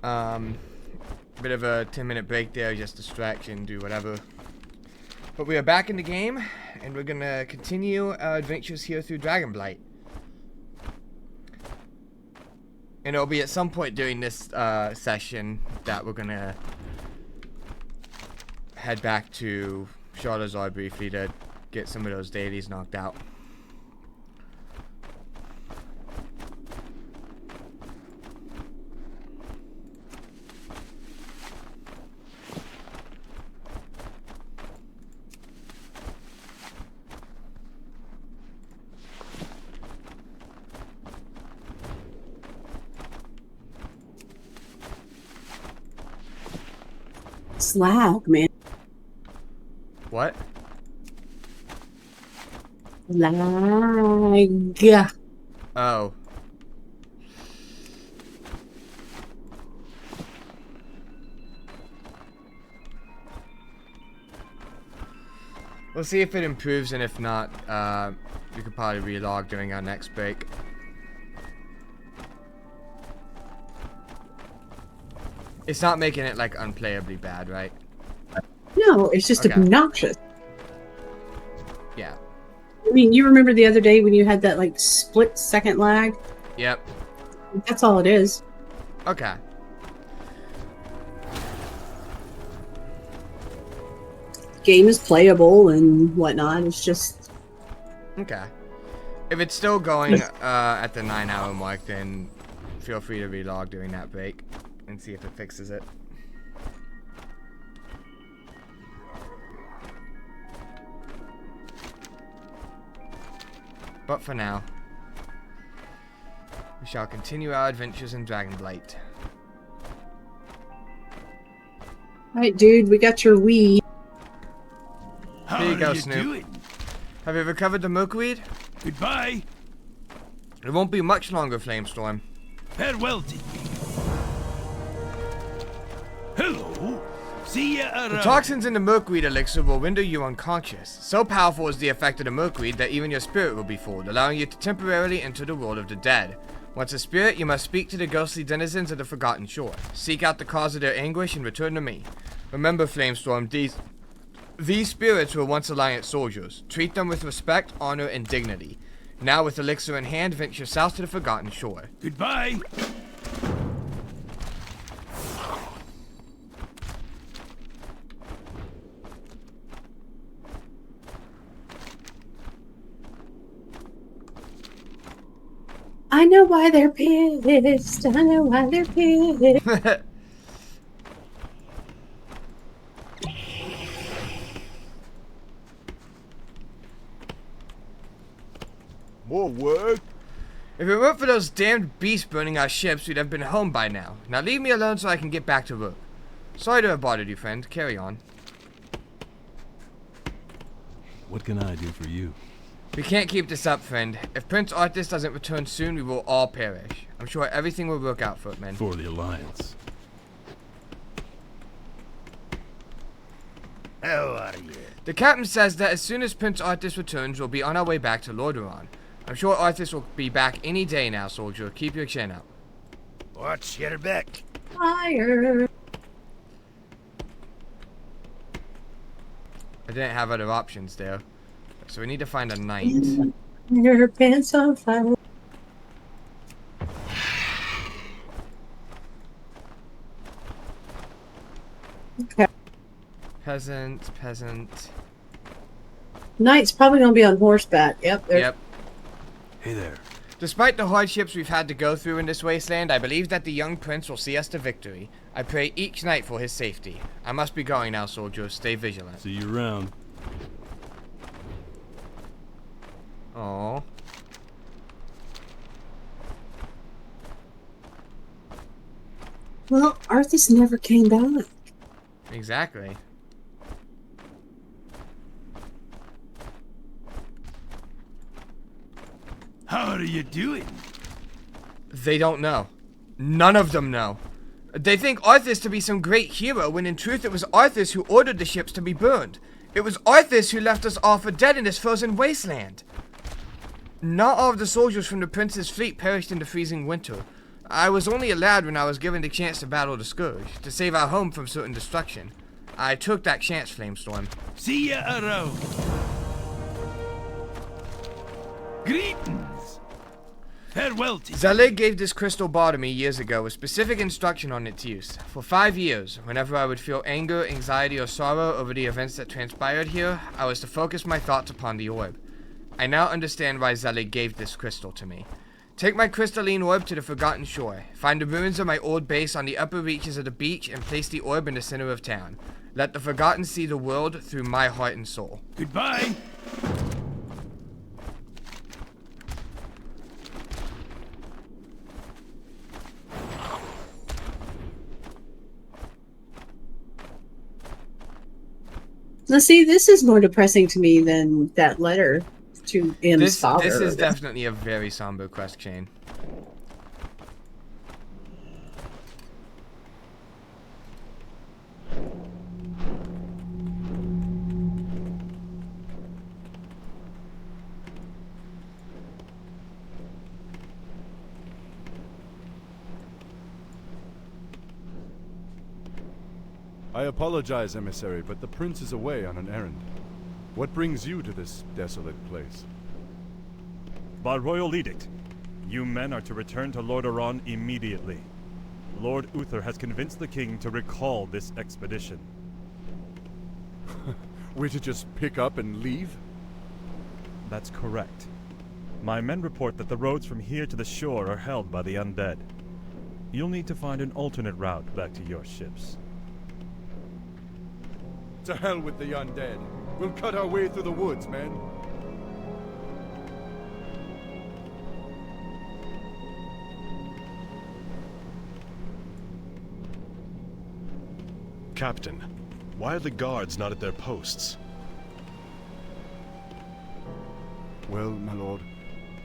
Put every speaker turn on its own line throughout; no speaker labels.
Bit of a 10-minute break there, just distraction, do whatever. But we are back in the game, and we're gonna continue our adventures here through Dragonblight. And it'll be at some point during this session that we're gonna head back to Charlazar briefly to get some of those dailies knocked out.
Slag, man.
What?
Lag.
Oh. We'll see if it improves, and if not, we could probably relog during our next break. It's not making it, like, unplayably bad, right?
No, it's just
Okay.
obnoxious.
Yeah.
I mean, you remember the other day when you had that, like, split-second lag?
Yep.
That's all it is.
Okay.
Game is playable and whatnot. It's just...
Okay. If it's still going at the 9-hour mark, then feel free to relog during that break and see if it fixes it. But for now, we shall continue our adventures in Dragonblight.
Alright, dude, we got your weed.
Here you go,
How are you
Snoop.
doing?
Have you recovered the milkweed?
Goodbye.
It won't be much longer, Flamestorm.
Farewell to you. Hello. See ya around.
The toxins in the milkweed elixir will render you unconscious. So powerful is the effect of the milkweed that even your spirit will be fooled, allowing you to temporarily enter the world of the dead. Once a spirit, you must speak to the ghostly denizens of the Forgotten Shore. Seek out the cause of their anguish and return to me. Remember, Flamestorm, these spirits were once Alliance soldiers. Treat them with respect, honor, and dignity. Now, with elixir in hand, venture south to the Forgotten Shore.
Goodbye.
I know why they're pissed. I know why they're pissed.
More work? If it weren't for those damned beasts burning our ships, we'd have been home by now. Now leave me alone so I can get back to work. Sorry to have bothered you, friend. Carry on.
What can I do for you?
We can't keep this up, friend. If Prince Arthas doesn't return soon, we will all perish. I'm sure everything will work out, Footman.
For the Alliance.
How are you?
The captain says that as soon as Prince Arthas returns, we'll be on our way back to Lordaeron. I'm sure Arthas will be back any day now, soldier. Keep your chin up.
Watch your back.
Fire.
I didn't have other options there. So we need to find a knight.
Your pants on fire. Okay.
Peasant.
Knight's probably gonna be on horseback. Yep.
Yep.
Hey there.
Despite the hardships we've had to go through in this wasteland, I believe that the young prince will see us to victory. I pray each night for his safety. I must be going now, soldier. Stay vigilant.
See you around.
Aww.
Well, Arthas never came back.
Exactly.
How are you doing?
They don't know. None of them know. They think Arthas to be some great hero, when in truth it was Arthas who ordered the ships to be burned. It was Arthas who left us all for dead in this frozen wasteland. Not all of the soldiers from the prince's fleet perished in the freezing winter. I was only a lad when I was given the chance to battle the Scourge, to save our home from certain destruction. I took that chance, Flamestorm.
See ya around. Greetings. Farewell to you.
Zelig gave this crystal ball to me years ago with specific instruction on its use. For 5 years, whenever I would feel anger, anxiety, or sorrow over the events that transpired here, I was to focus my thoughts upon the orb. I now understand why Zelig gave this crystal to me. Take my crystalline orb to the Forgotten Shore. Find the ruins of my old base on the upper reaches of the beach and place the orb in the center of town. Let the Forgotten see the world through my heart and soul.
Goodbye.
Now, see, this is more depressing to me than that letter to M's father.
This is definitely a very somber quest chain.
I apologize, emissary, but the prince is away on an errand. What brings you to this desolate place?
By royal edict, you men are to return to Lordaeron immediately. Lord Uther has convinced the king to recall this expedition.
We're to just pick up and leave?
That's correct. My men report that the roads from here to the shore are held by the undead. You'll need to find an alternate route back to your ships.
To hell with the undead. We'll cut our way through the woods, man.
Captain, why are the guards not at their posts?
Well, my lord,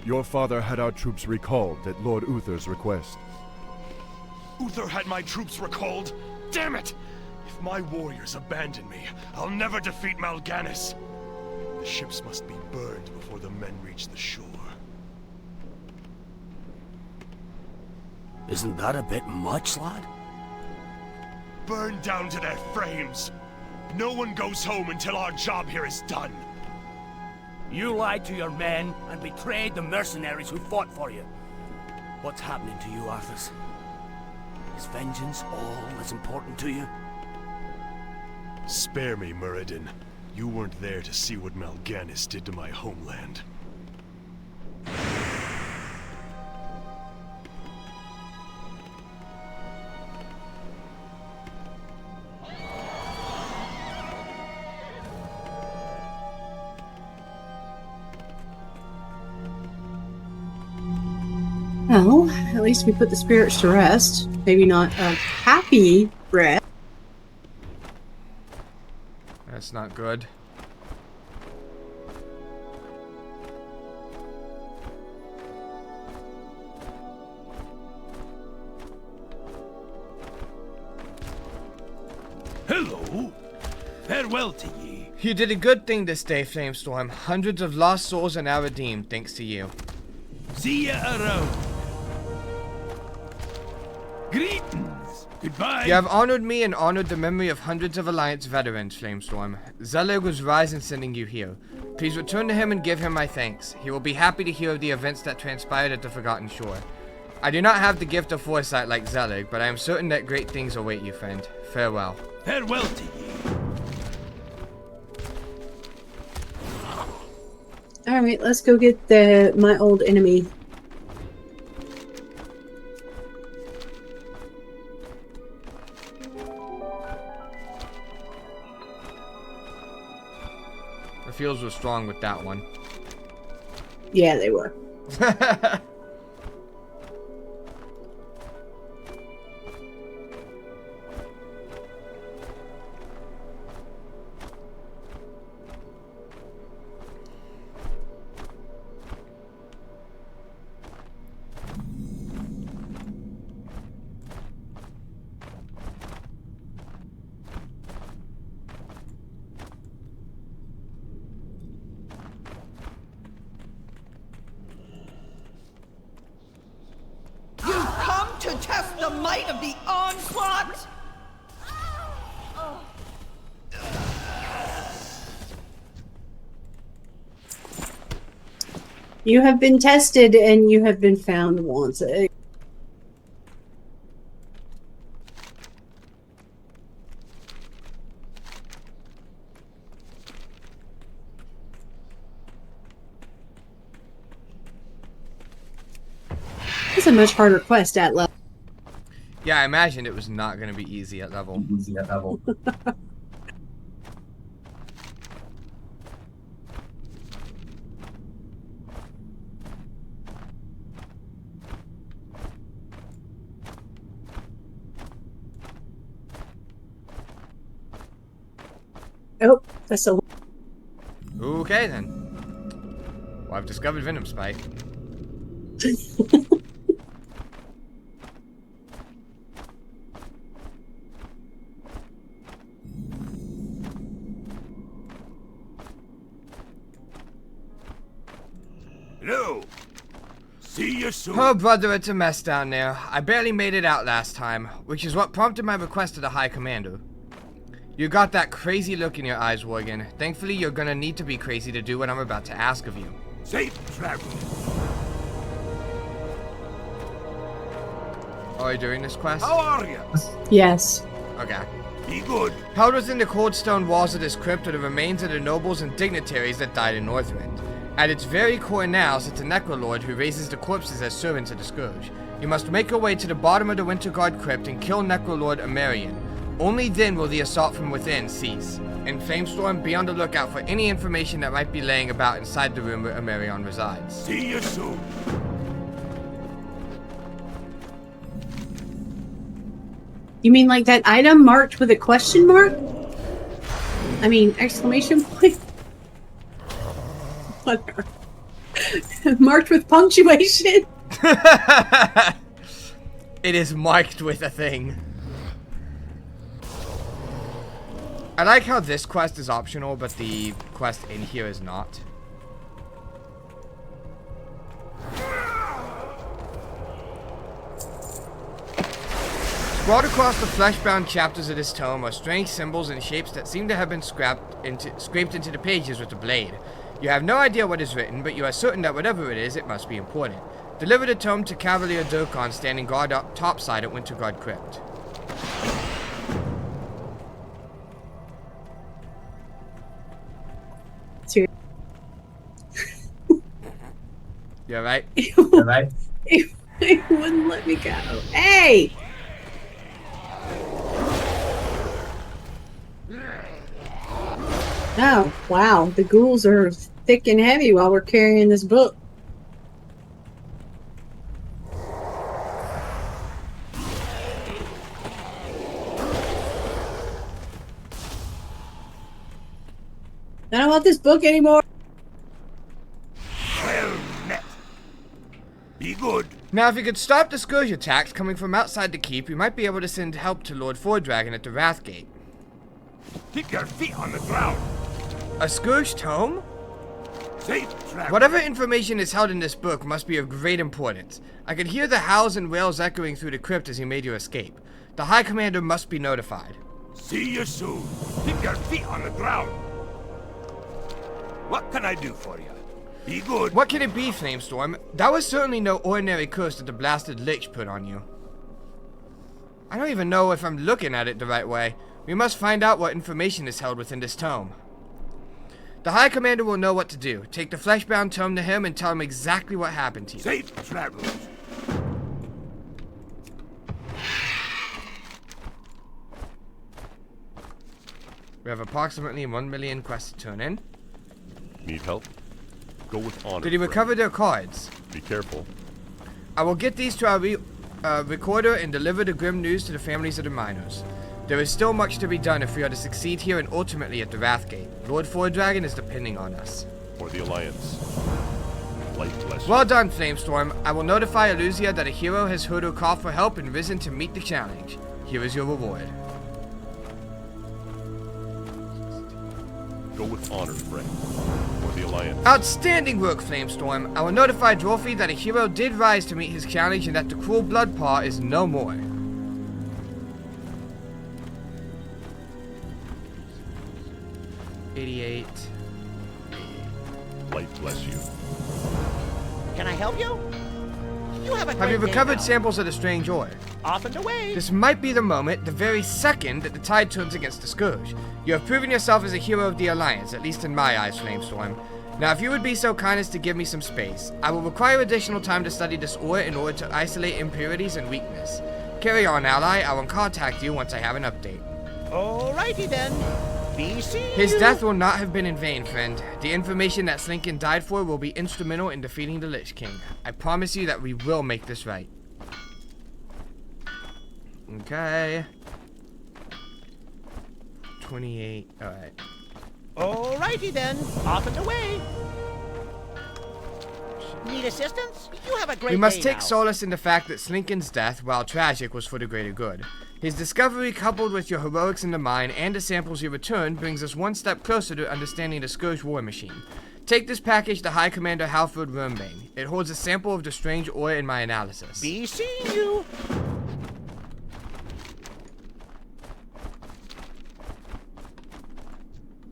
your father had our troops recalled at Lord Uther's request.
Uther had my troops recalled? Damn it! If my warriors abandon me, I'll never defeat Mal'Ganis. The ships must be burned before the men reach the shore.
Isn't that a bit much, lad?
Burned down to their frames. No one goes home until our job here is done.
You lied to your men and betrayed the mercenaries who fought for you. What's happening to you, Arthas? Is vengeance all as important to you?
Spare me, Muradin. You weren't there to see what Mal'Ganis did to my homeland.
Well, at least we put the spirits to rest. Maybe not a happy rest.
That's not good.
Hello. Farewell to ye.
You did a good thing this day, Flamestorm. Hundreds of lost souls are now redeemed thanks to you.
See ya around. Greetings. Goodbye.
You have honored me and honored the memory of hundreds of Alliance veterans, Flamestorm. Zelig was wise in sending you here. Please return to him and give him my thanks. He will be happy to hear of the events that transpired at the Forgotten Shore. I do not have the gift of foresight like Zelig, but I am certain that great things await you, friend. Farewell.
Farewell to ye.
Alright, let's go get my old enemy.
The feels were strong with that one.
Yeah, they were.
height of the onslaught?
You have been tested and you have been found wanted. It's a much harder quest at level.
Yeah, I imagined it was not going to be easy at level.
Oh, that's a...
Okay then. Well, I've discovered Venom Spike.
Hello. See you soon.
Oh brother, it's a mess down there. I barely made it out last time, which is what prompted my request to the High Commander. You got that crazy look in your eyes, Worgen. Thankfully, you're gonna need to be crazy to do what I'm about to ask of you.
Safe travel.
Are you doing this quest?
How are you?
Yes.
Okay.
Be good.
Held within the cold stone walls of this crypt are the remains of the nobles and dignitaries that died in Northrend. At its very core now sits a Necrolord who raises the corpses as servants of the Scourge. You must make your way to the bottom of the Winterguard crypt and kill Necrolord Amerian. Only then will the assault from within cease. In Flamestorm, be on the lookout for any information that might be laying about inside the room where Amerion resides.
See you soon.
You mean like that item marked with a question mark? I mean, exclamation point? Whatever. Marked with punctuation?
It is marked with a thing. I like how this quest is optional, but the quest in here is not. Scrawled across the flesh-bound chapters of this tome are strange symbols and shapes that seem to have been scraped into the pages with a blade. You have no idea what is written, but you are certain that whatever it is, it must be important. Deliver the tome to Cavalier Durkon standing guard up topside at Winterguard Crypt. You alright?
It wouldn't let me go. Hey! Oh, wow. The ghouls are thick and heavy while we're carrying this book. I don't want this book anymore.
Well met. Be good.
Now, if you could stop the Scourge attacks coming from outside the keep, we might be able to send help to Lord Fordragon at the Wrathgate.
Keep your feet on the ground.
A Scourge tome?
Safe travel.
Whatever information is held in this book must be of great importance. I could hear the howls and wails echoing through the crypt as you made your escape. The High Commander must be notified.
See you soon. Keep your feet on the ground. What can I do for you? Be good.
What can it be, Flamestorm? That was certainly no ordinary curse that the blasted Lich put on you. I don't even know if I'm looking at it the right way. We must find out what information is held within this tome. The High Commander will know what to do. Take the fleshbound tome to him and tell him exactly what happened to you.
Safe travels.
We have approximately 1 million quests to turn in.
Need help? Go with honor.
Did he
friend.
recover their cards?
Be careful.
I will get these to our recorder and deliver the grim news to the families of the miners. There is still much to be done if we are to succeed here and ultimately at the Wrathgate. Lord Fordragon is depending on us.
For the Alliance. Light bless you.
Well done, Flamestorm. I will notify Eluzia that a hero has heard her call for help and risen to meet the challenge. Here is your reward.
Go with honor, friend. For the Alliance.
Outstanding work, Flamestorm. I will notify Dwarfy that a hero did rise to meet his challenge and that the cruel Bloodpaw is no more. 88.
Light bless you.
Can I help you? You have a
Have you
great day
recovered
now.
samples of the strange ore?
Off and away.
This might be the moment, the very second, that the tide turns against the Scourge. You have proven yourself as a hero of the Alliance, at least in my eyes, Flamestorm. Now, if you would be so kind as to give me some space, I will require additional time to study this ore in order to isolate impurities and weakness. Carry on, ally. I will contact you once I have an update.
Alrighty then. Be seeing
His
you.
death will not have been in vain, friend. The information that Slinkin died for will be instrumental in defeating the Lich King. I promise you that we will make this right. Okay. 28. Alright.
Alrighty then. Off and away. Need assistance? You have a great
We must
day
take
now.
solace in the fact that Slinkin's death, while tragic, was for the greater good. His discovery, coupled with your heroics in the mine and the samples you returned, brings us one step closer to understanding the Scourge war machine. Take this package to High Commander Halford Wormbane. It holds a sample of the strange ore in my analysis.
Be seeing you.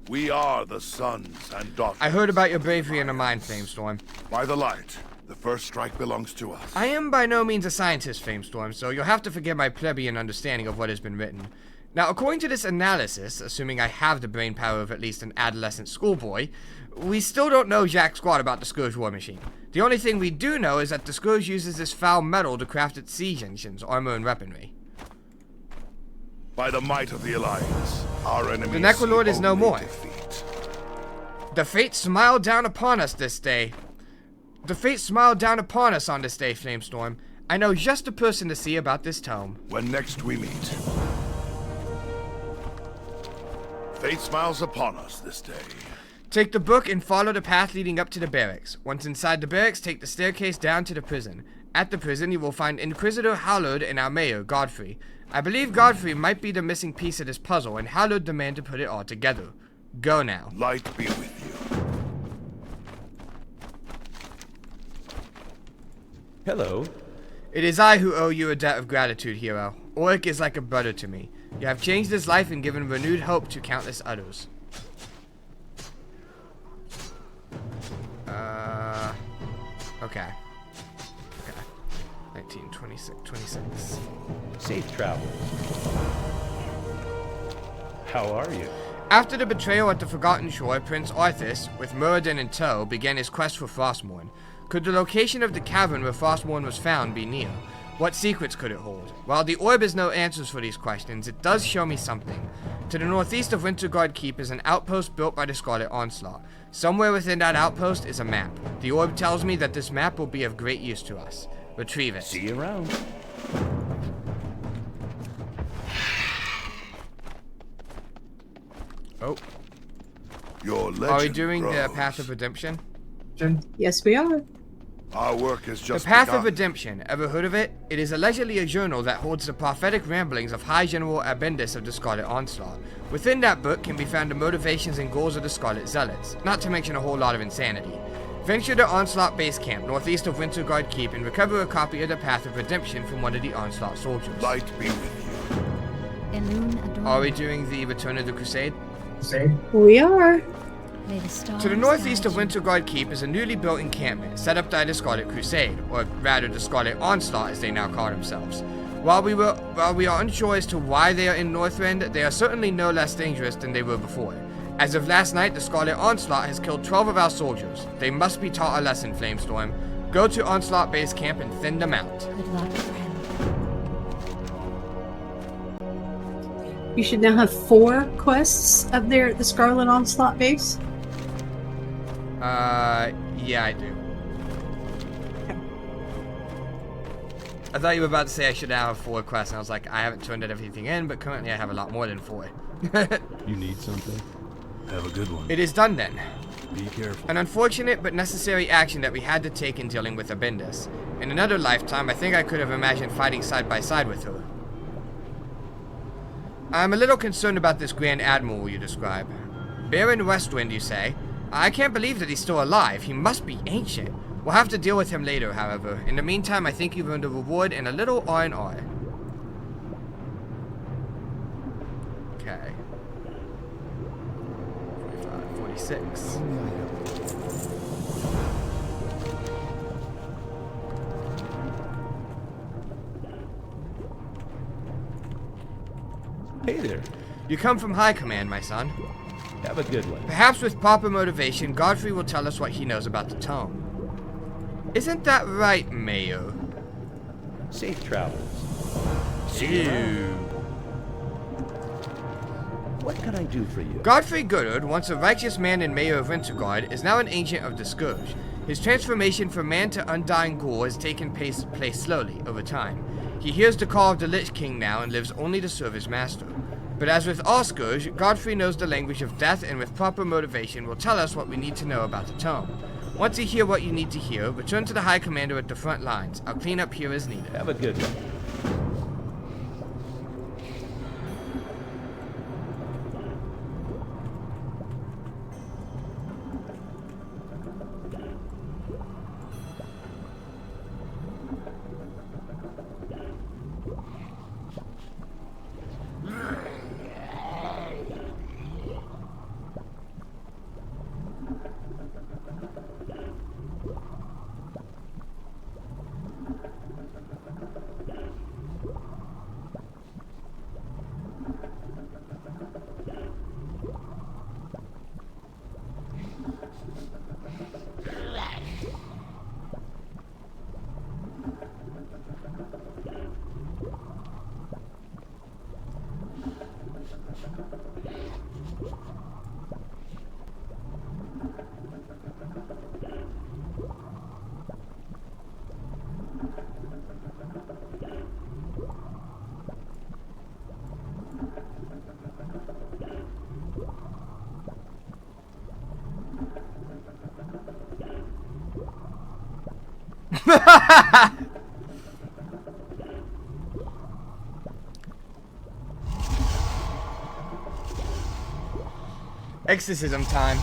We are the sons and daughters.
I heard about your bravery in the mine, Flamestorm.
By the light, the first strike belongs to us.
I am by no means a scientist, Flamestorm, so you'll have to forgive my plebeian understanding of what has been written. Now, according to this analysis, assuming I have the brain power of at least an adolescent schoolboy, we still don't know jack squat about the Scourge war machine. The only thing we do know is that the Scourge uses this foul metal to craft its siege engines, armor, and weaponry.
By the might of the Alliance, our enemy.
The Necrolord is no more.
Defeat.
The fate smiled down upon us this day. The fate smiled down upon us on this day, Flamestorm. I know just the person to see about this tome.
When next we meet, fate smiles upon us this day.
Take the book and follow the path leading up to the barracks. Once inside the barracks, take the staircase down to the prison. At the prison, you will find Inquisitor Hallard and our mayor, Godfrey. I believe Godfrey might be the missing piece of this puzzle, and Hallard the man to put it all together. Go now.
Light be with you.
Hello.
It is I who owe you a debt of gratitude, hero. Ulrich is like a brother to me. You have changed his life and given renewed hope to countless others. Okay. 19, 26.
Safe travels. How are you?
After the betrayal at the Forgotten Shore, Prince Arthas, with Muradin in tow, began his quest for Frostmourne. Could the location of the cavern where Frostmourne was found be near? What secrets could it hold? While the orb has no answers for these questions, it does show me something. To the northeast of Winterguard Keep is an outpost built by the Scarlet Onslaught. Somewhere within that outpost is a map. The orb tells me that this map will be of great use to us. Retrieve it.
See you around.
Oh.
Your legend
Are we doing the
grows.
Path of Redemption?
Yes, we are.
Our work is
The
just
Path
begun.
of Redemption, ever heard of it? It is allegedly a journal that holds the prophetic ramblings of High General Abendis of the Scarlet Onslaught. Within that book can be found the motivations and goals of the Scarlet Zealots, not to mention a whole lot of insanity. Venture to Onslaught Base Camp, northeast of Winterguard Keep, and recover a copy of the Path of Redemption from one of the Onslaught soldiers.
Light be with you.
Are we doing the Return of the Crusade?
We are.
To the northeast of Winterguard Keep is a newly built encampment set up by the Scarlet Crusade, or rather the Scarlet Onslaught as they now call themselves. While we are unsure as to why they are in Northrend, they are certainly no less dangerous than they were before. As of last night, the Scarlet Onslaught has killed 12 of our soldiers. They must be taught a lesson, Flamestorm. Go to Onslaught Base Camp and thin them out.
Good luck, friend.
You should now have 4 quests up there at the Scarlet Onslaught base.
Yeah, I do. I thought you were about to say I should now have 4 quests, and I was like, I haven't turned everything in, but currently I have a lot more than 4.
You need something? Have a good one.
It is done then.
Be careful.
An unfortunate but necessary action that we had to take in dealing with Abendis. In another lifetime, I think I could have imagined fighting side by side with her. I'm a little concerned about this Grand Admiral you describe. Baron Westwind, you say? I can't believe that he's still alive. He must be ancient. We'll have to deal with him later, however. In the meantime, I think you've earned a reward and a little R&R. Okay. 45. 26.
Hey there.
You come from High Command, my son.
Have a good one.
Perhaps with proper motivation, Godfrey will tell us what he knows about the tome. Isn't that right, Mayo?
Safe travels.
Ew.
What can I do for you?
Godfrey Goddard, once a righteous man and mayor of Wintergard, is now an agent of the Scourge. His transformation from man to undying ghoul has taken place slowly, over time. He hears the call of the Lich King now and lives only to serve his master. But as with all Scourge, Godfrey knows the language of death and with proper motivation will tell us what we need to know about the tome. Once you hear what you need to hear, return to the High Commander at the front lines. I'll clean up here as needed.
Have a good one.
Exorcism time.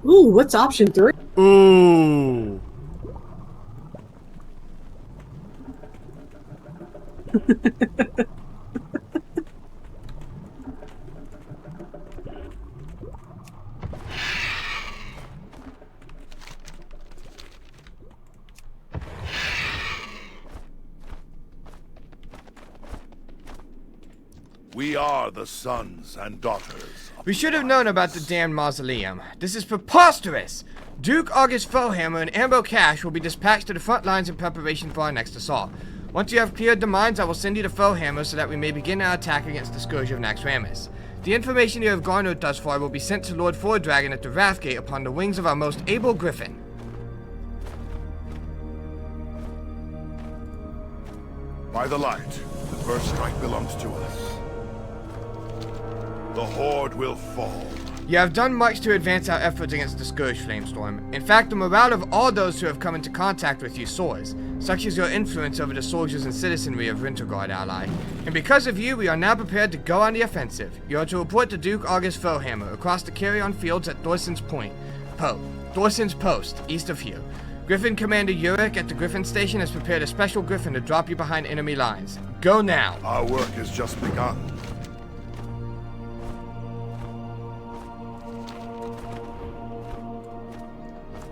Ooh, what's option 3?
Ooh.
We are the sons and daughters.
We should have known about the damned mausoleum. This is preposterous! Duke August Fellhammer and Ambo Cash will be dispatched to the front lines in preparation for our next assault. Once you have cleared the mines, I will send you to Fellhammer so that we may begin our attack against the Scourge of Naxxramas. The information you have garnered thus far will be sent to Lord Fordragon at the Wrathgate upon the wings of our most able griffin.
By the light, the first strike belongs to us. The Horde will fall,
You have done much to advance our efforts against the Scourge Flamestorm. In fact, the morale of all those who have come into contact with you soars, such as your influence over the soldiers and citizenry of Winterguard ally. And because of you, we are now prepared to go on the offensive. You are to report to Duke August Fellhammer across the carry-on fields at Dorson's Post, east of here. Griffin Commander Urich at the Griffin Station has prepared a special Griffin to drop you behind enemy lines. Go now!
Our work has just begun.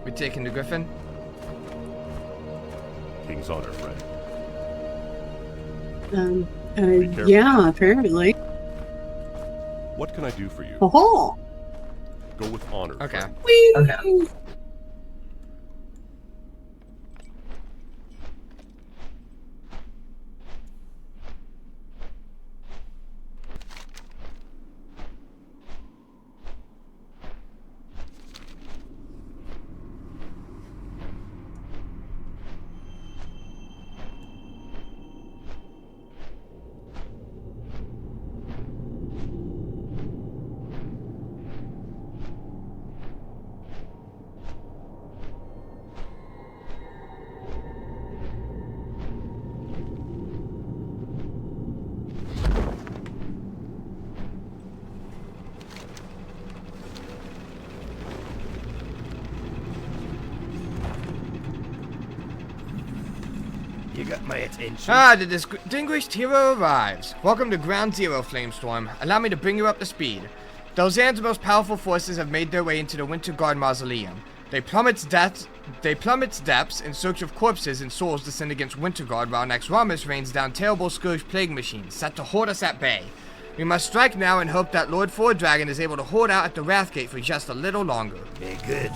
We taking the Griffin?
King's honor, friend.
Yeah, apparently.
What can I do for you?
Oh,
Go with honor.
Okay.
friend.
whee!
You got my attention.
Ah, the distinguished hero arrives. Welcome to Ground Zero, Flamestorm. Allow me to bring you up to speed. Dozan's most powerful forces have made their way into the Winterguard Mausoleum. They plummet depths in search of corpses and souls to send against Winterguard, while Naxxramas rains down terrible Scourge plague machines, set to hold us at bay. We must strike now and hope that Lord Fordragon is able to hold out at the Wrathgate for just a little longer.
Very good.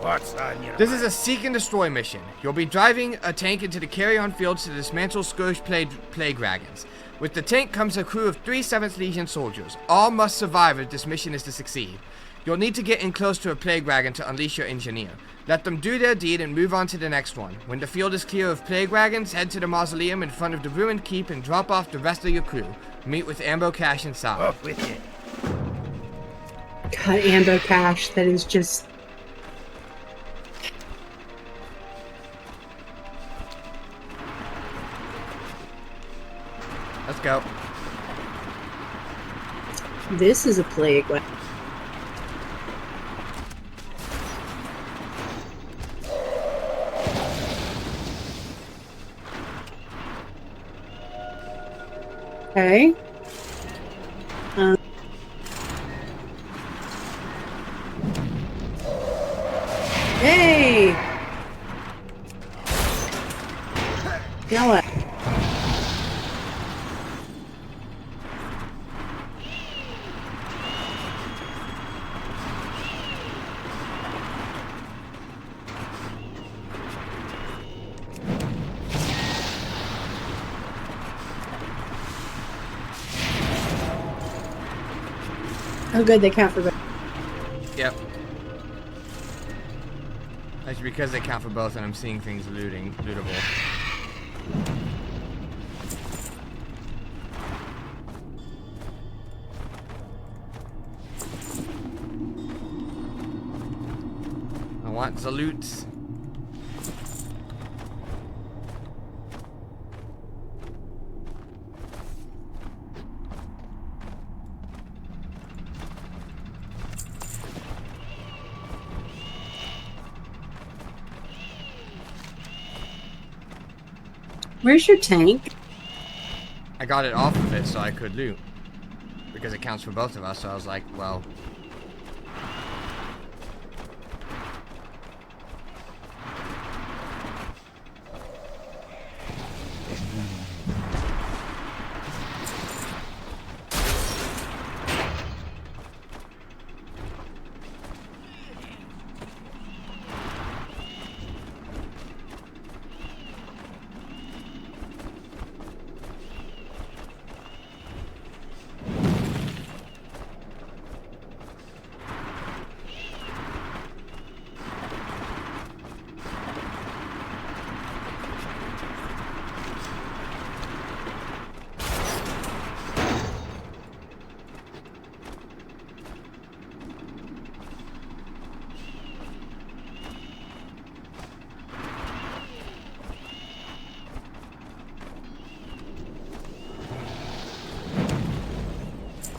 What's on your
This is a seek and destroy mission. You'll be driving a tank into the carry-on fields to dismantle Scourge plague dragons. With the tank comes a crew of 3 7th Legion soldiers. All must survive if this mission is to succeed. You'll need to get in close to a plague dragon to unleash your engineer. Let them do their deed and move on to the next one. When the field is clear of plague dragons, head to the mausoleum in front of the ruined keep and drop off the rest of your crew. Meet with Ambo Cash inside.
Off with you.
God, Ambo Cash, that is just...
Let's go.
This is a plague. Okay. Hey! Now what? Oh good, they count for both.
Yep. That's because they count for both and I'm seeing things lootable. I want the loot.
Where's your tank?
I got it off of it so I could loot. Because it counts for both of us, so I was like, well...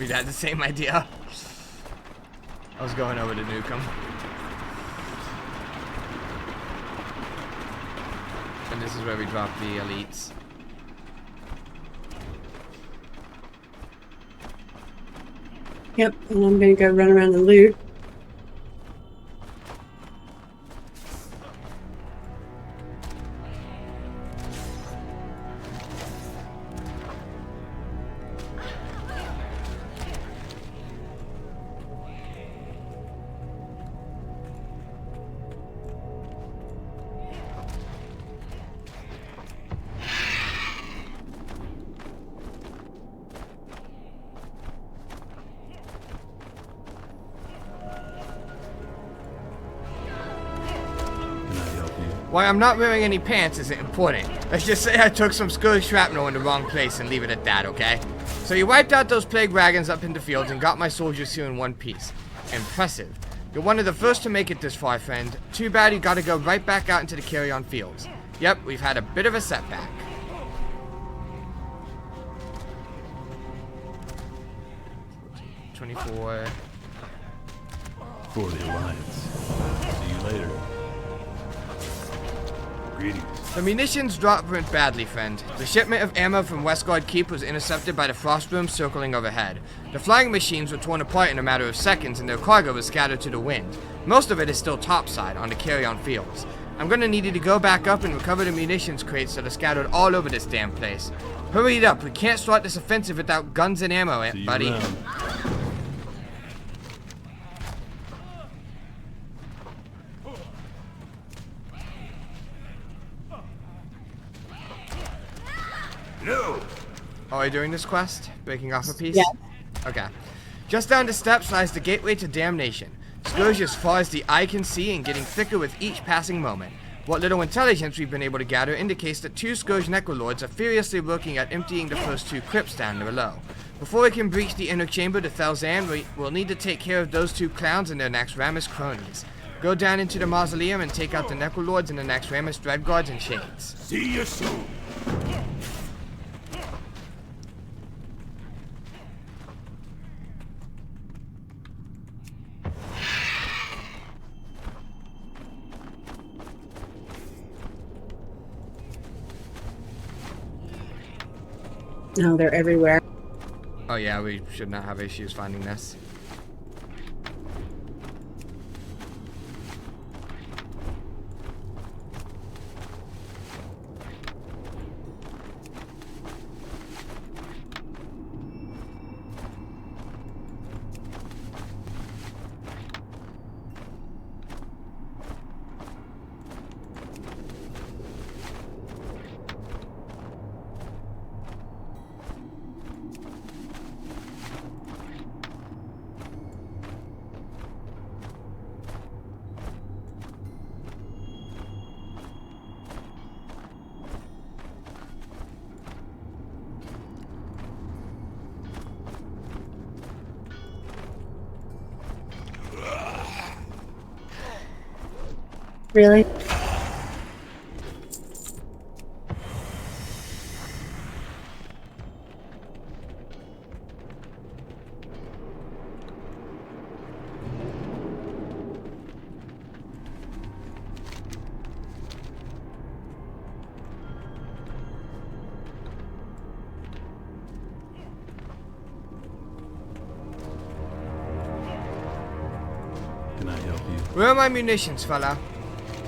we'd had the same idea. I was going over to nuke him. And this is where we drop the elites.
Yep, and I'm gonna go run around and loot.
Why I'm not wearing any pants isn't important. Let's just say I took some Scourge shrapnel in the wrong place and leave it at that, okay? So you wiped out those plague wagons up in the fields and got my soldiers here in one piece. Impressive. You're one of the first to make it this far, friend. Too bad you gotta go right back out into the carry-on fields. Yep, we've had a bit of a setback. $24.
For the Alliance. See you later. Greetings.
The munitions drop went badly, friend. The shipment of ammo from Westguard Keep was intercepted by the Frostbooms circling overhead. The flying machines were torn apart in a matter of seconds and their cargo was scattered to the wind. Most of it is still topside on the carry-on fields. I'm gonna need you to go back up and recover the munitions crates that are scattered all over this damn place. Hurry it up, we can't start this offensive without guns and ammo, buddy.
No!
Oh, are you doing this quest? Breaking off a piece?
Yeah.
Okay. Just down the steps lies the gateway to damnation. Scourge as far as the eye can see and getting thicker with each passing moment. What little intelligence we've been able to gather indicates that 2 Scourge Necrolords are furiously working at emptying the first 2 crypts down below. Before we can breach the inner chamber to Thelzan, we'll need to take care of those 2 clowns and their Naxxramas cronies. Go down into the mausoleum and take out the Necrolords and the Naxxramas Dreadguards and Shades.
See you soon.
No, they're everywhere.
Oh yeah, we should not have issues finding this.
Really?
Can I help you?
Where are my munitions, fella?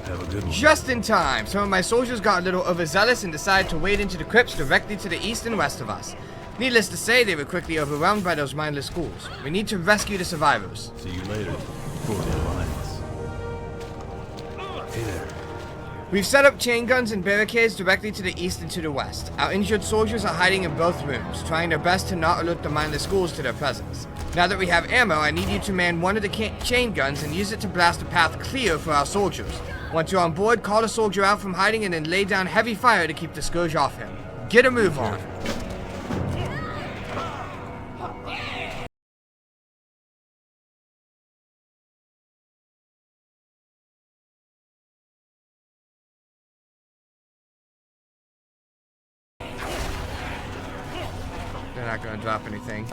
Have a good one.
Just in time. Some of my soldiers got a little overzealous and decided to wade into the crypts directly to the east and west of us. Needless to say, they were quickly overwhelmed by those mindless ghouls. We need to rescue the survivors.
See you later. For the Alliance. Hey there.
We've set up chain guns and barricades directly to the east and to the west. Our injured soldiers are hiding in both rooms, trying their best to not alert the mindless ghouls to their presence. Now that we have ammo, I need you to man one of the chain guns and use it to blast a path clear for our soldiers. Once you're on board, call a soldier out from hiding and then lay down heavy fire to keep the Scourge off him. Get a move on. They're not gonna drop anything.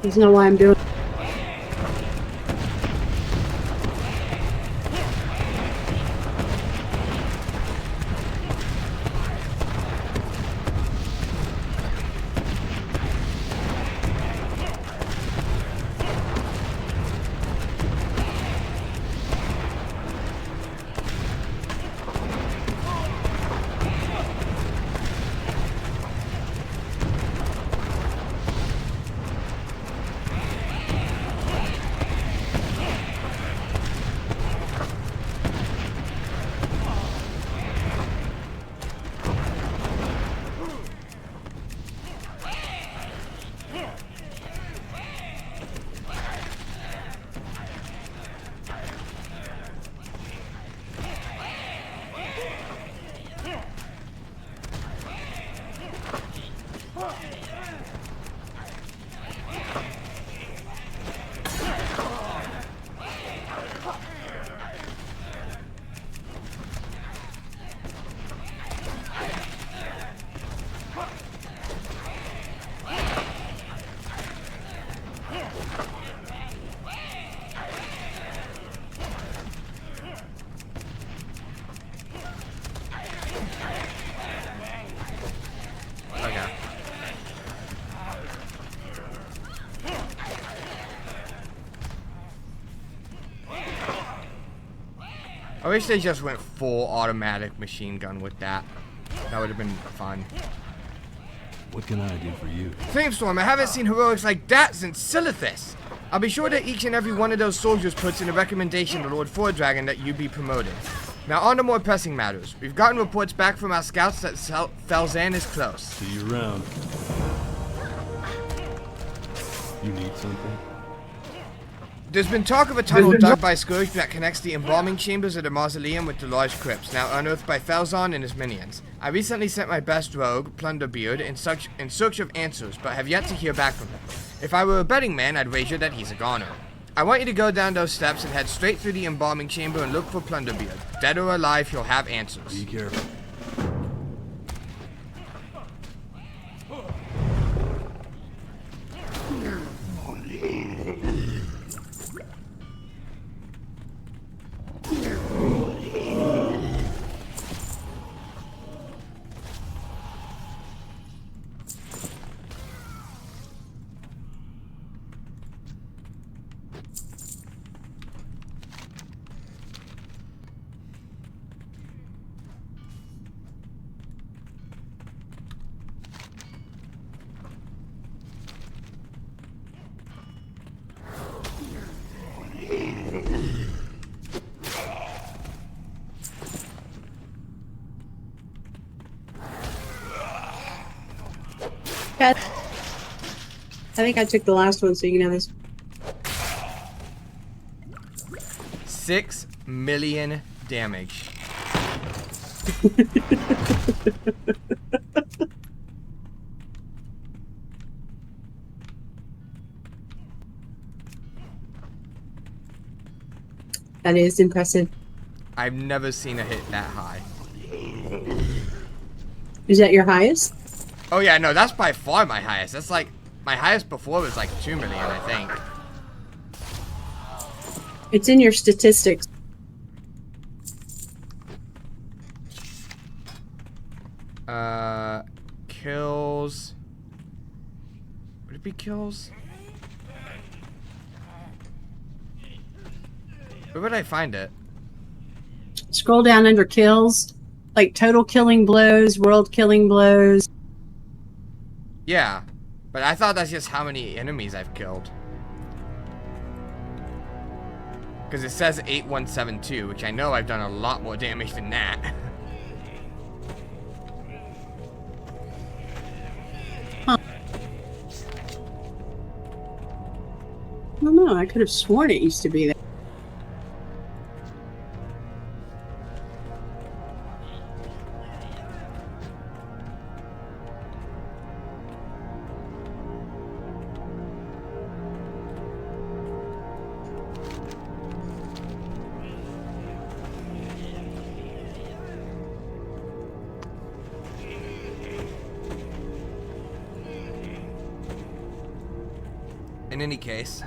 Doesn't know why I'm doing.
I wish they just went full automatic machine gun with that. That would have been fun.
What can I do for you?
Flamestorm, I haven't seen heroics like that since Silithus. I'll be sure that each and every one of those soldiers puts in a recommendation to Lord Fordragon that you be promoted. Now on to more pressing matters. We've gotten reports back from our scouts that Falzan is close.
See you around. You need something?
There's been talk of a tunnel dug by Scourge that connects the embalming chambers of the mausoleum with the large crypts, now unearthed by Falzan and his minions. I recently sent my best rogue, Plunderbeard, in search of answers, but have yet to hear back from him. If I were a betting man, I'd wager that he's a goner. I want you to go down those steps and head straight through the embalming chamber and look for Plunderbeard. Dead or alive, he'll have answers.
Be careful.
I think I took the last one, so you can have this.
6 million damage.
That is impressive.
I've never seen a hit that high.
Is that your highest?
Oh yeah, no, that's by far my highest. That's like, my highest before was like 2 million, I think.
It's in your statistics.
Kills. Would it be kills? Where would I find it?
Scroll down under kills. Like total killing blows, world killing blows.
Yeah, but I thought that's just how many enemies I've killed. Because it says 8172, which I know I've done a lot more damage than that.
Huh. I don't know, I could have sworn it used to be there.
In any case.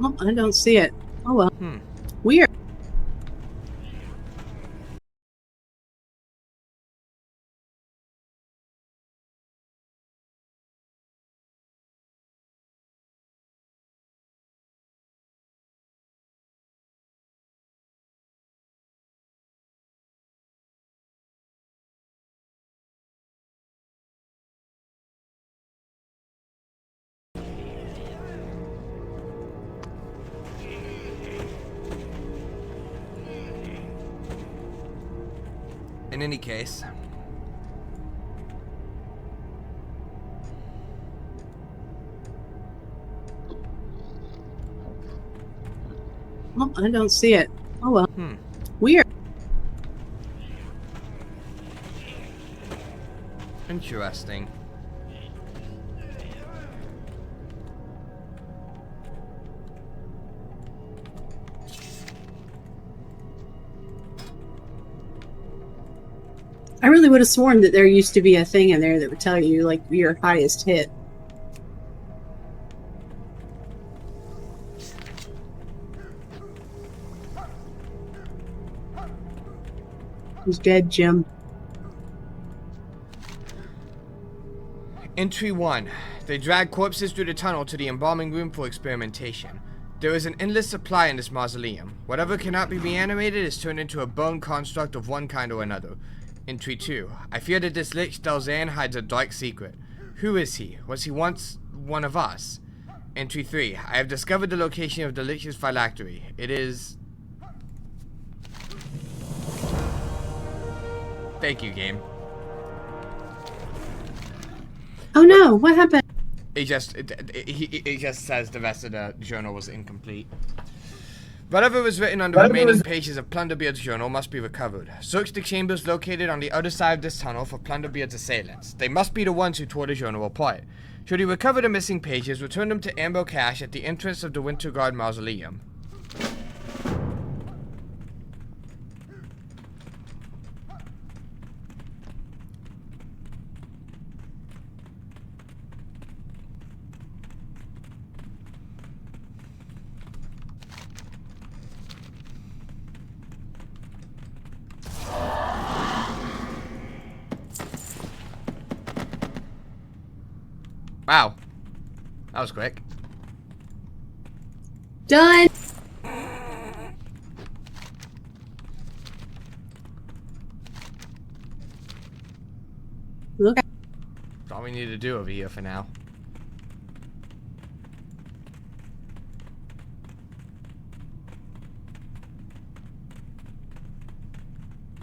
Oh, I don't see it. Oh well. Weird.
In any case.
Oh, I don't see it. Oh well. Weird.
Interesting.
I really would have sworn that there used to be a thing in there that would tell you, like, your highest hit. Who's dead, Jim?
Entry 1. They drag corpses through the tunnel to the embalming room for experimentation. There is an endless supply in this mausoleum. Whatever cannot be reanimated is turned into a bone construct of one kind or another. Entry 2. I fear that this Lich Delzan hides a dark secret. Who is he? Was he once one of us? Entry 3. I have discovered the location of the Lich's phylactery. It is... Thank you, game.
Oh no, what happened?
It just says the rest of the journal was incomplete. Whatever was written on the remaining pages of Plunderbeard's journal must be recovered. Search the chambers located on the other side of this tunnel for Plunderbeard's assailants. They must be the ones who tore the journal apart. Should you recover the missing pages, return them to Amber Cache at the entrance of the Winterguard Mausoleum. Wow. That was quick.
Done! Look.
That's all we need to do over here for now.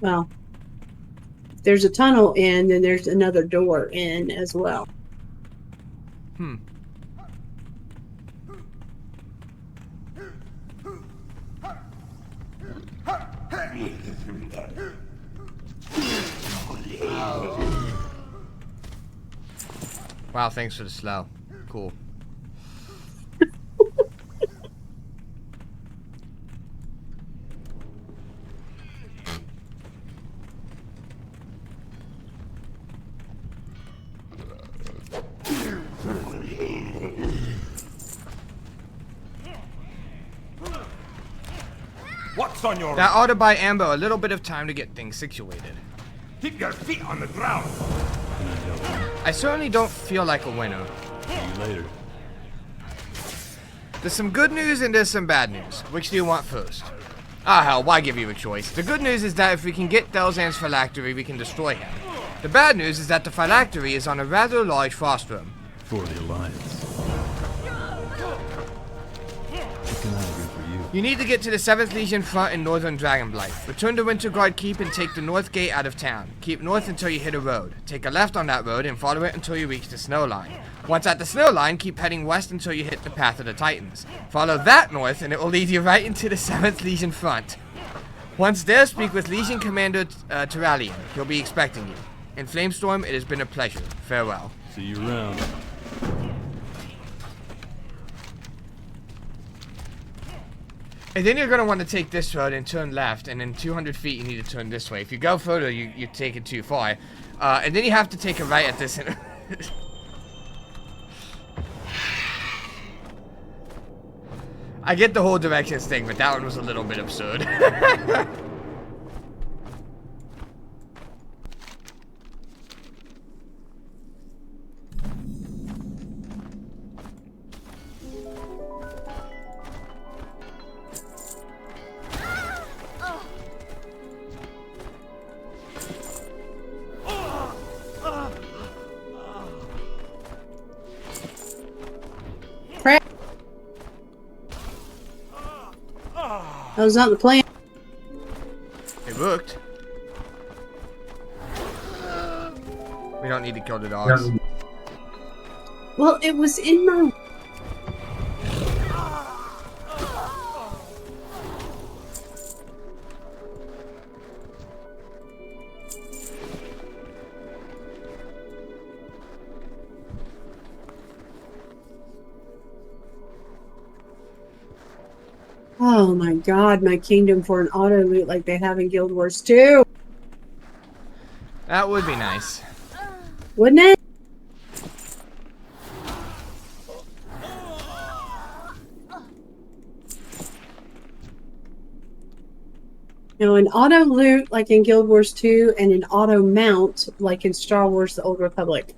Well, there's a tunnel in, then there's another door in as well.
Wow, thanks for the slow. Cool.
What's on your...
That ought to buy Amber a little bit of time to get things situated.
Keep your feet on the ground.
I certainly don't feel like a winner.
See you later.
There's some good news and there's some bad news. Which do you want first? Ah hell, why give you a choice? The good news is that if we can get Delzan's phylactery, we can destroy him. The bad news is that the phylactery is on a rather large frost room.
For the Alliance. What can I do for you?
You need to get to the 7th Legion front in northern Dragonblight. Return to Winterguard Keep and take the north gate out of town. Keep north until you hit a road. Take a left on that road and follow it until you reach the snow line. Once at the snow line, keep heading west until you hit the Path of the Titans. Follow that north and it will lead you right into the 7th Legion front. Once there, speak with Legion Commander Terralian. He'll be expecting you. In Flamestorm, it has been a pleasure. Farewell.
See you around.
And then you're going to want to take this road and turn left, and then 200 feet you need to turn this way. If you go further, you take it too far. And then you have to take a right at this. I get the whole directions thing, but that one was a little bit absurd.
That was not the plan.
It worked. We don't need to kill the dogs.
Well, it was in my... Oh my god, my kingdom for an auto loot like they have in Guild Wars 2.
That would be nice.
Wouldn't it? You know, an auto loot like in Guild Wars 2 and an auto mount like in Star Wars The Old Republic.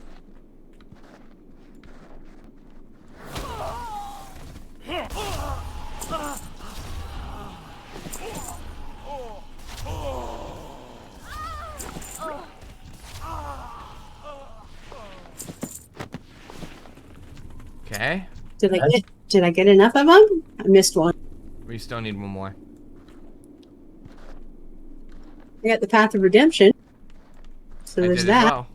Okay.
Did I get enough of them? I missed one.
We still need one more.
I got the Path of Redemption. So
I
there's
did
that.
as well.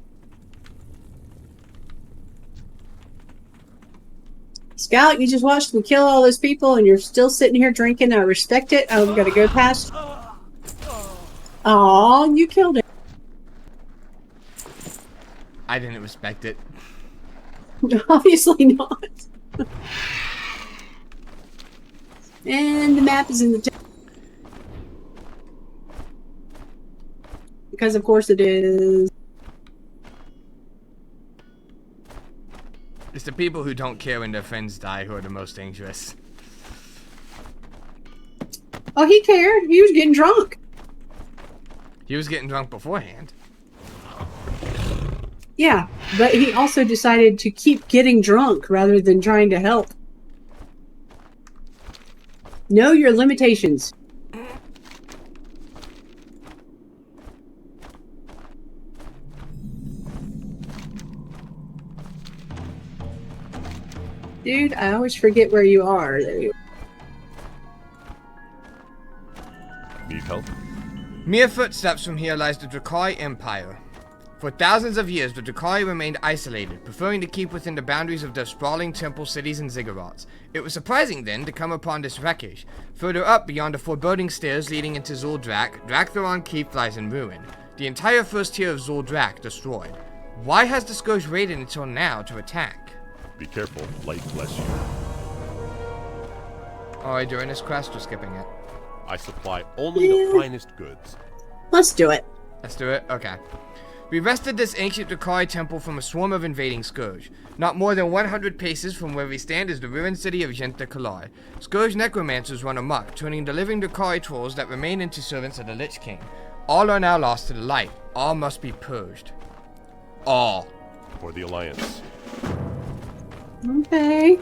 Scout, you just watched me kill all those people and you're still sitting here drinking. I respect it. I'm gonna go past. Aw, you killed it.
I didn't respect it.
Obviously not. And the map is in the because of course it is.
It's the people who don't care when their friends die who are the most dangerous.
Oh, he cared. He was getting drunk.
He was getting drunk beforehand.
Yeah, but he also decided to keep getting drunk rather than trying to help. Know your limitations. Dude, I always forget where you are. There you are.
Need help?
Mere footsteps from here lies the Drakai Empire. For thousands of years, the Drakai remained isolated, preferring to keep within the boundaries of their sprawling temple cities and ziggurats. It was surprising, then, to come upon this wreckage. Further up, beyond the foreboding stairs leading into Zuldrak, Draktheron Keep lies in ruin. The entire first tier of Zuldrak destroyed. Why has the Scourge waited until now to attack?
Be careful, light bless you.
Oh, are you doing this quest or skipping it?
I supply only the finest goods.
Let's do it.
Let's do it? Okay. We wrested this ancient Drakai temple from a swarm of invading Scourge. Not more than 100 paces from where we stand is the ruined city of Jenta Kalai. Scourge necromancers run amok, turning the living Drakai trolls that remain into servants of the Lich King. All are now lost to the light. All must be purged. All.
For the Alliance.
Okay.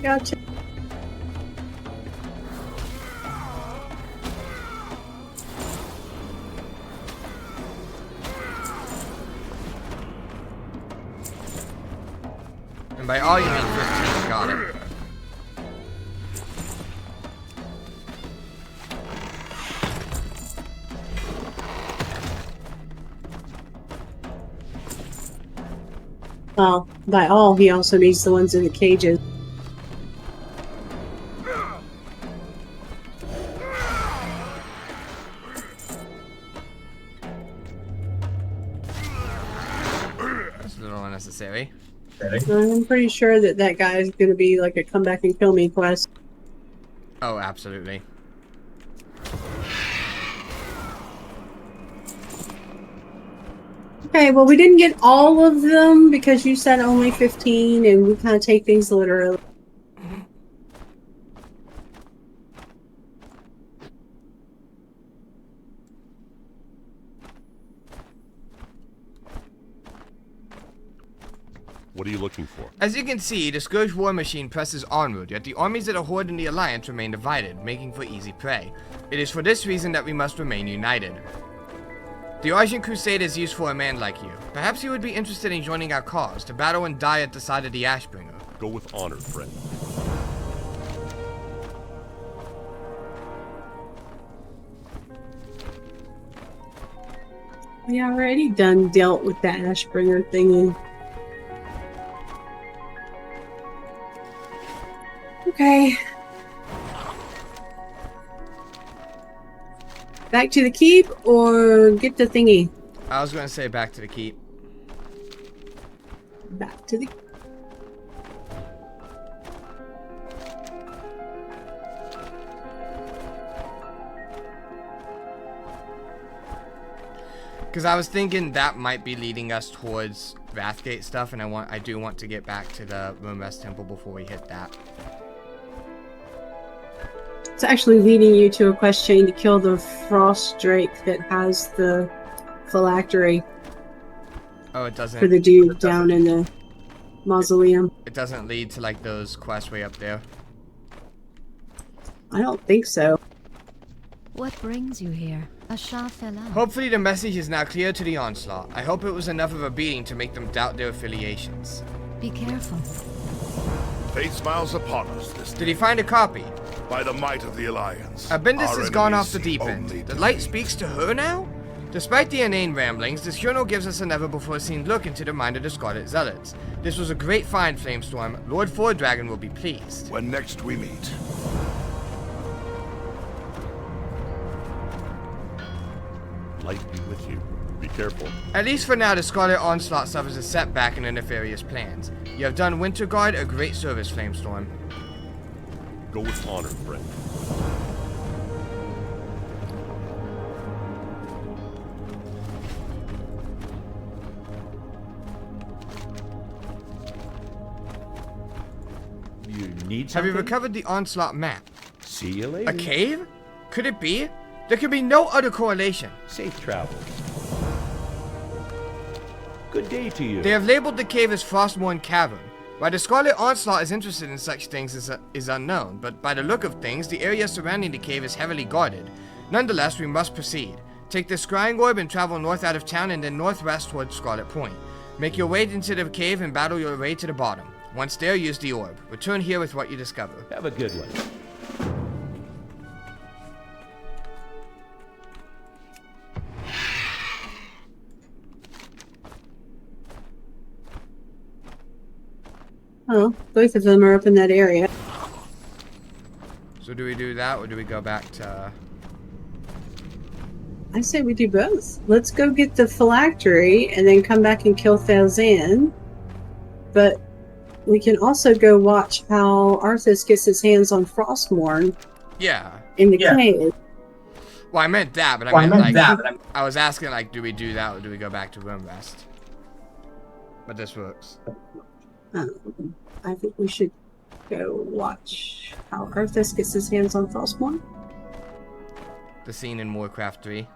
Gotcha.
And by all you mean 15, got it.
Well, by all, he also needs the ones in the cages.
a little unnecessary.
I'm pretty sure that guy is going to be like a come back and kill me quest.
Oh, absolutely.
Okay, well, we didn't get all of them because you said only 15, and we kind of take things literally.
What are you looking for?
As you can see, the Scourge war machine presses onward, yet the armies of the Horde and the Alliance remain divided, making for easy prey. It is for this reason that we must remain united. The Argent Crusade is used for a man like you. Perhaps you would be interested in joining our cause, to battle and die at the side of the Ashbringer.
Go with honor, friend.
We already done dealt with that Ashbringer thingy. Okay. Back to the keep or get the thingy?
I was going to say back to the keep.
Back to the...
Because I was thinking that might be leading us towards Wrathgate stuff, and I do want to get back to the Ruinrest Temple before we hit that.
It's actually leading you to a quest chain to kill the Frost Drake that has the phylactery.
Oh, it doesn't.
For the dude down in the mausoleum.
It doesn't lead to like those quests way up there.
I don't think so.
What brings you here? A Shah fell out.
Hopefully the message is now clear to the Onslaught. I hope it was enough of a beating to make them doubt their affiliations.
Be careful.
Fate smiles upon us this day.
Did he find a copy?
By the might of the Alliance.
Abindus has gone off the
enemies
deep end.
only
The light speaks to her now? Despite the inane ramblings, this journal gives us a never-before-seen look into the mind of the Scarlet Zealots. This was a great find, Flamestorm. Lord Fordragon will be pleased.
When next we meet.
Light be with you. Be careful.
At least for now, the Scarlet Onslaught suffers a setback in their nefarious plans. You have done Winterguard a great service, Flamestorm.
Go with honor, friend.
You need
Have you
something?
recovered the Onslaught map?
See you later.
A cave? Could it be? There could be no other correlation.
Safe travel. Good day to you.
They have labeled the cave as Frostmourne Cavern. Why the Scarlet Onslaught is interested in such things is unknown, but by the look of things, the area surrounding the cave is heavily guarded. Nonetheless, we must proceed. Take the Scrying Orb and travel north out of town and then northwest towards Scarlet Point. Make your way into the cave and battle your way to the bottom. Once there, use the orb. Return here with what you discover.
Have a good one.
Oh, both of them are up in that area.
So do we do that, or do we go back to...
I say we do both. Let's go get the phylactery and then come back and kill Thalzan. But we can also go watch how Arthas gets his hands on Frostmourne.
Yeah.
In the cave.
Well, I meant that, but I was asking, like, do we do that, or do we go back to Ruinrest? But this works.
I think we should go watch how Arthas gets his hands on Frostmourne.
The scene in Warcraft 3.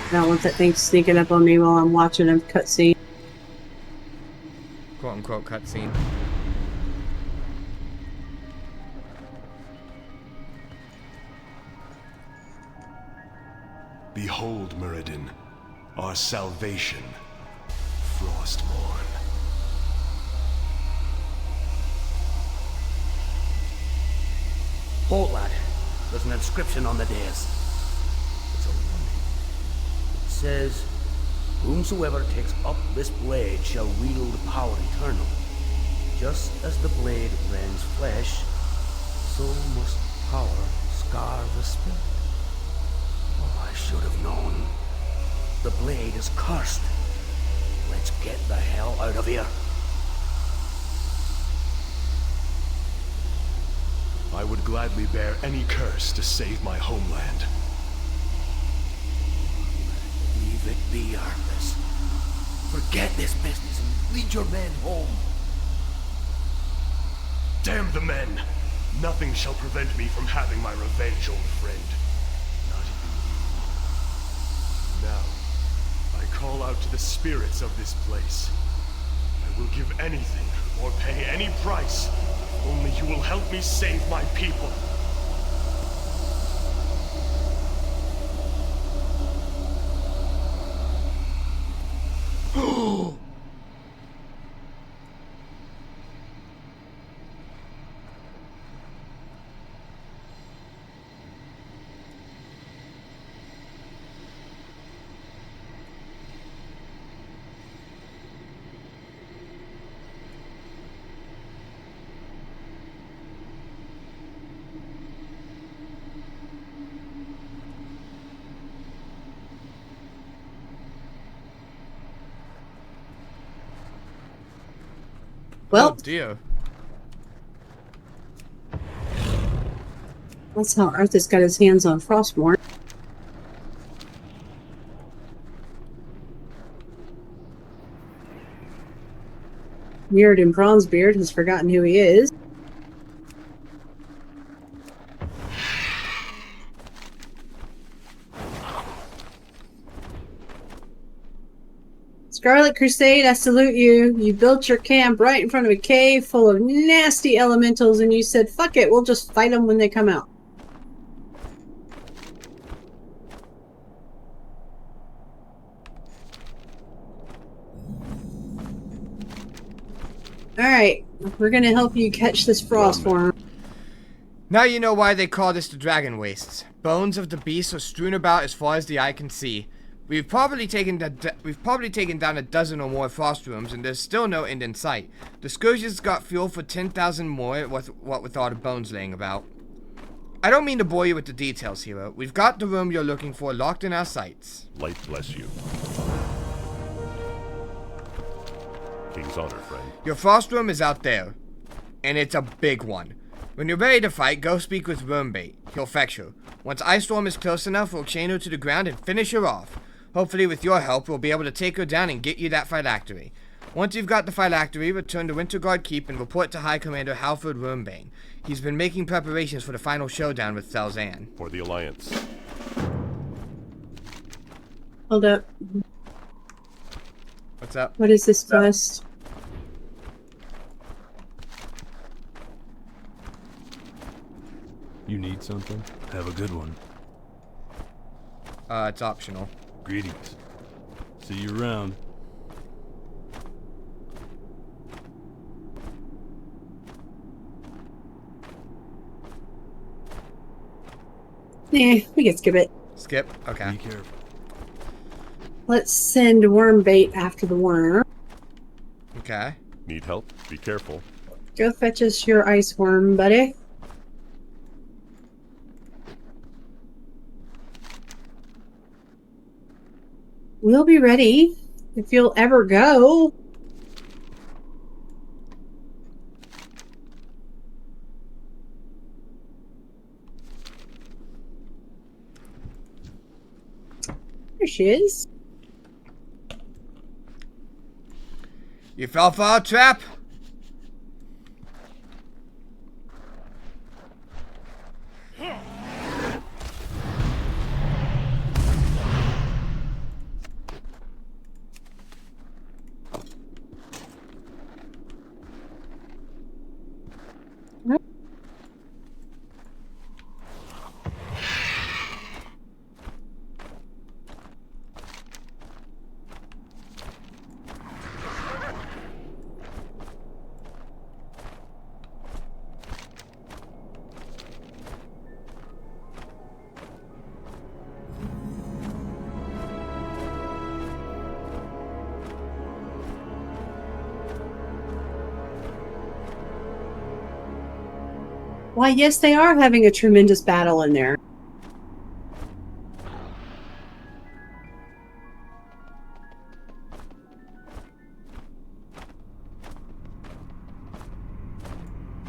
I don't want that thing sneaking up on me while I'm watching a cutscene.
Quote-unquote cutscene.
Behold, Muradin, our salvation, Frostmourne.
Halt, lad. There's an inscription on the dais. It's a warning. It says, "Whomsoever takes up this blade shall wield power eternal. Just as the blade rends flesh, so must power scar the spirit. Oh, I should have known. The blade is cursed. Let's get the hell out of here.
I would gladly bear any curse to save my homeland.
Leave it be, Arthas. Forget this business and lead your men home.
Damn the men! Nothing shall prevent me from having my revenge, old friend. Not even you. Now, I call out to the spirits of this place. I will give anything or pay any price. If only you will help me save my people.
Well,
Oh dear.
that's how Arthas got his hands on Frostmourne. Mirrored in Bronzebeard has forgotten who he is. Scarlet Crusade, I salute you. You built your camp right in front of a cave full of nasty elementals and you said, fuck it, we'll just fight them when they come out. Alright, we're gonna help you catch this Frostworm.
Now you know why they call this the Dragon Wastes. Bones of the beasts are strewn about as far as the eye can see. We've probably taken down a dozen or more frost rooms, and there's still no end in sight. The Scourge's got fuel for 10,000 more, what with all the bones laying about. I don't mean to bore you with the details, hero. We've got the room you're looking for locked in our sights.
Light bless you. King's honor, friend.
Your frost room is out there, and it's a big one. When you're ready to fight, go speak with Wormbait. He'll fetch her. Once Ice Storm is close enough, we'll chain her to the ground and finish her off. Hopefully with your help, we'll be able to take her down and get you that phylactery. Once you've got the phylactery, return to Winterguard Keep and report to High Commander Halford Wormbane. He's been making preparations for the final showdown with Thalzan.
For the Alliance.
Hold up.
What's up?
What is this quest?
You need something? Have a good one.
It's optional.
Greetings. See you around.
Nah, we can skip it.
Skip? Okay.
Be careful.
Let's send Wormbait after the worm.
Okay.
Need help? Be careful.
Go fetch us your ice worm, buddy. We'll be ready if you'll ever go. There she is.
You fell for our trap?
Why, yes, they are having a tremendous battle in there.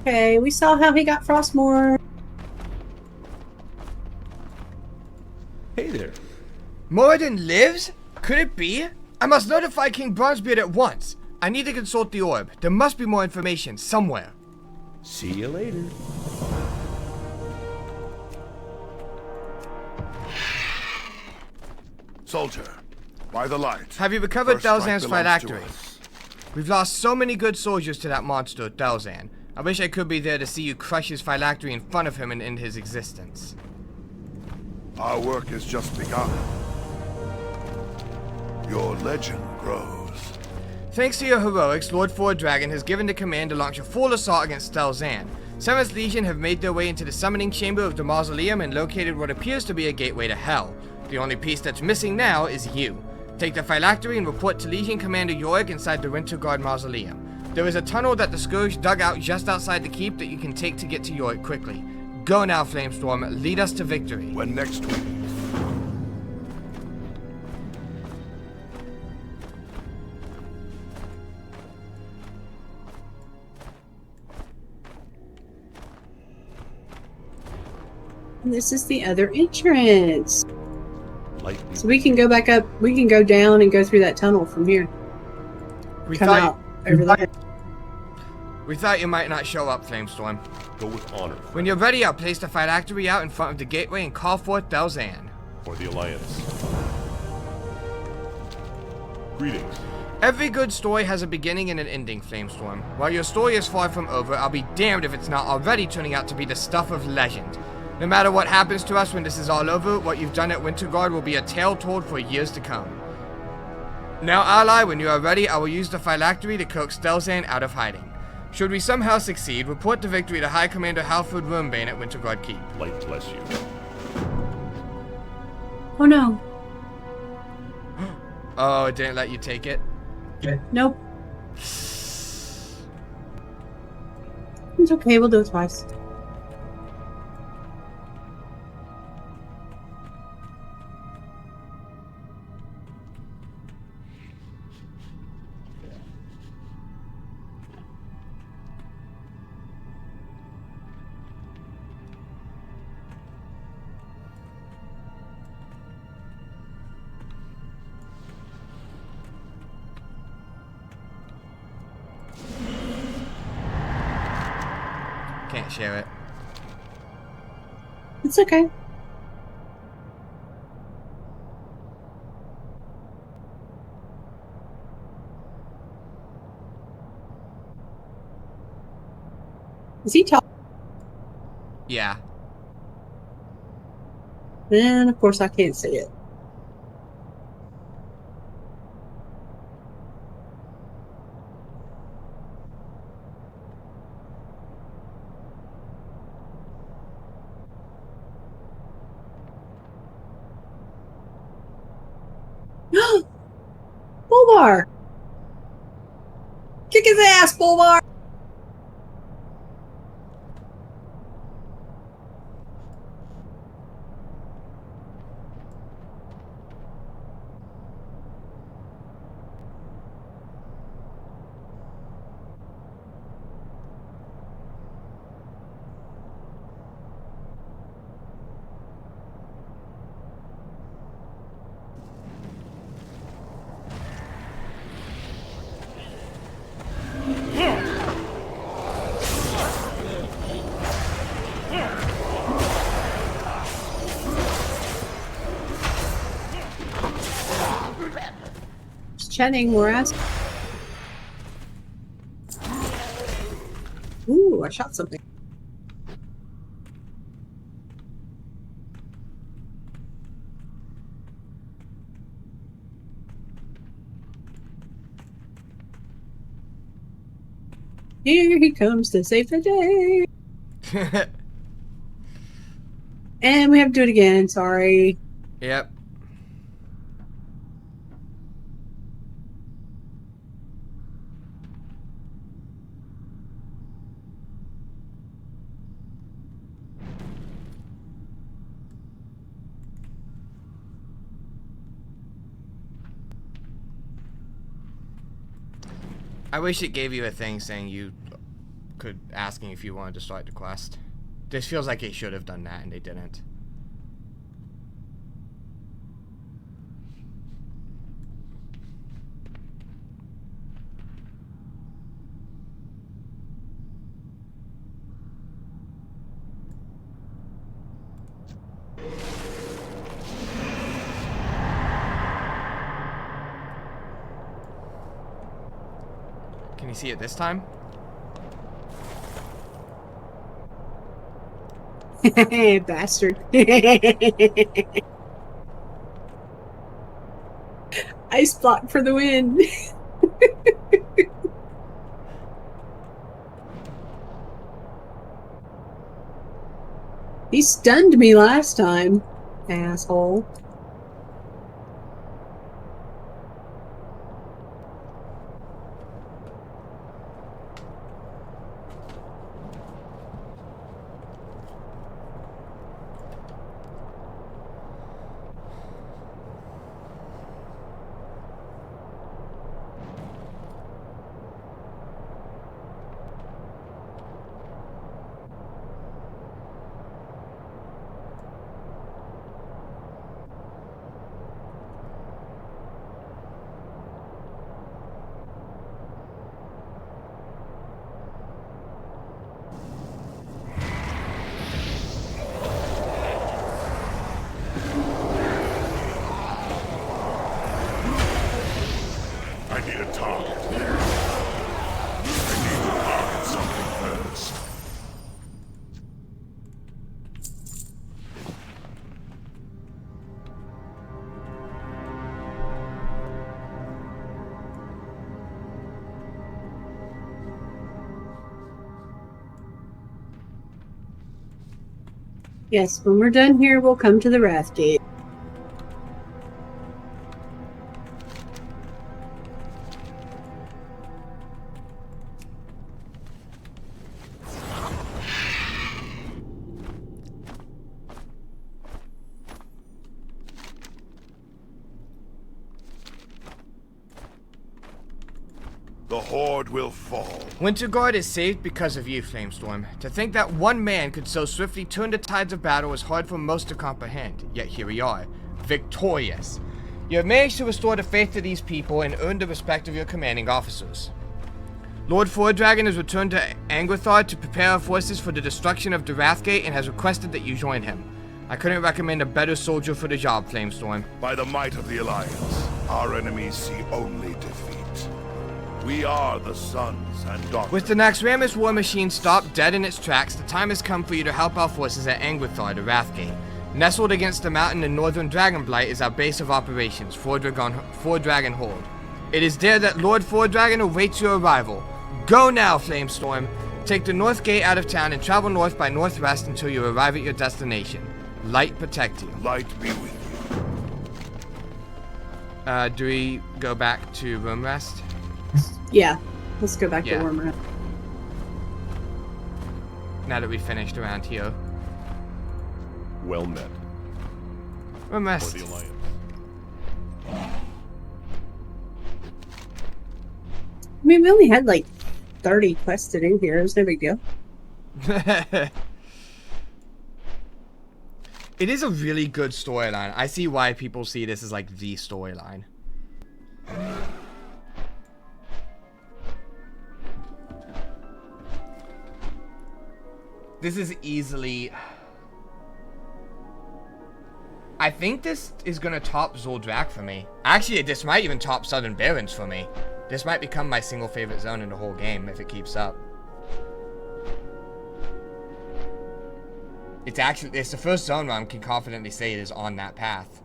Okay, we saw how he got Frostmourne.
Hey there.
Moradin lives? Could it be? I must notify King Bronzebeard at once. I need to consult the orb. There must be more information somewhere.
See you later.
Soldier, by the light.
Have you recovered
First strike
Thalzan's
belongs to
phylactery?
us.
We've lost so many good soldiers to that monster, Thalzan. I wish I could be there to see you crush his phylactery in front of him and end his existence.
Our work has just begun. Your legend grows.
Thanks to your heroics, Lord Dragon has given the command to launch a full assault against Thalzan. 7th Legion have made their way into the summoning chamber of the mausoleum and located what appears to be a gateway to hell. The only piece that's missing now is you. Take the phylactery and report to Legion Commander Yorick inside the Winterguard mausoleum. There is a tunnel that the Scourge dug out just outside the keep that you can take to get to Yorick quickly. Go now, Flamestorm. Lead us to victory.
When next we meet.
And this is the other entrance.
Lightning.
So we can go back up. We can go down and go through that tunnel from here.
We
Come
thought,
out over there.
we thought you might not show up, Flamestorm.
Go with honor.
When you're ready, I'll place the phylactery out in front of the gateway and call forth Thalzan.
For the Alliance. Greetings.
Every good story has a beginning and an ending, Flamestorm. While your story is far from over, I'll be damned if it's not already turning out to be the stuff of legend. No matter what happens to us when this is all over, what you've done at Winterguard will be a tale told for years to come. Now, Ally, when you are ready, I will use the phylactery to coax Thalzan out of hiding. Should we somehow succeed, report the victory to High Commander Halford Rumbane at Winterguard Keep.
Light bless you.
Oh no.
Oh, it didn't let you take it?
Nope. It's okay, we'll do it twice.
Can't share it.
It's okay. Is he talking?
Yeah.
Then, of course, I can't see it. Bulbar! Kick his ass, Bulbar! Chatting, we're asking. Ooh, I shot something. Here he comes to save the day. And we have to do it again, sorry.
Yep. I wish it gave you a thing saying you could asking if you wanted to start the quest. This feels like it should have done that and they didn't. Can you see it this time?
Bastard. Ice block for the win. He stunned me last time, asshole. Yes, when we're done here, we'll come to the Wrath Gate.
The Horde will fall.
Winterguard is saved because of you, Flamestorm. To think that one man could so swiftly turn the tides of battle is hard for most to comprehend, yet here we are, victorious. You have managed to restore the faith to these people and earned the respect of your commanding officers. Lord Fordragon has returned to Angwithar to prepare our forces for the destruction of the Wrathgate and has requested that you join him. I couldn't recommend a better soldier for the job, Flamestorm.
By the might of the Alliance, our enemies see only defeat. We are the sons and daughters.
With the Naxxramas war machine stopped dead in its tracks, the time has come for you to help our forces at Angwithar, the Wrathgate. Nestled against the mountain in northern Dragonblight is our base of operations, Fordragon Hold. It is there that Lord Fordragon awaits your arrival. Go now, Flamestorm. Take the North Gate out of town and travel north by northwest until you arrive at your destination. Light protect you.
Light be with you.
Do we go back to Roomrest?
Yeah, let's go back to Wormrest.
Now that we finished around here.
Well met.
Roomrest.
For the Alliance.
I mean, we only had like 30 quests to do here. It was no big deal.
It is a really good storyline. I see why people see this as like the storyline. This is easily... I think this is gonna top Zoldrak for me. Actually, this might even top Southern Barrens for me. This might become my single favorite zone in the whole game if it keeps up. It's the first zone where I can confidently say it is on that path.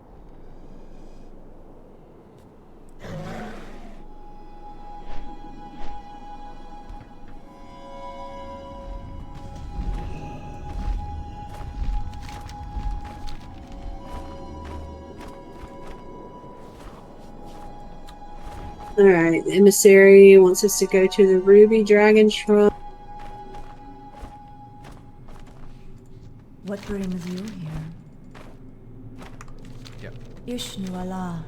Alright, the emissary wants us to go to the Ruby Dragon Shrine.
What brings you here?
Yep.
Ishnu Allah,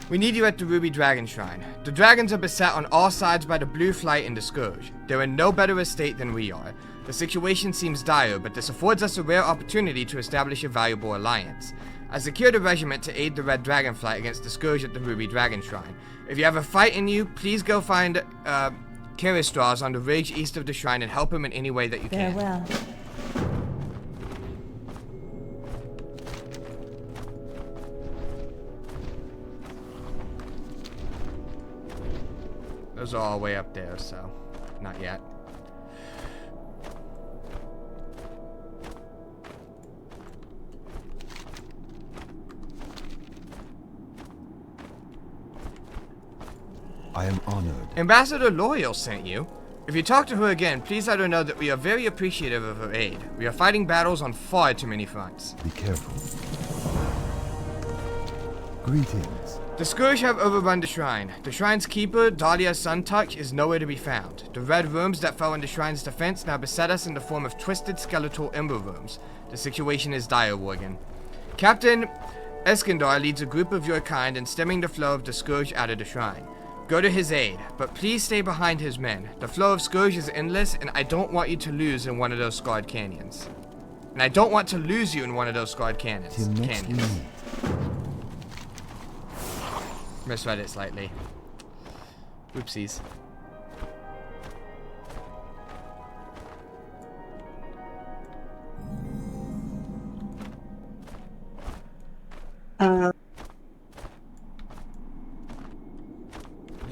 We need you at the Ruby Dragon Shrine. The dragons are beset on all sides by the Blue Flight and the Scourge. They're in no better a state than we are. The situation seems dire, but this affords us a rare opportunity to establish a valuable alliance. I secured a regiment to aid the Red Dragonflight against the Scourge at the Ruby Dragon Shrine. If you have a fight in you, please go find Kiristras on the ridge east of the shrine and help him in any way that you can.
Farewell.
Those are all way up there, so not yet.
I am honored.
Ambassador Loyal sent you. If you talk to her again, please let her know that we are very appreciative of her aid. We are fighting battles on far too many fronts.
Be careful. Greetings.
The Scourge have overrun the shrine. The shrine's keeper, Dahlia Suntouch, is nowhere to be found. The red worms that fell in the shrine's defense now beset us in the form of twisted skeletal ember worms. The situation is dire, Worgen. Captain Eskandar leads a group of your kind in stemming the flow of the Scourge out of the shrine. Go to his aid, but please stay behind his men. The flow of Scourge is endless, and I don't want you to lose in one of those scarred canyons. And I don't want to lose you in one of those scarred canyons. Misread it slightly. Oopsies.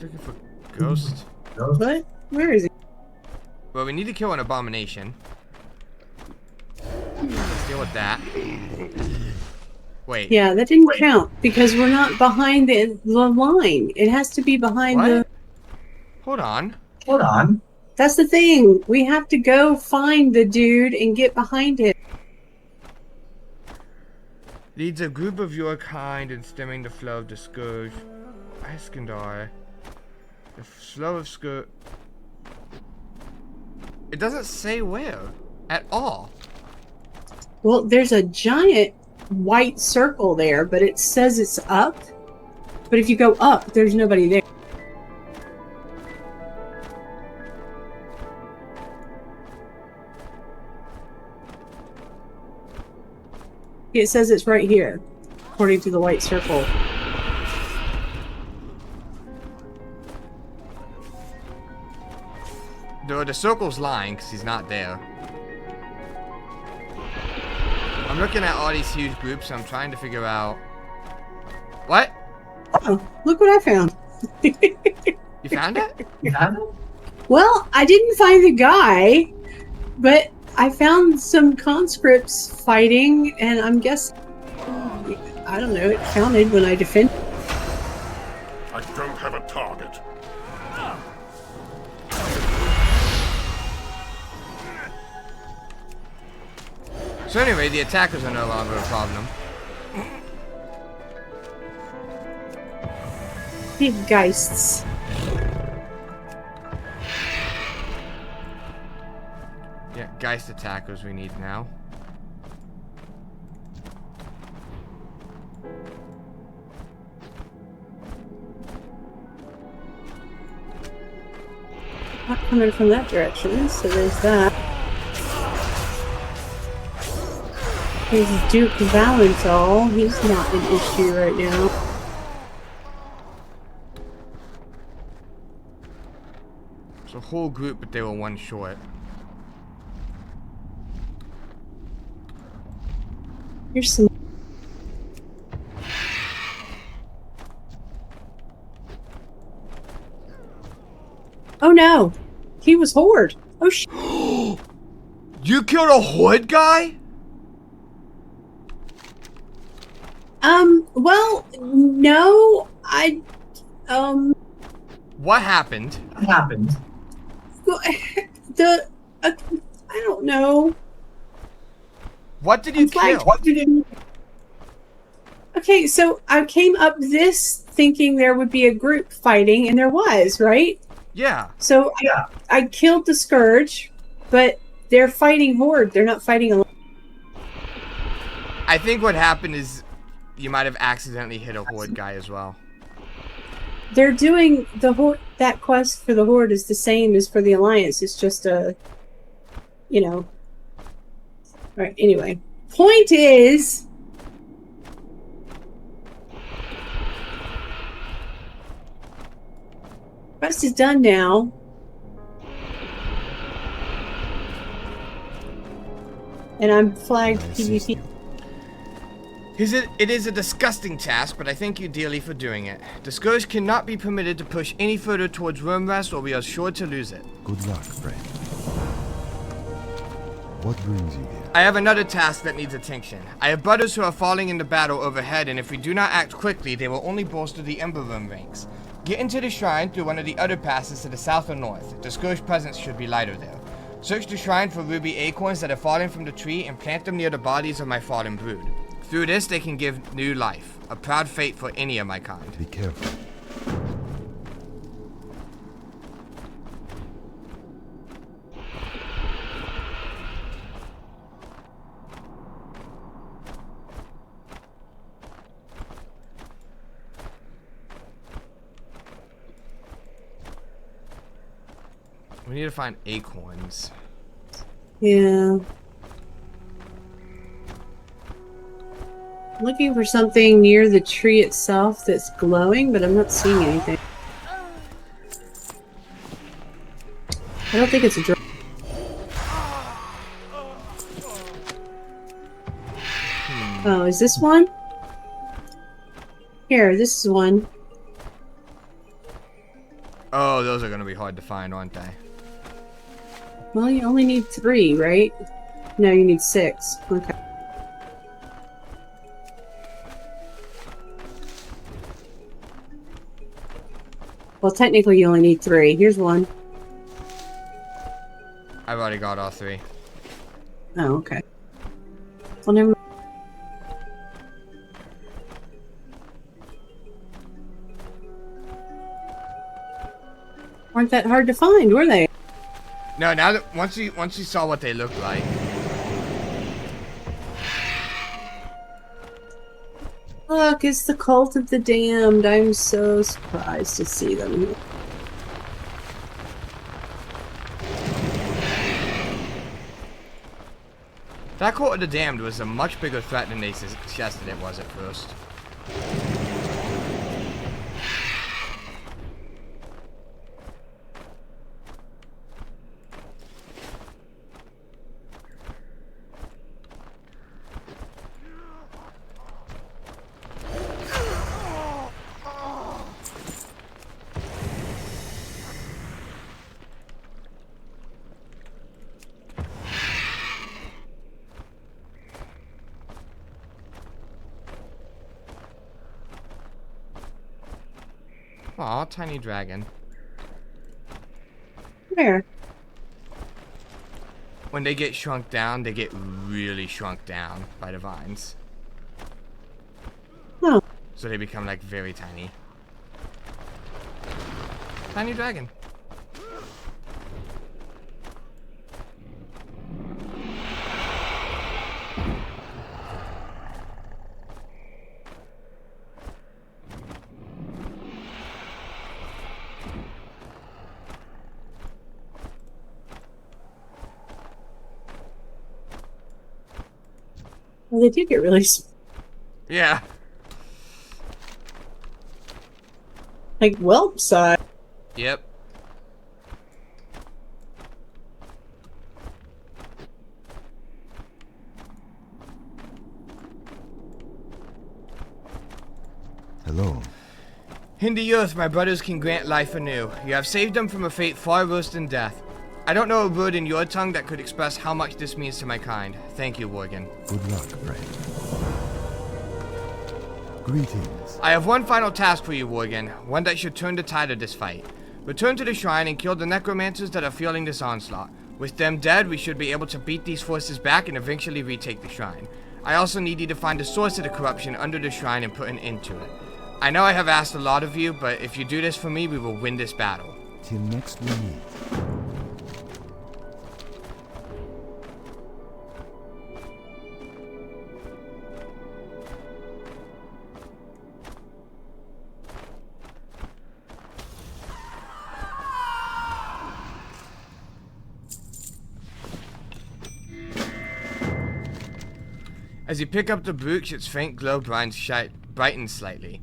Looking for Ghost.
What? Where is he?
Well, we need to kill an abomination. Let's deal with that. Wait.
Yeah, that didn't count because we're not behind the line. It has to be behind the.
Hold on.
Hold on. That's the thing. We have to go find the dude and get behind him.
Leads a group of your kind in stemming the flow of the Scourge. Iskandar. The flow of Scourge. It doesn't say where at all.
Well, there's a giant white circle there, but it says it's up. But if you go up, there's nobody there. It says it's right here, according to the white circle.
The circle's lying because he's not there. I'm looking at all these huge groups. I'm trying to figure out. What?
Oh, look what I found.
You found it?
You found it? Well, I didn't find the guy, but I found some conscripts fighting, and I'm guessing, I don't know, it counted when I defended.
I don't have a target.
So anyway, the attackers are no longer a problem.
Big geists.
Yeah, Geist attackers we need now.
Not coming from that direction, so there's that. There's Duke Valental. He's not an issue right now.
It's a whole group, but they were one short.
Here's some. Oh no! He was Horde! Oh sh.
You killed a Horde guy?
Well, no,
What happened?
What happened? I don't know.
What did you kill?
What did you... Okay, so I came up this thinking there would be a group fighting, and there was, right?
Yeah.
So I killed the Scourge, but they're fighting Horde. They're not fighting alone.
I think what happened is you might have accidentally hit a Horde guy as well.
they're doing the horde. That quest for the horde is the same as for the alliance. It's just a, you know. All right. Anyway, point is, quest is done now. And I'm flagged PvP.
It is a disgusting task, but I thank you dearly for doing it. The Scourge cannot be permitted to push any further towards Wormrest, or we are sure to lose it.
Good luck, friend. What brings you here?
I have another task that needs attention. I have brothers who are falling into battle overhead, and if we do not act quickly, they will only bolster the Ember Room ranks. Get into the shrine through one of the other passes to the south or north. The Scourge presence should be lighter there. Search the shrine for ruby acorns that have fallen from the tree and plant them near the bodies of my fallen brood. Through this, they can give new life. A proud fate for any of my kind.
Be careful.
We need to find acorns.
Yeah. Looking for something near the tree itself that's glowing, but I'm not seeing anything. I don't think it's a drone. Oh, is this one? Here, this is one.
Oh, those are going to be hard to find, aren't they?
Well, you only need 3, right? No, you need 6. Okay. Well, technically you only need 3. Here's one.
I've already got all 3.
Oh, okay. Well, never mind. Weren't that hard to find, were they?
No, now that once you saw what they look like.
Look, it's the Cult of the Damned. I'm so surprised to see them here.
That Cult of the Damned was a much bigger threat than they suggested it was at first. Aw, tiny dragon.
Where?
When they get shrunk down, they get really shrunk down by the vines.
Oh.
So they become like very tiny. Tiny dragon.
Well, they do get really
Yeah.
like whelp size.
Yep.
Hello.
In the earth, my brothers can grant life anew. You have saved them from a fate far worse than death. I don't know a word in your tongue that could express how much this means to my kind. Thank you, Worgen.
Good luck, friend. Greetings.
I have one final task for you, Worgen. One that should turn the tide of this fight. Return to the shrine and kill the necromancers that are fueling this onslaught. With them dead, we should be able to beat these forces back and eventually retake the shrine. I also need you to find the source of the corruption under the shrine and put an end to it. I know I have asked a lot of you, but if you do this for me, we will win this battle.
Till next we meet.
As you pick up the brooch, its faint glow brightens slightly.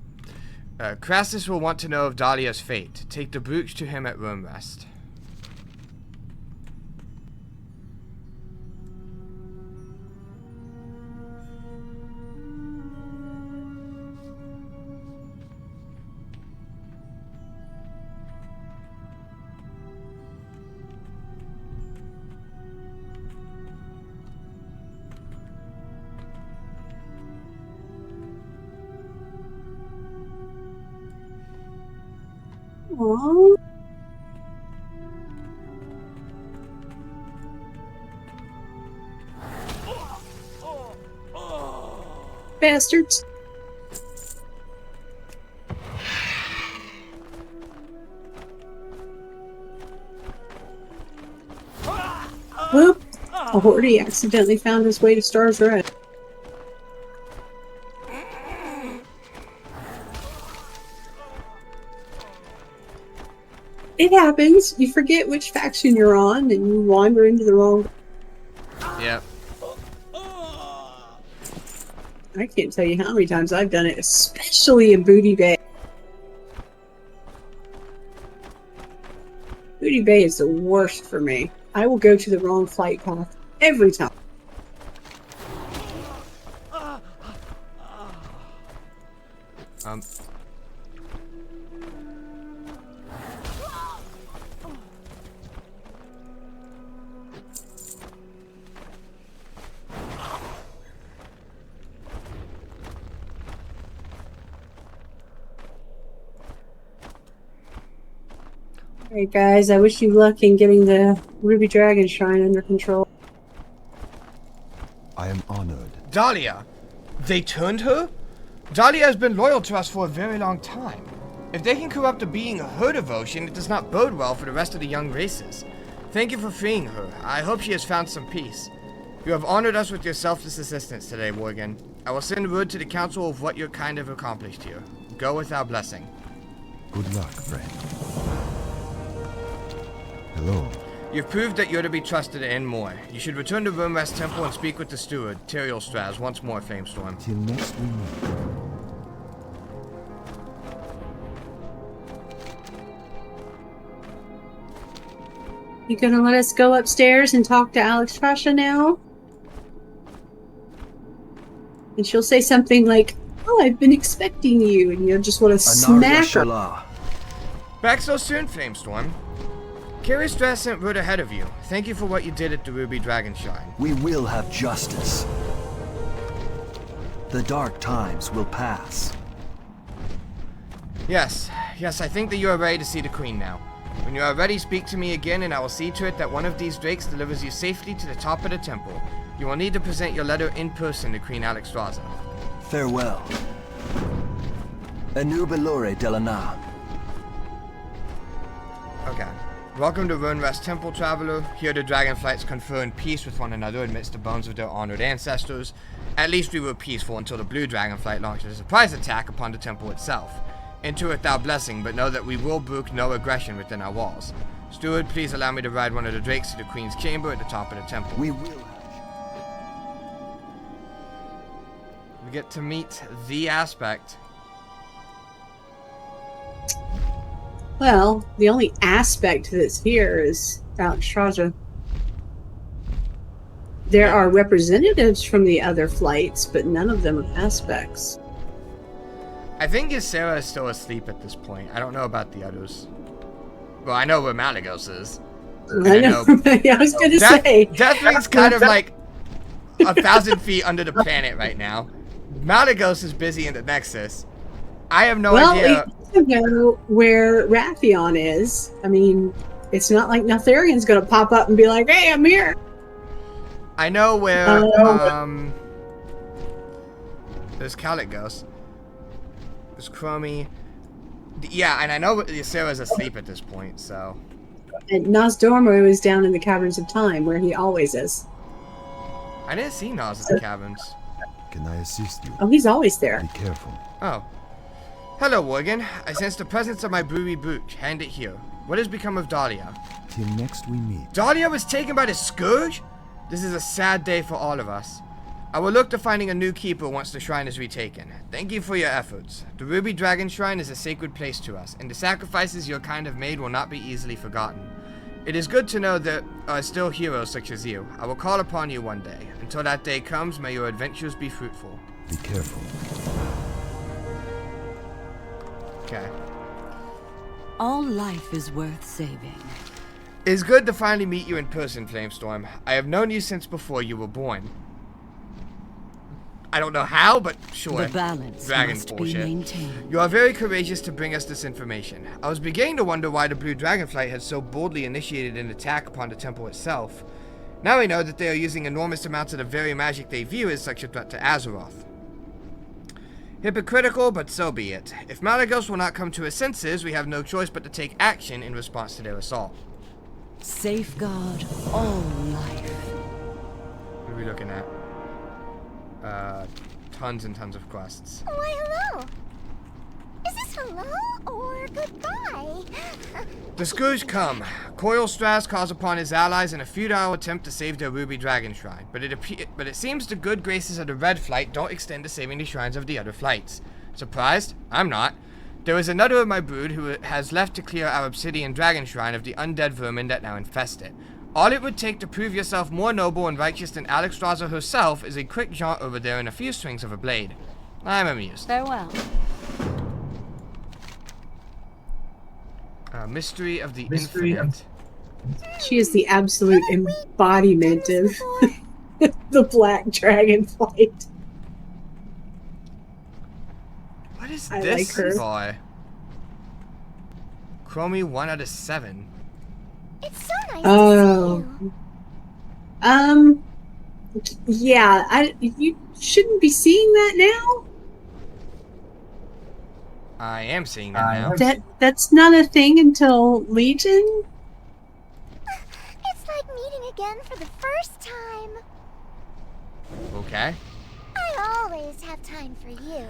Crassus will want to know of Dahlia's fate. Take the brooch to him at Rome Rest.
Aww. Bastards. Whoop. A Horty accidentally found his way to Star's Red. It happens. You forget which faction you're on and you wander into the wrong...
Yep.
I can't tell you how many times I've done it, especially in Booty Bay. Booty Bay is the worst for me. I will go to the wrong flight path every time. Alright guys, I wish you luck in getting the Ruby Dragon Shrine under control.
I am honored.
Dahlia! They turned her? Dahlia has been loyal to us for a very long time. If they can corrupt a being of her devotion, it does not bode well for the rest of the young races. Thank you for freeing her. I hope she has found some peace. You have honored us with your selfless assistance today, Morgan. I will send word to the council of what your kind have accomplished here. Go with our blessing.
Good luck, friend. Hello.
You've proved that you're to be trusted and more. You should return to Wormrest Temple and speak with the steward, Tyrael Straz, once more, Flamestorm.
Till next we meet.
You gonna let us go upstairs and talk to Alexstrasza now? And she'll say something like, "Oh, I've been expecting you," and you'll just want to smack her.
Back so soon, Flamestorm. Carrie Straz sent word ahead of you. Thank you for what you did at the Ruby Dragon Shrine.
We will have justice. The dark times will pass.
Yes, I think that you are ready to see the Queen now. When you are ready, speak to me again and I will see to it that one of these drakes delivers you safely to the top of the temple. You will need to present your letter in person to Queen Alexstrasza.
Farewell. Anu Belore Delana.
Okay. Welcome to Wormrest Temple, traveler. Here the Dragonflights confer in peace with one another amidst the bones of their honored ancestors. At least we were peaceful until the Blue Dragonflight launched a surprise attack upon the temple itself. Enter with our blessing, but know that we will brook no aggression within our walls. Steward, please allow me to ride one of the drakes to the Queen's chamber at the top of the temple.
We will.
We get to meet the Aspect.
Well, the only aspect that's here is Alexstrasza. There are representatives from the other flights, but none of them are aspects.
I think Ysera is still asleep at this point. I don't know about the others. Well, I know where Malagos is.
I know. I was going to say.
Deathwing's kind of like 1,000 feet under the planet right now. Malagos is busy in the Nexus. I have no idea.
We know where Rathion is. I mean, it's not like Neltharion's going to pop up and be like, "Hey, I'm here."
I know where, there's Caligos. There's Chromie. Yeah, and I know Ysera's asleep at this point, so.
And Nosdormo is down in the Caverns of Time, where he always is.
I didn't see Nos at the caverns.
Can I assist you?
Oh, he's always there.
Be careful.
Oh. Hello, Worgen. I sense the presence of my brewery brooch. Hand it here. What has become of Dahlia?
Till next we meet.
Dahlia was taken by the Scourge? This is a sad day for all of us. I will look to finding a new keeper once the shrine is retaken. Thank you for your efforts. The Ruby Dragon Shrine is a sacred place to us, and the sacrifices your kind have made will not be easily forgotten. It is good to know there are still heroes such as you. I will call upon you one day. Until that day comes, may your adventures be fruitful.
Be careful.
Okay.
All life is worth saving.
It is good to finally meet you in person, Flamestorm. I have known you since before you were born. I don't know how, but sure.
The balance
Dragon
must
bullshit.
be maintained.
You are very courageous to bring us this information. I was beginning to wonder why the Blue Dragonflight had so boldly initiated an attack upon the temple itself. Now we know that they are using enormous amounts of the very magic they view as such a threat to Azeroth. Hypocritical, but so be it. If Malagos will not come to his senses, we have no choice but to take action in response to their assault.
Safeguard all life.
What are we looking at? Tons and tons of quests.
Why, hello. Is this hello or goodbye?
The Scourge come. Coil Straz calls upon his allies in a futile attempt to save their Ruby Dragon Shrine, but it seems the good graces of the Red Flight don't extend to saving the shrines of the other flights. Surprised? I'm not. There is another of my brood who has left to clear our Obsidian Dragon Shrine of the undead vermin that now infest it. All it would take to prove yourself more noble and righteous than Alexstrasza herself is a quick jaunt over there and a few swings of a blade. I'm amused.
Farewell.
Mystery of the Infinite.
She is the absolute embodiment of the Black Dragonflight.
What is
I
this
like her.
boy? Chromie 1 out of 7.
It's so nice
Oh.
to see you.
Yeah, you shouldn't be seeing that now.
I am seeing that now.
That's not a thing until Legion.
It's like meeting again for the first time.
Okay.
I always have time for you.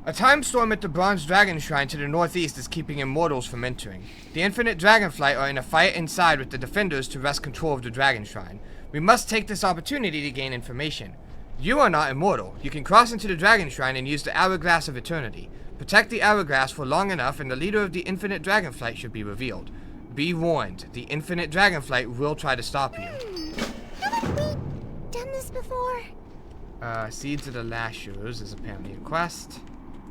A time storm at the Bronze Dragon Shrine to the northeast is keeping immortals from entering. The Infinite Dragonflight are in a fight inside with the defenders to wrest control of the Dragon Shrine. We must take this opportunity to gain information. You are not immortal. You can cross into the Dragon Shrine and use the Hourglass of Eternity. Protect the Hourglass for long enough and the leader of the Infinite Dragonflight should be revealed. Be warned, the Infinite Dragonflight will try to stop you.
Haven't we done this before?
Seeds of the Lashers is apparently a quest.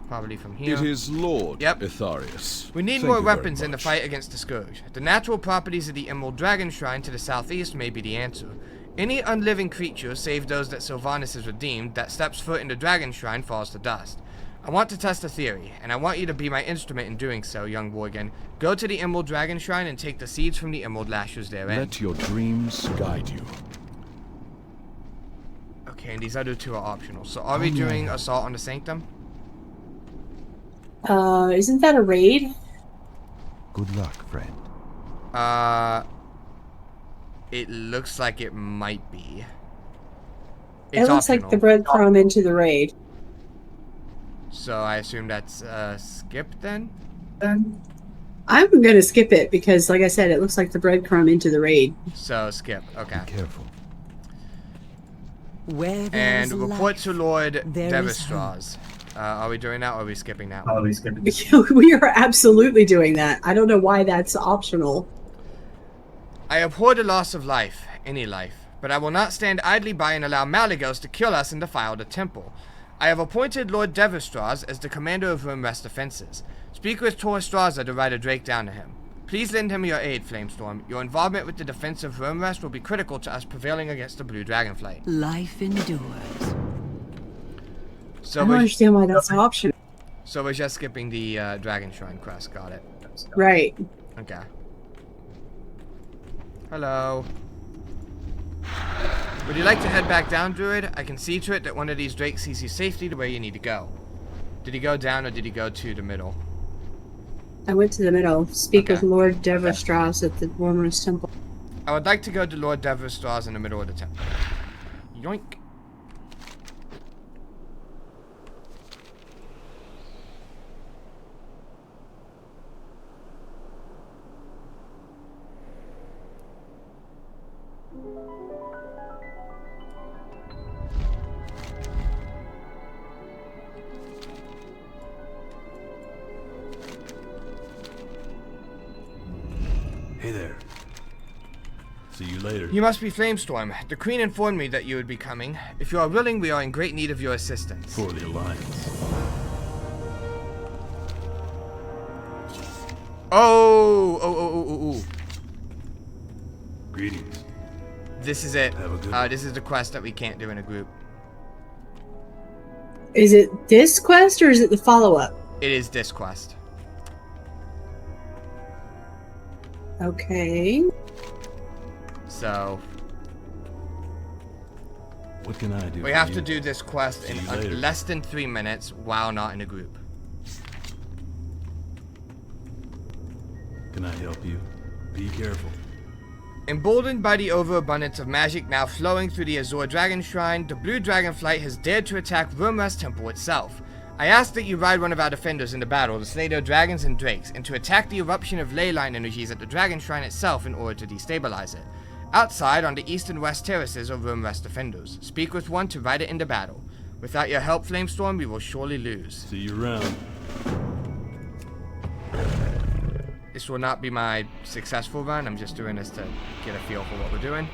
Probably from here.
It is Lord
Yep.
Itharius.
We need
Thank
more
you very
weapons in the
much.
fight against the Scourge. The natural properties of the Emerald Dragon Shrine to the southeast may be the answer. Any unliving creature, save those that Sylvanas has redeemed, that steps foot in the Dragon Shrine falls to dust. I want to test a theory, and I want you to be my instrument in doing so, young Worgen. Go to the Emerald Dragon Shrine and take the seeds from the Emerald Lashers therein.
Let your dreams guide you.
Okay, and these other two are optional. So are we doing Assault on the Sanctum?
Isn't that a raid?
Good luck, friend.
It looks like it might be.
It
It's
looks like
optional.
the breadcrumb into the raid.
So I assume that's skip then?
I'm gonna skip it because, like I said, it looks like the breadcrumb into the raid.
So skip, okay.
Be careful.
Where
And
there's
report
life,
to Lord
there is
Devastraz. Are we doing that or are we skipping that?
We are absolutely doing that. I don't know why that's optional.
I abhor the loss of life, any life, but I will not stand idly by and allow Malagos to kill us and defile the temple. I have appointed Lord Devastraz as the commander of Rimrest defenses. Speak with Tor Straza to ride a Drake down to him. Please lend him your aid, Flamestorm. Your involvement with the defense of Rimrest will be critical to us prevailing against the Blue Dragonflight.
life endures.
So
I don't understand why that's optional.
So we're just skipping the Dragon Shrine quest. Got it.
Right.
Okay. Hello. Would you like to head back down, Druid? I can see to it that one of these drakes sees you safely to where you need to go. Did he go down or did he go to the middle?
I went to the middle. Speak with
Okay.
Lord Devastraz at the Warmer's Temple.
I would like to go to Lord Devastraz in the middle of the temple. Yoink.
See you later.
You must be Flamestorm. The Queen informed me that you would be coming. If you are willing, we are in great need of your assistance.
For the Alliance.
Oh.
Greetings.
This is it.
Have a good
this is the quest that we can't do in a group.
Is it this quest or is it the follow-up?
It is this quest.
Okay.
So
what can I do?
We have to do this quest
See
in
you later.
less than 3 minutes while not in a group.
Can I help you? Be careful.
Emboldened by the overabundance of magic now flowing through the Azure Dragon Shrine, the Blue Dragonflight has dared to attack Wormrest Temple itself. I ask that you ride one of our defenders into battle to slay their dragons and drakes, and to attack the eruption of ley line energies at the Dragon Shrine itself in order to destabilize it. Outside, on the east and west terraces are Wormrest defenders. Speak with one to ride it into battle. Without your help, Flamestorm, we will surely lose.
See you around.
This will not be my successful run. I'm just doing this to get a feel for what we're doing.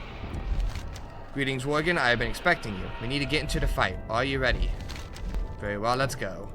Greetings, Worgen. I have been expecting you. We need to get into the fight. Are you ready? Very well, let's go.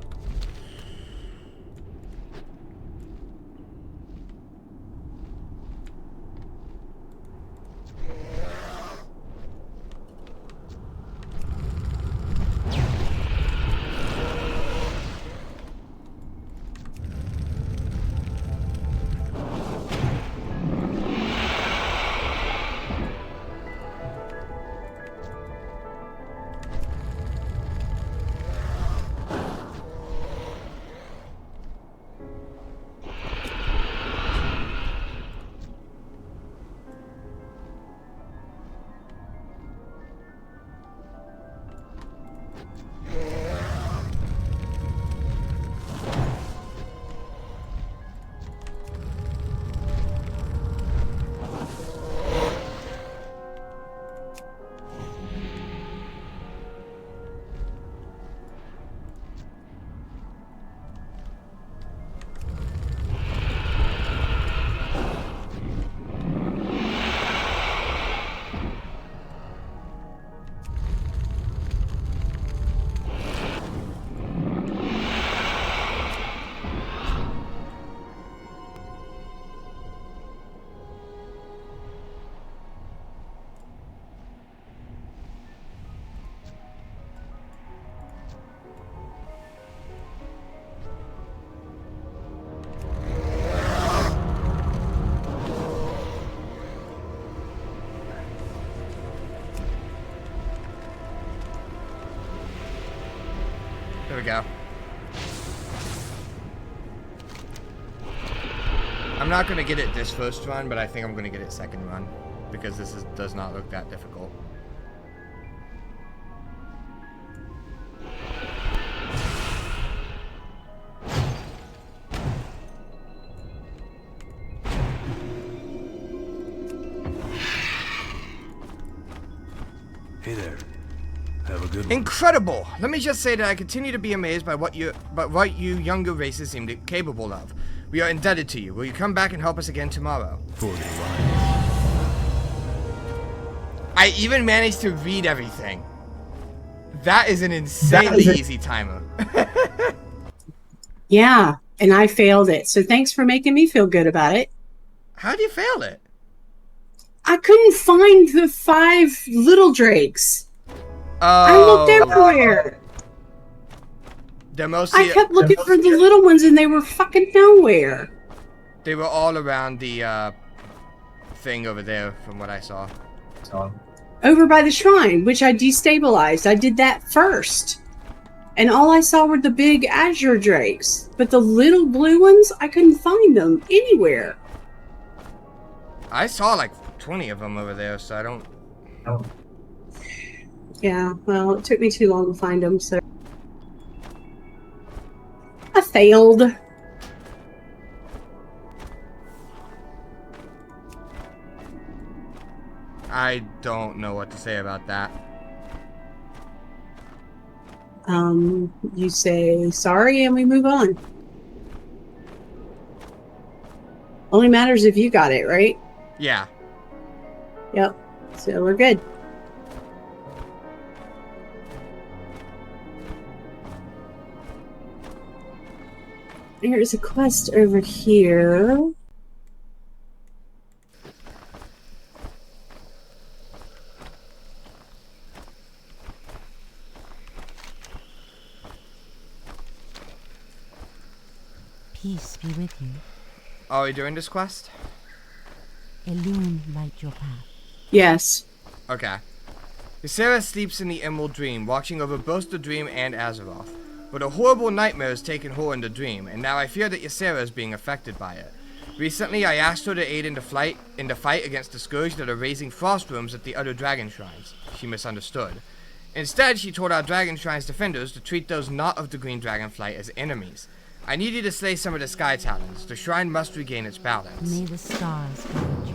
There we go. I'm not going to get it this first run, but I think I'm going to get it second run. Because this does not look that difficult.
Hey there. Have a good one.
Incredible! Let me just say that I continue to be amazed by what you younger races seem capable of. We are indebted to you. Will you come back and help us again tomorrow?
For the Alliance.
I even managed to read everything. That is an insanely easy timer.
Yeah, and I failed it. So thanks for making me feel good about it.
How'd you fail it?
I couldn't find the 5 little drakes.
Oh.
I looked everywhere.
They're mostly,
I kept looking for the little ones and they were fucking nowhere.
They were all around the thing over there from what I saw.
Over by the shrine, which I destabilized. I did that first. And all I saw were the big azure drakes. But the little blue ones, I couldn't find them anywhere.
I saw like 20 of them over there, so I don't...
Oh. Yeah, well, it took me too long to find them, so... I failed.
I don't know what to say about that.
You say sorry and we move on. Only matters if you got it, right?
Yeah.
Yep. So we're good. There's a quest over here.
Peace be with you.
Are we doing this quest?
Elune light your path.
Yes.
Okay. Ysera sleeps in the Emerald Dream, watching over both the dream and Azeroth. But a horrible nightmare has taken her in the dream, and now I fear that Ysera is being affected by it. Recently, I asked her to aid in the fight against the Scourge that are raising frost rooms at the other dragon shrines. She misunderstood. Instead, she told our dragon shrine's defenders to treat those not of the Green Dragonflight as enemies. I need you to slay some of the Sky Talons. The shrine must regain its balance.
May the stars guide you.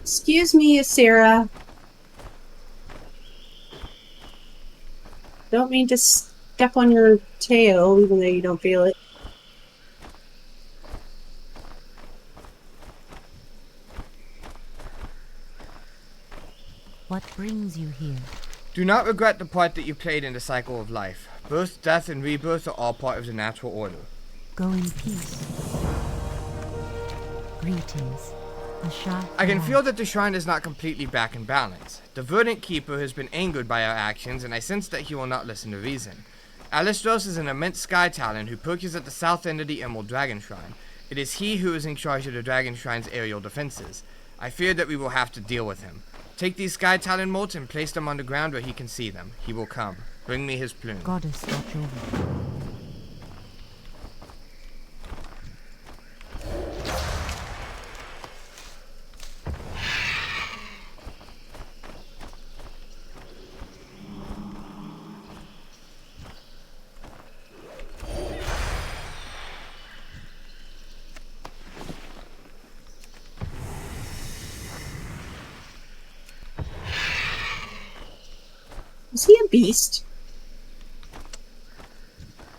Excuse me, Sarah. Don't mean to step on your tail, even though you don't feel it.
What brings you here?
Do not regret the part that you played in the cycle of life. Birth, death, and rebirth are all part of the natural order.
Go in peace. Greetings.
I can feel that the shrine is not completely back in balance. The Verdant Keeper has been angered by our actions, and I sense that he will not listen to reason. Alistros is an immense Sky Talon who perches at the south end of the Emerald Dragon Shrine. It is he who is in charge of the Dragon Shrine's aerial defenses. I fear that we will have to deal with him. Take these Sky Talon molts and place them on the ground where he can see them. He will come. Bring me his plume.
Goddess watch over.
Is he a beast?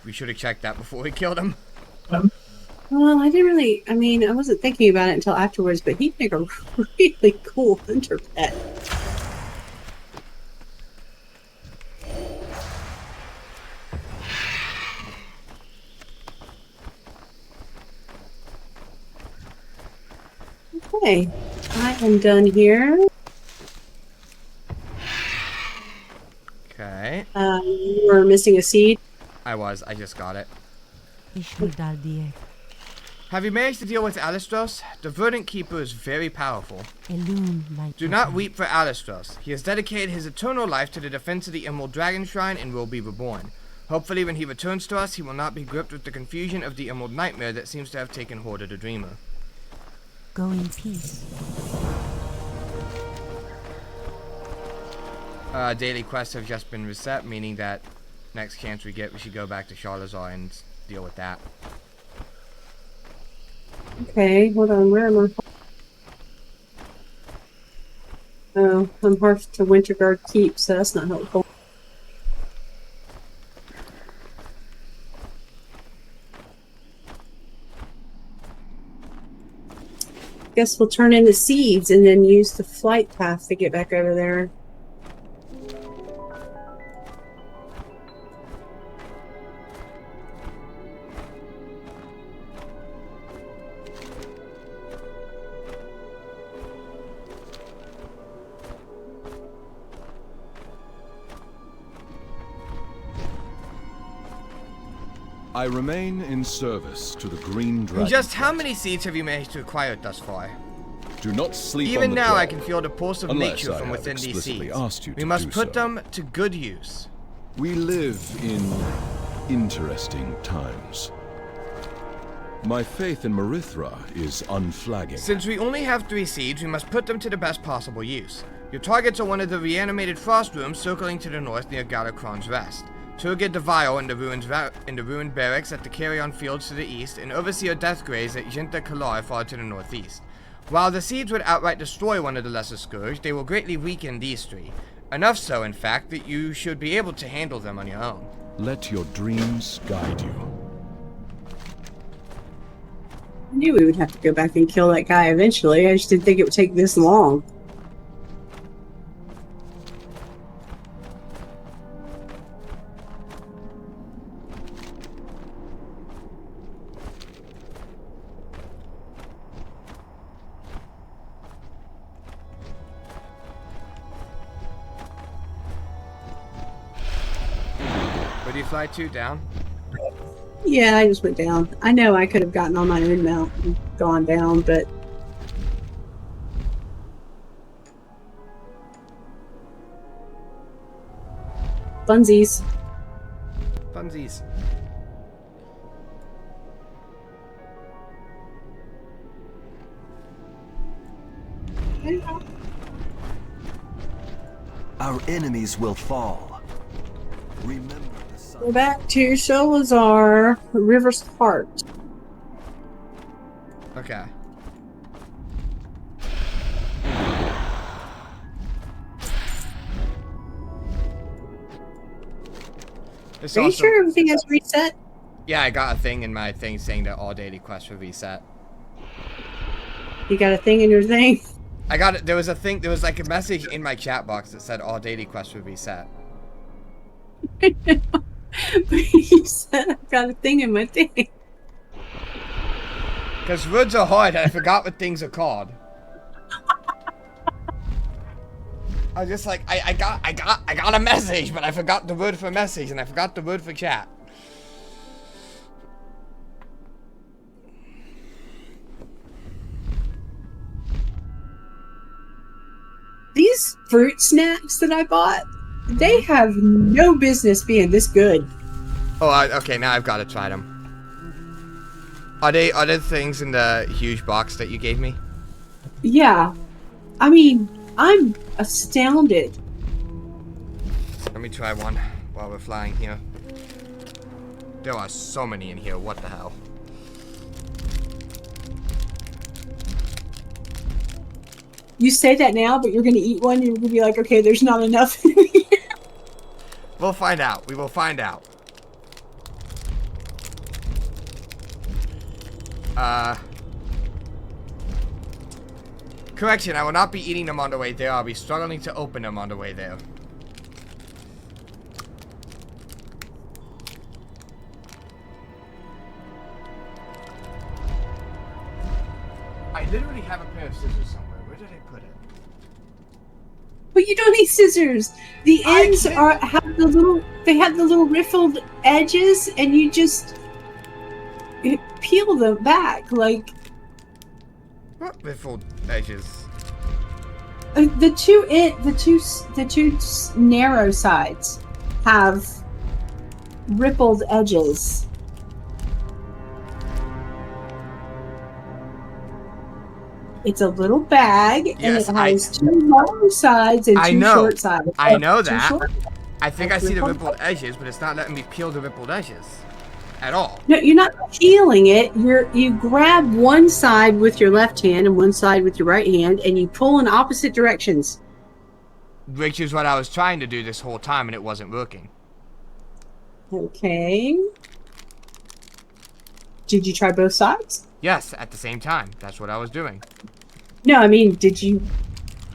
We should have checked that before we killed him.
Well, I didn't really, I wasn't thinking about it until afterwards, but he'd make a really cool hunter pet. Okay, I am done here.
Okay.
You were missing a seed.
I just got it.
Ishmudaldier.
Have you managed to deal with Alistros? The Verdant Keeper is very powerful. Do not weep for Alistros. He has dedicated his eternal life to the defense of the Emerald Dragon Shrine and will be reborn. Hopefully when he returns to us, he will not be gripped with the confusion of the Emerald Nightmare that seems to have taken hold of the Dreamer.
Go in peace.
Daily quests have just been reset, meaning that next chance we get, we should go back to Charlazar and deal with that.
Okay, hold on, where am I? Oh, I'm half to Winterguard Keep, so that's not helpful. guess we'll turn into seeds and then use the flight path to get back over there.
I remain in service to the Green Dragon.
Just how many seeds have you managed to acquire thus far?
Do not sleep on
Even
the
now,
job,
I can feel the pulse of
unless
nature
I
from
have
within these
explicitly
seeds.
asked you
We
to
must
do
put
so.
them to good use.
We live in interesting times. My faith in Marithra is unflagging.
Since we only have 3 seeds, we must put them to the best possible use. Your targets are one of the reanimated frost rooms circling to the north near Galakron's Rest. Turgid the Vile in the ruined barracks at the Carrion Fields to the east, and Overseer Deathgraze at Jinta Kalar far to the northeast. While the seeds would outright destroy one of the lesser scourge, they will greatly weaken these 3. Enough so, in fact, that you should be able to handle them on your own.
Let your dreams guide you.
I knew we would have to go back and kill that guy eventually. I just didn't think it would take this long.
Where do you fly to? Down?
Yeah, I just went down. I know I could have gotten on my own mount and gone down, but... Funsies.
Funsies.
Our enemies will fall. Remember the sun.
We're back to Sholazar, River's Heart.
Okay.
Are you sure everything has reset?
Yeah, I got a thing in my thing saying that all daily quests were reset.
You got a thing in your thing?
I got it. There was a thing. There was like a message in my chat box that said all daily quests were reset.
You said I've got a thing in my thing.
Because words are hard and I forgot what things are called. I was just like, I got a message, but I forgot the word for message and I forgot the word for chat.
These fruit snacks that I bought, they have no business being this good.
Oh, okay, now I've got to try them. Are they things in the huge box that you gave me?
Yeah. I mean, I'm astounded.
Let me try one while we're flying here. There are so many in here, what the hell?
You say that now, but you're going to eat one and you're going to be like, okay, there's not enough.
We'll find out. We will find out. Correction, I will not be eating them on the way there. I'll be struggling to open them on the way there. I literally have a pair of scissors somewhere. Where did I put it?
But you don't need scissors. The ends have the little riffled edges, and you just peel them back like.
What riffled edges?
The two narrow sides have rippled edges. It's a little bag, and it has two long sides and two short sides.
I know that. I think I see the rippled edges, but it's not letting me peel the rippled edges at all.
No, you're not peeling it. You grab one side with your left hand and one side with your right hand, and you pull in opposite directions.
Which is what I was trying to do this whole time, and it wasn't working.
Okay. Did you try both sides?
Yes, at the same time. That's what I was doing.
No, I mean, did you?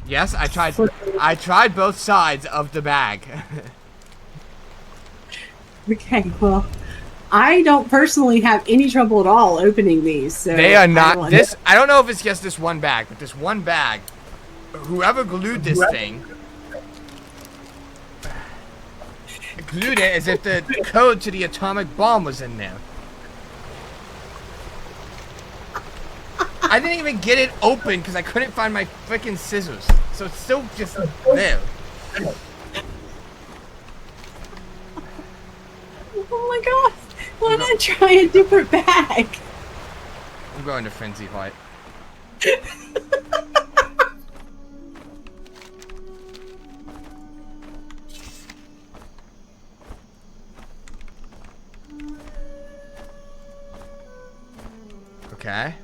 Yes, I tried. I tried both sides of the bag.
Okay, well, I don't personally have any trouble at all opening these. So
They are not. This. I don't know if it's just this one bag, but this one bag. Whoever glued this thing glued it as if the code to the atomic bomb was in there. I didn't even get it open because I couldn't find my freaking scissors. So it's still just there.
Oh my god! Why not try a different bag?
I'm going to frenzy fight. Okay.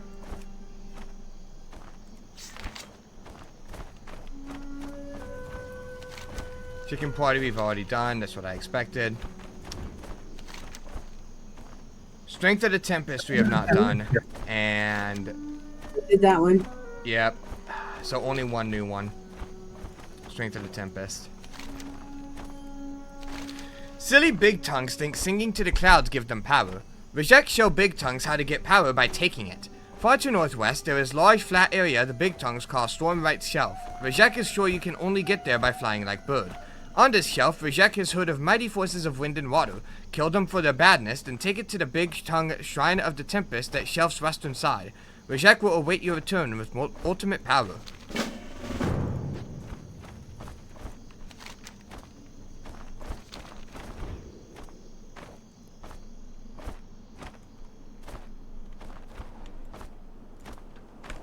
Chicken party we've already done. That's what I expected. Strength of the Tempest we have not done. And...
Did that one.
Yep. So only one new one. Strength of the Tempest. Silly big tongues think singing to the clouds give them power. Reject show big tongues how to get power by taking it. Far to northwest, there is large flat area the big tongues call Stormright's Shelf. Reject is sure you can only get there by flying like bird. On this shelf, Reject has heard of mighty forces of wind and water, kill them for their badness, then take it to the big tongue Shrine of the Tempest that shelf's western side. Reject will await your return with ultimate power.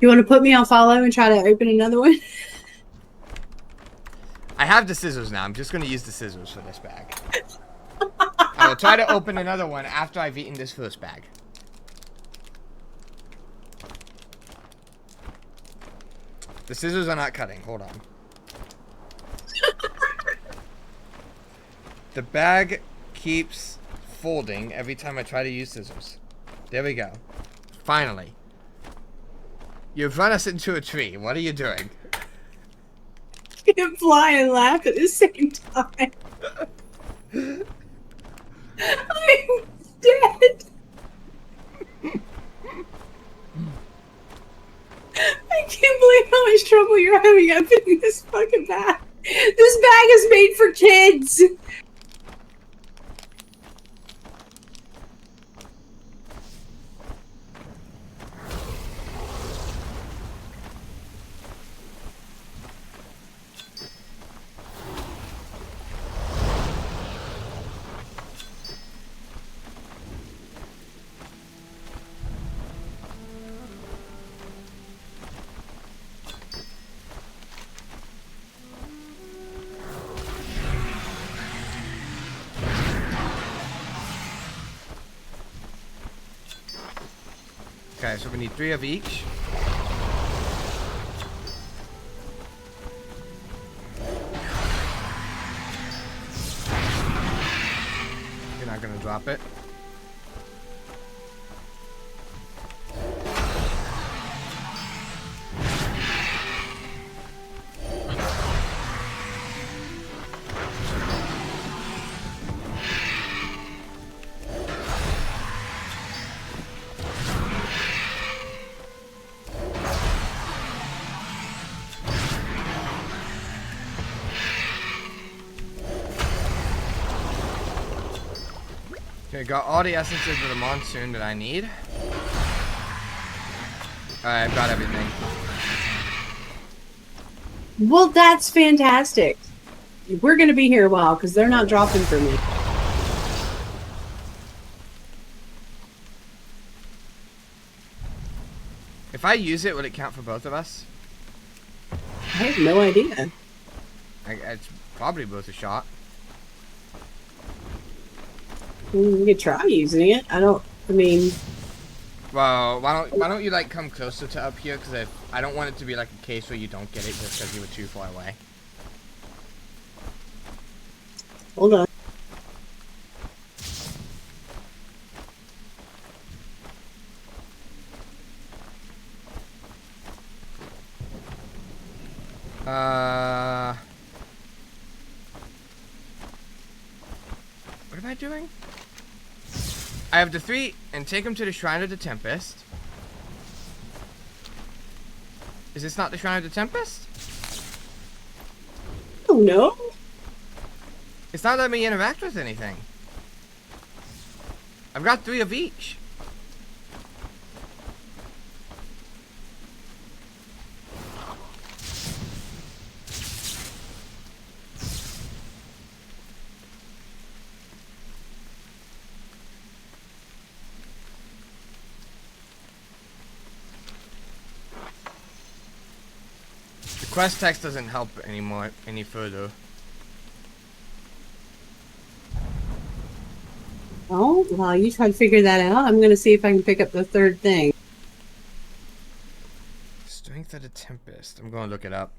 You want to put me on follow and try to open another one?
I have the scissors now. I'm just going to use the scissors for this bag. I will try to open another one after I've eaten this first bag. The scissors are not cutting. Hold on. The bag keeps folding every time I try to use scissors. There we go. Finally. You've run us into a tree. What are you doing?
You can fly and laugh at the same time. I'm dead. I can't believe how much trouble you're having opening this fucking bag. This bag is made for kids.
Okay, so we need 3 of each. You're not gonna drop it. Okay, got all the essences of the monsoon that I need. Alright, I've got everything.
Well, that's fantastic. We're going to be here a while because they're not dropping for me.
If I use it, would it count for both of us?
I have no idea.
It's probably worth a shot.
You could try using it. I mean...
Well, why don't you like come closer to up here? Because I don't want it to be like a case where you don't get it just because you were too far away.
Hold on.
What am I doing? I have the 3 and take him to the Shrine of the Tempest. Is this not the Shrine of the Tempest?
Oh no.
It's not letting me interact with anything. I've got 3 of each. The quest text doesn't help any further.
Oh, while you try to figure that out, I'm going to see if I can pick up the 3rd thing.
Strength of the Tempest. I'm going to look it up.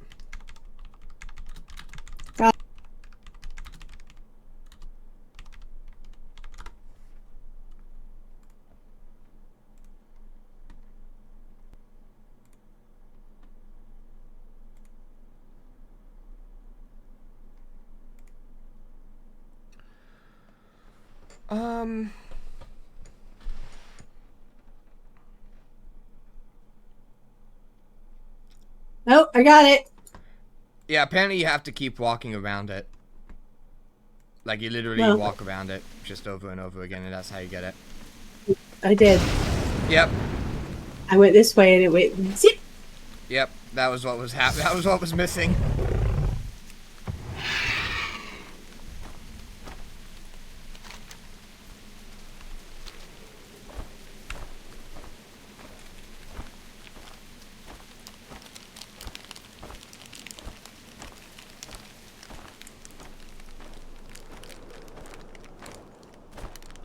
Oh, I got it.
Yeah, apparently you have to keep walking around it. Like you literally walk around it just over and over again, and that's how you get it.
I did.
Yep.
I went this way and it went zip.
Yep, that was what was happening. That was what was missing.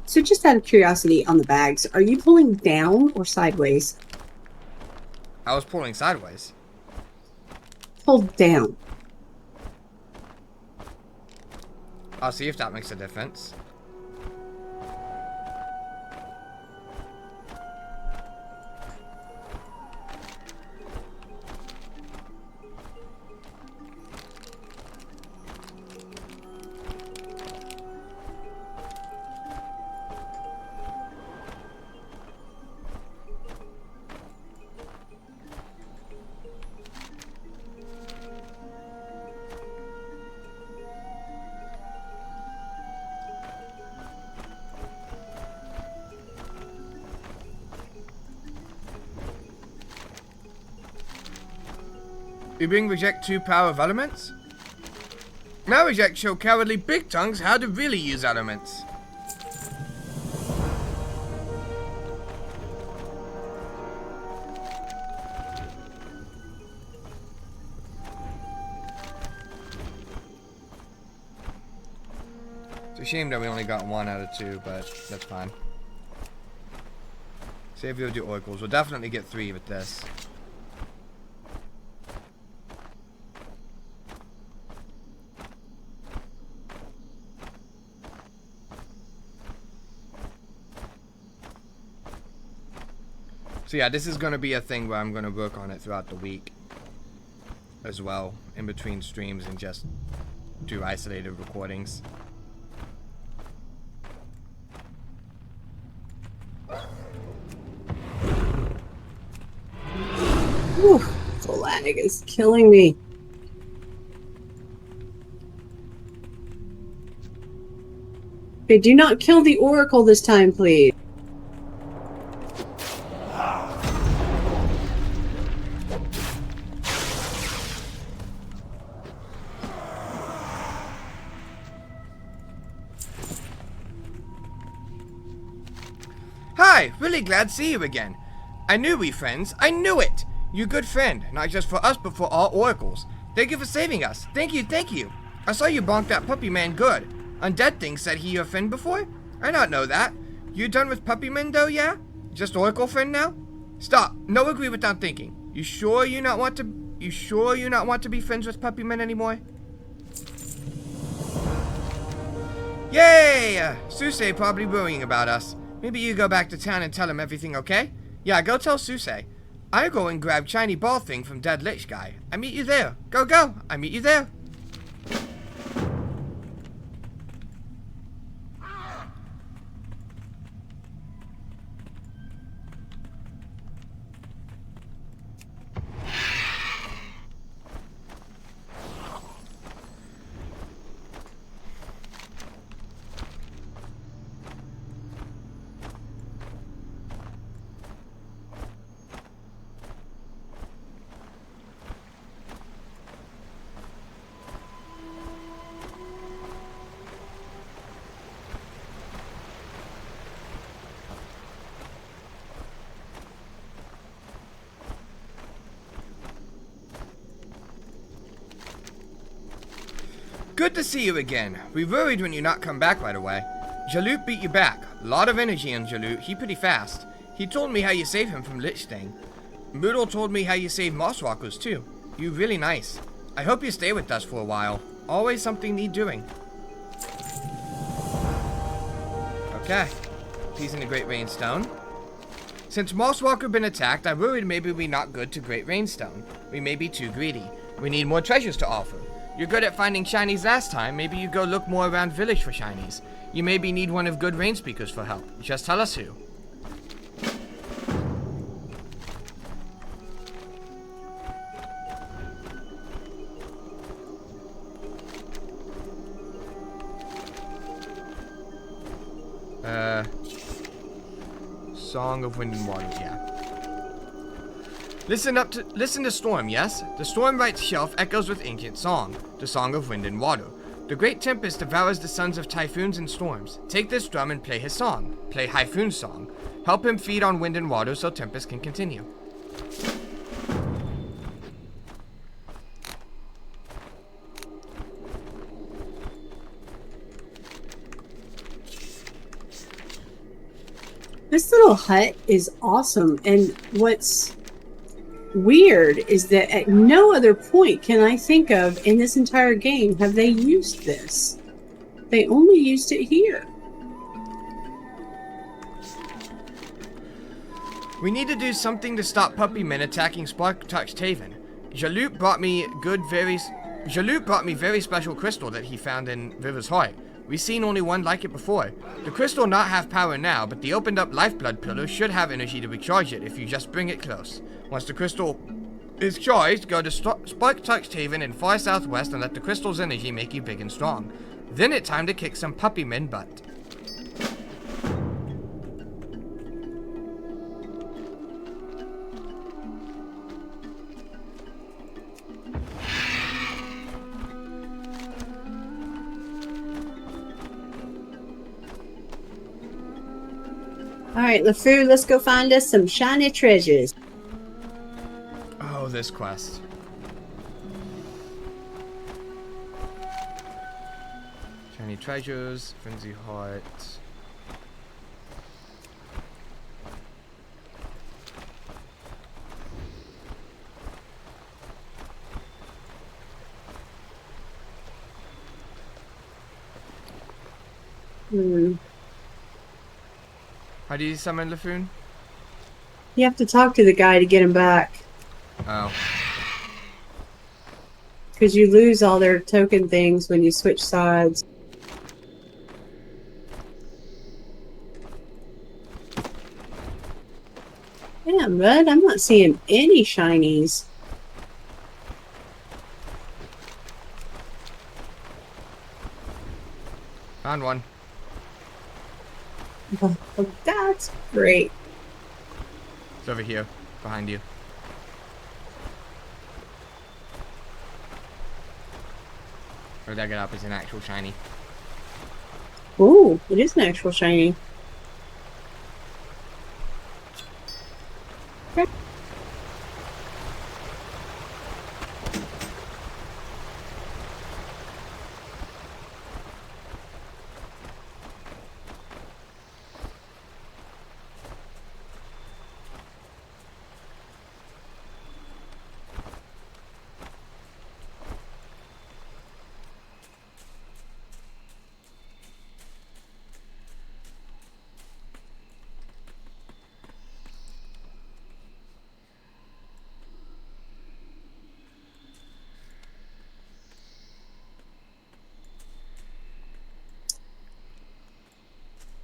So just out of curiosity on the bags, are you pulling down or sideways?
I was pulling sideways.
Pull down.
I'll see if that makes a difference. You bring reject 2 power of elements? Now reject show cowardly big tongues how to really use elements. It's a shame that we only got 1 out of 2, but that's fine. Save your oracles. We'll definitely get 3 with this. So yeah, this is going to be a thing where I'm going to work on it throughout the week as well, in between streams, and just do isolated recordings.
Whew, the lag is killing me. Okay, do not kill the Oracle this time, please.
Hi, really glad to see you again. I knew we friends. I knew it. You good friend, not just for us, but for all oracles. Thank you for saving us. Thank you, thank you. I saw you bonk that puppy man good. Undead thing said he your friend before? I not know that. You done with puppy men though, yeah? Just oracle friend now? Stop. No agree without thinking. You sure you not want to be friends with puppy men anymore? Yay! Susei probably worrying about us. Maybe you go back to town and tell him everything okay? Yeah, go tell Susei. I go and grab shiny ball thing from dead lich guy. I meet you there. Go, go. I meet you there. Good to see you again. We worried when you not come back right away. Jaloot beat you back. Lot of energy on Jaloot. He pretty fast. He told me how you saved him from Lich Stain. Myrtle told me how you saved Mosswalkers too. You really nice. I hope you stay with us for a while. Always something need doing. Okay. Piece in the Great Rainstone. Since Mosswalker been attacked, I worried maybe we not good to Great Rainstone. We may be too greedy. We need more treasures to offer. You're good at finding shinies last time. Maybe you go look more around village for shinies. You maybe need one of good rain speakers for help. Just tell us who. Song of Wind and Water, yeah. Listen to Storm, yes? The Storm Right's shelf echoes with ancient song, the Song of Wind and Water. The great tempest devours the sons of typhoons and storms. Take this drum and play his song. Play Hyphoon's song. Help him feed on wind and water so tempest can continue.
This little hut is awesome, and what's weird is that at no other point can I think of in this entire game have they used this. They only used it here.
We need to do something to stop puppy men attacking Spark-Touched Haven. Jaloot brought me very special crystal that he found in River's Heart. We seen only one like it before. The crystal not have power now, but the opened up lifeblood pillar should have energy to recharge it if you just bring it close. Once the crystal is charged, go to Spark-Touched Haven in far southwest and let the crystal's energy make you big and strong. Then it's time to kick some puppy men butt.
Alright, LeFou, let's go find us some shiny treasures.
Oh, this quest. Shiny treasures, Frenzy Heart. How do you summon Laffoon?
You have to talk to the guy to get him back.
Oh.
Because you lose all their token things when you switch sides. Damn, bud, I'm not seeing any shinies.
Found one.
Oh, that's great.
It's over here, behind you. Or dug it up as an actual shiny.
Ooh, it is an actual shiny. Okay.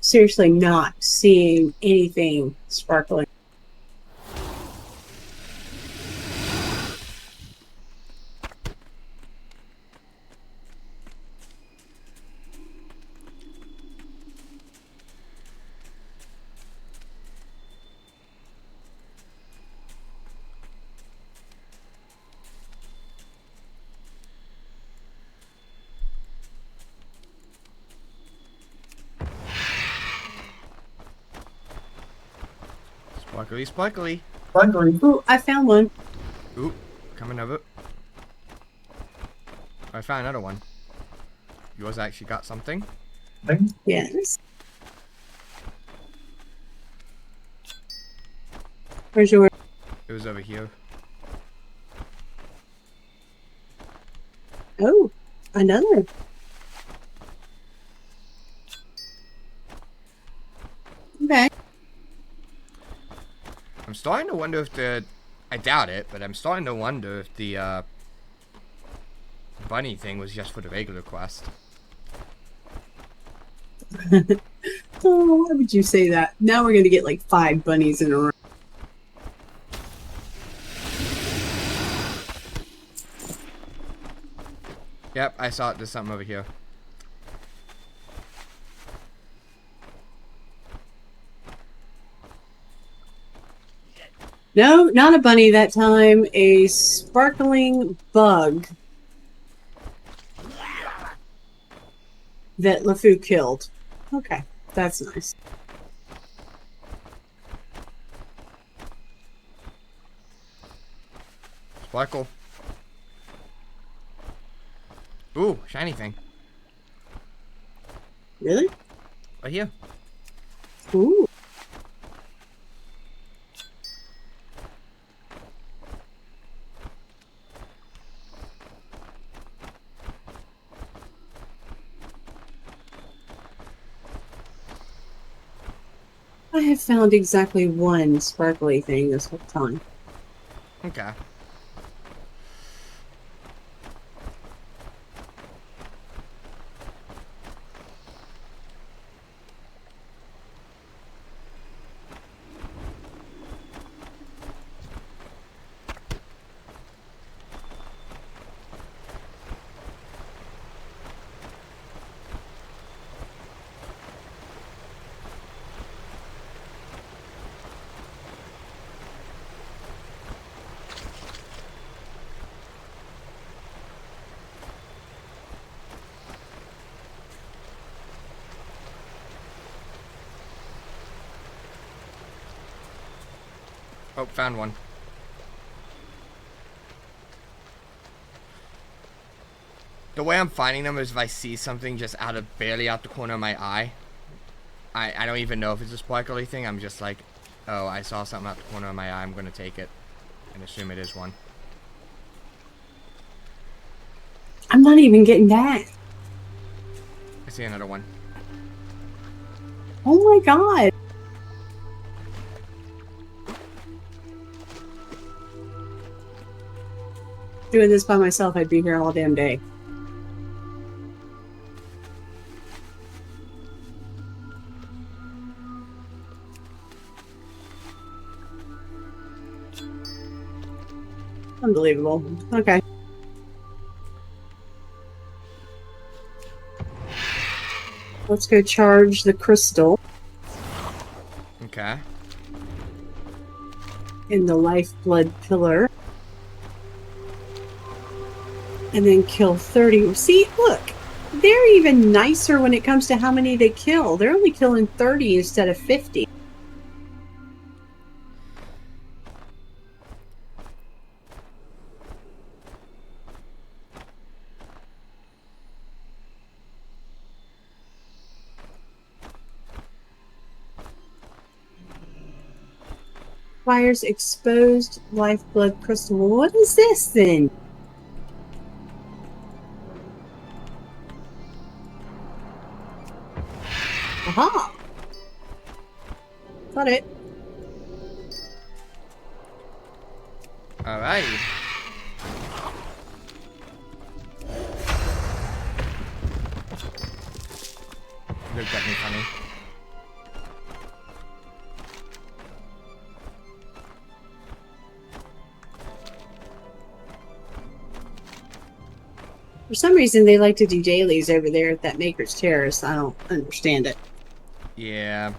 Seriously not seeing anything sparkling.
Sparkly, sparkly.
Ooh, I found one.
Ooh, coming over. I found another one. yours actually got something.
Yes. Where's your?
It was over here.
Oh, another. Okay.
I'm starting to wonder if the... I doubt it, but I'm starting to wonder if the bunny thing was just for the regular quest.
Oh, why would you say that? Now we're gonna get like 5 bunnies in a row.
Yep, I saw it. There's something over here.
No, not a bunny that time. A sparkling bug that LeFou killed. Okay, that's nice.
Sparkle. Ooh, shiny thing.
Really?
Right here.
Ooh. I have found exactly one sparkly thing this whole time.
Okay. Oh, found one. The way I'm finding them is if I see something just barely out the corner of my eye. I don't even know if it's a sparkly thing. I'm just like, oh, I saw something out the corner of my eye. I'm gonna take it and assume it is one.
I'm not even getting that.
I see another one.
Oh my god. Doing this by myself, I'd be here all damn day. Unbelievable. Okay. Let's go charge the crystal.
Okay.
In the lifeblood pillar. And then kill 30. See, look. They're even nicer when it comes to how many they kill. They're only killing 30 instead of 50. Fires exposed lifeblood crystal. Well, what is this then? Aha! Got it.
Alright. Look at me funny.
For some reason, they like to do dailies over there at that Maker's Terrace. I don't understand it.
Yeah.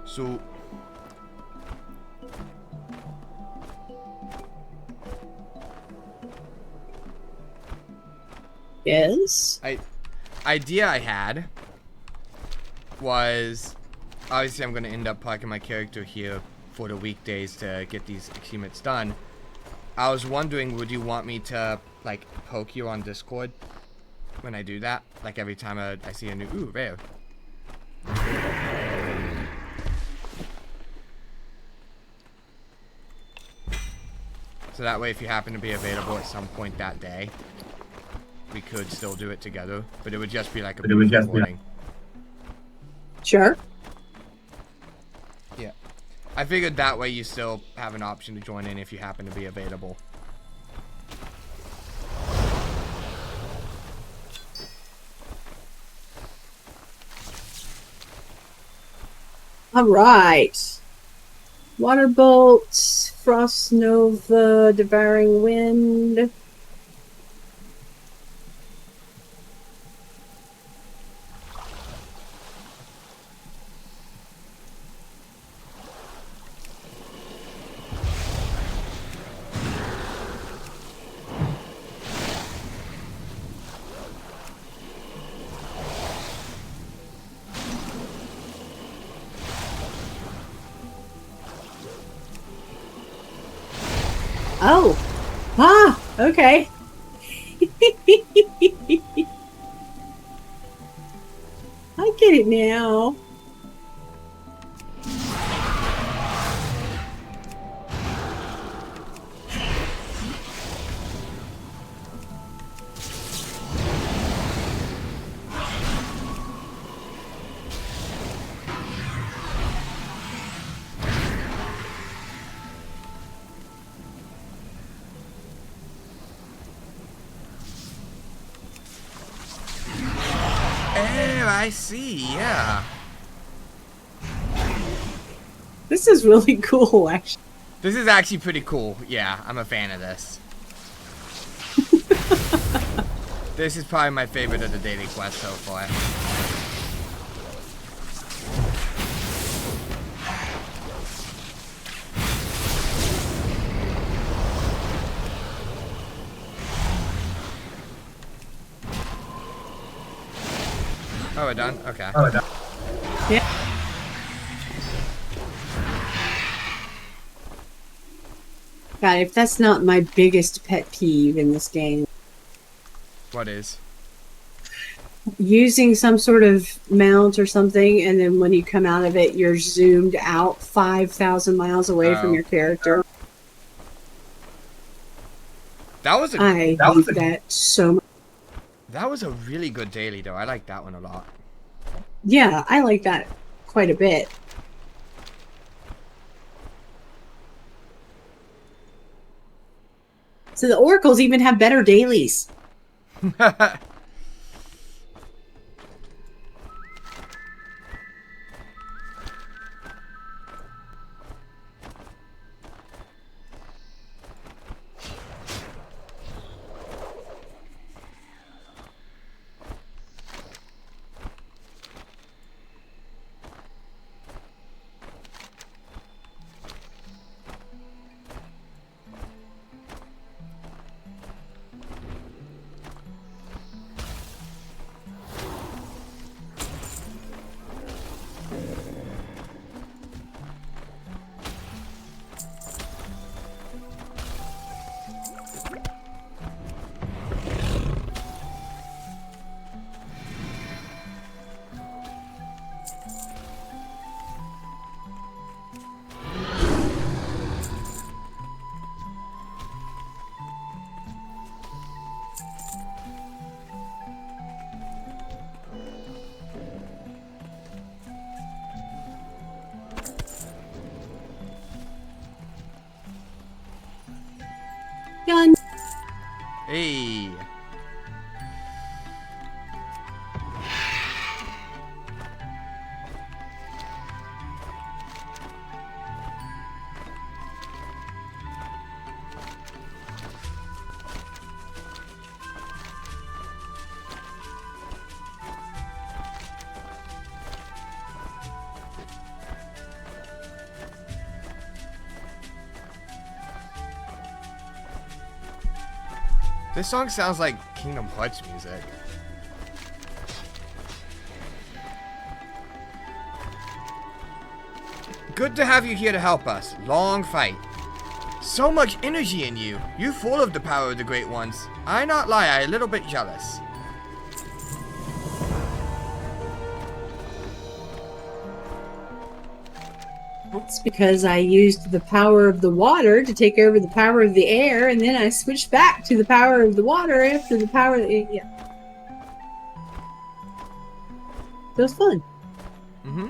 So
Yes.
Idea I had was, obviously I'm going to end up parking my character here for the weekdays to get these achievements done. I was wondering, would you want me to, like, poke you on Discord when I do that? Like, every time I see a new... Ooh, rare. So that way, if you happen to be available at some point that day, we could still do it together. But it would just be like a brief recording.
Sure.
Yeah. I figured that way you still have an option to join in if you happen to be available.
All right. Water bolts, frost nova, devouring wind. Oh. Ah, okay. I get it now.
Oh, I see, yeah.
This is really cool, actually.
This is actually pretty cool. Yeah, I'm a fan of this. This is probably my favorite of the daily quest so far. Oh, we're done? Okay. Oh, we're done.
Yeah. God, if that's not my biggest pet peeve in this game.
What is?
Using some sort of mount or something, and then when you come out of it, you're zoomed out 5,000 miles away from your character.
That was a...
I hate that so much.
That was a really good daily, though. I like that one a lot.
Yeah, I like that quite a bit. So the oracles even have better dailies. Done.
Hey. This song sounds like Kingdom Hearts music. Good to have you here to help us. Long fight. So much energy in you. You're full of the power of the Great Ones. I not lie, I a little bit jealous.
That's because I used the power of the water to take over the power of the air, and then I switched back to the power of the water after the power of the... Yeah. So it was fun.
Mm-hmm.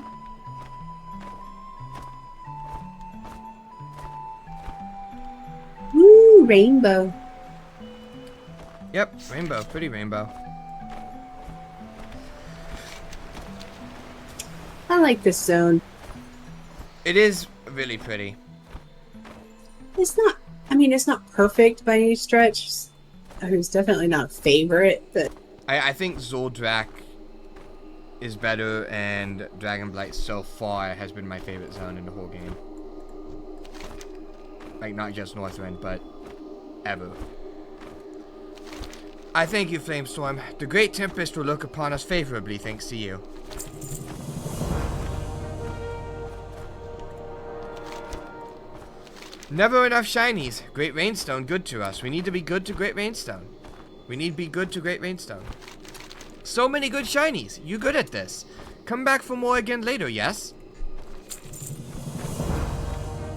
Woo, rainbow.
Yep, rainbow. Pretty rainbow.
I like this zone.
It is really pretty.
It's not, I mean, it's not perfect by any stretch. It's definitely not a favorite, but...
I think Zoldrak is better, and Dragonblight so far has been my favorite zone in the whole game. Like, not just Northrend, but ever. I thank you, Flamestorm. The Great Tempest will look upon us favorably thanks to you. Never enough shinies. Great Rainstone, good to us. We need to be good to Great Rainstone. We need to be good to Great Rainstone. So many good shinies. You good at this. Come back for more again later, yes?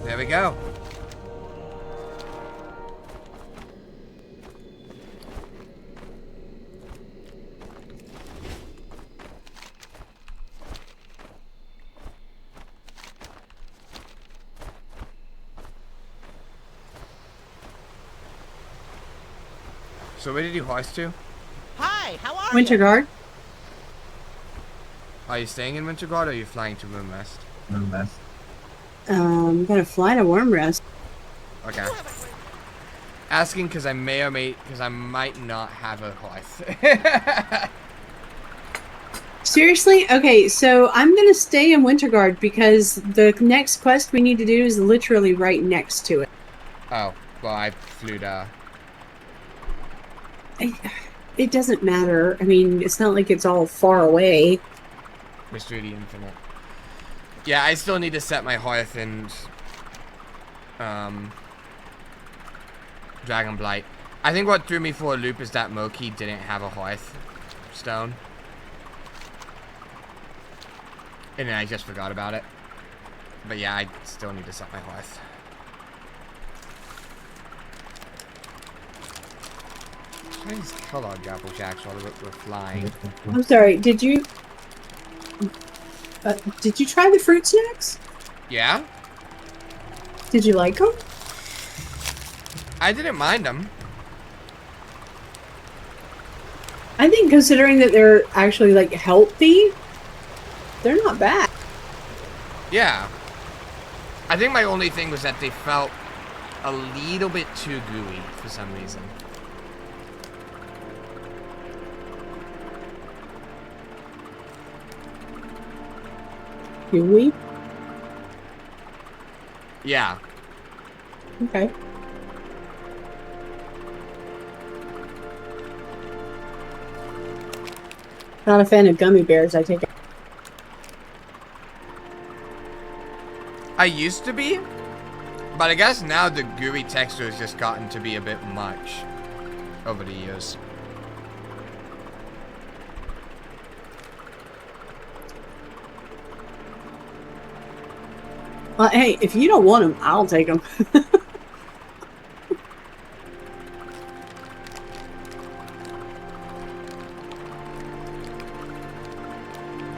There we go. So where did you hoist to?
Hi, how are
Winterguard.
Are you staying in Winterguard or are you flying to Moonrest?
Moonrest. I'm gonna fly to Wormrest.
Okay. Asking because I might not have a hoist.
Seriously? Okay, so I'm gonna stay in Winterguard because the next quest we need to do is literally right next to it.
Oh, well I flew to...
It doesn't matter. I mean, it's not like it's all far away.
Mystery of the Infinite. Yeah, I still need to set my hearth and Dragonblight. I think what threw me for a loop is that Moki didn't have a hearth stone. And then I just forgot about it. But yeah, I still need to set my hearth. These Kellogg Apple Jacks while we're flying.
I'm sorry, did you try the fruit snacks?
Yeah?
Did you like them?
I didn't mind them.
I think considering that they're actually like healthy, they're not bad.
Yeah. I think my only thing was that they felt a little bit too gooey for some reason.
Gooey?
Yeah.
Okay. Not a fan of gummy bears, I take it.
I used to be, but I guess now the gooey texture has just gotten to be a bit much over the years.
Hey, if you don't want them, I'll take them.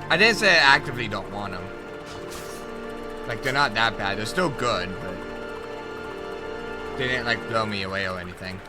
I didn't say I actively don't want them. Like, they're not that bad. They're still good, but they didn't, like, blow me away or anything.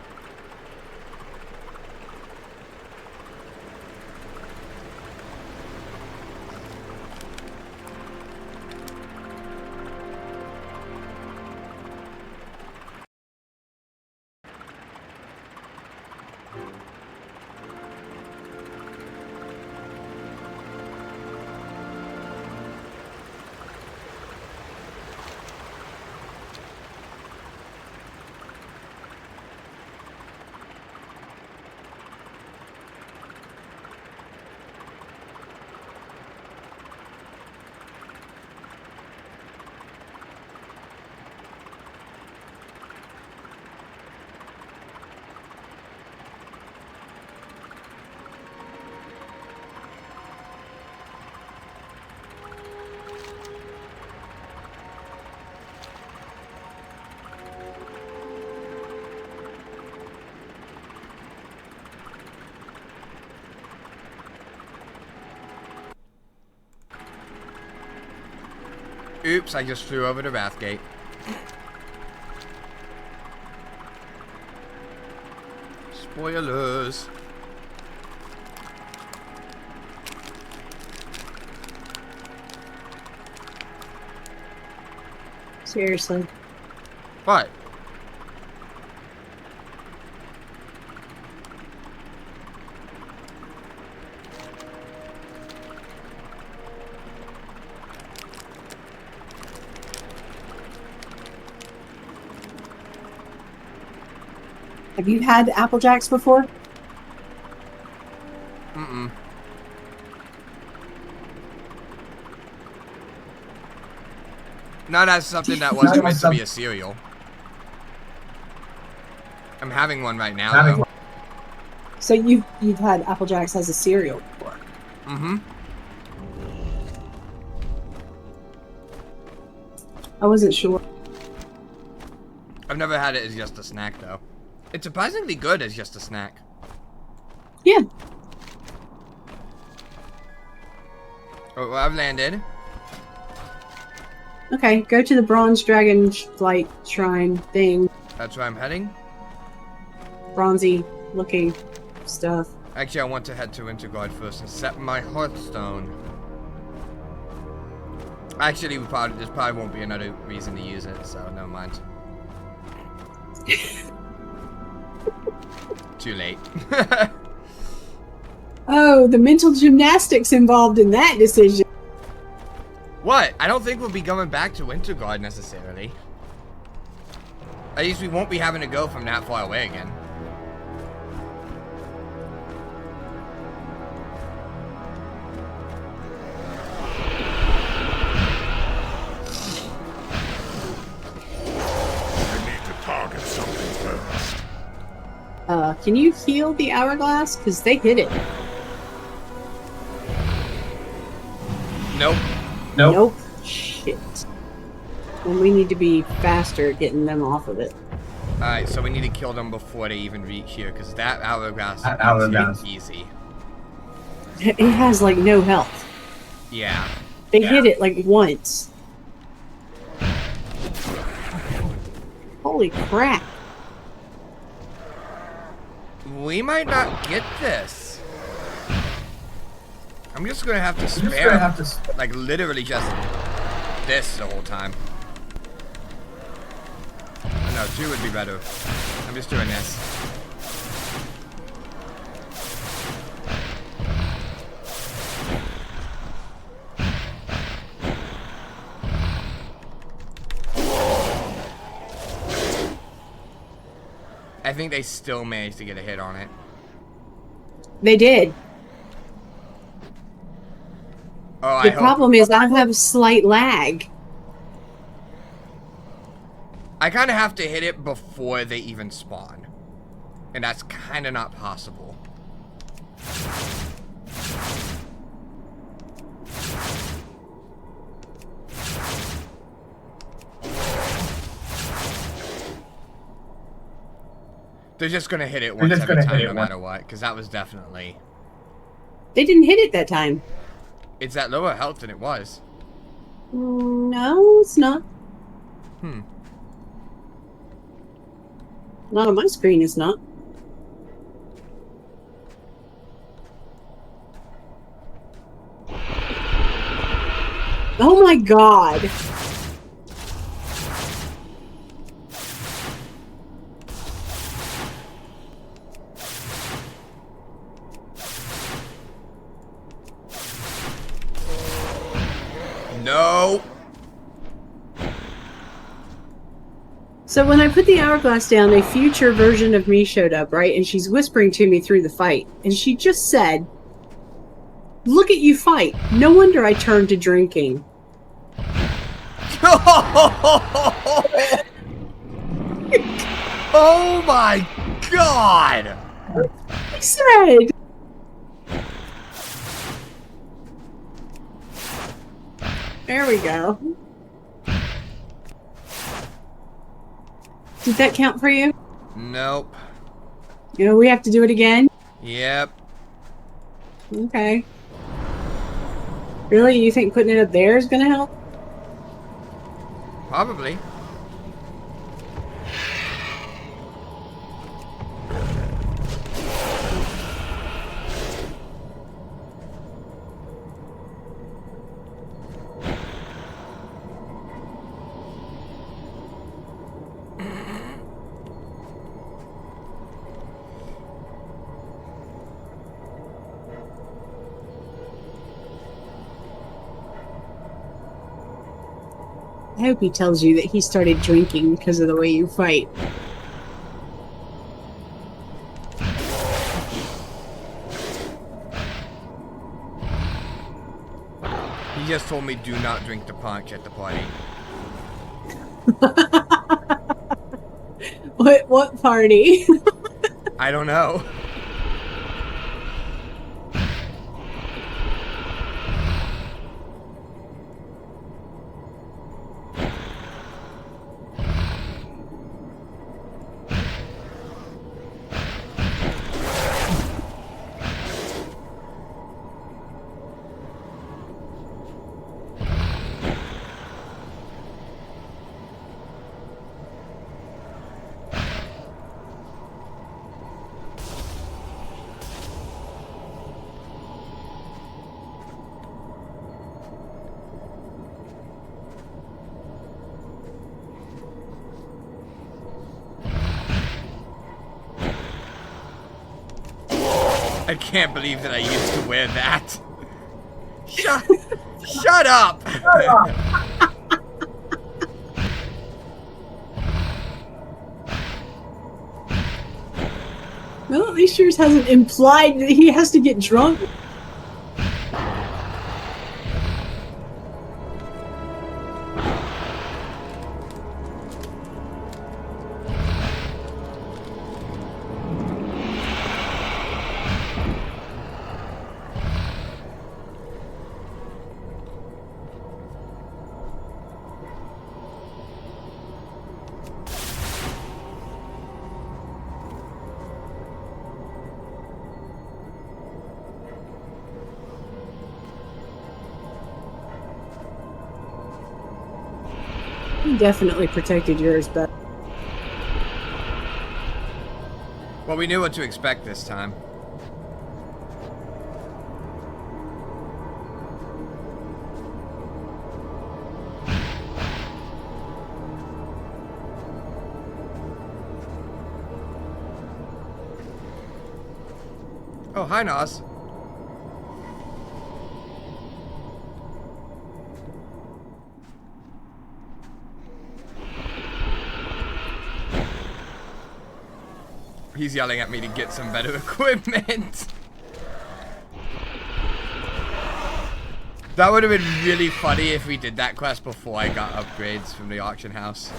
Oops, I just flew over the Wrathgate. Spoilers.
Seriously.
What?
Have you had Apple Jacks before?
Mm-mm. No, that's something that wasn't meant to be a cereal. I'm having one right now, though.
So you've had Apple Jacks as a cereal before?
Mm-hmm.
I wasn't sure.
I've never had it as just a snack, though. It's surprisingly good as just a snack.
Yeah.
Oh, well, I've landed.
Okay, go to the Bronze Dragon Flight Shrine thing.
That's where I'm heading.
Bronzy looking stuff.
Actually, I want to head to Winterguard first and set my Hearthstone. Actually, there probably won't be another reason to use it, so never mind. Too late.
Oh, the mental gymnastics involved in that decision.
What? I don't think we'll be going back to Winterguard necessarily. At least we won't be having to go from that far away again.
Can you heal the hourglass? Because they hit it.
Nope.
Nope. Shit. Well, we need to be faster at getting them off of it.
Alright, so we need to kill them before they even reach here, because that hourglass is easy.
It has, like, no health.
Yeah.
They hit it, like, once. Holy crap.
We might not get this. I'm just gonna have to spare, like, literally just this the whole time. No, 2 would be better. I'm just doing this. I think they still managed to get a hit on it.
They did.
Oh,
the problem is I have a slight lag.
I kind of have to hit it before they even spawn. And that's kind of not possible. They're just going to hit it once every time no matter what. Because that was definitely...
They didn't hit it that time.
It's at lower health than it was.
No, it's not. Not on my screen, it's not. Oh my god!
No!
So when I put the hourglass down, a future version of me showed up, right? And she's whispering to me through the fight. And she just said, "Look at you fight. No wonder I turned to drinking."
Oh my god!
I said! There we go. Did that count for you?
Nope.
You know, we have to do it again?
Yep.
Okay. Really? You think putting it up there is gonna help?
Probably.
I hope he tells you that he started drinking because of the way you fight.
He just told me do not drink the punch at the party.
What party?
I don't know. I can't believe that I used to wear that. Shut up!
Well, at least yours hasn't implied that he has to get drunk. You definitely protected yours better.
Well, we knew what to expect this time. Oh, hi, Nos. He's yelling at me to get some better equipment. That would have been really funny if we did that quest before I got upgrades from the auction house.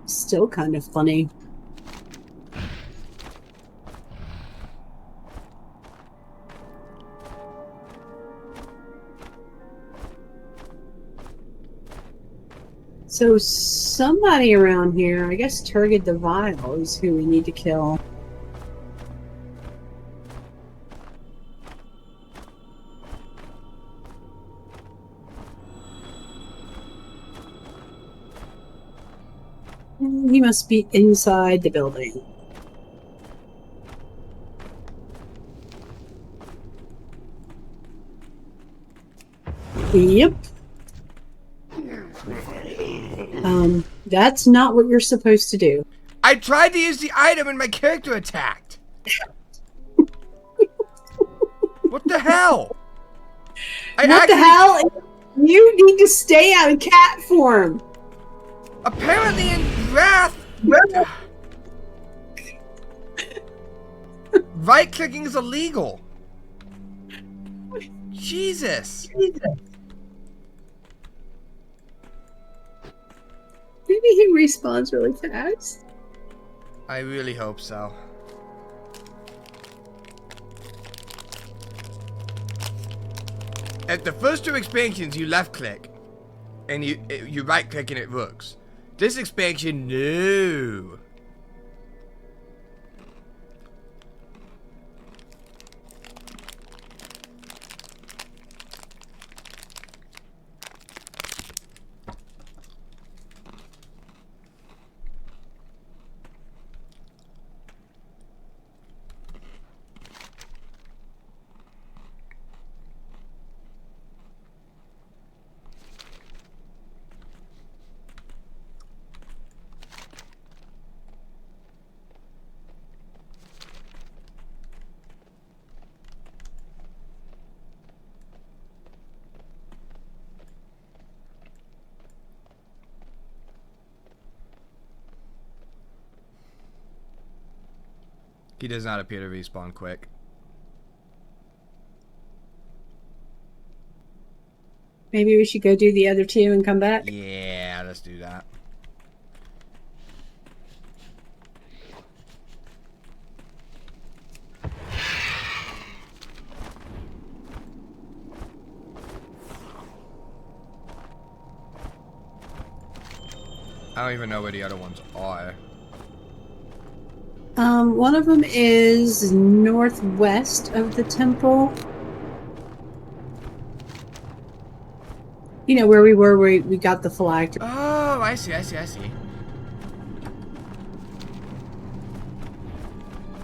Still kind of funny. So somebody around here, I guess Turgid the Vile is who we need to kill. He must be inside the building. Yep. That's not what you're supposed to do.
I tried to use the item and my character attacked. What the hell?
What the hell? You need to stay out of cat form.
Apparently in Wrath, right-clicking is illegal. Jesus.
Maybe he respawns really fast.
I really hope so. At the first two expansions, you left-click, and you right-click and it works. This expansion, no. He does not appear to respawn quick.
Maybe we should go do the other two and come back?
Yeah, let's do that. I don't even know where the other ones are.
One of them is northwest of the temple. You know, where we were, where we got the phylactery.
Oh, I see.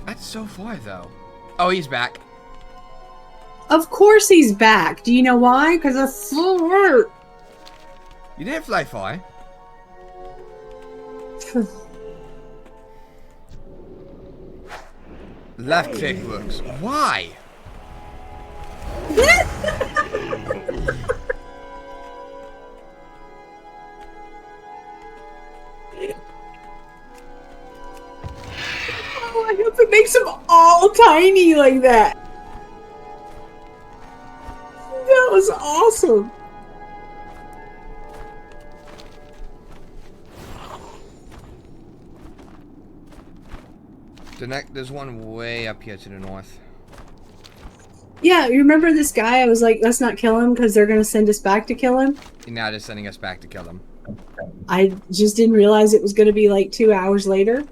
That's so far, though. Oh, he's back.
Of course he's back. Do you know why? Because I flew hurt.
You didn't fly far. Left click works. Why?
Oh, I hope it makes them all tiny like that. That was awesome.
There's one way up here to the north.
Yeah, you remember this guy? I was like, let's not kill him because they're going to send us back to kill him.
Now they're sending us back to kill him.
I just didn't realize it was going to be like 2 hours later.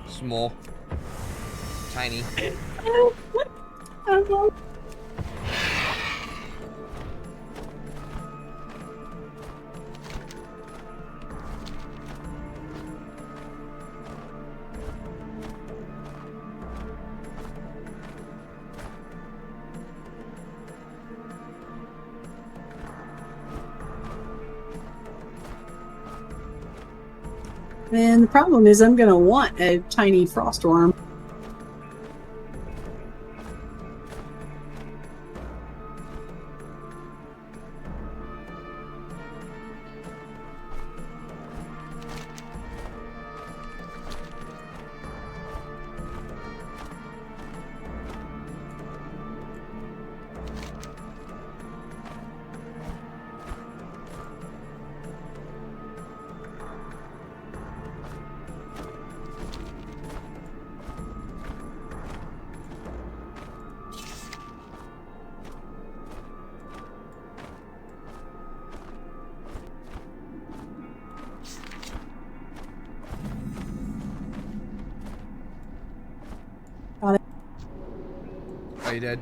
Small. Tiny.
And the problem is I'm going to want a tiny frost worm. Got it.
Oh, you did?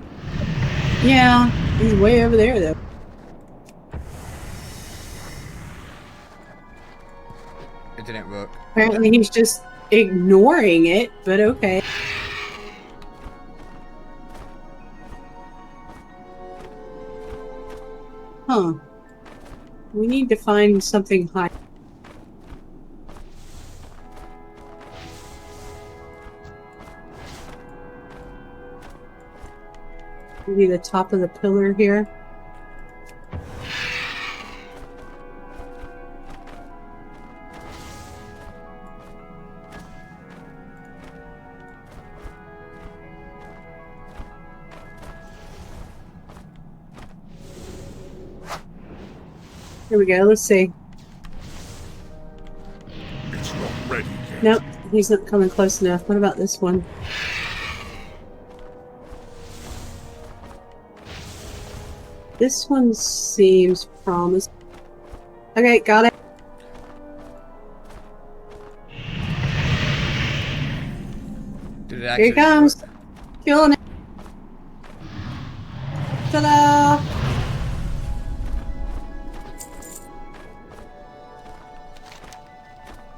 Yeah, he's way over there though.
It didn't work.
Apparently he's just ignoring it, but okay. Huh. We need to find something high. Maybe the top of the pillar here. Here we go, let's see.
It's not ready yet.
Nope, he's not coming close enough. What about this one? This one seems promising. Okay, got it.
Did it
Here
actually
he comes.
work?
Killing it. Ta-da!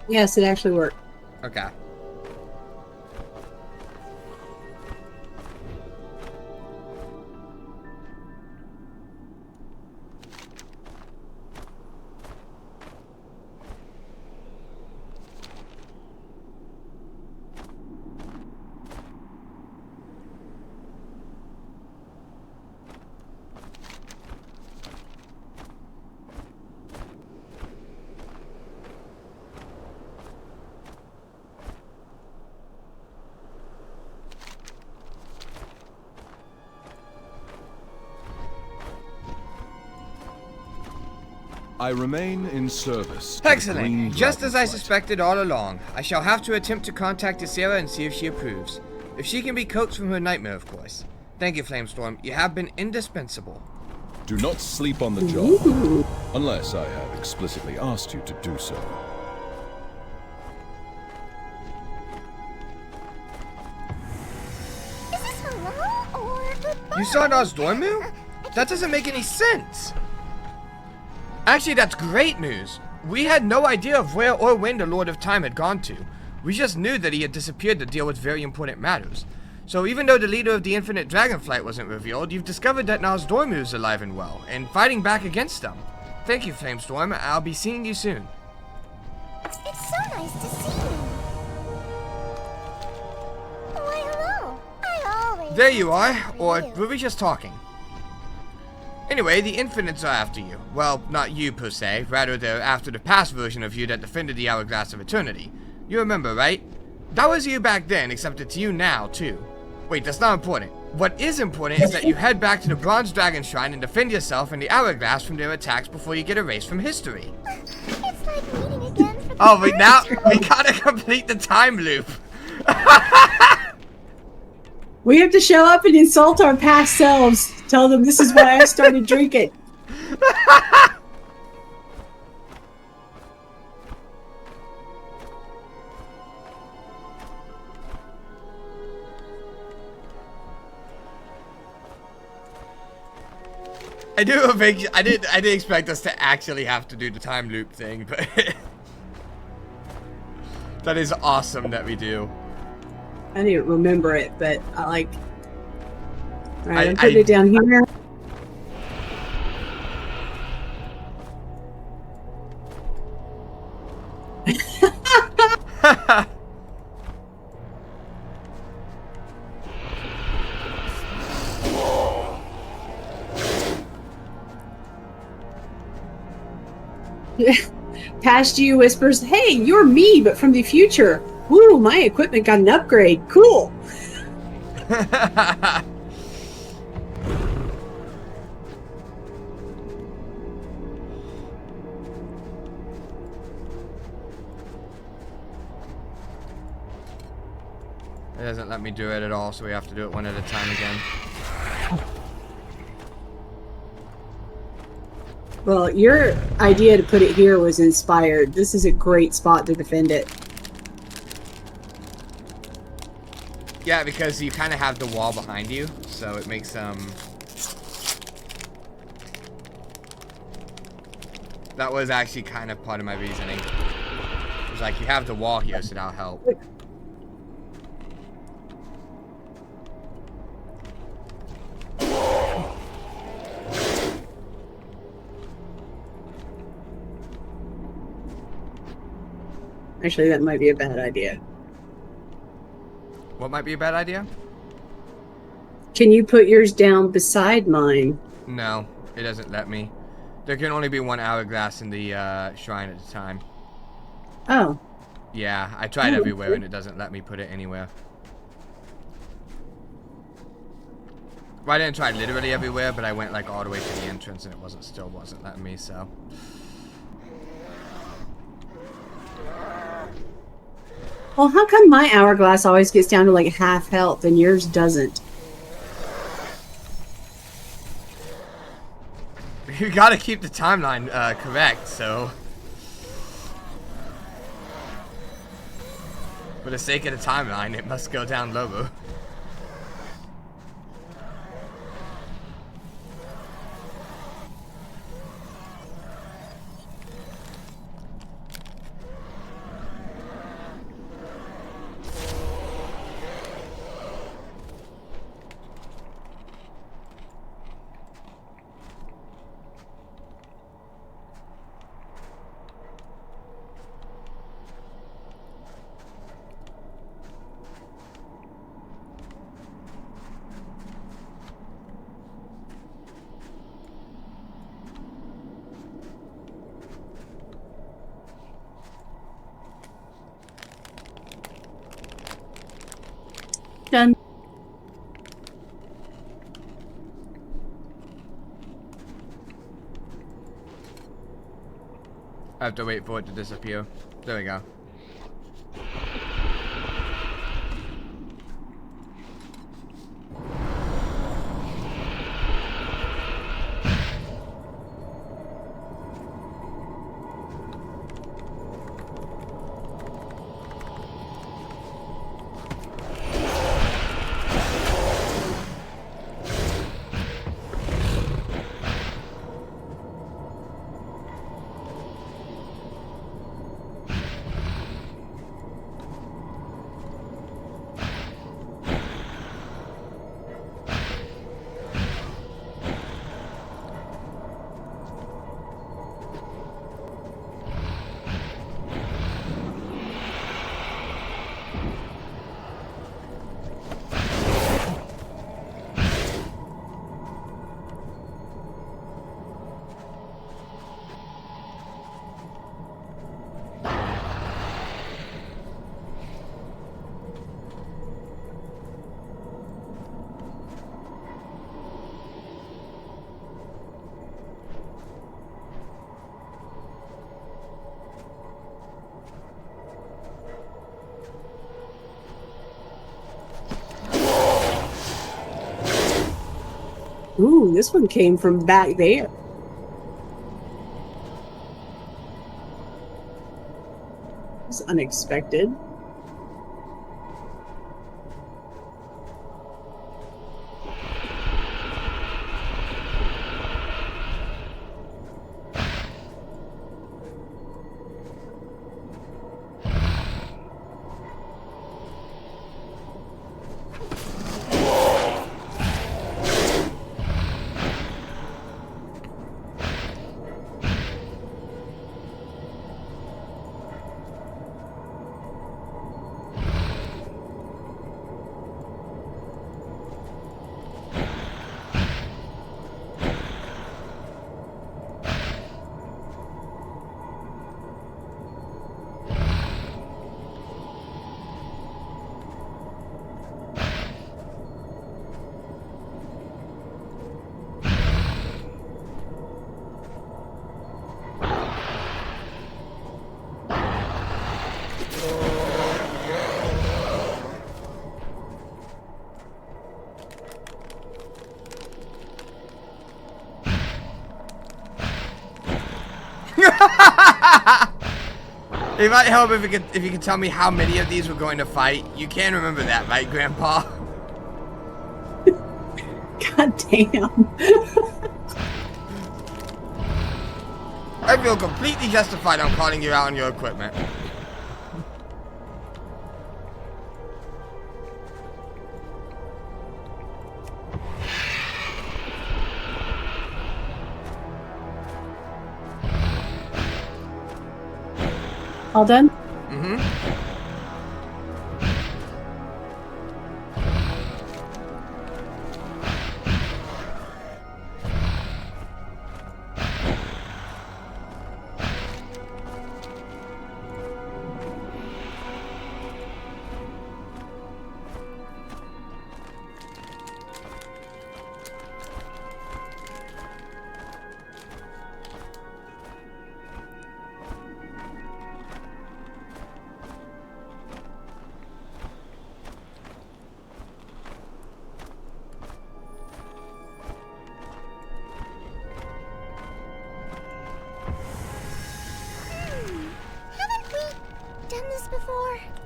Yes, it actually worked.
Okay.
I remain in service. To the
Excellent.
Green
Just as I
Dragonflight.
suspected all along. I shall have to attempt to contact Ysera and see if she approves. If she can be coaxed from her nightmare, of course. Thank you, Flamestorm. You have been indispensable.
Do not sleep on the job, unless I have explicitly asked you to do so.
Is this hello or goodbye?
You saw Nozdormu? That doesn't make any sense. Actually, that's great news. We had no idea of where or when the Lord of Time had gone to. We just knew that he had disappeared to deal with very important matters. So even though the leader of the Infinite Dragonflight wasn't revealed, you've discovered that Nozdormu is alive and well, and fighting back against them. Thank you, Flamestorm. I'll be seeing you soon.
It's so nice to see you. Why, hello. I always...
There you are, or were we just talking? Anyway, the Infinites are after you. Well, not you per se, rather they're after the past version of you that defended the Hourglass of Eternity. You remember, right? That was you back then, except it's you now, too. Wait, that's not important. What is important is that you head back to the Bronze Dragon Shrine and defend yourself and the Hourglass from their attacks before you get erased from history.
It's like meeting again for the
Oh, wait, now
first
we
time.
gotta complete the time loop.
We have to show up and insult our past selves. Tell them this is why I started drinking.
I didn't expect us to actually have to do the time loop thing, but that is awesome that we do.
I didn't remember it, but I like. Alright, I'm putting it down here. Past you whispers, "Hey, you're me, but from the future. Woo, my equipment got an upgrade. Cool."
It doesn't let me do it at all, so we have to do it one at a time again.
Well, your idea to put it here was inspired. This is a great spot to defend it.
Yeah, because you kind of have the wall behind you, so it makes that was actually kind of part of my reasoning. It was like, you have the wall here, so that'll help.
Actually, that might be a bad idea.
What might be a bad idea?
Can you put yours down beside mine?
No, it doesn't let me. There can only be one hourglass in the shrine at a time.
Oh.
Yeah, I tried everywhere and it doesn't let me put it anywhere. Well, I didn't try literally everywhere, but I went like all the way to the entrance and it still wasn't letting me, so.
Well, how come my hourglass always gets down to like half health and yours doesn't?
You gotta keep the timeline correct, so. For the sake of the timeline, it must go down lower.
Done.
I have to wait for it to disappear. There we go.
Ooh, this one came from back there. It's unexpected.
It might help if you could tell me how many of these we're going to fight. You can remember that, right, Grandpa?
God damn.
I feel completely justified on calling you out on your equipment.
All done?
Mm-hmm.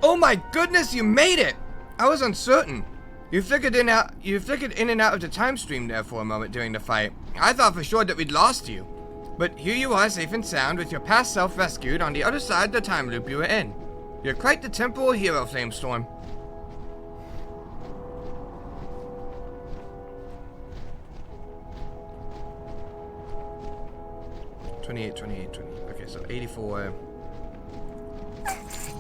Oh my goodness, you made it! I was uncertain. You flickered in and out of the time stream there for a moment during the fight. I thought for sure that we'd lost you. But here you are, safe and sound, with your past self rescued on the other side of the time loop you were in. You're quite the temporal hero, Flamestorm. Okay, so 84.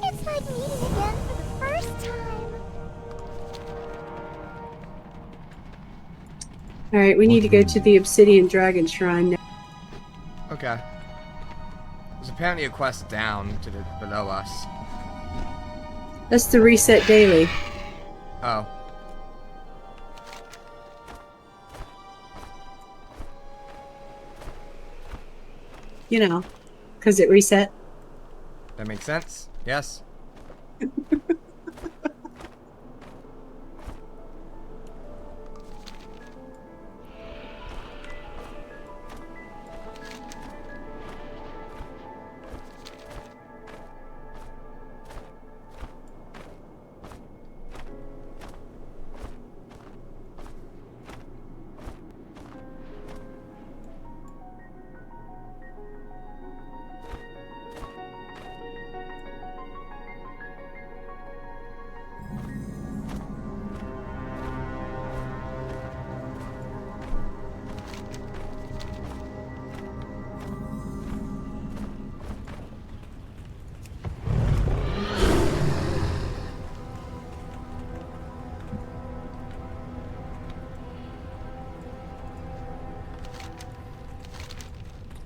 It's like meeting again for the first time.
Alright, we need to go to the Obsidian Dragon Shrine now.
Okay. There's apparently a quest down to the below us.
That's the reset daily.
Oh.
You know, because it reset.
That makes sense. Yes.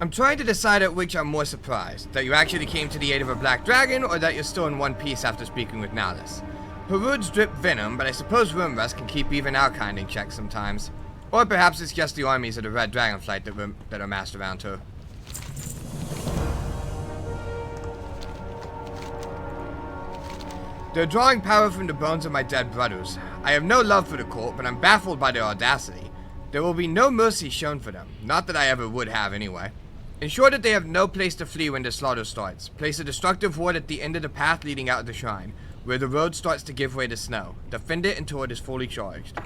I'm trying to decide at which I'm more surprised, that you actually came to the aid of a black dragon, or that you're still in one piece after speaking with Nalus. Her words drip venom, but I suppose Rimrust can keep even our kind in check sometimes. Or perhaps it's just the armies of the Red Dragonflight that are massed around her. They're drawing power from the bones of my dead brothers. I have no love for the court, but I'm baffled by their audacity. There will be no mercy shown for them, not that I ever would have anyway. Ensure that they have no place to flee when the slaughter starts. Place a destructive ward at the end of the path leading out of the shrine, where the road starts to give way to snow. Defend it until it is fully charged.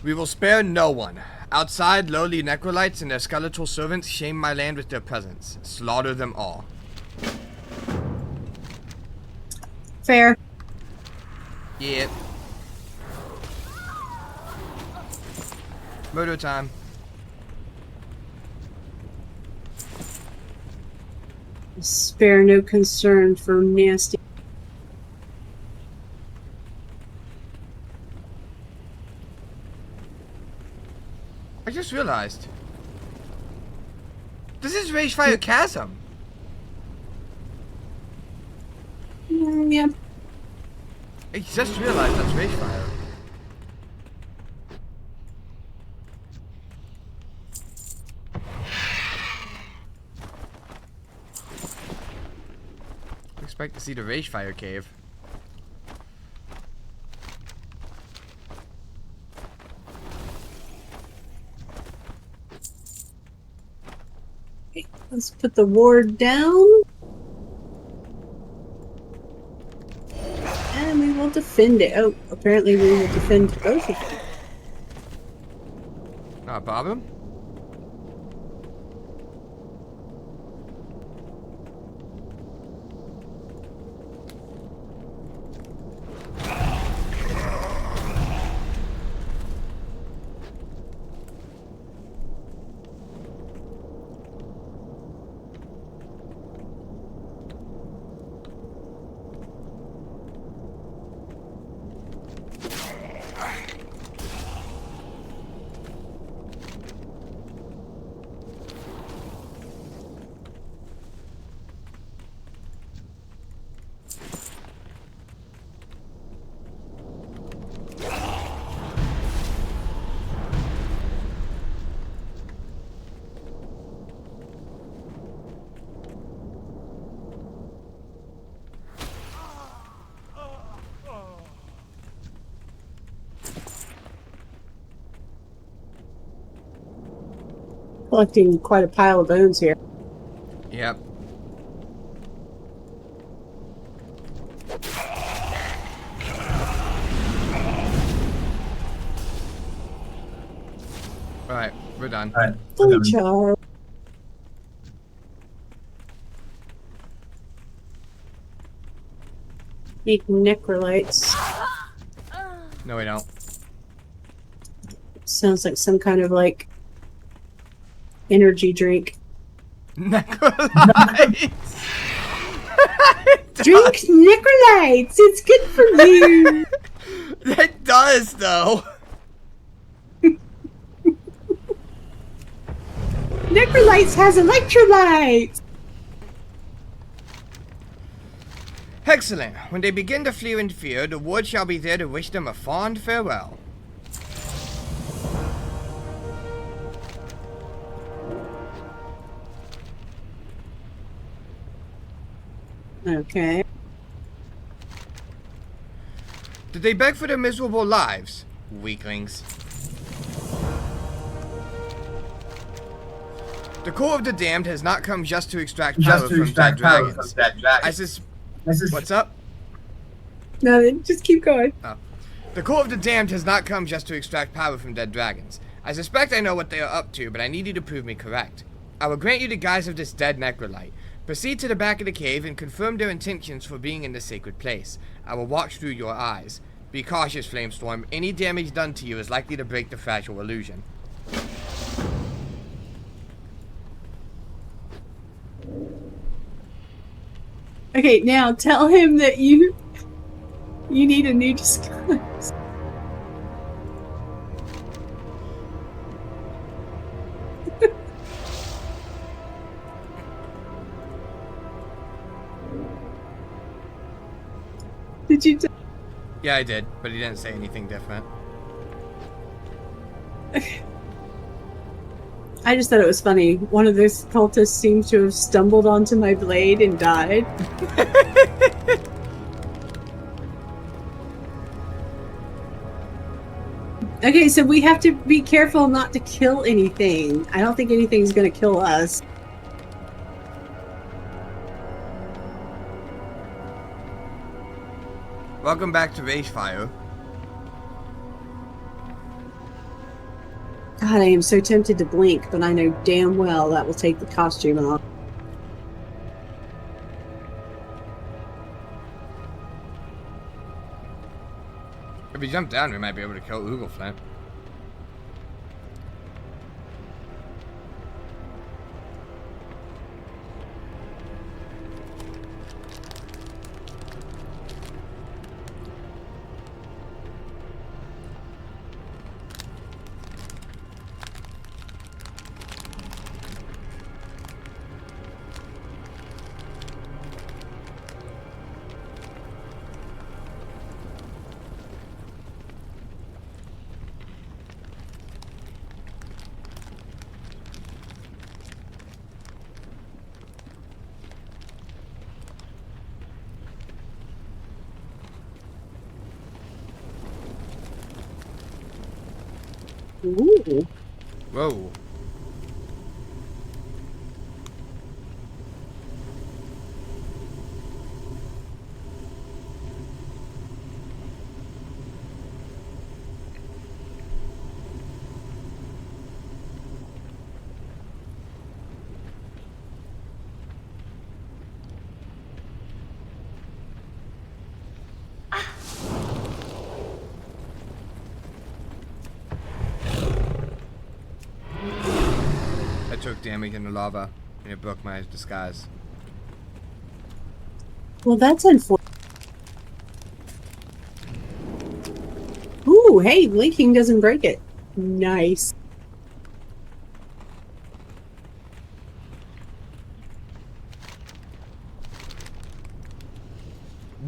We will spare no one. Outside, lowly necrolytes and their skeletal servants shame my land with their presence. Slaughter them all.
Fair.
Yep. Murder time.
Spare no concern for nasty.
I just realized. This is Ragefire Chasm.
Yep.
I just realized that's Ragefire. I expect to see the Ragefire cave.
Let's put the ward down. And we will defend it. Oh, apparently we will defend both of them.
Not a problem.
Collecting quite a pile of bones here.
Yep. Alright, we're done.
Alright.
Fully charged. Need necrolytes.
No, we don't.
Sounds like some kind of like energy drink.
Necrolytes!
Drink necrolytes! It's good for you!
It does, though!
Necrolytes has electrolytes!
Excellent. When they begin to flee in fear, the ward shall be there to wish them a fond farewell.
Okay.
Did they beg for their miserable lives? Weaklings. The core of the damned has not come just to extract power from dead dragons. What's up?
No, just keep going.
Oh. The core of the damned has not come just to extract power from dead dragons. I suspect I know what they are up to, but I need you to prove me correct. I will grant you the guise of this dead necrolite. Proceed to the back of the cave and confirm their intentions for being in the sacred place. I will watch through your eyes. Be cautious, Flamestorm. Any damage done to you is likely to break the fragile illusion.
Okay, now tell him that you need a new disguise. Did you?
Yeah, I did, but he didn't say anything different.
I just thought it was funny. One of those cultists seems to have stumbled onto my blade and died. Okay, so we have to be careful not to kill anything. I don't think anything's gonna kill us.
Welcome back to Ragefire.
God, I am so tempted to blink, but I know damn well that will take the costume off.
If we jump down, we might be able to kill Ugelflint.
Ooh.
Whoa. I took damage in the lava, and it broke my disguise.
Well, that's unfortunate. Ooh, hey, blinking doesn't break it. Nice.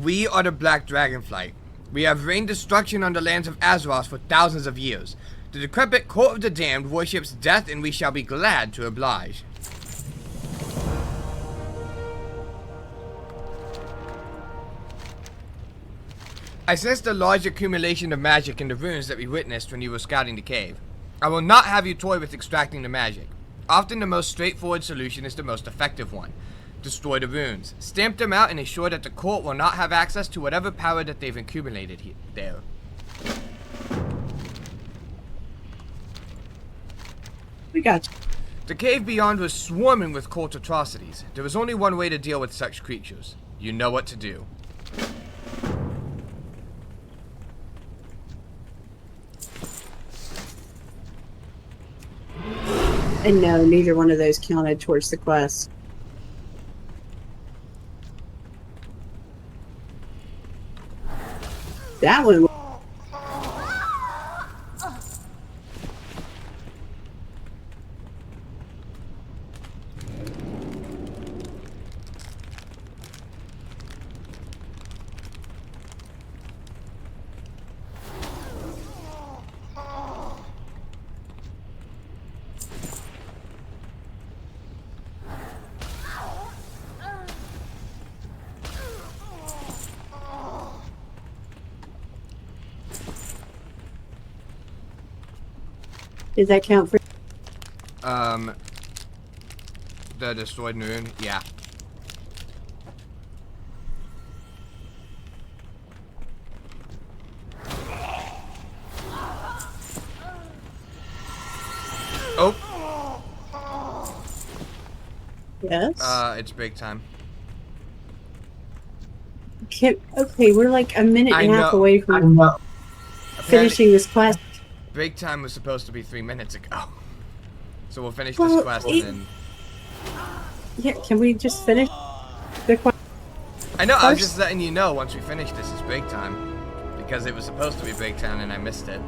We are the Black Dragonflight. We have reigned destruction on the lands of Azeroth for thousands of years. The decrepit court of the damned worships death, and we shall be glad to oblige. I sensed a large accumulation of magic in the ruins that we witnessed when you were scouting the cave. I will not have you toy with extracting the magic. Often the most straightforward solution is the most effective one. Destroy the runes, stamp them out, and ensure that the court will not have access to whatever power that they've accumulated there.
We got you.
The cave beyond was swarming with cult atrocities. There was only one way to deal with such creatures. You know what to do.
And no, neither one of those counted towards the quest. That one. Did that count for?
The destroyed moon? Yeah. Oh!
Yes.
It's break time.
Okay, we're like a minute and a half away from finishing this quest.
Break time was supposed to be 3 minutes ago. So we'll finish this
Well,
quest and then...
Yeah, can we just finish the quest?
I know,
first?
I was just letting you know once we finish this is break time. Because it was supposed to be break time and I missed it.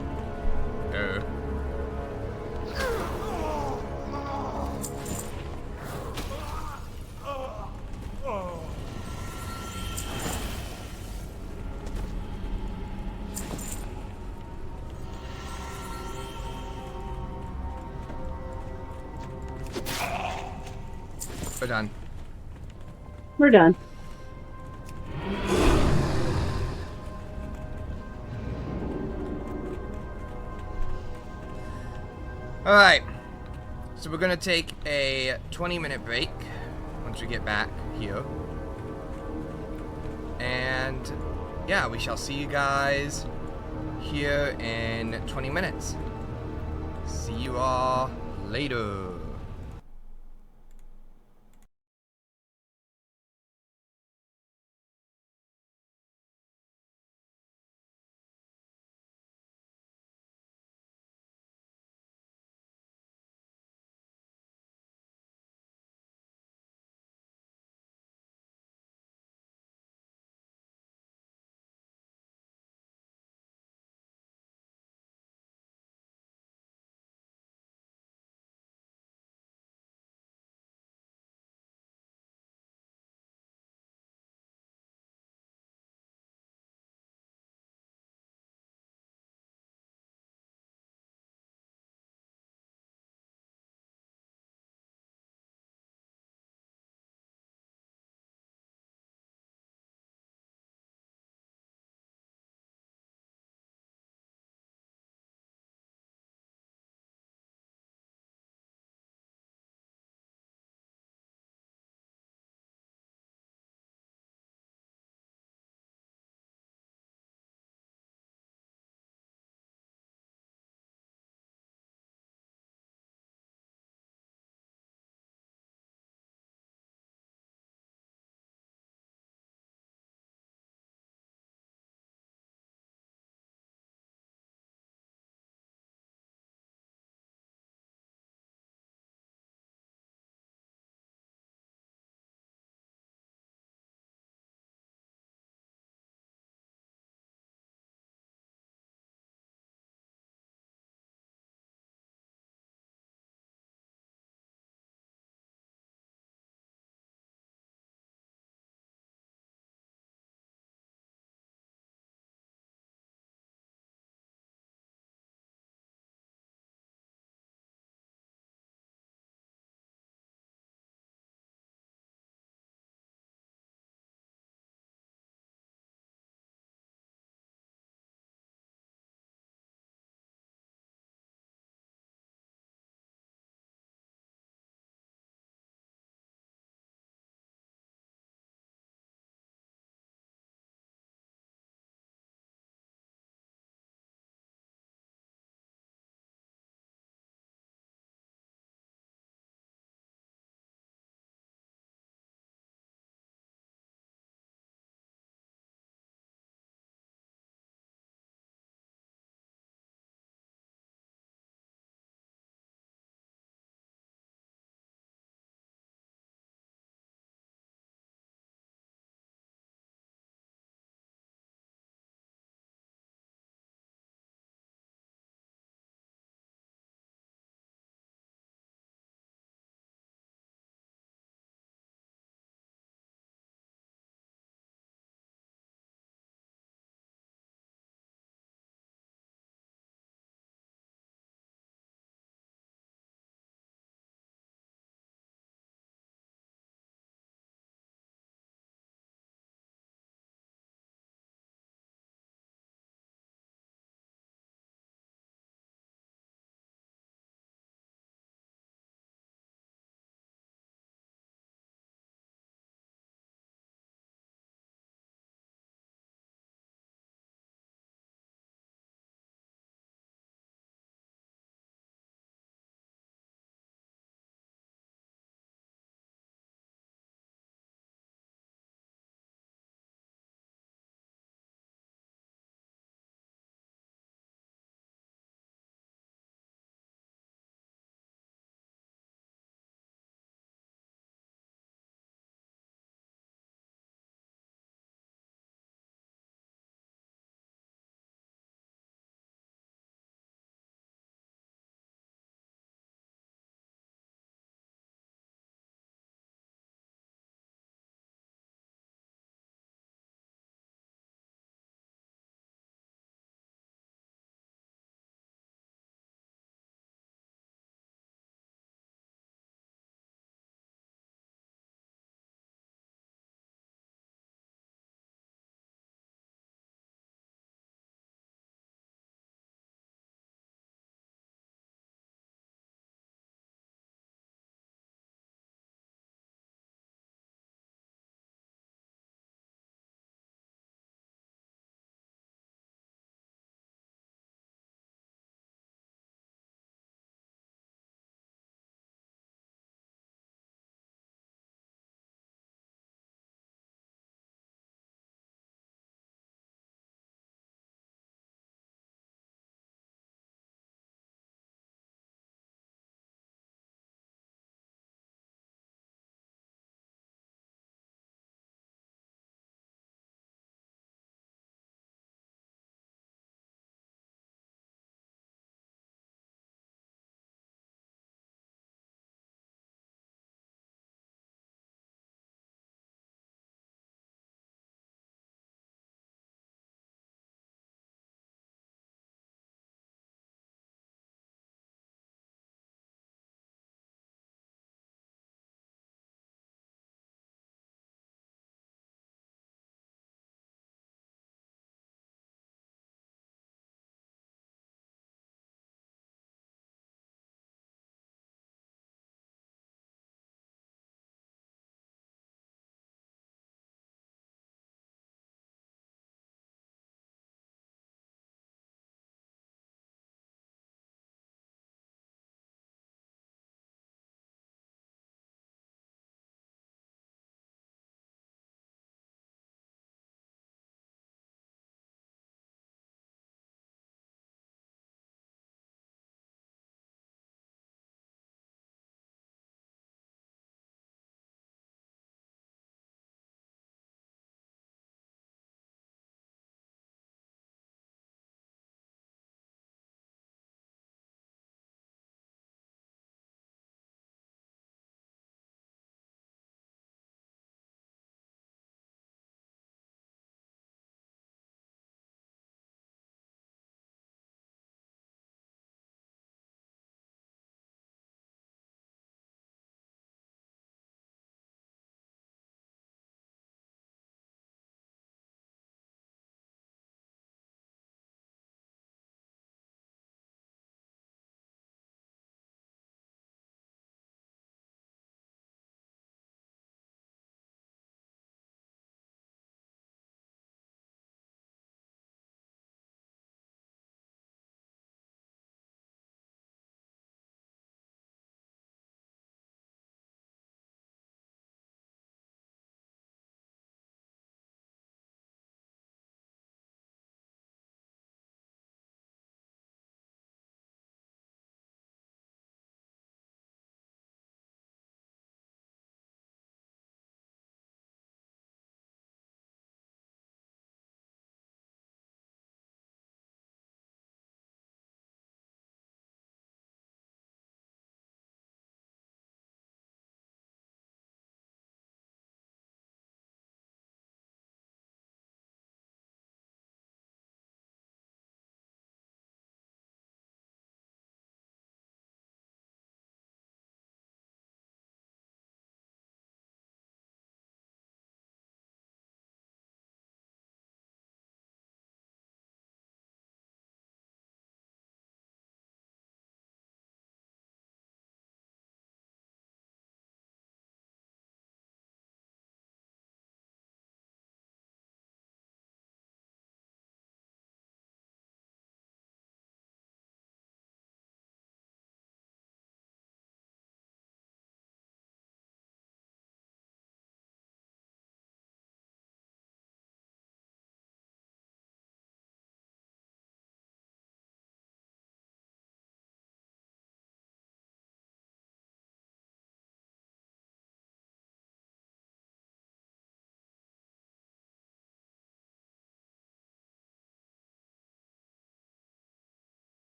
We're done.
We're done.
Alright. So we're gonna take a 20-minute break once we get back here. And yeah, we shall see you guys here in 20 minutes. See you all later.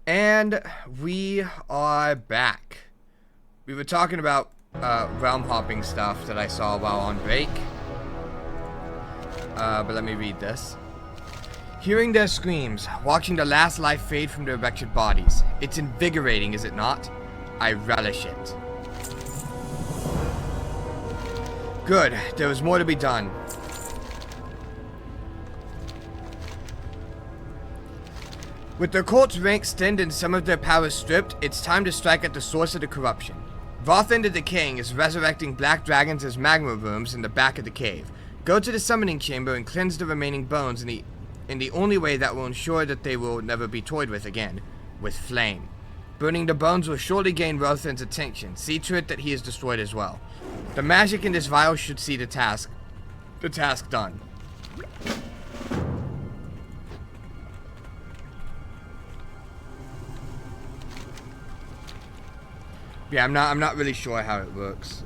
And we are back. We were talking about realm hopping stuff that I saw while on break. But let me read this. Hearing their screams, watching the last life fade from their wretched bodies. It's invigorating, is it not? I relish it. Good, there was more to be done. With their cult's ranks thinned and some of their powers stripped, it's time to strike at the source of the corruption. Vothan the Decaying is resurrecting black dragons as magma rooms in the back of the cave. Go to the summoning chamber and cleanse the remaining bones in the only way that will ensure that they will never be toyed with again, with flame. Burning the bones will surely gain Vothan's attention. See to it that he is destroyed as well. The magic in this vial should see the task done. Yeah, I'm not really sure how it works.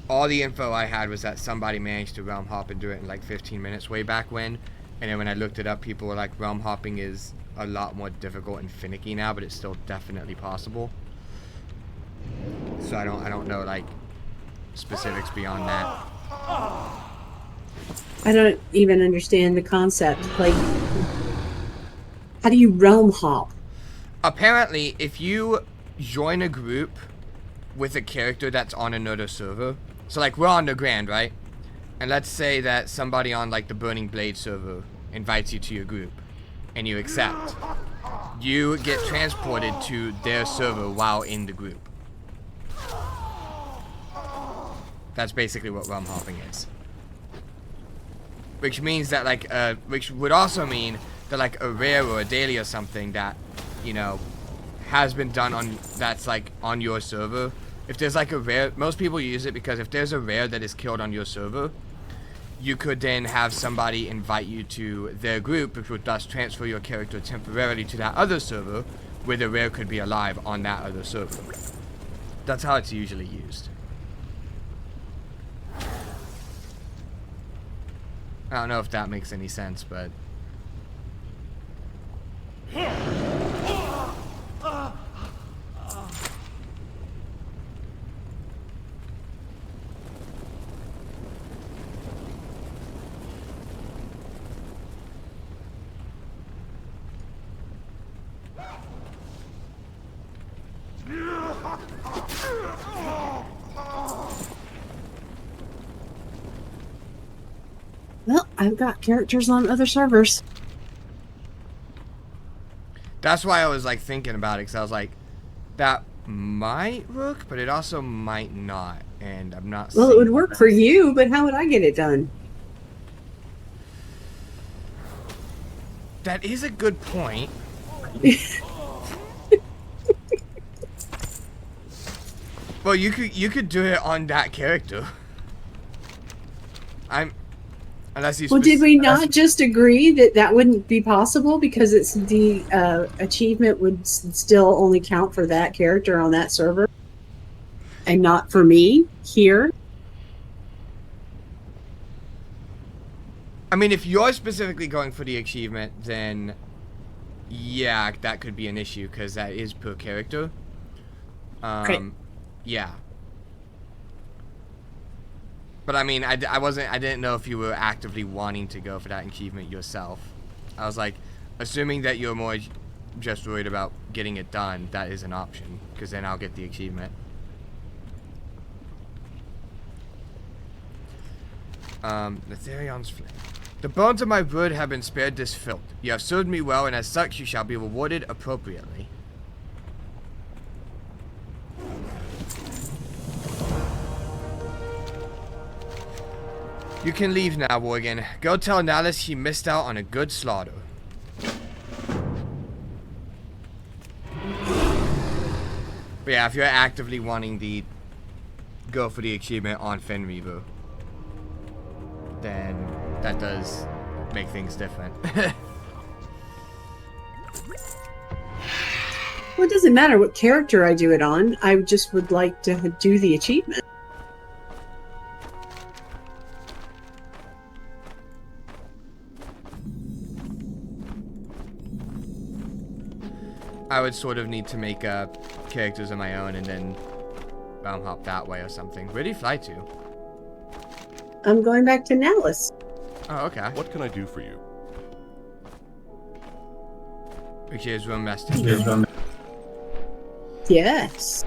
All the info I had was that somebody managed to realm hop and do it in like 15 minutes way back when. And then when I looked it up, people were like, realm hopping is a lot more difficult and finicky now, but it's still definitely possible. So I don't know like specifics beyond that.
I don't even understand the concept. Like, how do you realm hop?
Apparently, if you join a group with a character that's on another server, so like we're on Nagrand, right? And let's say that somebody on like the Burning Blade server invites you to your group, and you accept. You get transported to their server while in the group. That's basically what realm hopping is. Which means that like, which would also mean that like a rare or a daily or something that, you know, has been done on, that's like on your server. If there's like a rare, most people use it because if there's a rare that is killed on your server, you could then have somebody invite you to their group, which would thus transfer your character temporarily to that other server, where the rare could be alive on that other server. That's how it's usually used. I don't know if that makes any sense, but...
Well, I've got characters on other servers.
That's why I was like thinking about it, because I was like, that might work, but it also might not, and I'm not.
Well, it would work for you, but how would I get it done?
That is a good point. Well, you could do it on that character. Unless you.
Well, did we not just agree that that wouldn't be possible because it's the achievement would still only count for that character on that server, and not for me here?
I mean, if you're specifically going for the achievement, then yeah, that could be an issue because that is per character.
Okay.
Yeah. But I mean, I didn't know if you were actively wanting to go for that achievement yourself. I was like, assuming that you're more just worried about getting it done, that is an option, because then I'll get the achievement. Netherion's Flame. The bones of my brood have been spared this filth. You have served me well, and as such you shall be rewarded appropriately. You can leave now, Worgen. Go tell Nallus he missed out on a good slaughter. But yeah, if you're actively wanting to go for the achievement on Fenreaver, then that does make things different.
Well, it doesn't matter what character I do it on. I just would like to do the achievement.
I would sort of need to make characters of my own and then realm hop that way or something. Where do you fly to?
I'm going back to Nalis.
Oh, okay.
What can I do for you?
Which is room resting.
Yes.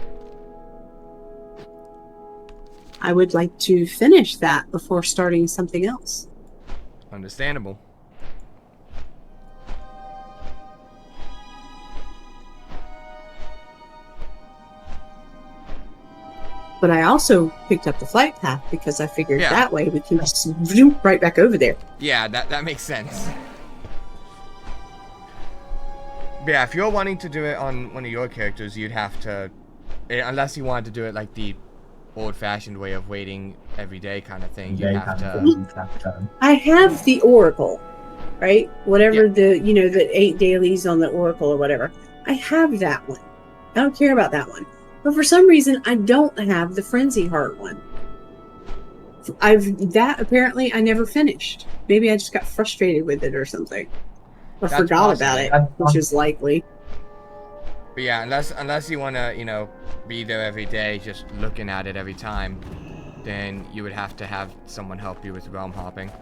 I would like to finish that before starting something else.
Understandable.
But I also picked up the flight path because I figured that way we can just zoom right back over there.
Yeah, that makes sense. But yeah, if you're wanting to do it on one of your characters, you'd have to, unless you wanted to do it like the old-fashioned way of waiting every day kind of thing, you'd have to.
I have the Oracle, right? Whatever the, you know, the 8 dailies on the Oracle or whatever. I have that one. I don't care about that one. But for some reason, I don't have the Frenzy Heart one. Apparently I never finished. Maybe I just got frustrated with it or something. Or
That's
forgot
possible.
about it, which is likely.
But yeah, unless you want to, you know, be there every day, just looking at it every time, then you would have to have someone help you with realm hopping.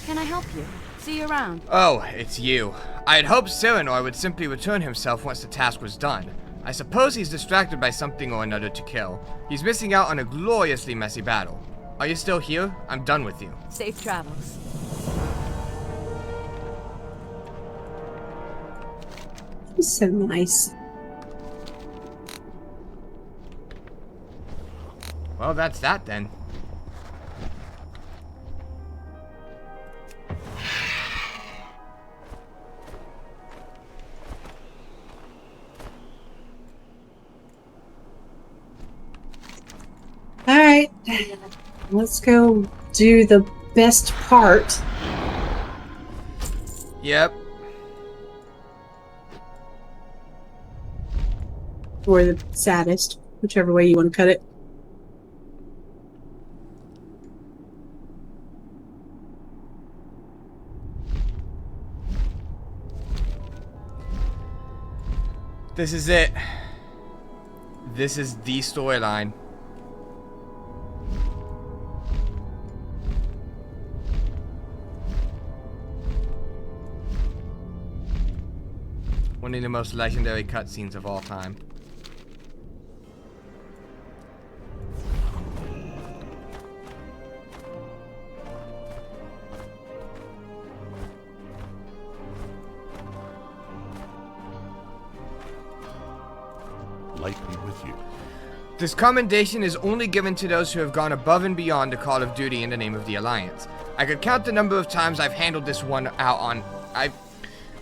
Can I help you? See you around.
Oh, it's you. I had hoped Serenor would simply return himself once the task was done. I suppose he's distracted by something or another to kill. He's missing out on a gloriously messy battle. Are you still here? I'm done with you.
Safe travels.
He's so nice.
Well, that's that then.
Alright, let's go do the best part.
Yep.
Or the saddest, whichever way you want to cut it.
This is it. This is the storyline. One of the most legendary cutscenes of all time.
Light be with you.
This commendation is only given to those who have gone above and beyond the call of duty in the name of the Alliance. I could count the number of times I've handled this one out on...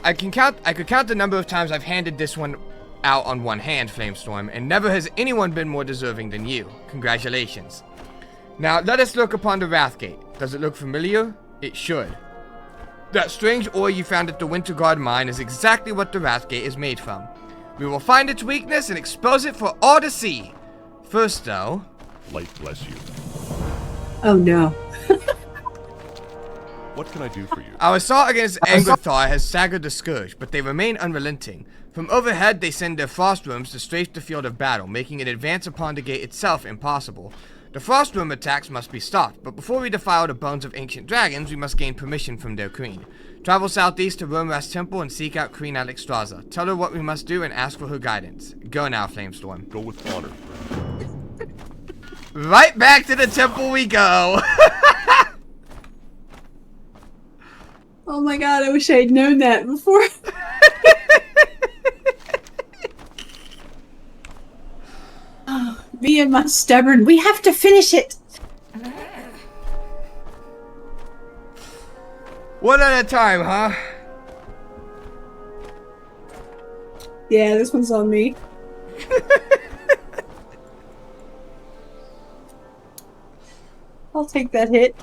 I could count the number of times I've handed this one out on one hand, Flamestorm, and never has anyone been more deserving than you. Congratulations. Now, let us look upon the Wrathgate. Does it look familiar? It should. That strange ore you found at the Winterguard mine is exactly what the Wrathgate is made from. We will find its weakness and expose it for all to see. First, though...
Light bless you.
Oh no.
What can I do for you?
Our assault against Angerthar has staggered the Scourge, but they remain unrelenting. From overhead, they send their frost worms to strafe the field of battle, making an advance upon the gate itself impossible. The frost worm attacks must be stopped, but before we defile the bones of ancient dragons, we must gain permission from their queen. Travel southeast to Wormrast Temple and seek out Queen Alexstrasza. Tell her what we must do and ask for her guidance. Go now, Flamestorm.
Go with honor.
Right back to the temple we go!
Oh my god, I wish I had known that before. Oh, me and my stubborn, we have to finish it!
One at a time, huh?
Yeah, this one's on me. I'll take that hit.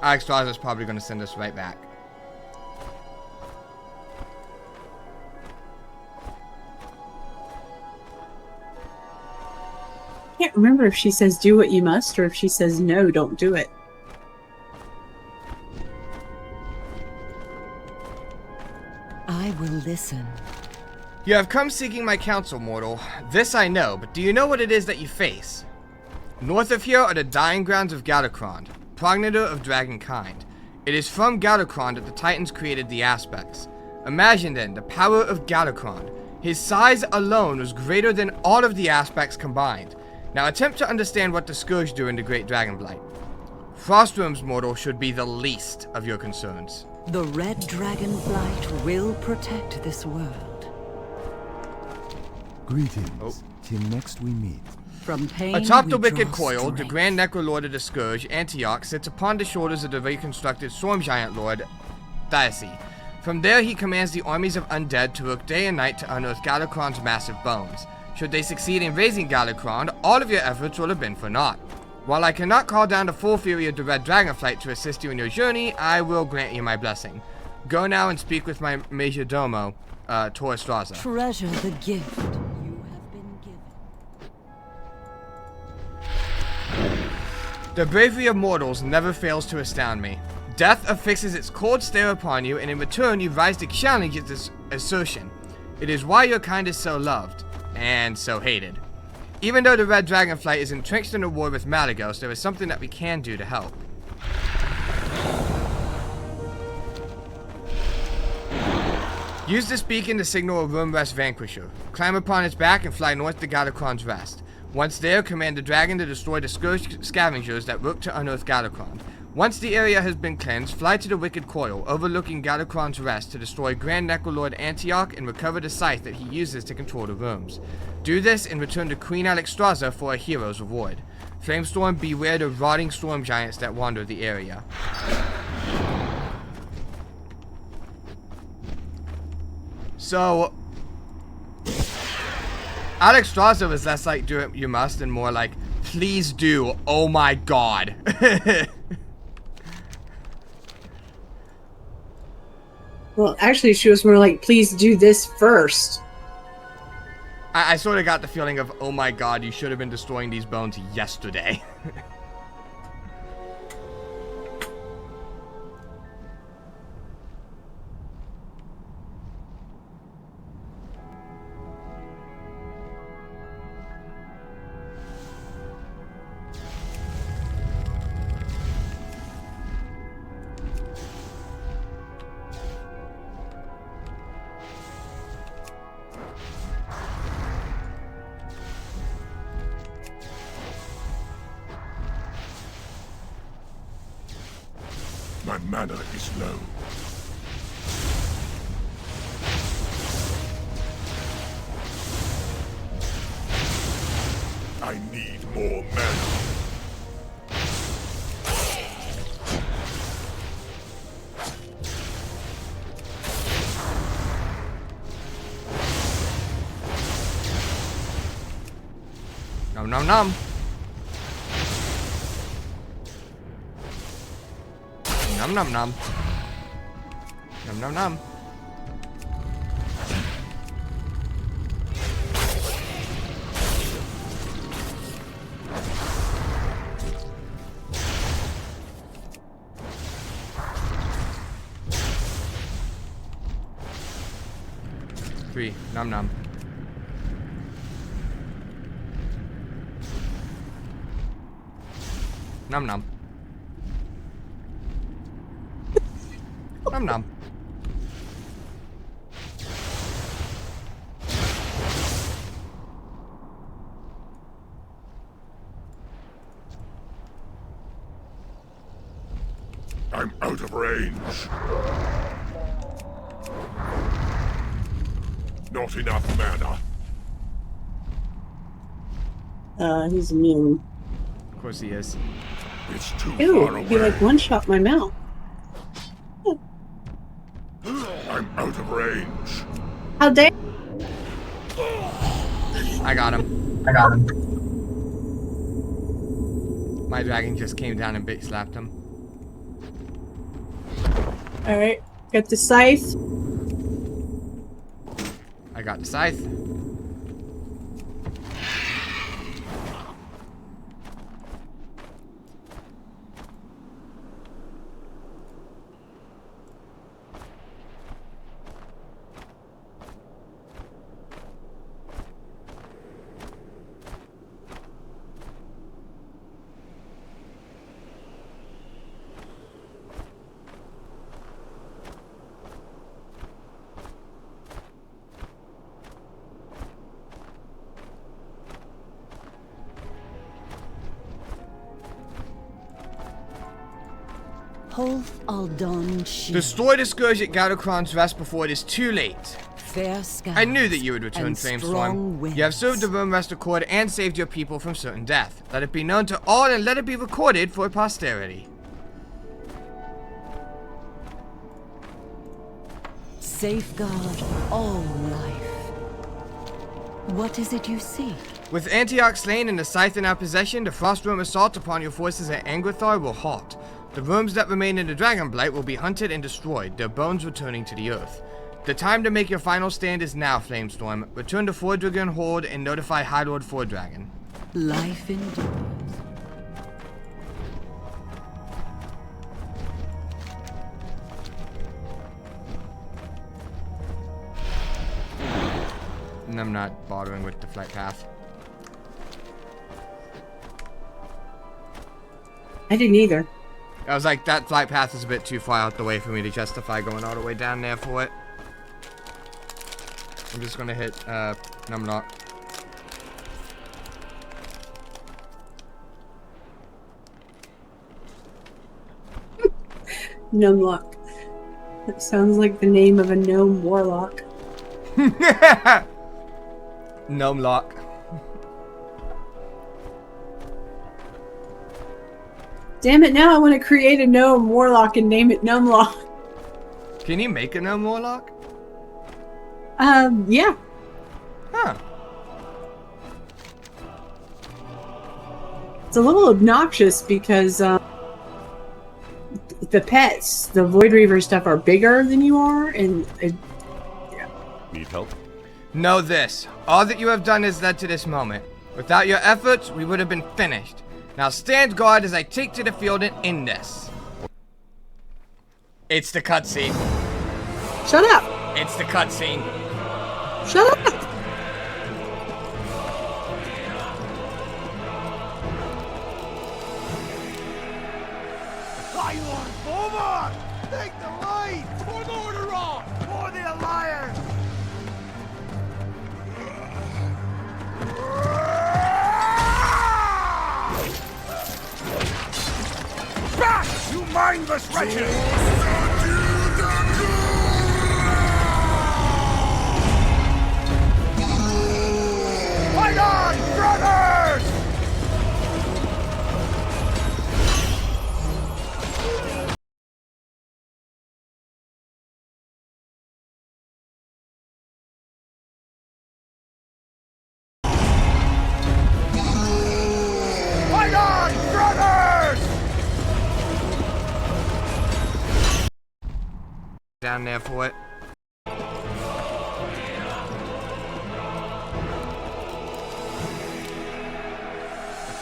Alexstrasza's probably going to send us right back.
I can't remember if she says do what you must or if she says no, don't do it.
I will listen.
You have come seeking my counsel, mortal. This I know, but do you know what it is that you face? North of here are the dying grounds of Galakrond, progenitor of dragonkind. It is from Galakrond that the Titans created the aspects. Imagine then the power of Galakrond. His size alone was greater than all of the aspects combined. Now attempt to understand what the Scourge do in the Great Dragonblight. Frostworm's mortal should be the least of your concerns.
The Red Dragonblight will protect this world.
Greetings. Till next we meet.
From pain
Atop the
we
wicked
draw
coil, the
strength.
Grand Necrolord of the Scourge, Antioch, sits upon the shoulders of the reconstructed Storm Giant Lord, Thyesse. From there he commands the armies of undead to work day and night to unearth Galakrond's massive bones. Should they succeed in raising Galakrond, all of your efforts will have been for naught. While I cannot call down the full fury of the Red Dragonflight to assist you in your journey, I will grant you my blessing. Go now and speak with my Major Domo, Tor Straza.
Treasure the gift.
The bravery of mortals never fails to astound me. Death affixes its cold stare upon you, and in return you rise to challenge its assertion. It is why your kind is so loved, and so hated. Even though the Red Dragonflight is entrenched in a war with Malagos, there is something that we can do to help. Use this beacon to signal a Wormrest Vanquisher. Climb upon its back and fly north to Galakrond's Rest. Once there, command the dragon to destroy the Scourge scavengers that work to unearth Galakrond. Once the area has been cleansed, fly to the Wicked Coil, overlooking Galakrond's Rest, to destroy Grand Necrolord Antioch and recover the scythe that he uses to control the rooms. Do this and return to Queen Alexstrasza for a hero's reward. Flamestorm, beware the rotting storm giants that wander the area. So, Alexstrasza was less like do it you must and more like please do, oh my god.
Well, actually, she was more like, please do this first.
I sort of got the feeling of, oh my god, you should have been destroying these bones yesterday.
My mana is low. I need more mana.
Nom nom nom. Nom nom nom. Nom nom nom. Three. Nom nom. Nom nom. Nom nom.
I'm out of range. Not enough mana.
He's immune.
Of course he is.
It's too
Ew,
far away.
he like one-shot my mouth.
I'm out of range.
How dare?
I got him. My dragon just came down and bitch slapped him.
Alright, got the scythe.
I got the scythe.
Holth Aldon Shi.
Destroy the scourge at Galakrond's Rest before it is too late.
Fair skies
I knew that you would return,
and
Flamestorm.
strong winds.
You have served the Rome Rest Accord and saved your people from certain death. Let it be known to all and let it be recorded for posterity.
Safeguard all life. What is it you seek?
With Antioch slain and the scythe in our possession, the Frostworm assault upon your forces at Angrathar will halt. The worms that remain in the Dragonblight will be hunted and destroyed, their bones returning to the earth. The time to make your final stand is now, Flamestorm. Return to Fordragon Horde and notify High Lord Fordragon.
Life endures.
And I'm not bothering with the flight path.
I didn't either.
I was like, that flight path is a bit too far out the way for me to justify going all the way down there for it. I'm just gonna hit Numlock.
Numlock. That sounds like the name of a gnome warlock.
Numlock.
Damn it, now I want to create a gnome warlock and name it Numlock.
Can you make a gnome warlock?
Yeah.
Huh.
It's a little obnoxious because the pets, the Void Reaver stuff, are bigger than you are, and
Need help?
Know this. All that you have done has led to this moment. Without your efforts, we would have been finished. Now stand guard as I take to the field and end this. It's the cutscene.
Shut up!
It's the cutscene.
Shut up!
Silence! Forward! Take the lead! For Morderon! For the Alliance!
Back, you mindless wretches! Fight on, brothers! Fight on, brothers!
Down there for it.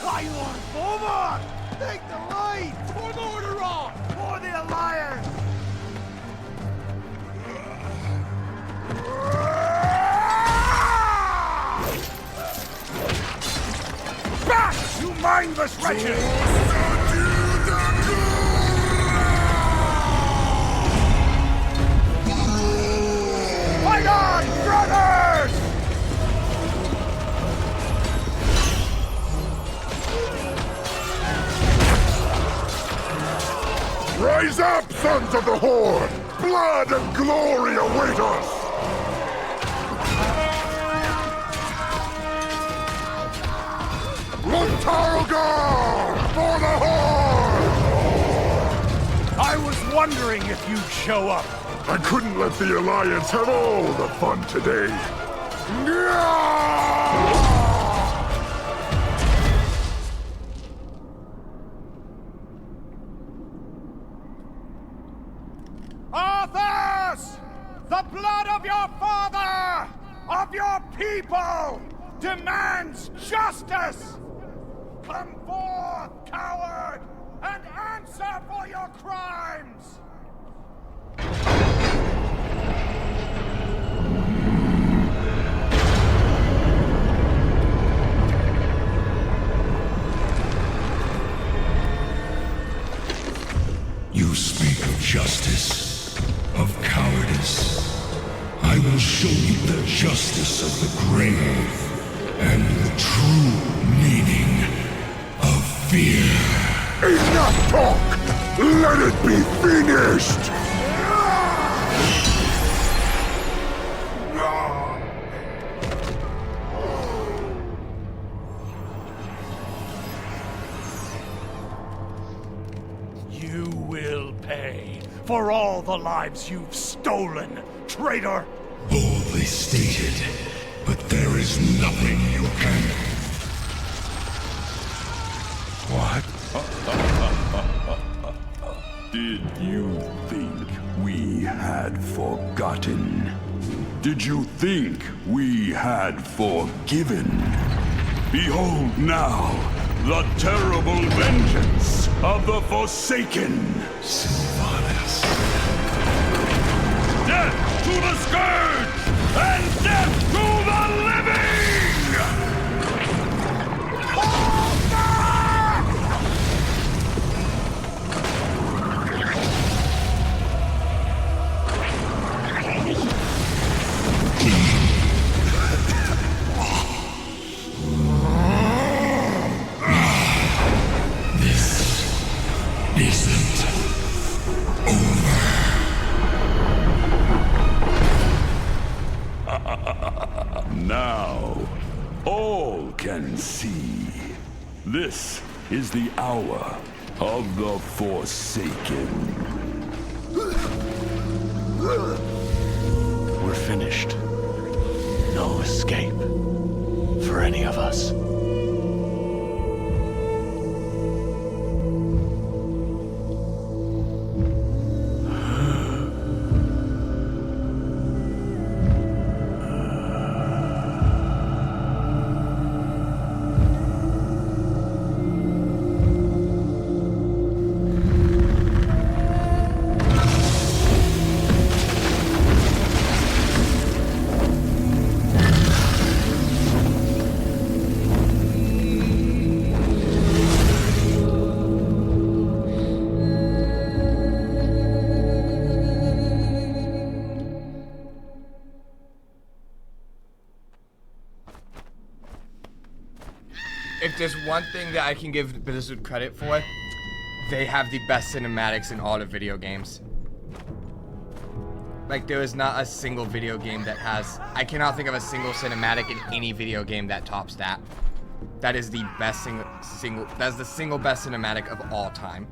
Silence! Forward! Take the lead! For Morderon! For the Alliance!
Back, you mindless wretches! Fight on, brothers! Rise up, sons of the Horde! Blood and glory await us! Lontargar! For the Horde!
I was wondering if you'd show up.
I couldn't let the Alliance have all the fun today.
demands justice! Come forth, coward, and answer for your crimes!
You speak of justice, of cowardice. I will show you the justice of the grave and the true meaning of fear.
Enough talk! Let it be finished!
You will pay for all the lives you've stolen, traitor!
Boldly stated, but there is nothing you can...
What? Did you think we had forgotten? Did you think we had forgiven? Behold now the terrible vengeance of the Forsaken!
Sylvanas.
Death to the Scourge! And death to the living! Now, all can see. This is the hour of the Forsaken.
We're finished. No escape for any of us.
If there's one thing that I can give Blizzard credit for, they have the best cinematics in all of video games. Like, there is not a single video game that has... I cannot think of a single cinematic in any video game that tops that. That is the best that's the single best cinematic of all time.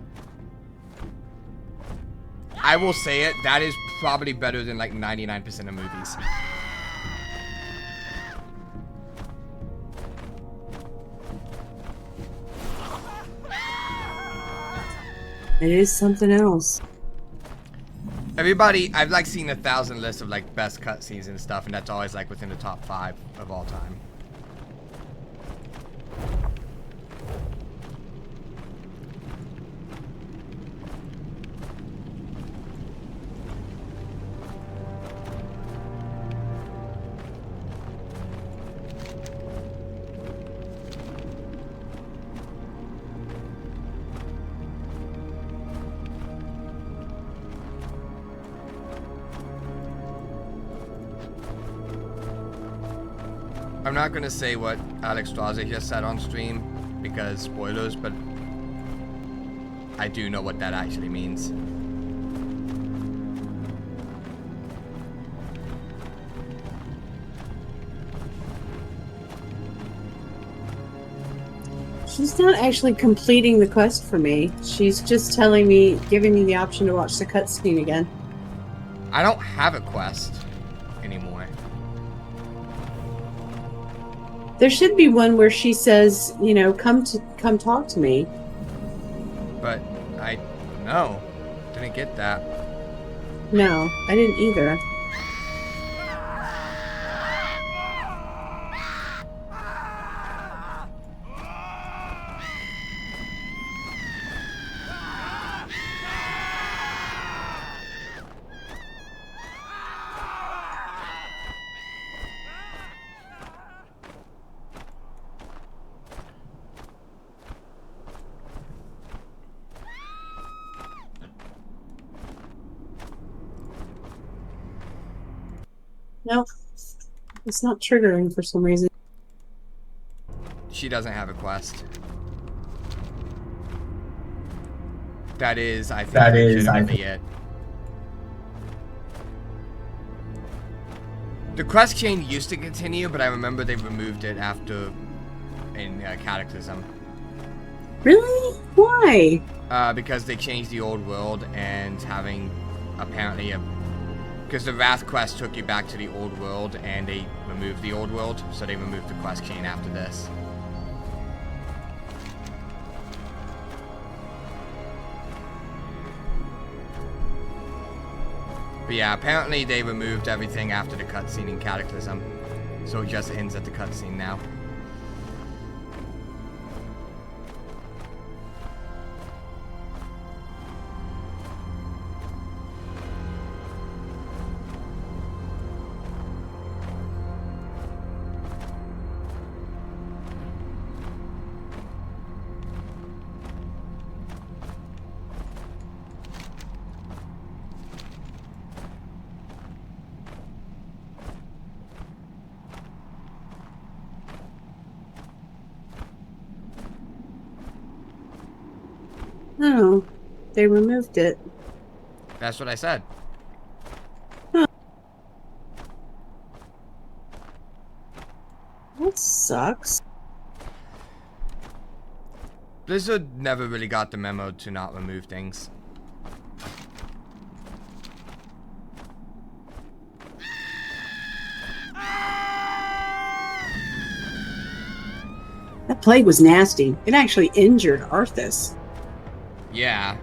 I will say it, that is probably better than like 99% of movies.
It is something else.
Everybody, I've like seen 1,000 lists of like best cutscenes and stuff, and that's always like within the top 5 of all time. I'm not gonna say what Alex Straza just said on stream because spoilers, but I do know what that actually means.
She's not actually completing the quest for me. She's just telling me, giving me the option to watch the cutscene again.
I don't have a quest anymore.
There should be one where she says, you know, come talk to me.
But I didn't get that.
No, I didn't either. Nope. It's not triggering for some reason.
She doesn't have a quest. That is, I think, legitimately it. The quest chain used to continue, but I remember they removed it after in Cataclysm.
Really? Why?
Because they changed the old world and having apparently a... Because the Wrath quest took you back to the old world and they removed the old world, so they removed the quest chain after this. But yeah, apparently they removed everything after the cutscene in Cataclysm, so it just ends at the cutscene now.
No, they removed it.
That's what I said.
Huh. That sucks.
Blizzard never really got the memo to not remove things.
That plague was nasty. It actually injured Arthas.
Yeah.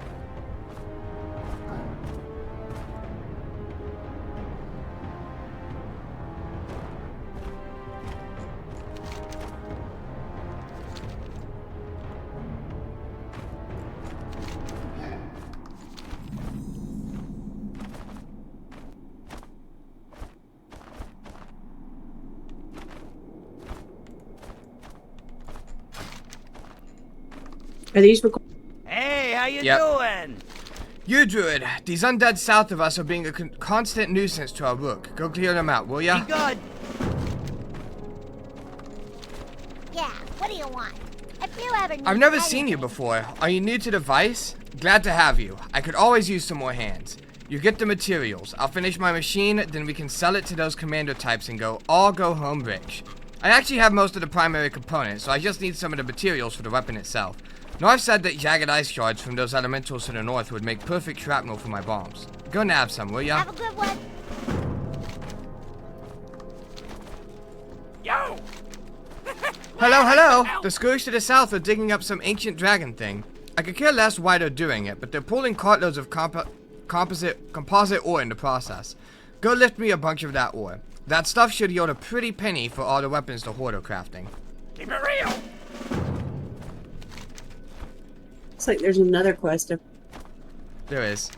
Are these recorded?
Hey, how you
Yep.
doing?
You, Druid. These undead south of us are being a constant nuisance to our work. Go clear them out, will ya?
Be good.
Yeah, what do you want? If you ever need
I've never
anything-
seen you before. Are you new to the Vice? Glad to have you. I could always use some more hands. You get the materials. I'll finish my machine, then we can sell it to those commander types and all go home rich. I actually have most of the primary components, so I just need some of the materials for the weapon itself. North said that jagged ice shards from those elementals to the north would make perfect shrapnel for my bombs. Go nab some, will ya?
Have a good one.
Yo!
Hello, hello! The Scourge to the south are digging up some ancient dragon thing. I could care less why they're doing it, but they're pulling cartloads of composite ore in the process. Go lift me a bunch of that ore. That stuff should yield a pretty penny for all the weapons the Horde are crafting.
Keep it real.
Looks like there's another quest.
There is.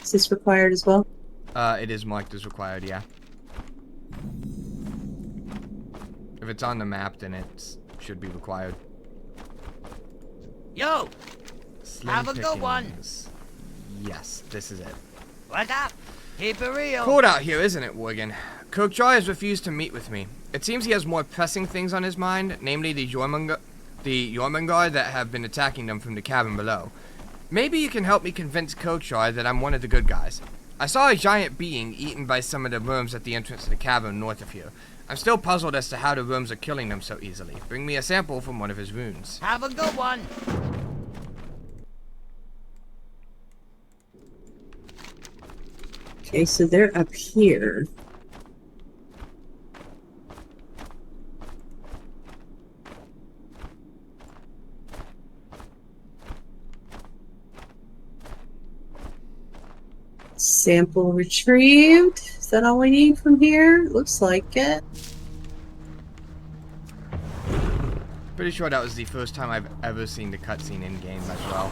Is this required as well?
It is marked as required, yeah. If it's on the map, then it should be required.
Yo!
Slim
Have a good one.
pickings. Yes, this is it.
What's up? Keep it real.
Cold out here, isn't it, Worgen? Kirkjoy has refused to meet with me. It seems he has more pressing things on his mind, namely the Jormungandr that have been attacking them from the cabin below. Maybe you can help me convince Kirkjoy that I'm one of the good guys. I saw a giant being eaten by some of the worms at the entrance to the cavern north of here. I'm still puzzled as to how the worms are killing them so easily. Bring me a sample from one of his wounds.
Have a good one.
Okay, so they're up here. Sample retrieved. Is that all we need from here? Looks like it.
Pretty sure that was the first time I've ever seen the cutscene in-game as well.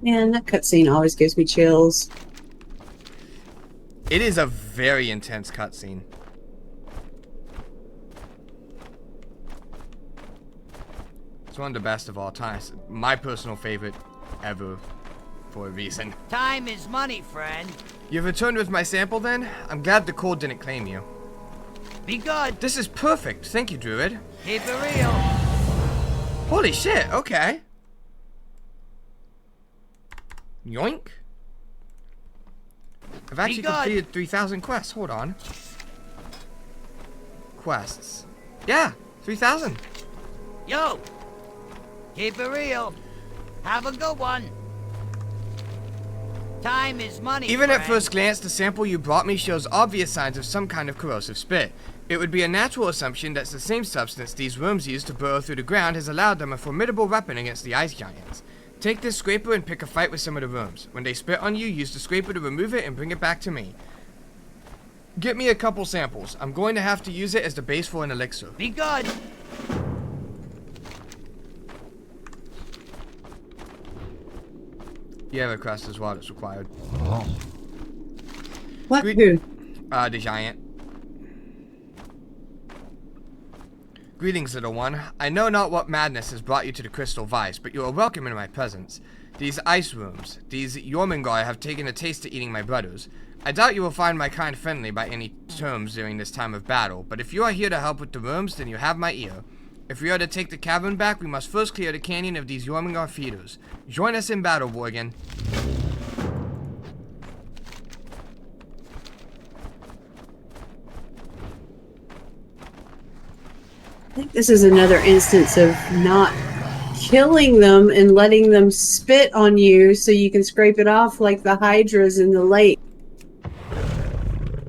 Man, that cutscene always gives me chills.
It is a very intense cutscene. It's one of the best of all time. My personal favorite ever for a reason.
Time is money, friend.
You've returned with my sample then? I'm glad the cold didn't claim you.
Be good.
This is perfect. Thank you, Druid.
Keep it real.
Holy shit, okay. Yoink. I've actually completed 3,000 quests. Hold on. Quests. Yeah, 3,000.
Yo. Keep it real. Have a good one. Time is money,
Even
friend.
at first glance, the sample you brought me shows obvious signs of some kind of corrosive spit. It would be a natural assumption that the same substance these worms used to burrow through the ground has allowed them a formidable weapon against the ice giants. Take this scraper and pick a fight with some of the worms. When they spit on you, use the scraper to remove it and bring it back to me. Get me a couple samples. I'm going to have to use it as the base for an elixir.
Be good.
Yeah, the crest is what it's required.
What? Who?
The giant. Greetings, little one. I know not what madness has brought you to the Crystal Vice, but you are welcome in my presence. These ice worms, these Jormungandr have taken a taste to eating my brothers. I doubt you will find my kind friendly by any terms during this time of battle, but if you are here to help with the worms, then you have my ear. If we are to take the cavern back, we must first clear the canyon of these Jormungandr feeders. Join us in battle, Worgen.
I think this is another instance of not killing them and letting them spit on you so you can scrape it off like the hydras in the lake.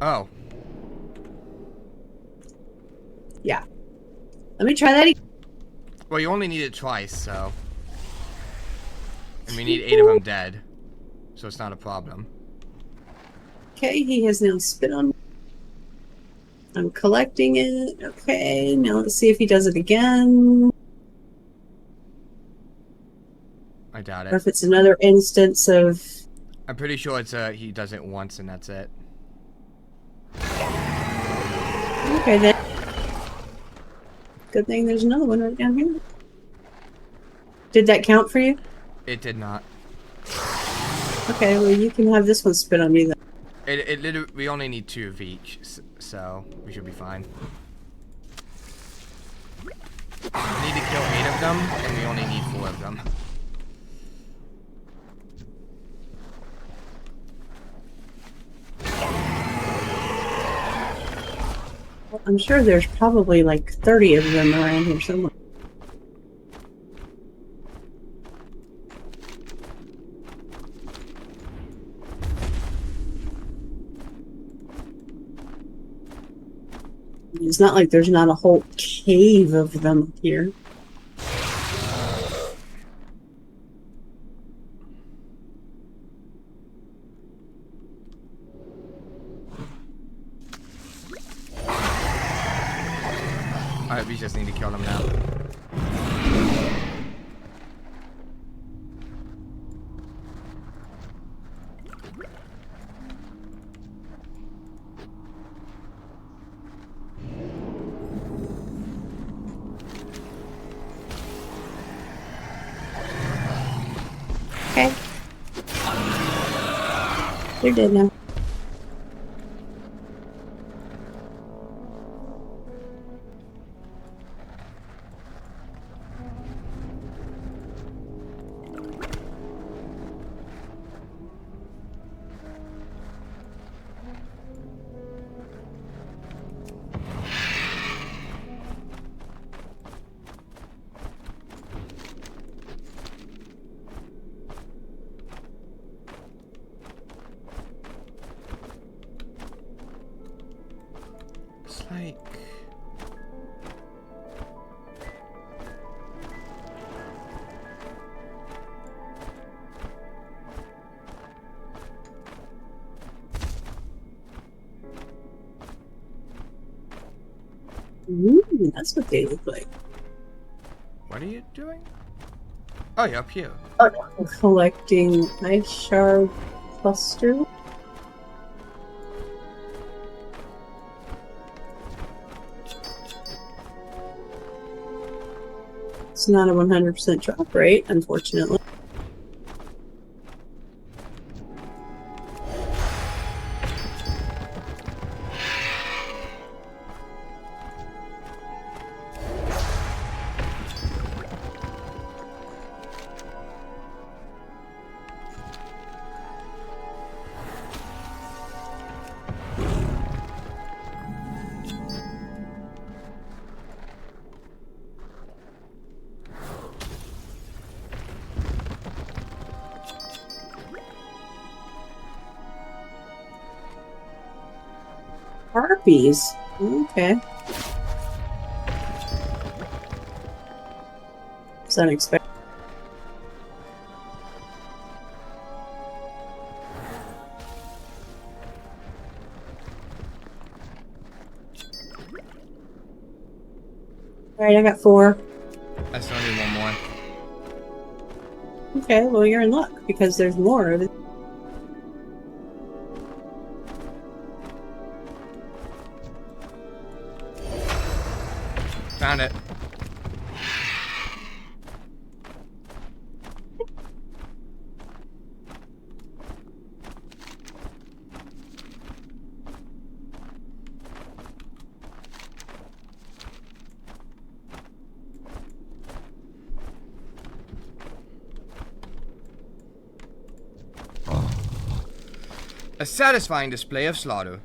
Oh.
Yeah. Let me try that again.
Well, you only need it twice, so... And we need 8 of them dead. So it's not a problem.
Okay, he has now spit on me. I'm collecting it. Okay, now let's see if he does it again.
I doubt
Or
it.
if it's another instance of...
I'm pretty sure it's he does it once and that's it.
Okay, then. Good thing there's another one right down here. Did that count for you?
It did not.
Okay, well you can have this one spit on me then.
It literally, we only need 2 of each, so we should be fine. We need to kill 8 of them, and we only need 4 of them.
I'm sure there's probably like 30 of them around here somewhere. It's not like there's not a whole cave of them here.
Alright, we just need to kill them now.
Okay. They're dead now.
It's like...
Ooh, that's what they look like.
What are you doing? Oh, you're up here.
Collecting ice shard cluster. It's not a 100% drop rate, unfortunately. Harpies. Okay. It's unexpected. Alright, I got 4.
I still need one more.
Okay, well you're in luck because there's more of it.
Found it. A satisfying display of slaughter.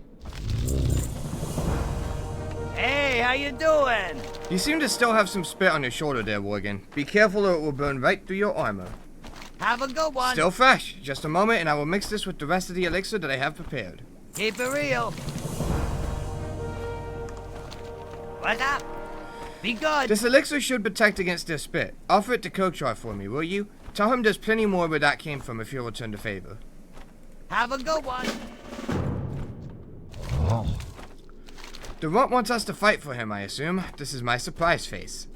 Hey, how you doing?
You seem to still have some spit on your shoulder there, Worgen. Be careful or it will burn right through your armor.
Have a good one.
Still fresh. Just a moment and I will mix this with the rest of the elixir that I have prepared.
Keep it real. What's up? Be good.
This elixir should protect against their spit. Offer it to Kirkjar for me, will you? Tell him there's plenty more where that came from if you'll return the favor.
Have a good one.
The runt wants us to fight for him, I assume. This is my surprise face.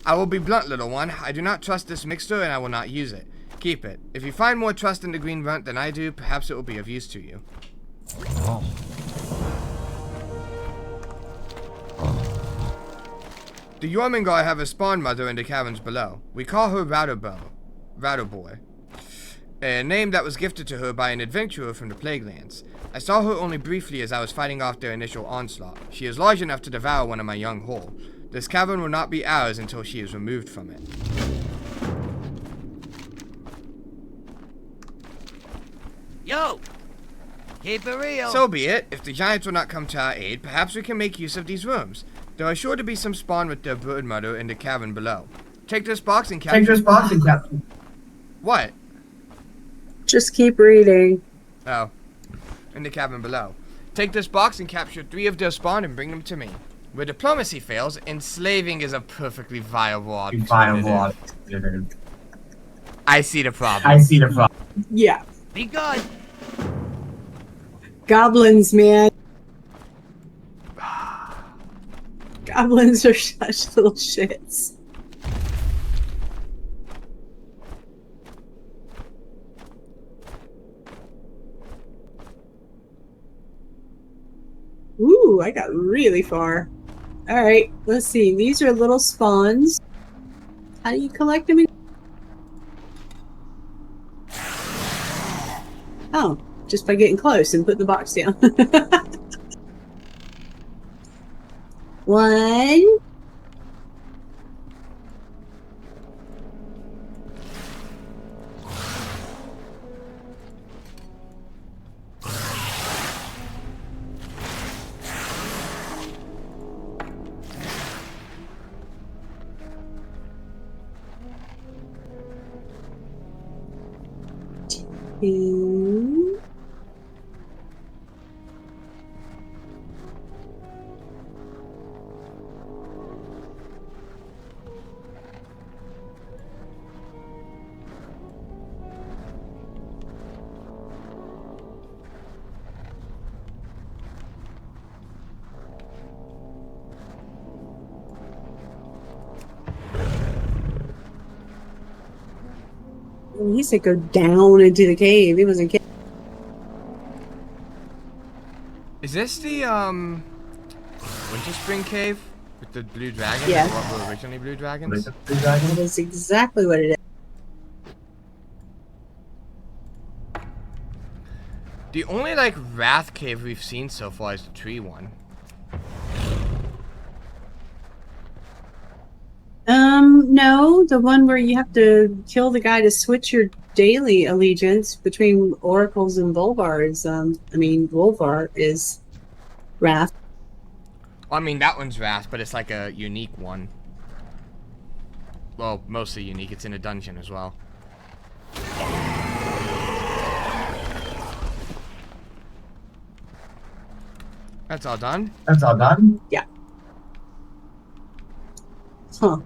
I will be blunt, little one. I do not trust this mixture and I will not use it. Keep it. If you find more trust in the green runt than I do, perhaps it will be of use to you. The Jormungandr have a spawn mother in the caverns below. We call her Ratterboy. A name that was gifted to her by an adventurer from the Plaguelands. I saw her only briefly as I was fighting off their initial onslaught. She is large enough to devour one of my young whole. This cavern will not be ours until she is removed from it.
Yo! Keep it real.
So be it. If the giants will not come to our aid, perhaps we can make use of these rooms. There are sure to be some spawn with their bird mother in the cavern below. Take this box and capture... What?
Just keep reading.
Oh. In the cavern below. Take this box and capture 3 of their spawn and bring them to me. Where diplomacy fails, enslaving is a perfectly viable alternative. I see the problem.
Yeah.
Be good.
Goblins, man. Goblins are such little shits. Ooh, I got really far. Alright, let's see. These are little spawns. How do you collect them? Oh, just by getting close and put the box down. 1. 2. He said go down into the cave. He wasn't kidding.
Is this the, Winter Spring Cave? With the blue dragons?
Yeah.
What were originally blue dragons?
That is exactly what it is.
The only, like, Wrath Cave we've seen so far is the tree one.
No, the one where you have to kill the guy to switch your daily allegiance between oracles and Volvar is, Volvar is Wrath.
I mean, that one's Wrath, but it's like a unique one. Well, mostly unique. It's in a dungeon as well. That's all done?
That's all done? Yeah. Huh.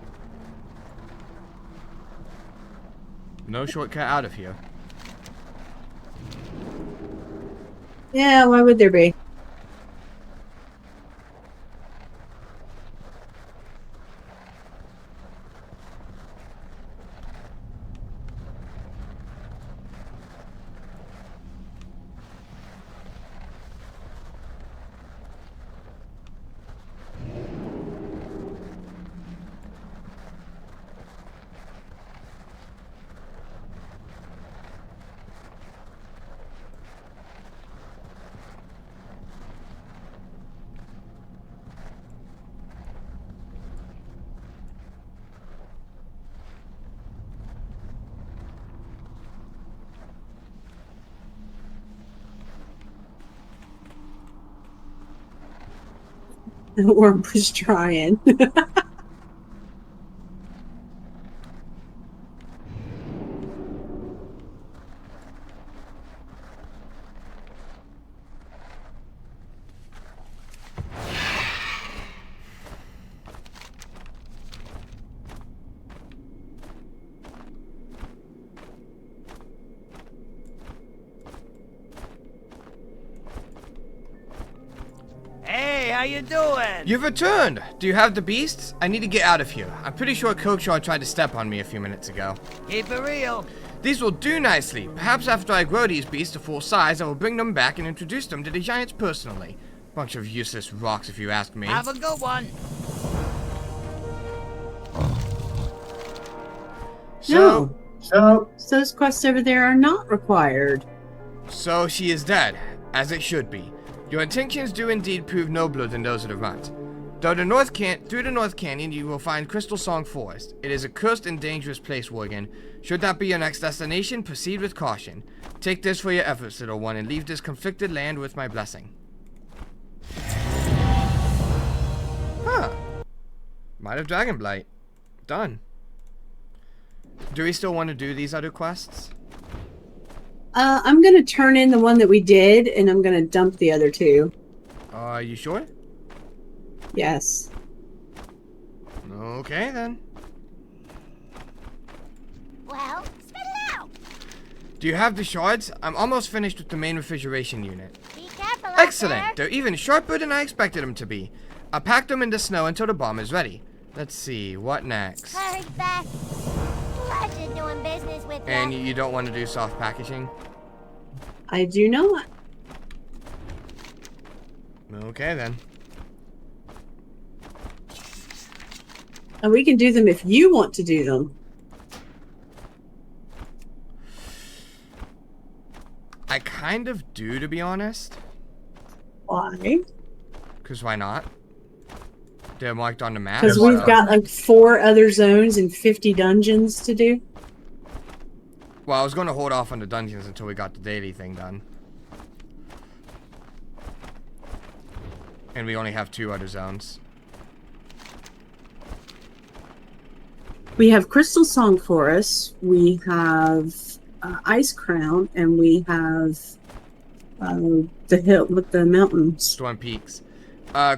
No shortcut out of here.
Yeah, why would there be? The worm was trying.
Hey, how you doing?
You've returned! Do you have the beasts? I need to get out of here. I'm pretty sure Coakshaw tried to step on me a few minutes ago.
Keep it real.
These will do nicely. Perhaps after I grow these beasts to full size, I will bring them back and introduce them to the giants personally. Bunch of useless rocks if you ask me.
Have a good one.
So
those quests over there are not required.
So she is dead, as it should be. Your intentions do indeed prove nobler than those of the runt. Through the North Canyon, you will find Crystal Song Forest. It is a cursed and dangerous place, Worgen. Should that be your next destination, proceed with caution. Take this for your efforts, little one, and leave this conflicted land with my blessing. Huh. Might of Dragonblight. Done. Do we still want to do these other quests?
I'm gonna turn in the one that we did, and I'm gonna dump the other two.
Are you sure?
Yes.
Okay, then.
Well, spit it out.
Do you have the shards? I'm almost finished with the main refrigeration unit.
Be careful.
Excellent! They're even sharper than I expected them to be. I'll pack them in the snow until the bomb is ready. Let's see, what next?
Hurry back. Pleasure doing business with you.
And you don't want to do soft packaging?
I do not.
Okay, then.
And we can do them if you want to do them.
I kind of do, to be honest.
Why?
Because why not? They're marked on the map.
Because we've got like 4 other zones and 50 dungeons to do.
Well, I was going to hold off on the dungeons until we got the daily thing done. And we only have 2 other zones.
We have Crystal Song Forest, we have Ice Crown, and we have the hill with the mountains.
Storm Peaks.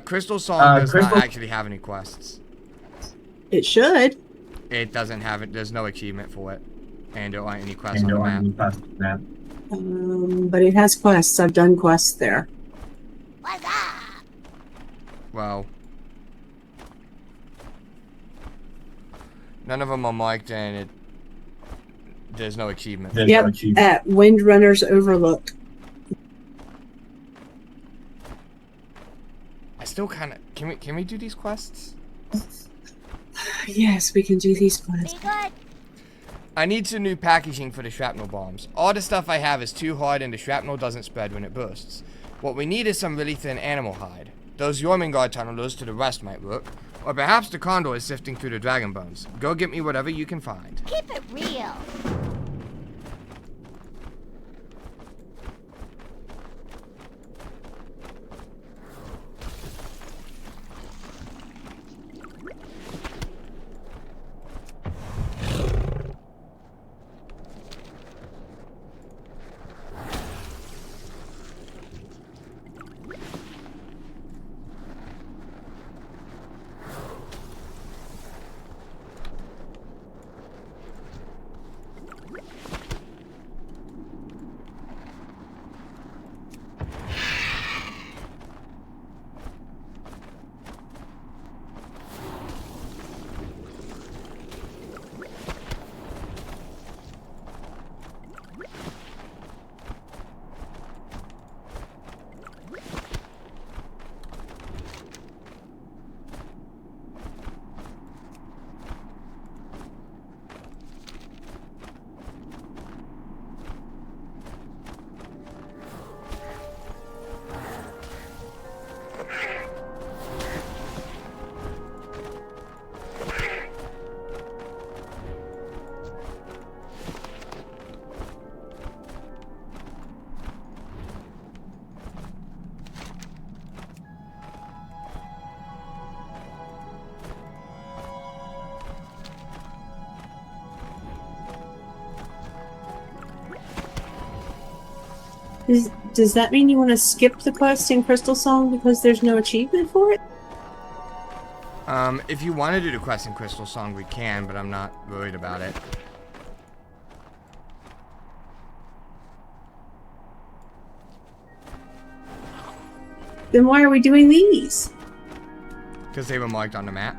Crystal Song does not actually have any quests.
It should.
It doesn't have it. There's no achievement for it. And there aren't any quests on the map.
But it has quests. I've done quests there.
Well, none of them are marked, and there's no achievement.
Yep, at Windrunner's Overlook.
I still kind of can we do these quests?
Yes, we can do these quests.
I need some new packaging for the shrapnel bombs. All the stuff I have is too hard, and the shrapnel doesn't spread when it bursts. What we need is some really thin animal hide. Those Jormungand tunnelers to the west might work. Or perhaps the condor is sifting through the dragon bones. Go get me whatever you can find.
Keep it real.
Does that mean you want to skip the quest in Crystal Song because there's no achievement for it?
If you want to do the quest in Crystal Song, we can, but I'm not worried about it.
Then why are we doing these?
Because they were marked on the map.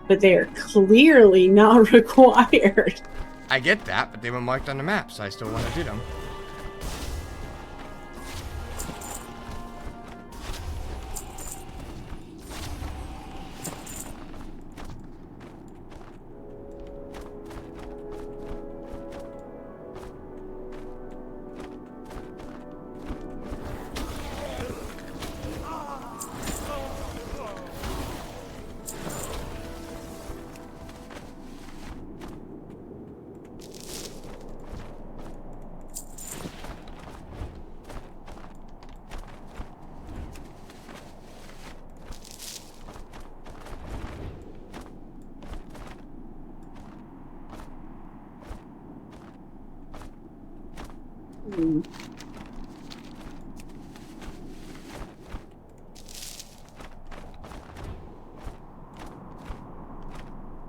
But they are clearly not required.
I get that, but they were marked on the map, so I still want to do them.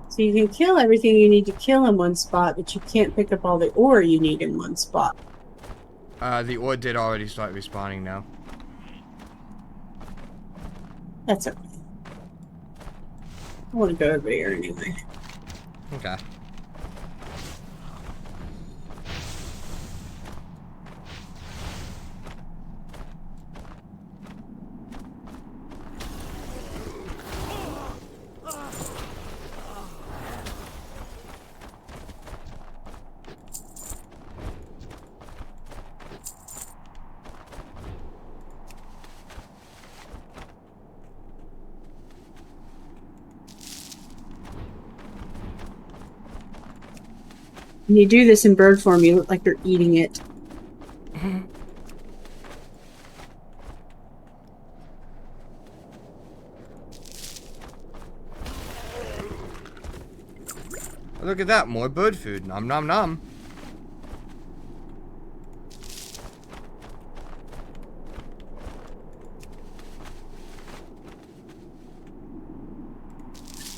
So you can kill everything you need to kill in one spot, but you can't pick up all the ore you need in one spot.
The ore did already start respawning now.
That's okay. I want to go over here anyway.
Okay.
When you do this in bird form, you look like you're eating it.
Look at that, more bird food. Nom nom nom.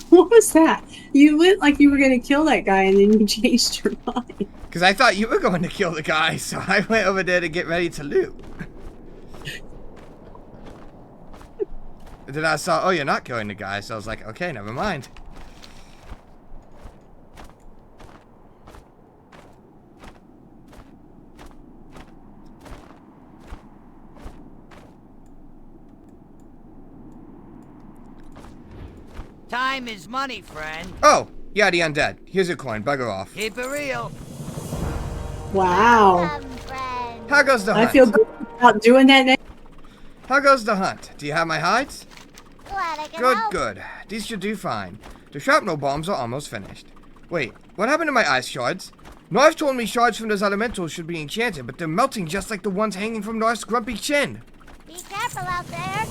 What was that? You went like you were going to kill that guy and then you changed your mind.
Because I thought you were going to kill the guy, so I went over there to get ready to loot. Then I saw, oh, you're not killing the guy, so I was like, okay, never mind.
Time is money, friend.
Oh, yeah, the undead. Here's your coin. Bugger off.
Keep it real.
Wow.
How goes the hunt?
I feel good about doing that now.
How goes the hunt? Do you have my hides?
Glad I can
Good,
help.
good. These should do fine. The shrapnel bombs are almost finished. Wait, what happened to my ice shards? Narf told me shards from those elementals should be enchanted, but they're melting just like the ones hanging from Narf's grumpy chin.
Be careful out there.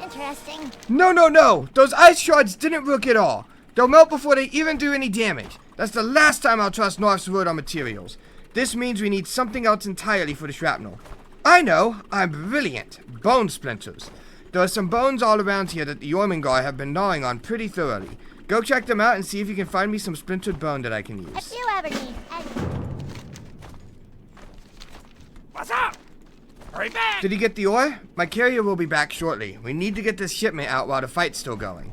Interesting.
No, no, no! Those ice shards didn't work at all. They'll melt before they even do any damage. That's the last time I'll trust Narf's word on materials. This means we need something else entirely for the shrapnel. I know! I'm brilliant! Bone splinters. There are some bones all around here that the Jormungandr have been gnawing on pretty thoroughly. Go check them out and see if you can find me some splintered bone that I can use.
If you ever need
What's up? Hurry back!
Did he get the ore? My carrier will be back shortly. We need to get this shipment out while the fight's still going.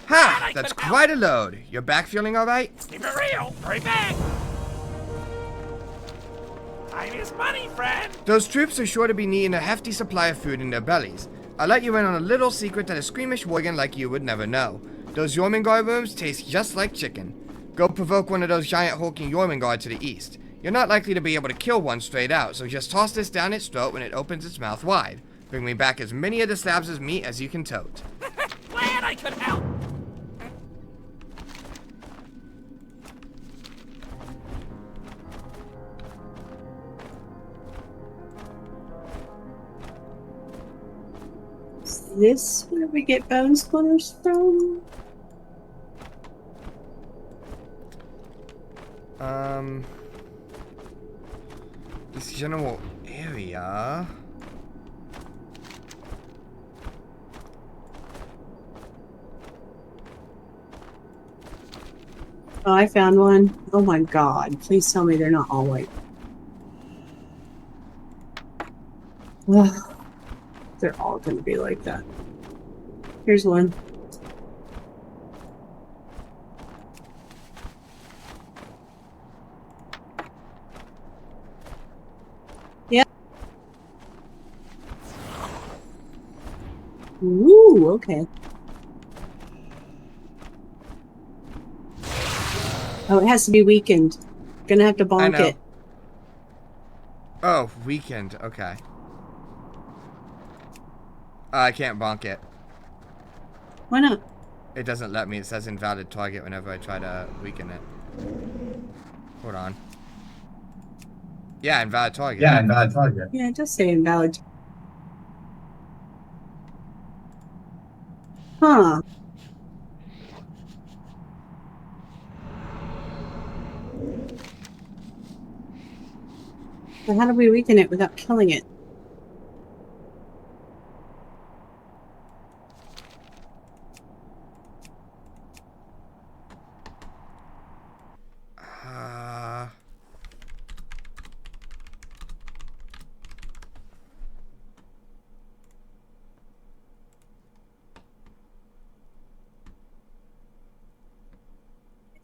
Ha! That's quite a load. You're back feeling alright?
Keep it real! Hurry back! Time is money, friend!
Those troops are sure to be needing a hefty supply of food in their bellies. I'll let you in on a little secret that a squeamish worgen like you would never know. Those Jormungandr rooms taste just like chicken. Go provoke one of those giant hulking Jormungandr to the east. You're not likely to be able to kill one straight out, so just toss this down its throat when it opens its mouth wide. Bring me back as many of the slabs of meat as you can tote.
Glad I could help!
Is this where we get bone splinters from?
This general area.
Oh, I found one. Oh my god. Please tell me they're not all white. Ugh. They're all gonna be like that. Here's one. Yep. Ooh, okay. Oh, it has to be weakened. Gonna have to bonk it.
Oh, weakened. Okay. I can't bonk it.
Why not?
It doesn't let me. It says invalid target whenever I try to weaken it. Hold on. Yeah, invalid target.
Yeah, invalid target. Yeah, it does say invalid. Huh. So how do we weaken it without killing it?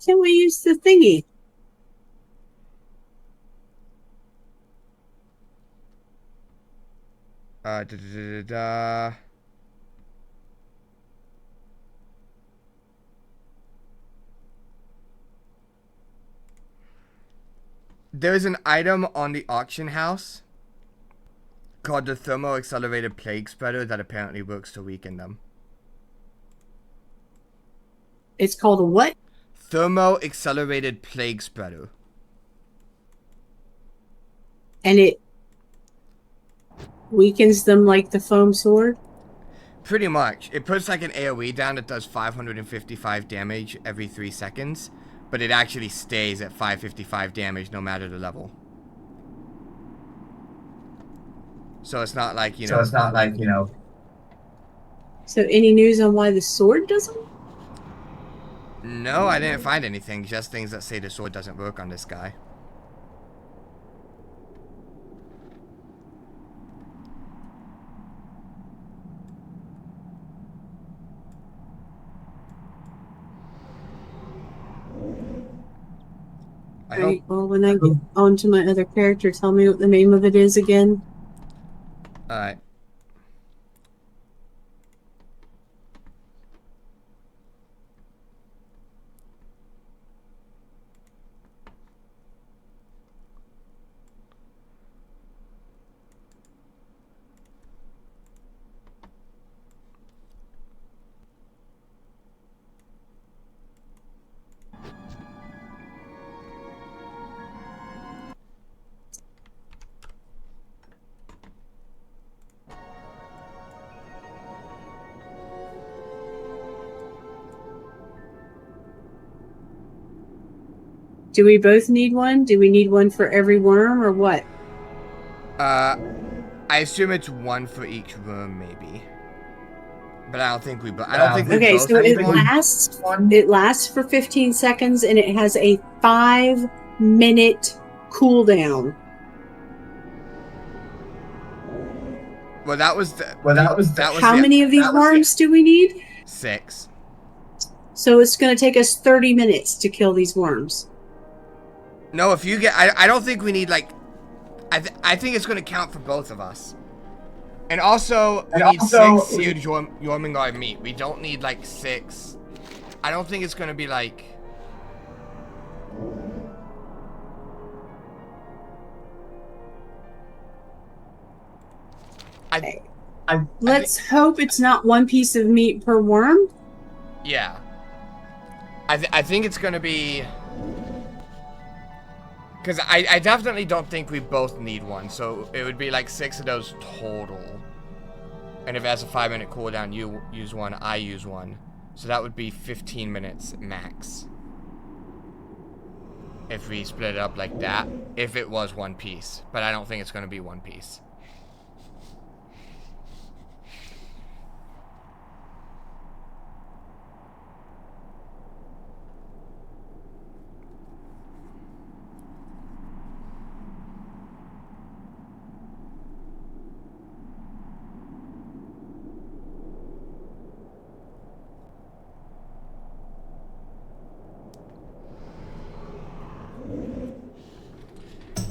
Can't we use the thingy?
There's an item on the auction house called the Thermo Accelerated Plague Spreader that apparently works to weaken them.
It's called a what?
Thermo Accelerated Plague Spreader.
And it weakens them like the foam sword?
Pretty much. It puts like an AoE down that does 555 damage every 3 seconds, but it actually stays at 555 damage no matter the level. So it's not like, you know...
So any news on why the sword doesn't?
No, I didn't find anything. Just things that say the sword doesn't work on this guy.
Alright, well, when I get on to my other character, tell me what the name of it is again.
Alright.
Do we both need one? Do we need one for every worm or what?
I assume it's one for each room, maybe. But I don't think we. I don't think we
okay,
both
so
need
it
one.
lasts. It lasts for 15 seconds, and it has a 5-minute cooldown.
Well, that was the.
How many of these worms do we need?
6.
So it's going to take us 30 minutes to kill these worms.
No, if you get, I don't think we need like. I think it's going to count for both of us. And also, we need 6 seared Jormungand meat. We don't need like 6. I don't think it's going to be like.
Let's hope it's not 1 piece of meat per worm.
Yeah. I think it's going to be. Because I definitely don't think we both need one. So it would be like 6 of those total. And if it has a 5-minute cooldown, you use one, I use one. So that would be 15 minutes max. if we split it up like that, if it was one piece. But I don't think it's going to be one piece.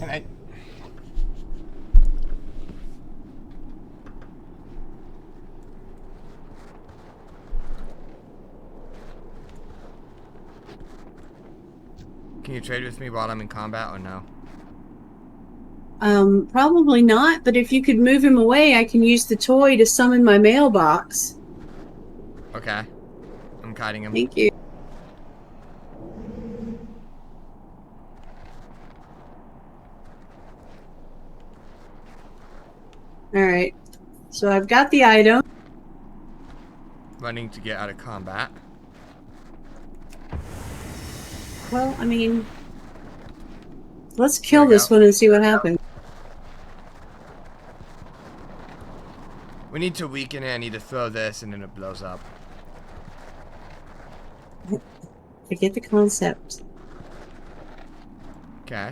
And I... Can you trade with me while I'm in combat or no?
Probably not, but if you could move him away, I can use the toy to summon my mailbox.
Okay. I'm kiting him.
Thank you. Alright. So I've got the item.
Running to get out of combat.
Well, I mean... Let's kill this one and see what happens.
We need to weaken it. I need to throw this and then it blows up.
I get the concept.
Okay.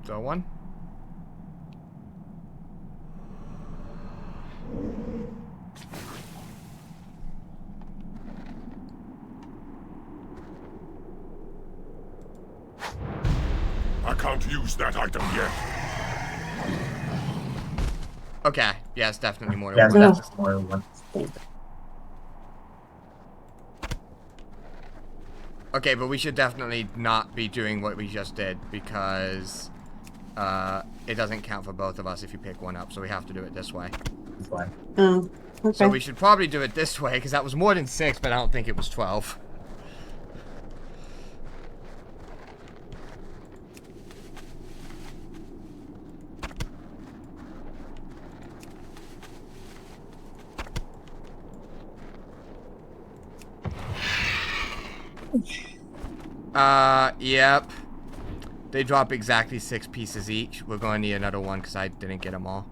Throw one.
I can't use that item yet.
Okay. Yeah, it's definitely more than one.
That's more than one.
Okay, but we should definitely not be doing what we just did because it doesn't count for both of us if you pick one up, so we have to do it this way.
Oh, okay.
So we should probably do it this way because that was more than 6, but I don't think it was 12. Yep. They drop exactly 6 pieces each. We're going to need another one because I didn't get them all.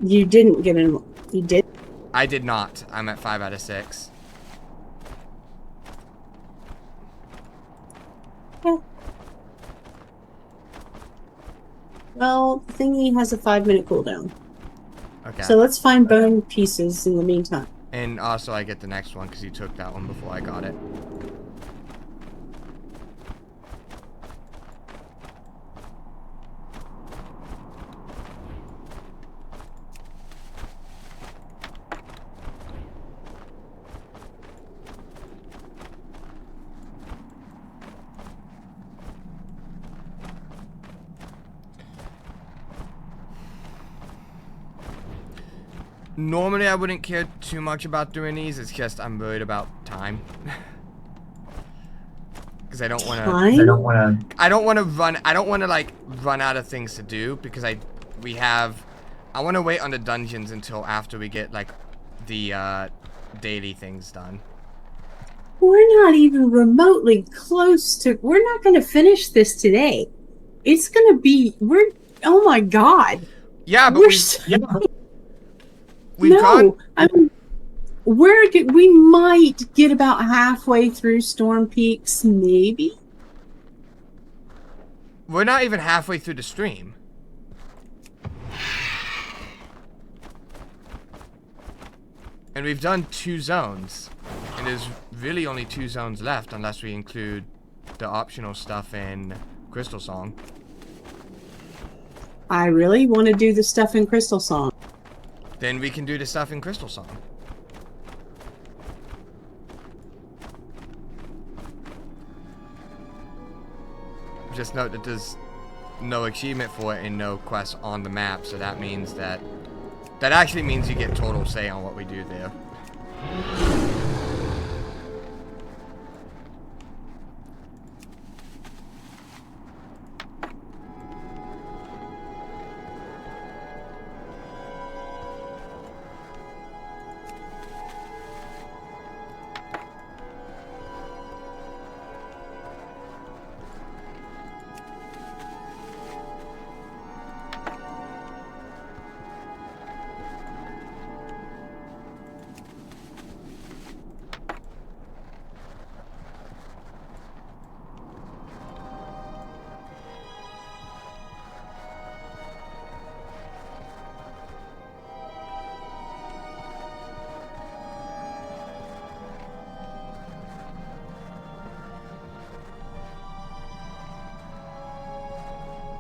You didn't get him. You did?
I did not. I'm at 5 out of 6.
Yeah. Well, the thingy has a 5-minute cooldown.
Okay.
So let's find bone pieces in the meantime.
And also I get the next one because you took that one before I got it. Normally I wouldn't care too much about doing these, it's just I'm worried about time. Because I don't want to... I don't want to like run out of things to do because I want to wait on the dungeons until after we get like the daily things done.
We're not even remotely close to... We're not going to finish this today. It's going to be... Oh my god.
Yeah, but
I mean, we might get about halfway through Storm Peaks, maybe.
We're not even halfway through the stream. And we've done 2 zones. And there's really only 2 zones left unless we include the optional stuff in Crystal Song.
I really want to do the stuff in Crystal Song.
Then we can do the stuff in Crystal Song. Just note that there's no achievement for it and no quests on the map, so that means that actually means you get total say on what we do there.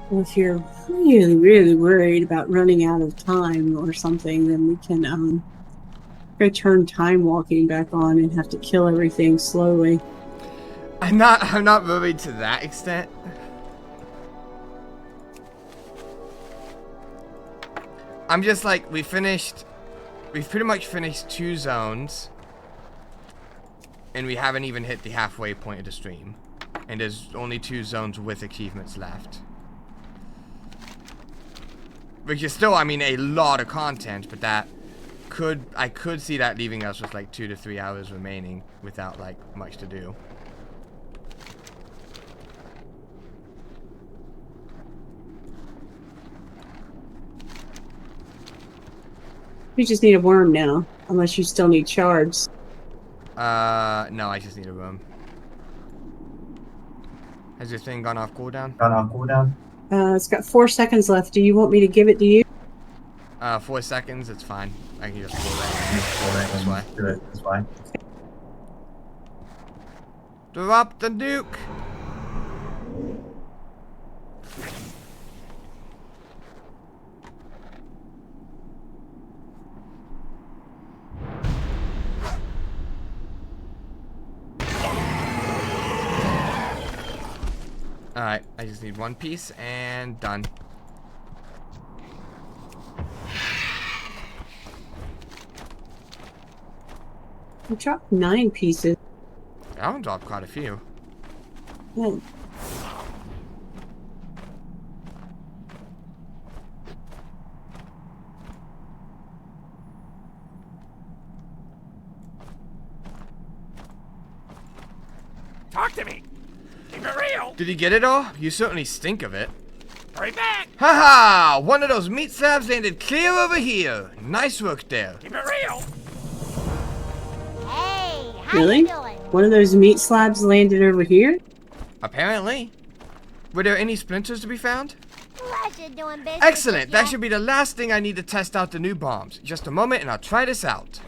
Well, if you're really, really worried about running out of time or something, then we can go turn time walking back on and have to kill everything slowly.
I'm not worried to that extent. I'm just like, we've pretty much finished 2 zones, and we haven't even hit the halfway point of the stream, and there's only 2 zones with achievements left, which is still, I mean, a lot of content, but I could see that leaving us with like 2 to 3 hours remaining without like much to do.
We just need a worm now, unless you still need shards.
No, I just need a room. Has your thing gone off cooldown?
It's got 4 seconds left. Do you want me to give it to you?
4 seconds, it's fine. I can just pull that in this way. Drop the nuke! Alright, I just need 1 piece and done.
We dropped 9 pieces.
I'll drop quite a few.
Yeah.
Talk to me! Keep it real!
Did you get it all? You certainly stink of it.
Hurry back!
Haha! One of those meat slabs landed clear over here. Nice work there.
Keep it real!
Hey, how
Really?
you doing?
One of those meat slabs landed over here?
Apparently. Were there any splinters to be found?
Pleasure doing business.
Excellent!
with
That
ya.
should be the last thing I need to test out the new bombs. Just a moment and I'll try this out.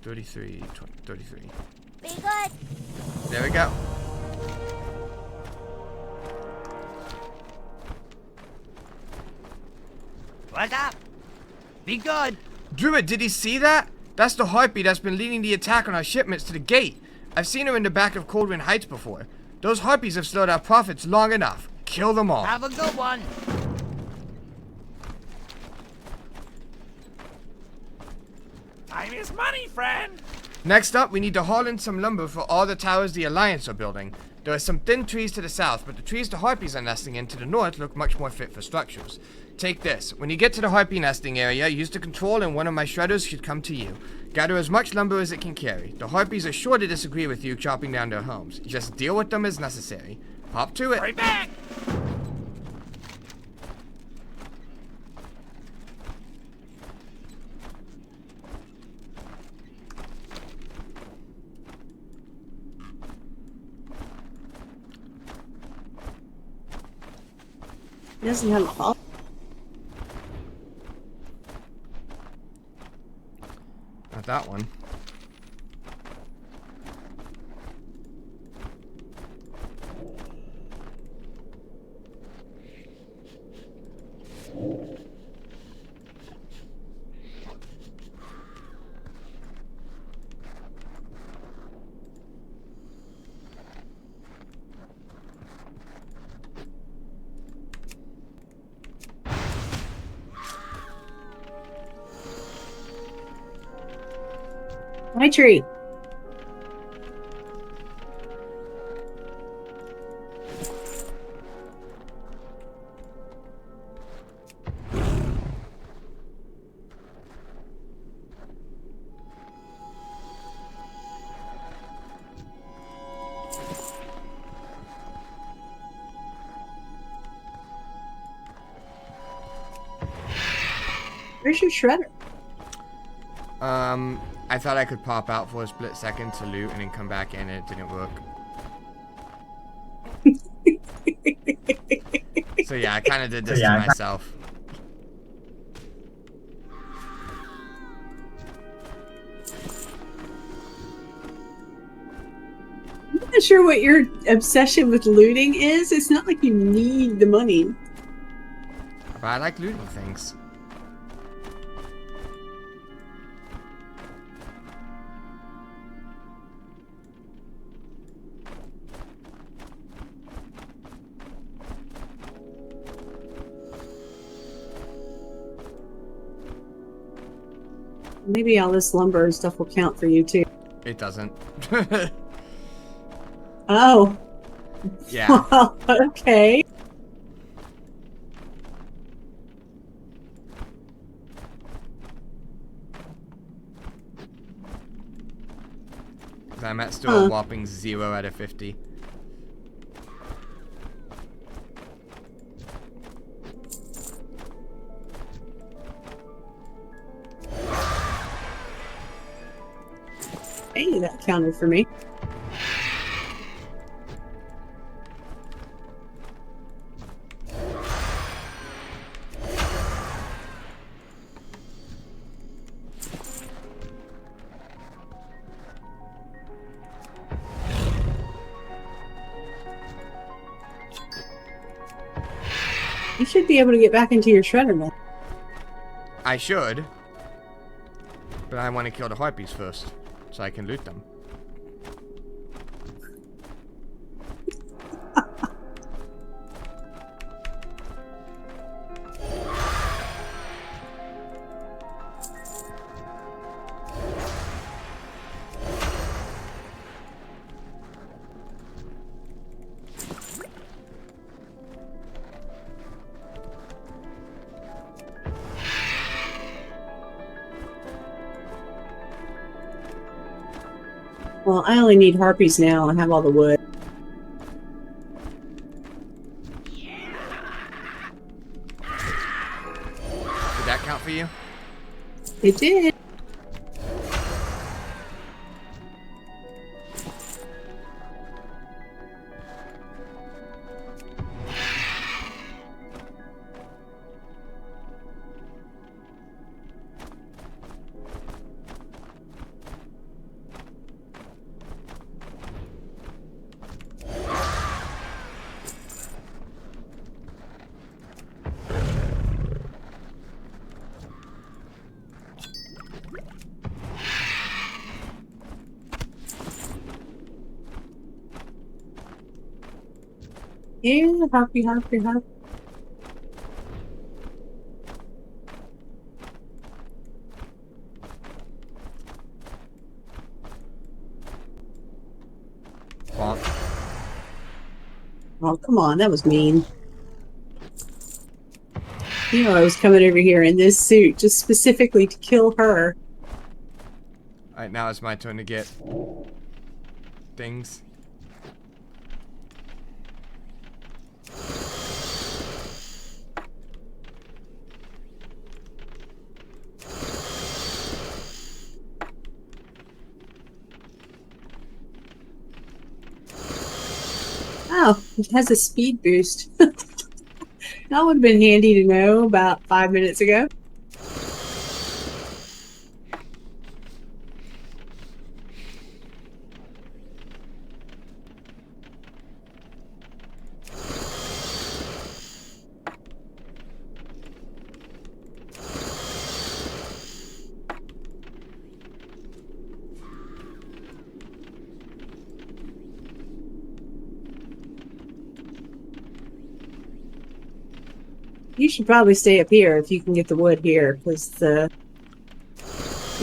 $33, $33.
Be good.
There we go.
What's up? Be good.
Druid, did he see that? That's the harpy that's been leading the attack on our shipments to the gate. I've seen her in the back of Coldwind Heights before. Those harpies have slowed our profits long enough. Kill them all.
Have a good one.
Time is money, friend!
Next up, we need to haul in some lumber for all the towers the Alliance are building. There are some thin trees to the south, but the trees the harpies are nesting in to the north look much more fit for structures. Take this. When you get to the harpy nesting area, use the control and one of my shredders should come to you. Gather as much lumber as it can carry. The harpies are sure to disagree with you chopping down their homes. Just deal with them as necessary. Hop to it.
Hurry back!
It doesn't have a fall.
Not that one.
My tree. Where's your shredder?
I thought I could pop out for a split second to loot and then come back in and it didn't work. So yeah, I kind of did this to myself.
not sure what your obsession with looting is. It's not like you need the money.
But I like looting things.
Maybe all this lumber and stuff will count for you too.
It doesn't.
Oh.
Yeah.
Well, okay.
I'm at still a whopping 0 out of 50.
Hey, that counted for me. You should be able to get back into your shredder now.
I should. But I want to kill the harpies first, so I can loot them.
Well, I only need harpies now. I have all the wood.
Did that count for you?
It did. Yeah, harpy. Oh, come on. That was mean. You know I was coming over here in this suit just specifically to kill her.
Alright, now it's my turn to get things.
Oh, it has a speed boost. That would have been handy to know about 5 minutes ago. You should probably stay up here if you can get the wood here, because the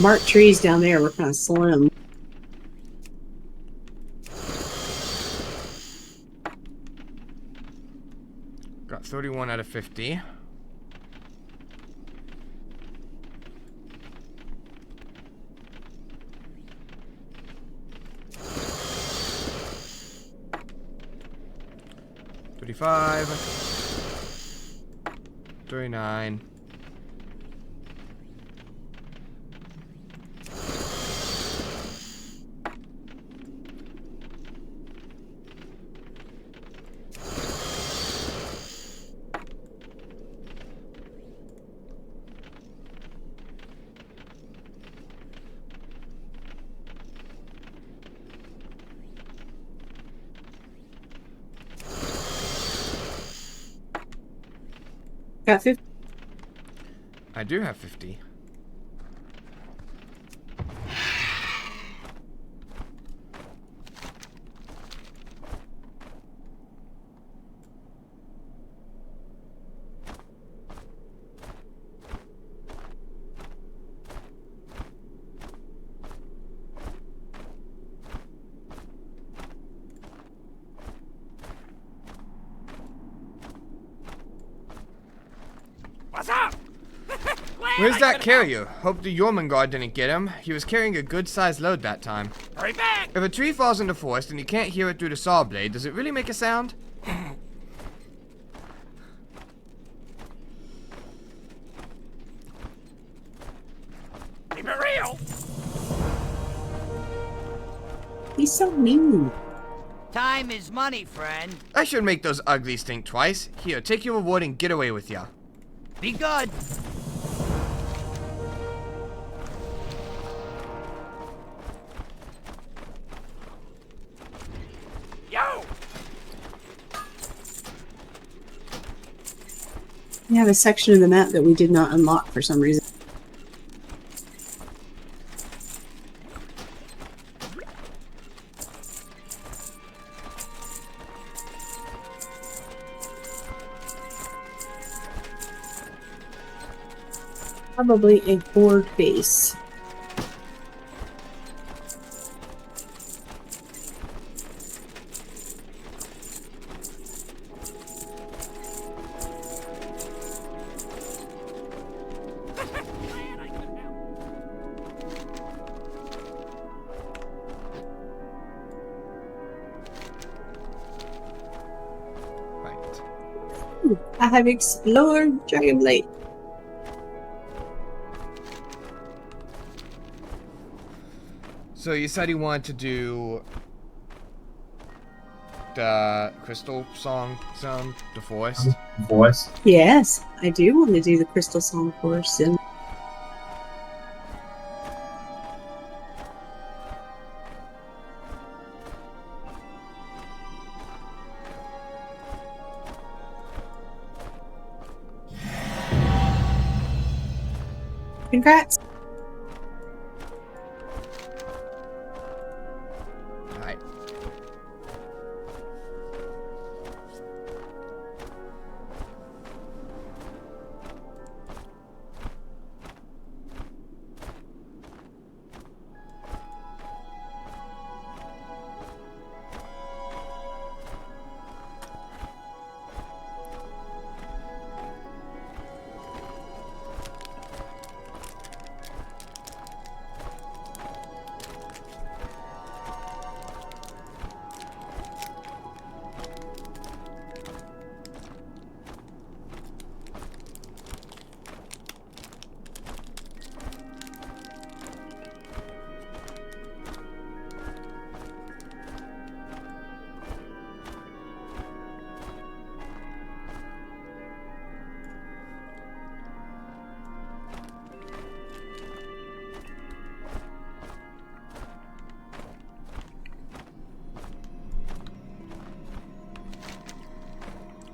marked trees down there were kind of slim.
Got 31 out of 50. $35. 39.
Got 50.
I do have 50.
What's up?
Where's that carrier? Hope the Jormungand didn't get him. He was carrying a good-sized load that time.
Hurry back!
If a tree falls in the forest and you can't hear it through the saw blade, does it really make a sound?
Keep it real!
He's so mean.
Time is money, friend.
I should make those uglies think twice. Here, take your reward and get away with ya.
Be good. Yo!
We have a section of the map that we did not unlock for some reason. Probably a board base. I have explored Dragon Blade.
So you said you wanted to do the Crystal Song Zone, the forest?
Yes, I do want to do the Crystal Song Forest. And congrats.
Alright.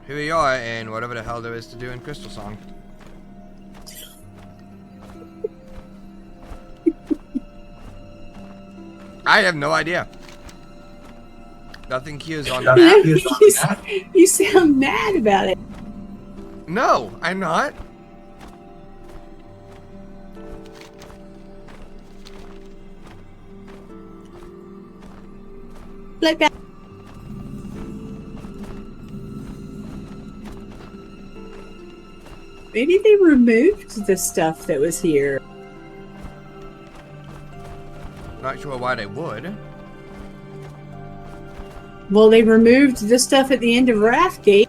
Here we are, and whatever the hell there is to do in Crystal Song. I have no idea. Nothing cues on that.
You sound mad about it.
No, I'm not.
Like that. Maybe they removed the stuff that was here.
Not sure why they would.
Well, they removed the stuff at the end of Wrathgate.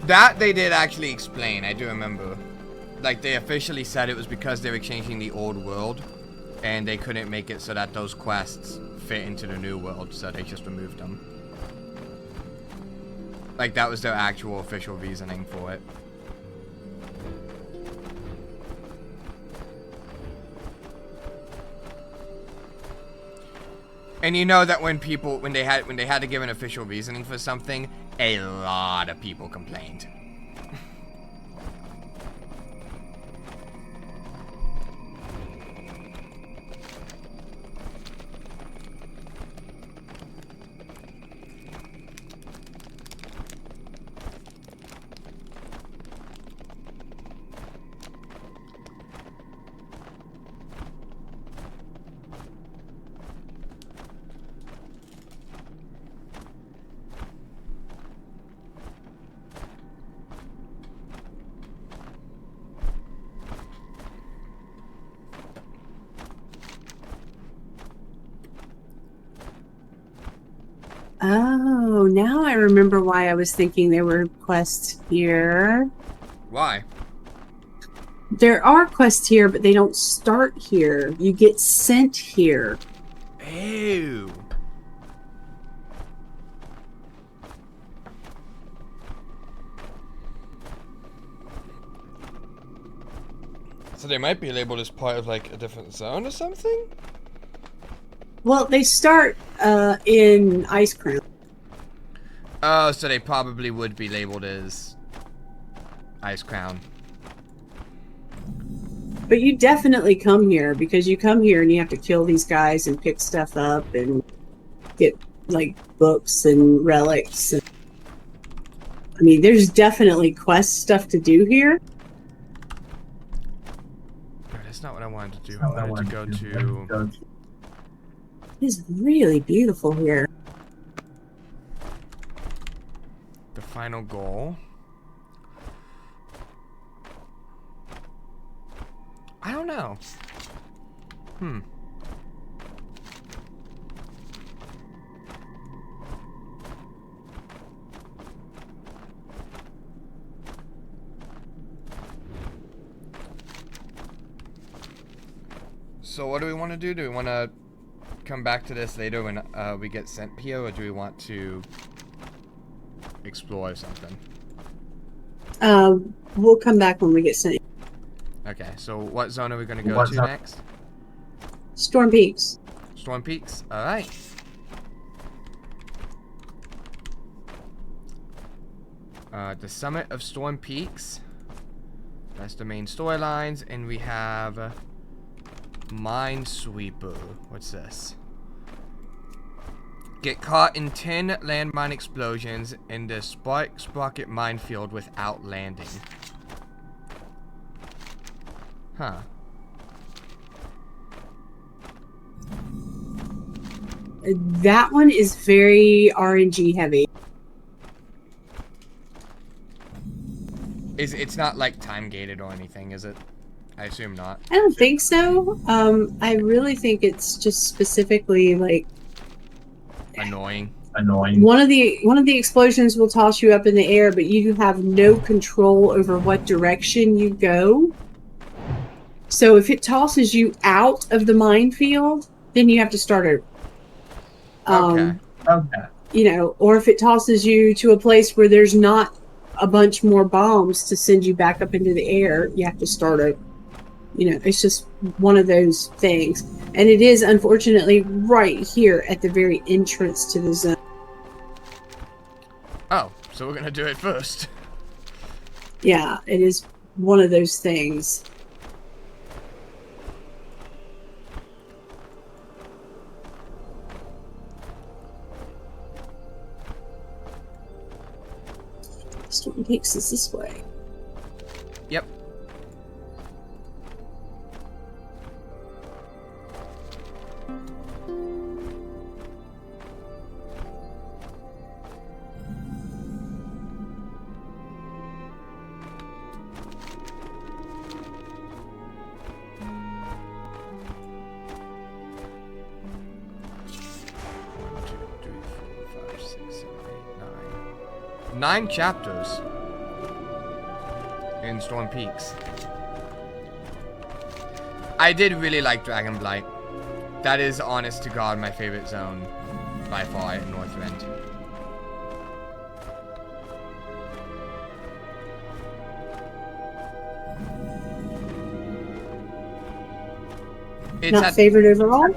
That they did actually explain, I do remember. Like, they officially said it was because they were changing the old world, and they couldn't make it so that those quests fit into the new world, so they just removed them. Like, that was their actual official reasoning for it. And you know that when they had to give an official reasoning for something, a lot of people complained.
Oh, now I remember why I was thinking there were quests here.
Why?
There are quests here, but they don't start here. You get sent here.
Ew. So they might be labeled as part of like a different zone or something?
Well, they start in Ice Crown.
Oh, so they probably would be labeled as Ice Crown.
But you definitely come here because you come here and you have to kill these guys and pick stuff up and get like books and relics. And, I mean, there's definitely quest stuff to do here.
No, that's not what I wanted to do. I wanted to go to...
It's really beautiful here.
The final goal. I don't know. So what do we want to do? Do we want to come back to this later when we get sent here, or do we want to explore something?
We'll come back when we get sent.
Okay, so what zone are we going to go to next?
Storm Peaks.
Storm Peaks? Alright. The Summit of Storm Peaks. That's the main storylines, and we have Minesweeper. What's this? Get caught in 10 landmine explosions in the Sprocket minefield without landing. Huh.
That one is very RNG heavy.
It's not like time gated or anything, is it? I assume not.
I don't think so. I really think it's just specifically like
annoying.
One of the explosions will toss you up in the air, but you have no control over what direction you go. So if it tosses you out of the minefield, then you have to start over.
Okay.
You know, or if it tosses you to a place where there's not a bunch more bombs to send you back up into the air, you have to start over. You know, it's just one of those things. And it is, unfortunately, right here at the very entrance to the zone.
Oh, so we're going to do it first.
Yeah, it is one of those things. Storm Peaks is this way.
Yep. Nine chapters in Storm Peaks. I did really like Dragonblight. That is, honest to God, my favorite zone by far at Northrend. It's
not favorite overall?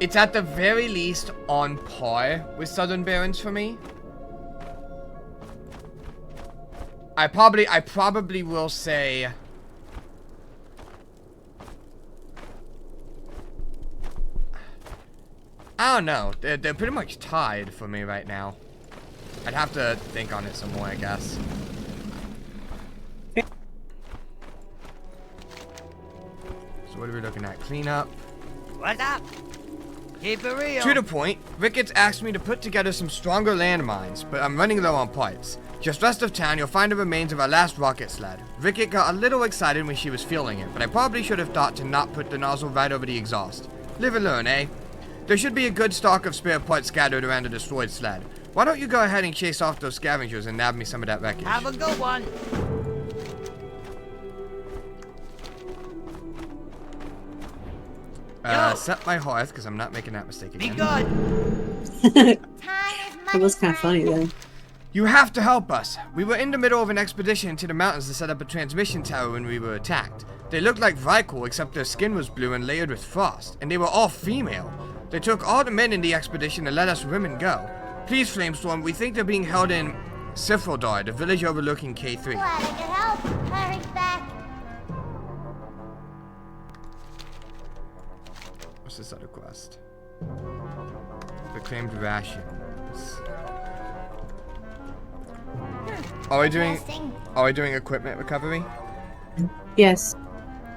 It's at the very least on par with Southern Barrens for me. I probably will say I don't know. They're pretty much tied for me right now. I'd have to think on it some more, I guess. So what are we looking at? Cleanup.
What's up? Keep it real.
To the point, Ricketts asked me to put together some stronger landmines, but I'm running low on parts. Just west of town, you'll find the remains of our last rocket sled. Rickett got a little excited when she was fueling it, but I probably should have thought to not put the nozzle right over the exhaust. Live and learn, eh? There should be a good stock of spare parts scattered around the destroyed sled. Why don't you go ahead and chase off those scavengers and nab me some of that wreckage?
Have a good one.
Set my hearth, because I'm not making that mistake again.
Be good.
That was kind of funny, though.
You have to help us. We were in the middle of an expedition into the mountains to set up a transmission tower when we were attacked. They looked like Vrykul, except their skin was blue and layered with frost, and they were all female. They took all the men in the expedition and let us women go. Please, Flamestorm, we think they're being held in Sifrodar, the village overlooking K3.
Glad I could help. Hurry back.
What's this other quest? Reclaimed rations. Are we doing equipment recovery?
Yes.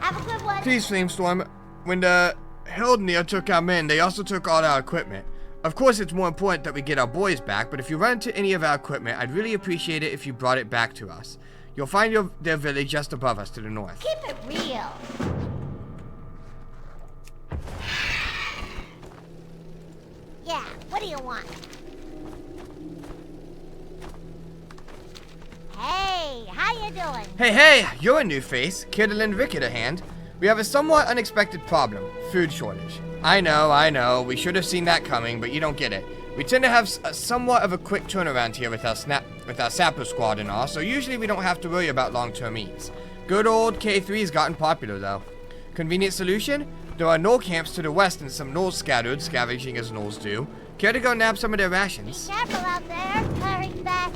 Have a good one.
Please, Flamestorm. When the Hildnir took our men, they also took all our equipment. Of course, it's more important that we get our boys back, but if you run into any of our equipment, I'd really appreciate it if you brought it back to us. You'll find their village just above us to the north.
Keep it real. Yeah, what do you want? Hey, how you doing?
Hey, you're a new face. Care to lend Rickett a hand? We have a somewhat unexpected problem. Food shortage. I know. We should have seen that coming, but you don't get it. We tend to have somewhat of a quick turnaround here with our sapper squad and all, so usually we don't have to worry about long-term eats. Good old K3's gotten popular, though. Convenient solution? There are Gnoll camps to the west and some Gnolls scattered, scavenging as Gnolls do. Care to go nab some of their rations?
Be careful out there. Hurry back.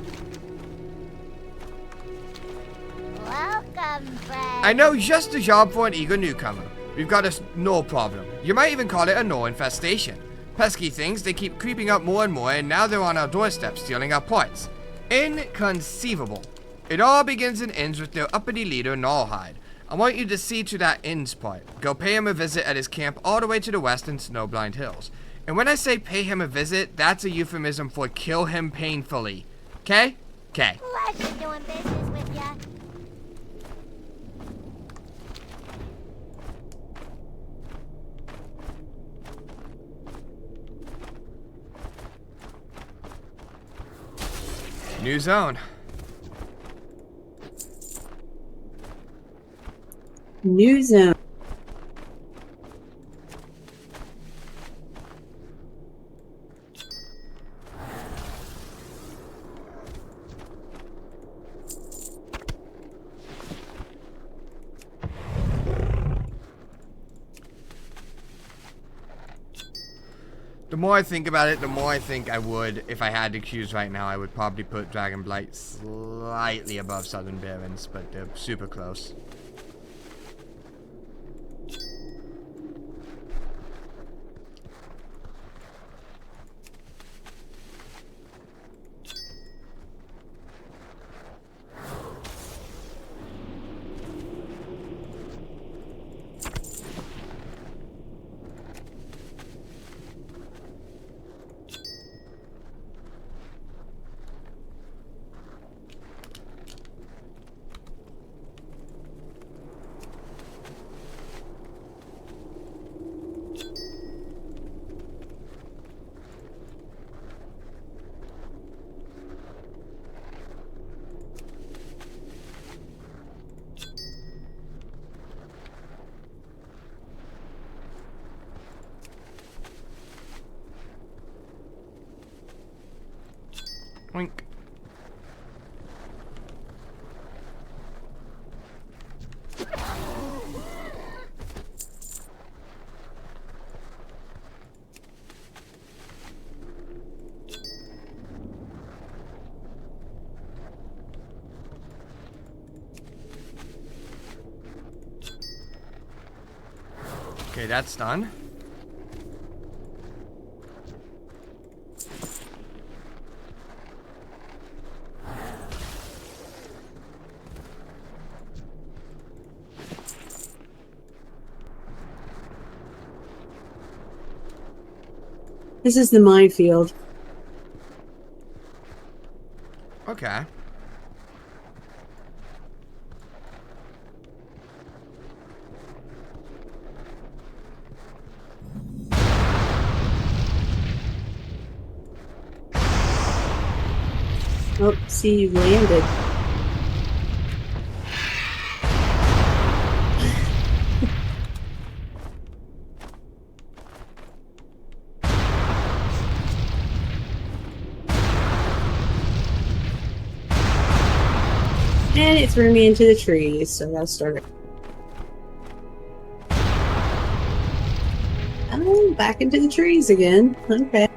Welcome, friend.
I know just the job for an eager newcomer. We've got a Gnoll problem. You might even call it a Gnoll infestation. Pesky things, they keep creeping up more and more, and now they're on our doorstep stealing our parts. Inconceivable. It all begins and ends with their uppity leader, Gnawhide. I want you to see to that ends part. Go pay him a visit at his camp all the way to the west in Snowblind Hills. And when I say pay him a visit, that's a euphemism for kill him painfully. Okay? Okay.
Pleasure doing business with ya.
New zone.
New zone.
The more I think about it, the more I think I would, if I had to choose right now, I would probably put Dragonblight slightly above Southern Barrens, but they're super close. Oink. Okay, that's done.
This is the minefield.
Okay.
Oh, see, you landed. And it threw me into the trees, so I'll start it. Oh, back into the trees again. Okay.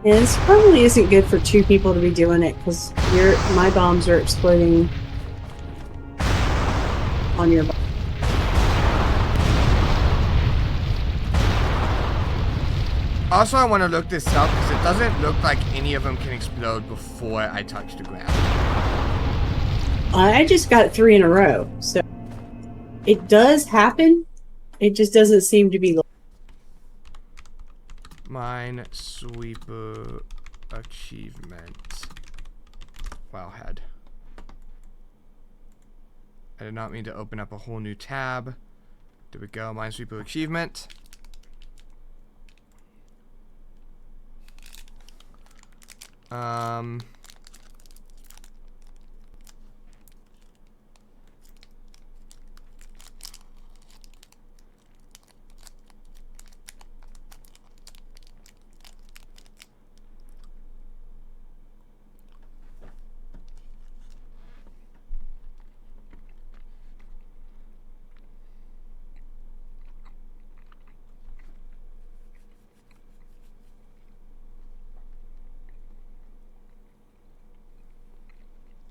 And this probably isn't good for two people to be doing it because my bombs are exploding on your bomb.
Also, I want to look this up because it doesn't look like any of them can explode before I touch the ground.
I just got 3 in a row, so it does happen. It just doesn't seem to be.
Minesweeper achievement. Wowhead. I did not mean to open up a whole new tab. There we go, Minesweeper achievement.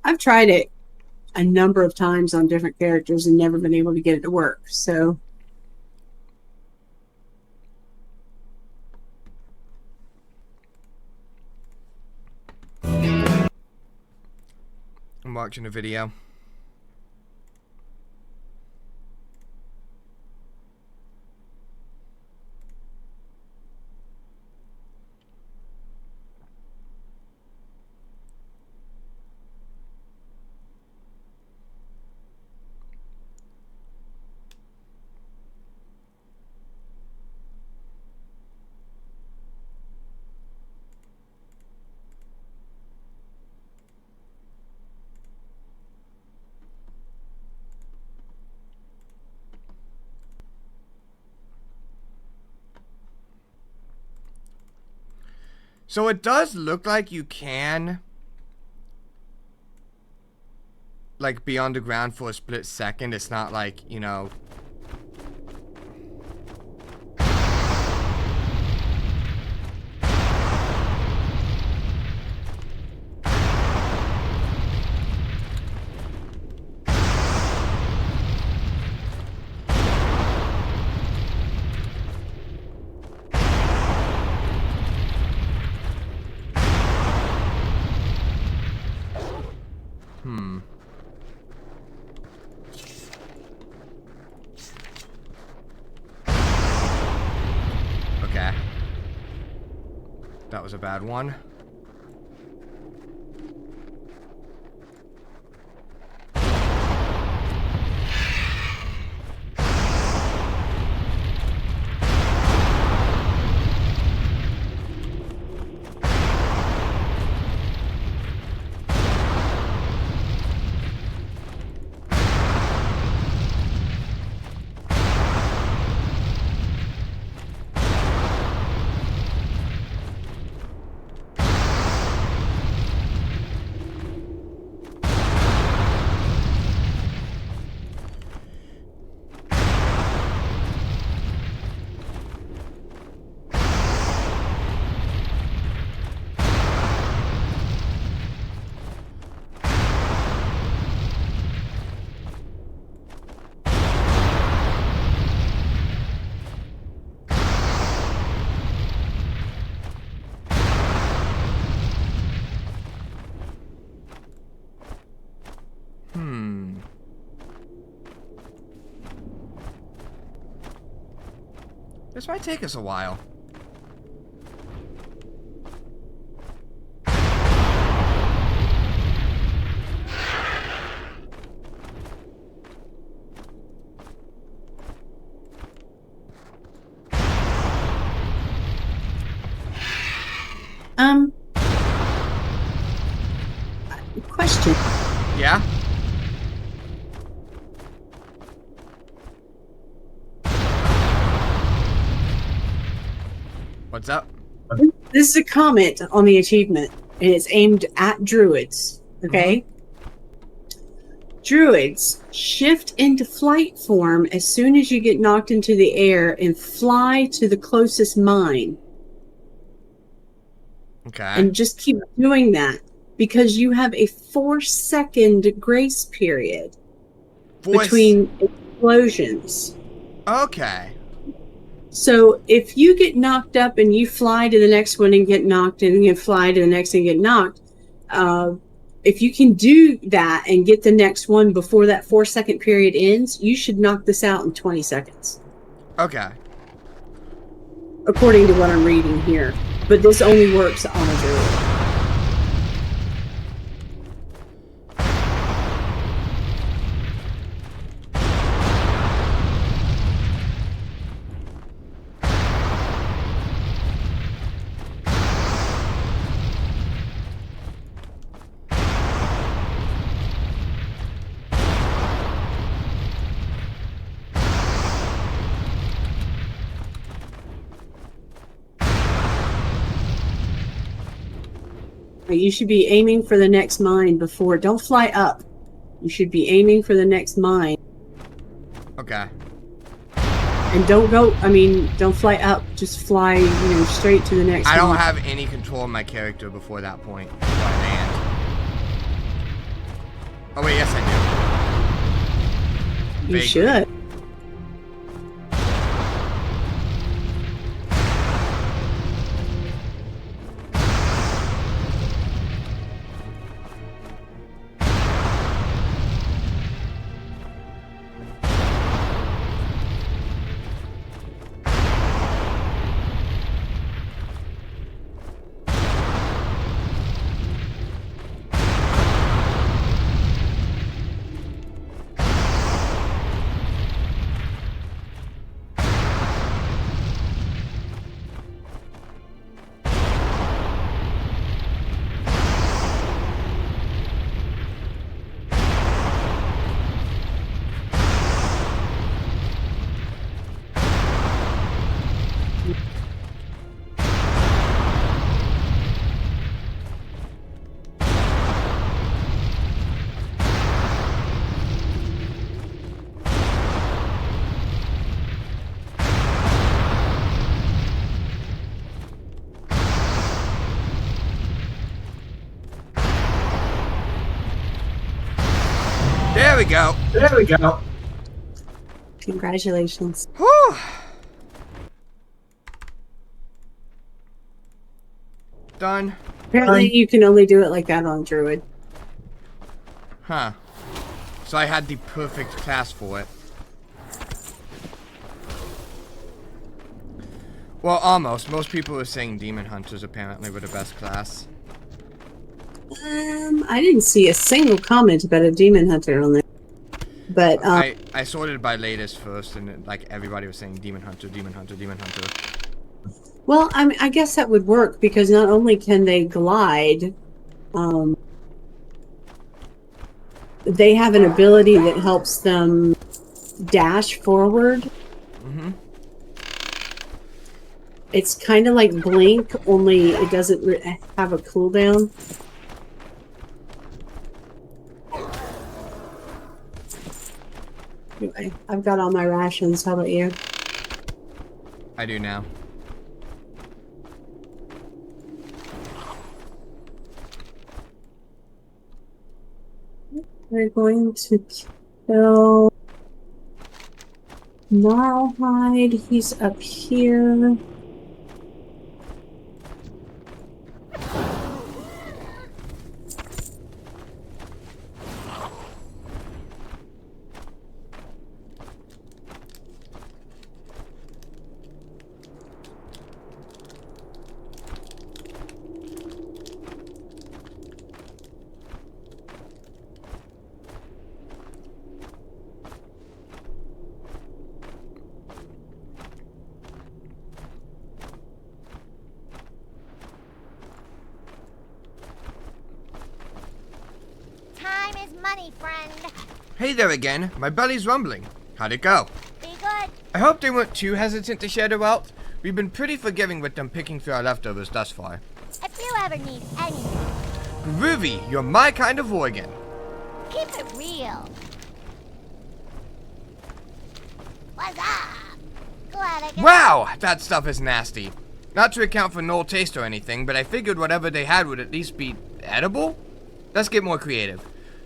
I've tried it a number of times on different characters and never been able to get it to work, so.
I'm watching a video. So it does look like you can like be on the ground for a split second. It's not like, you know, okay. That was a bad one. This might take us a while.
Question.
Yeah? What's up?
This is a comment on the achievement, and it's aimed at druids. Okay? Druids, shift into flight form as soon as you get knocked into the air and fly to the closest mine.
Okay.
And just keep doing that because you have a 4-second grace period between explosions.
Okay.
So if you get knocked up and you fly to the next one and get knocked and you fly to the next and get knocked, if you can do that and get the next one before that 4-second period ends, you should knock this out in 20 seconds.
Okay.
According to what I'm reading here. But this only works on a druid. You should be aiming for the next mine before. Don't fly up. You should be aiming for the next mine.
Okay.
And don't fly up. Just fly, straight to the next
I don't
mine.
have any control of my character before that point. Before I land. Oh wait, yes I do.
You should.
There we go.
There we go. Congratulations.
Whew. Done.
Apparently you can only do it like that on druid.
Huh. So I had the perfect class for it. Well, almost. Most people are saying Demon Hunters apparently were the best class.
I didn't see a single comment about a Demon Hunter on there. But
I sorted by latest first, and like everybody was saying Demon Hunter, Demon Hunter, Demon Hunter.
Well, I guess that would work because not only can they glide, they have an ability that helps them dash forward.
Mm-hmm.
It's kind of like Blink, only it doesn't have a cooldown. Anyway, I've got all my rations. How about you?
I do now.
We're going to kill Gnarlhide. He's up here.
money, friend.
Hey there again. My belly's rumbling. How'd it go?
Be good.
I hope they weren't too hesitant to share their wealth. We've been pretty forgiving with them picking through our leftovers thus far.
If you ever need anything,
Groovy, you're my kind of organ.
keep it real. What's up? Glad I can
Wow, that stuff is nasty. Not to account for no taste or anything, but I figured whatever they had would at least be edible? Let's get more creative.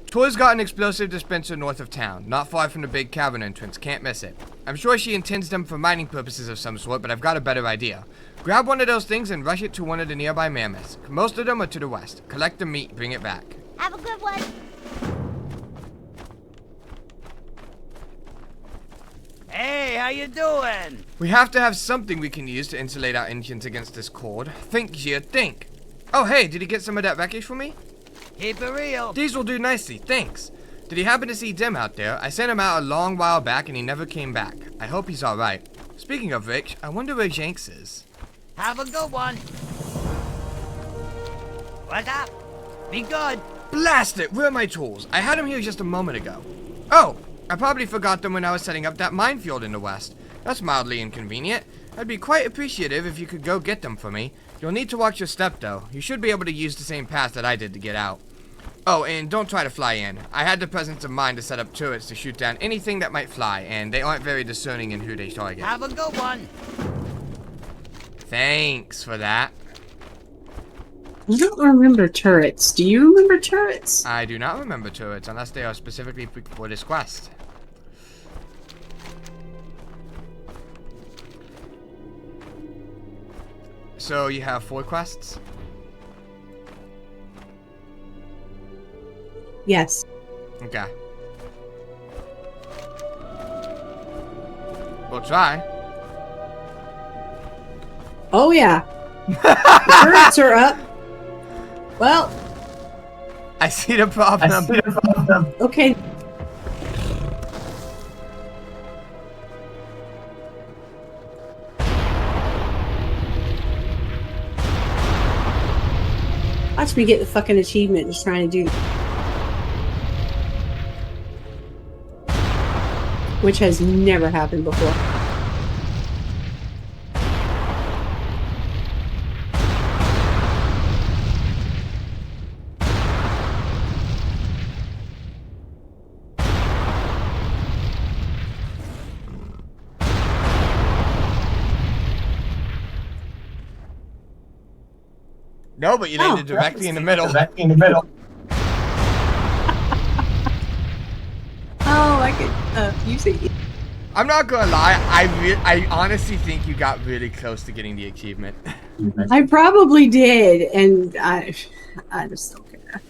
Tor's got an explosive dispenser north of town, not far from the big cavern entrance, can't miss it. I'm sure she intends them for mining purposes of some sort, but I've got a better idea. Grab one of those things and rush it to one of the nearby mammoths. Most of them are to the west. Collect the meat, bring it back.
have a good one.
Hey, how you doing?
We have to have something we can use to insulate our engines against this cold. Think, Gia, think. Oh hey, did he get some of that wreckage for me?
Keep it real.
These will do nicely, thanks. Did he happen to see Dim out there? I sent him out a long while back and he never came back. I hope he's alright. Speaking of which, I wonder where Jenks is.
Have a good one. What's up? Be good.
Blast it! Where are my tools? I had them here just a moment ago. Oh, I probably forgot them when I was setting up that minefield in the west. That's mildly inconvenient. I'd be quite appreciative if you could go get them for me. You'll need to watch your step though. You should be able to use the same path that I did to get out. Oh, and don't try to fly in. I had the presence of mind to set up turrets to shoot down anything that might fly, and they aren't very discerning in who they target.
Have a good one.
Thanks for that.
I don't remember turrets. Do you remember turrets?
I do not remember turrets unless they are specifically for this quest. So you have 4 quests?
Yes.
Okay. We'll try.
Oh yeah. The turrets are up. Well,
I see the problem.
okay. Watch me get the fucking achievement just trying to do, which has never happened before.
No, but you landed directly in the middle.
Oh, I could use it.
I'm not gonna lie, I honestly think you got really close to getting the achievement.
I probably did, and I just don't care.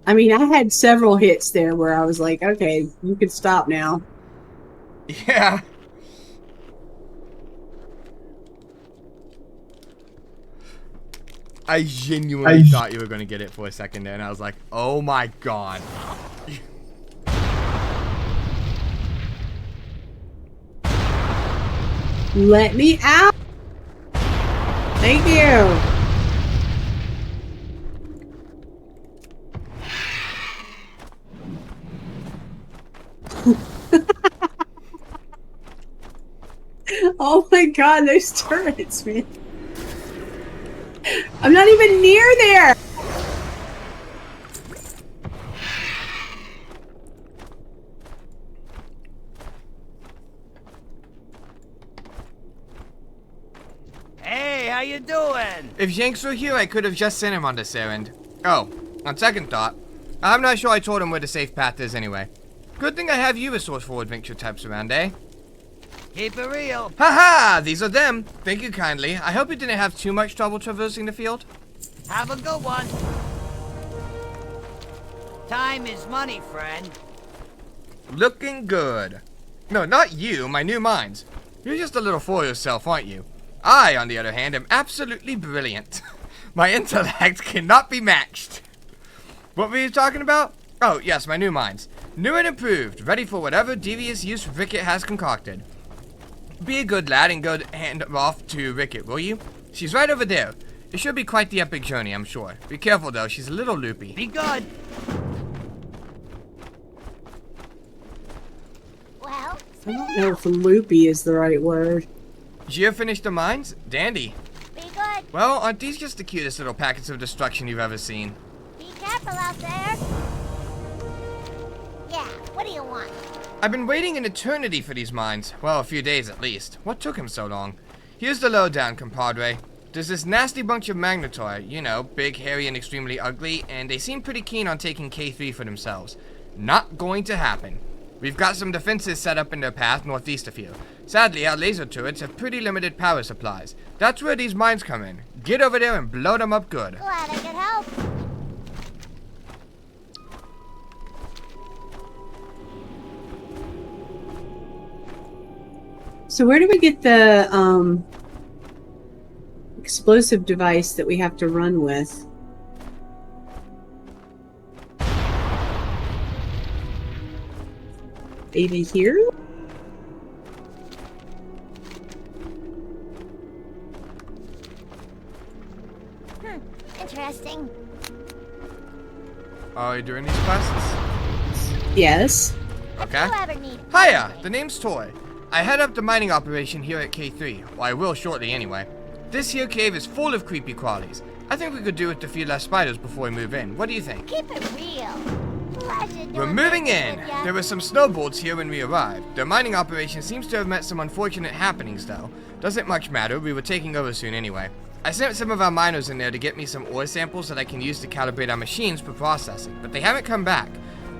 I mean, I had several hits there where I was like, okay, you can stop now.
Yeah. I genuinely thought you were going to get it for a second there, and I was like, oh my god.
Let me out! Thank you! Oh my god, those turrets, man. I'm not even near there!
Hey, how you doing?
If Jenks were here, I could have just sent him on this errand. Oh, on second thought, I'm not sure I told him where the safe path is anyway. Good thing I have you resourceful adventure types around, eh?
Keep it real.
Haha, these are them. Thank you kindly. I hope you didn't have too much trouble traversing the field.
Have a good one. Time is money, friend.
Looking good. No, not you, my new mines. You're just a little for yourself, aren't you? I, on the other hand, am absolutely brilliant. My intellect cannot be matched. What were you talking about? Oh, yes, my new mines. New and improved, ready for whatever devious use Ricket has concocted. Be a good lad and go hand off to Ricket, will you? She's right over there. It should be quite the epic journey, I'm sure. Be careful though, she's a little loopy.
Be good.
Well,
I don't know if loopy is the right word.
Did you finish the mines? Dandy.
be good.
Well, aren't these just the cutest little packets of destruction you've ever seen?
Be careful out there. Yeah, what do you want?
I've been waiting an eternity for these mines. Well, a few days at least. What took him so long? Here's the lowdown, compadre. There's this nasty bunch of Magnetor, you know, big, hairy, and extremely ugly, and they seem pretty keen on taking K3 for themselves. Not going to happen. We've got some defenses set up in their path northeast of here. Sadly, our laser turrets have pretty limited power supplies. That's where these mines come in. Get over there and blow them up good.
Glad I could help.
So where do we get the explosive device that we have to run with? Maybe here?
Interesting.
Are you doing these quests?
Yes.
Okay.
Whoever needs.
Hiya! The name's Toy. I head up the mining operation here at K3. Well, I will shortly anyway. This here cave is full of creepy crawlies. I think we could do with a few less spiders before we move in. What do you think?
Keep it real.
We're moving in. There were some snowbolts here when we arrived. The mining operation seems to have met some unfortunate happenings though. Doesn't much matter, we were taking over soon anyway. I sent some of our miners in there to get me some ore samples that I can use to calibrate our machines for processing, but they haven't come back.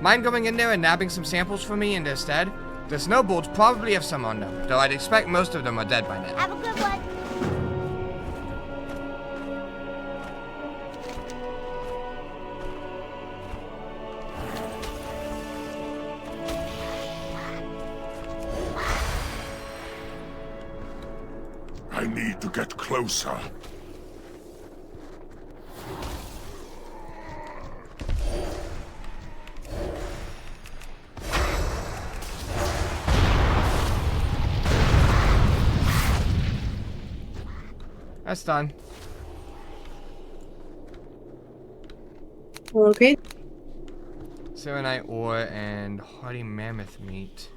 Mind going in there and nabbing some samples for me in their stead? The snowbolts probably have some on them, though I'd expect most of them are dead by now.
Have a good one.
I need to get closer.
That's done.
Okay.
Serenite ore and hardy mammoth meat.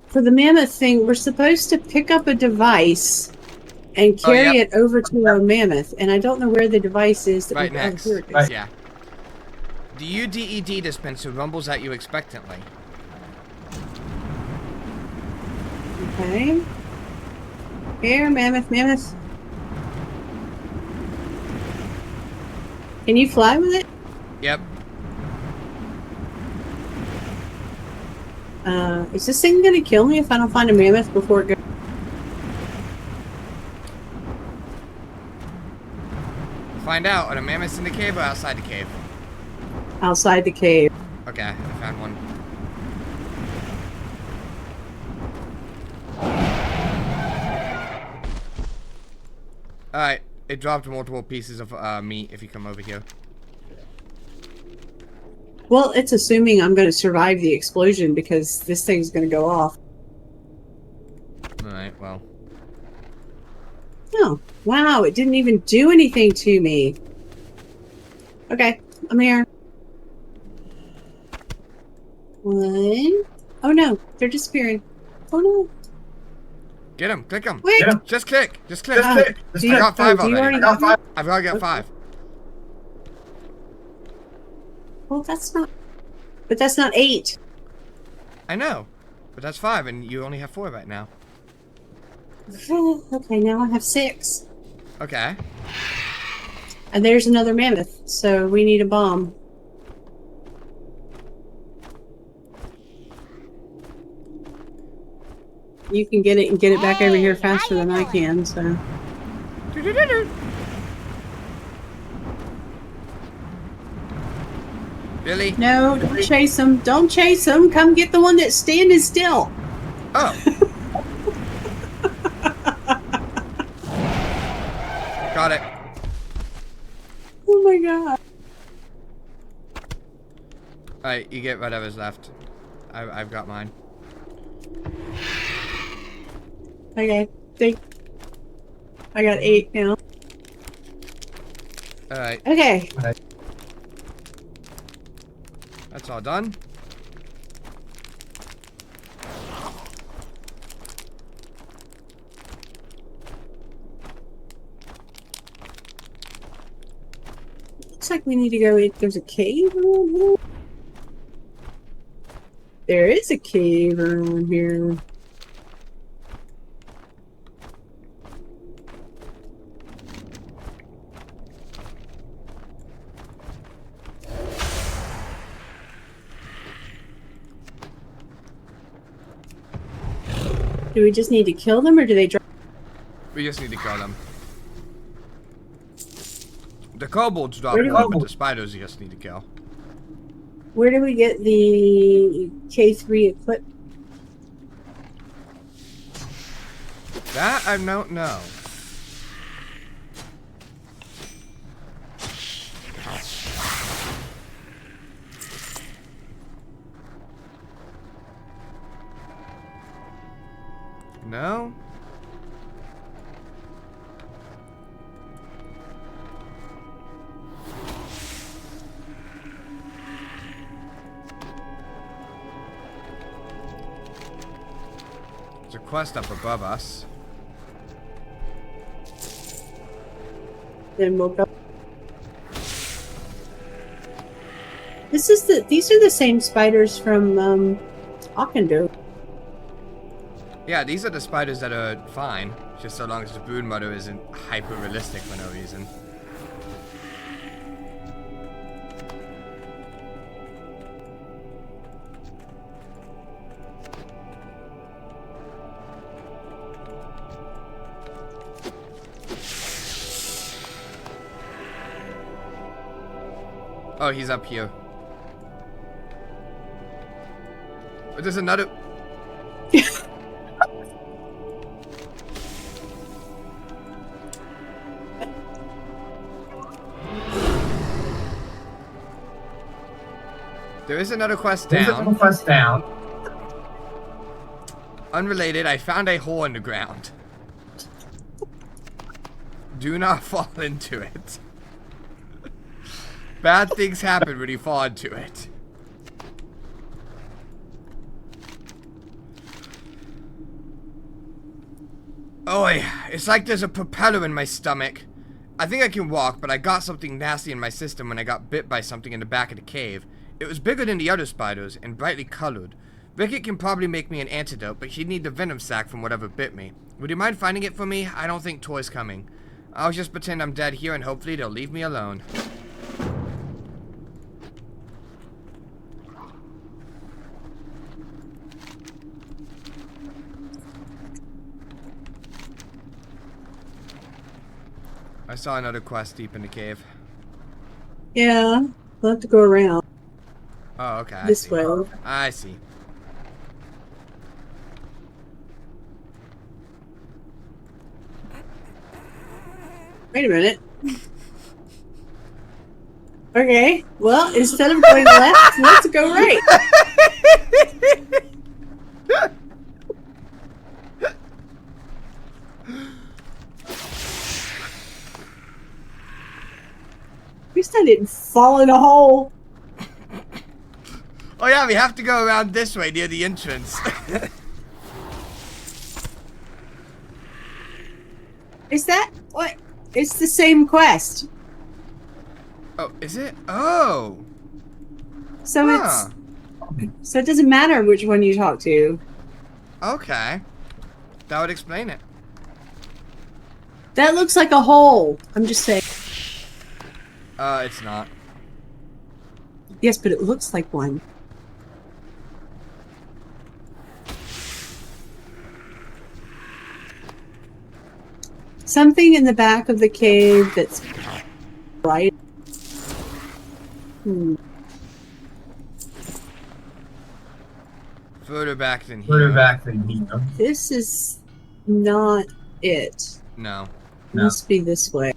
For the mammoth thing, we're supposed to pick up a device and carry it over to our mammoth, and I don't know where the device is. That
Right
we
next.
Here it is.
Yeah. The UDED dispenser rumbles at you expectantly.
Okay. Here, mammoth. Can you fly with it?
Yep.
Is this thing gonna kill me if I don't find a mammoth before it goes?
Find out, are the mammoths in the cave or outside the cave?
Outside the cave.
Okay, I found one. Alright, it dropped multiple pieces of meat if you come over here.
Well, it's assuming I'm going to survive the explosion because this thing's going to go off.
Alright, well.
Oh, wow, it didn't even do anything to me. Okay, I'm here. One. Oh no, they're disappearing. Oh no.
Get him, click him.
Wait.
Just click. I got 5 already. I've got to get 5.
Well, that's not... But that's not 8.
I know, but that's 5 and you only have 4 right now.
Okay, now I have 6.
Okay.
And there's another mammoth, so we need a bomb. You can get it and get it back over here faster than I can, so...
Billy?
No, don't chase him. Don't chase him. Come get the one that's standing still.
Oh. Got it.
Oh my god.
Alright, you get whatever's left. I've got mine.
Okay. I got 8 now.
Alright.
Okay.
That's all done.
Looks like we need to go in. There's a cave around here. There is a cave around here. Do we just need to kill them, or do they drop?
We just need to kill them. The kobolds drop
Where do
them,
we-
but the spiders you just need to kill.
Where do we get the K3 equip?
That I don't know. No? There's a quest up above us.
Then we'll go. These are the same spiders from Auchendo.
Yeah, these are the spiders that are fine, just so long as the brood mother isn't hyper realistic for no reason. Oh, he's up here. But there's another. There is another quest down. Unrelated, I found a hole in the ground. Do not fall into it. Bad things happen when you fall into it. Oi, it's like there's a propeller in my stomach. I think I can walk, but I got something nasty in my system when I got bit by something in the back of the cave. It was bigger than the other spiders and brightly colored. Rickett can probably make me an antidote, but she'd need the venom sac from whatever bit me. Would you mind finding it for me? I don't think Toy's coming. I'll just pretend I'm dead here and hopefully they'll leave me alone. I saw another quest deep in the cave.
Yeah, we'll have to go around.
Oh, okay.
This way.
I see.
Wait a minute. Okay, well, instead of going left, let's go right. At least I didn't fall in a hole.
Oh yeah, we have to go around this way near the entrance.
Is that what? It's the same quest.
Oh, is it? Oh.
So so it doesn't matter which one you talk to.
Okay. That would explain it.
That looks like a hole. I'm just saying.
It's not.
Yes, but it looks like one. Something in the back of the cave that's right.
Further back than here.
This is not it.
No.
It must be this way.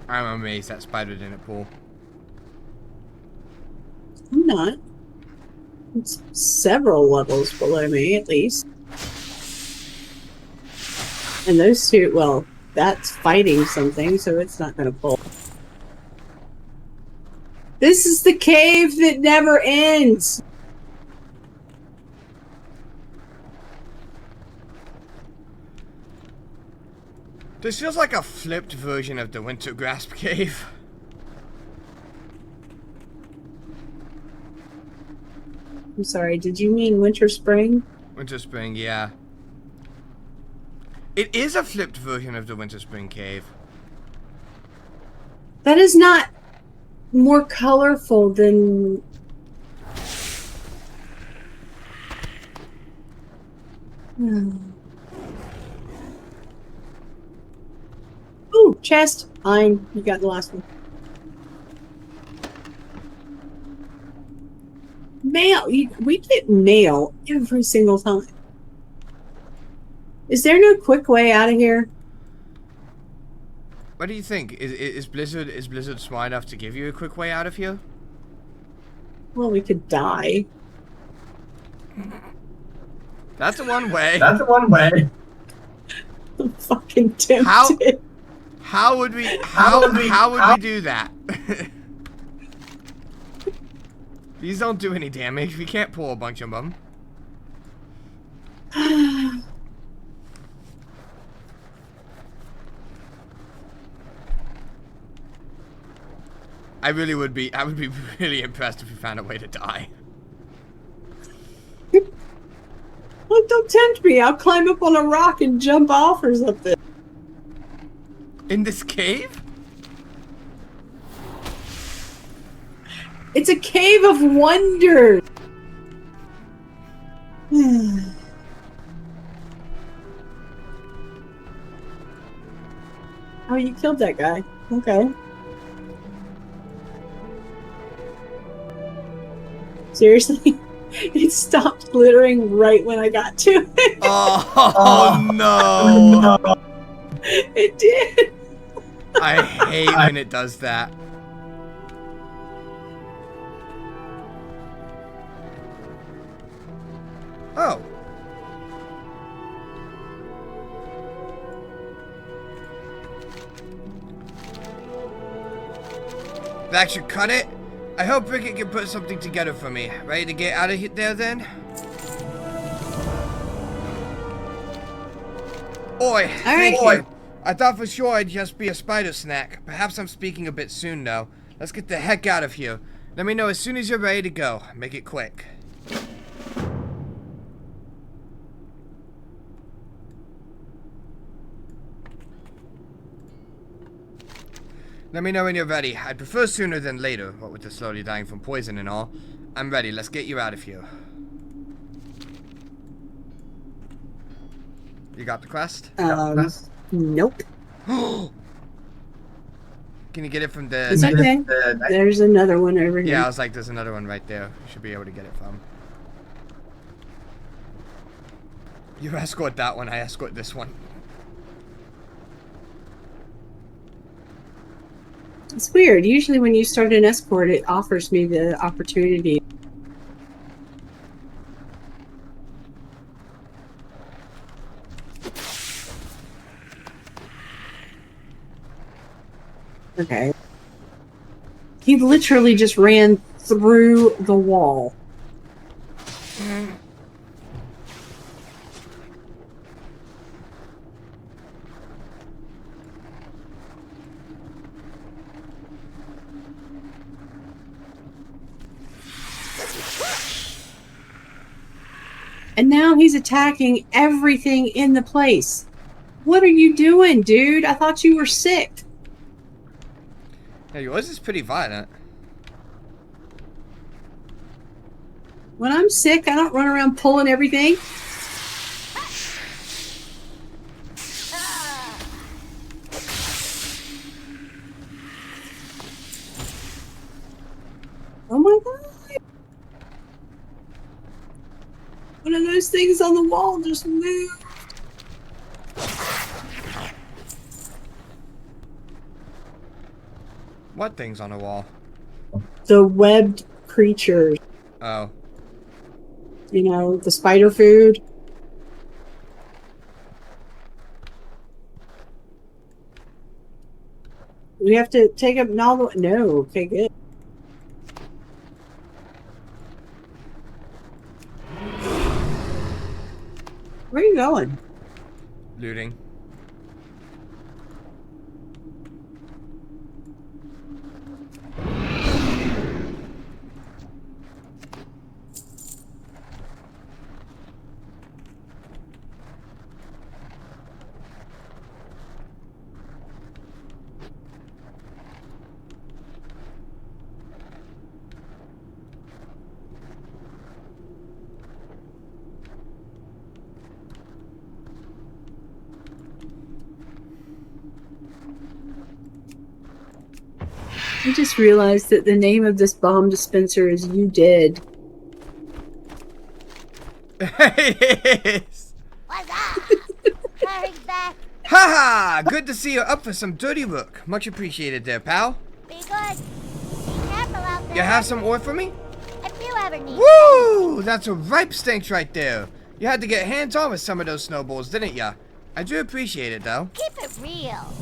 I'm amazed that spider didn't pull.
I'm not. It's several levels below me, at least. And those two, well, that's fighting something, so it's not going to pull. This is the cave that never ends!
This feels like a flipped version of the Winter Grasp Cave.
I'm sorry, did you mean Winter Spring?
Winter Spring, yeah. It is a flipped version of the Winter Spring Cave.
That is not more colorful than... Ooh, chest. Fine, you got the last one. Mail. We get mail every single time. Is there no quick way out of here?
What do you think? Is Blizzard smart enough to give you a quick way out of here?
Well, we could die.
That's a one way.
That's a one way. I'm fucking tempted.
How would we do that? These don't do any damage. We can't pull a bunch of them. I would be really impressed if we found a way to die.
Well, don't tempt me. I'll climb up on a rock and jump off or something.
In this cave?
It's a cave of wonder. Oh, you killed that guy. Okay. Seriously? It stopped glittering right when I got to it.
Oh, no.
It did.
I hate when it does that. Oh. That should cut it. I hope Rickett can put something together for me. Ready to get out of there then? Oi, thank you. I thought for sure I'd just be a spider snack. Perhaps I'm speaking a bit soon though. Let's get the heck out of here. Let me know as soon as you're ready to go. Make it quick. Let me know when you're ready. I'd prefer sooner than later, what with the slowly dying from poison and all. I'm ready. Let's get you out of here. You got the quest?
Nope.
Can you get it from the...
It's okay. There's another one over here.
Yeah, I was like, there's another one right there. You should be able to get it from. You escort that one, I escort this one.
It's weird. Usually when you start an escort, it offers me the opportunity. Okay. He literally just ran through the wall. And now he's attacking everything in the place. What are you doing, dude? I thought you were sick.
Yeah, yours is pretty violent.
When I'm sick, I don't run around pulling everything. Oh my god. One of those things on the wall just moved.
What things on the wall?
The webbed creatures.
Oh.
You know, the spider food. We have to take up novel. No, okay, good. Where are you going?
Looting.
I just realized that the name of this bomb dispenser is You Did.
It is.
What's up? Hurry's back.
Haha! Good to see you're up for some dirty work. Much appreciated there, pal.
Be good. Be careful out there.
You have some ore for me?
If you ever need
Woo! That's a ripe stench right there. You had to get hands-on with some of those snowballs, didn't ya? I do appreciate it, though.
Keep it real.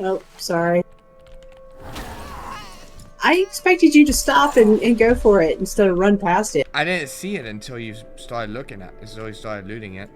Oh, sorry. I expected you to stop and go for it instead of run past it.
I didn't see it until you started looking at it. So you started looting it.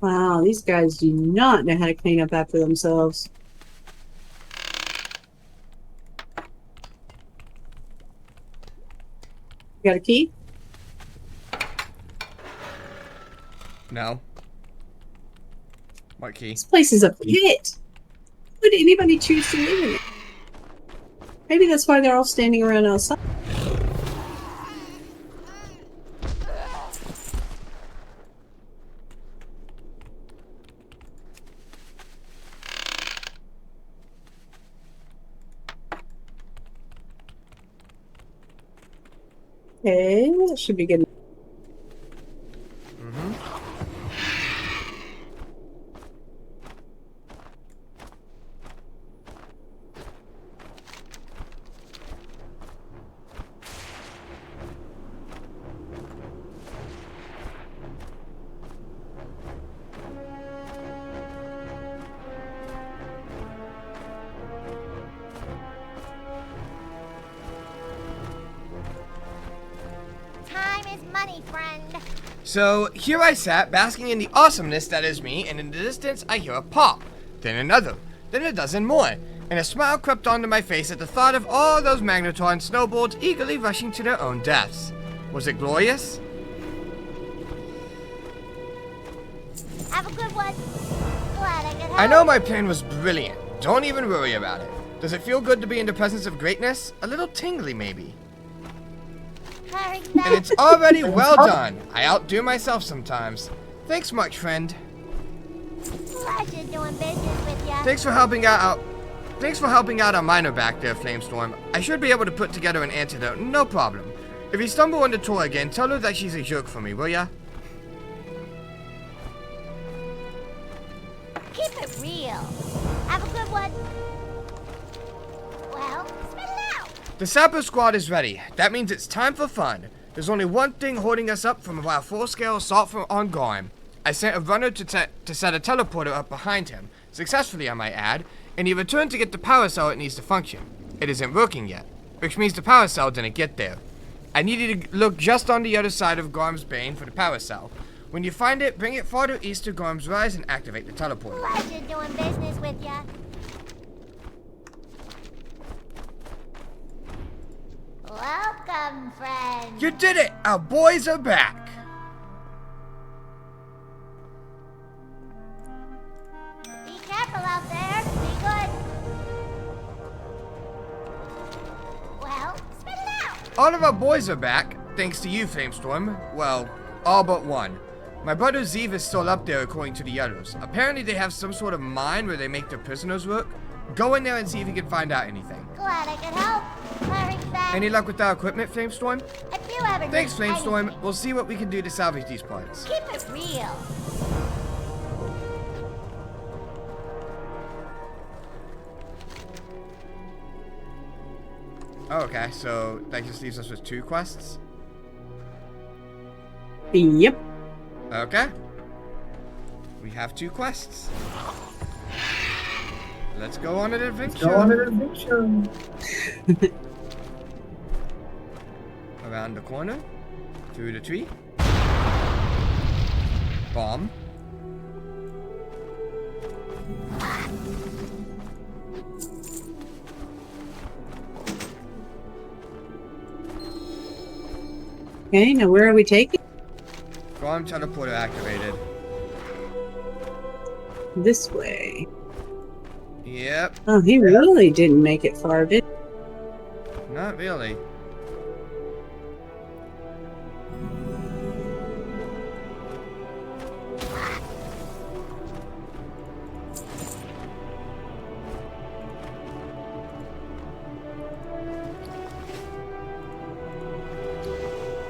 Wow, these guys do not know how to clean up after themselves. You got a key?
No. What key?
This place is a pit. Would anybody choose to live in it? Maybe that's why they're all standing around outside. Okay, that should be good.
money, friend.
So, here I sat, basking in the awesomeness that is me, and in the distance I hear a pop, then another, then a dozen more, and a smile crept onto my face at the thought of all those magnetron snowballs eagerly rushing to their own deaths. Was it glorious?
Have a good one. Glad I could help.
I know my plan was brilliant. Don't even worry about it. Does it feel good to be in the presence of greatness? A little tingly, maybe. And it's already well done. I outdo myself sometimes. Thanks much, friend.
Pleasure doing business with ya.
Thanks for helping out our miner back there, Flamestorm. I should be able to put together an antidote, no problem. If you stumble into Tor again, tell her that she's a jerk for me, will ya?
Keep it real. Have a good one. Well, spit it out.
The Sapper Squad is ready. That means it's time for fun. There's only one thing holding us up from our full-scale assault on Garm. I sent a runner to set a teleporter up behind him, successfully I might add, and he returned to get the power cell it needs to function. It isn't working yet, which means the power cell didn't get there. I needed to look just on the other side of Garm's Bane for the power cell. When you find it, bring it farther east to Garm's Rise and activate the teleporter.
Pleasure doing business with ya. Welcome, friend.
You did it! Our boys are back!
Be careful out there. Be good. Well, spit it out.
All of our boys are back, thanks to you, Flamestorm. Well, all but one. My brother Zeev is still up there according to the others. Apparently they have some sort of mine where they make their prisoners work. Go in there and see if you can find out anything.
Glad I could help. Hurry back.
Any luck with our equipment, Flamestorm?
If you ever
Thanks,
need
Flamestorm.
anything,
We'll see what we can do to salvage these parts.
keep it real.
Oh, okay, so that just leaves us with 2 quests?
Yep.
Okay. We have 2 quests. Let's go on an adventure. Around the corner. Through the tree. Bomb.
Okay, now where are we taking?
Garm teleporter activated.
This way.
Yep.
Oh, he really didn't make it far, did he?
Not really.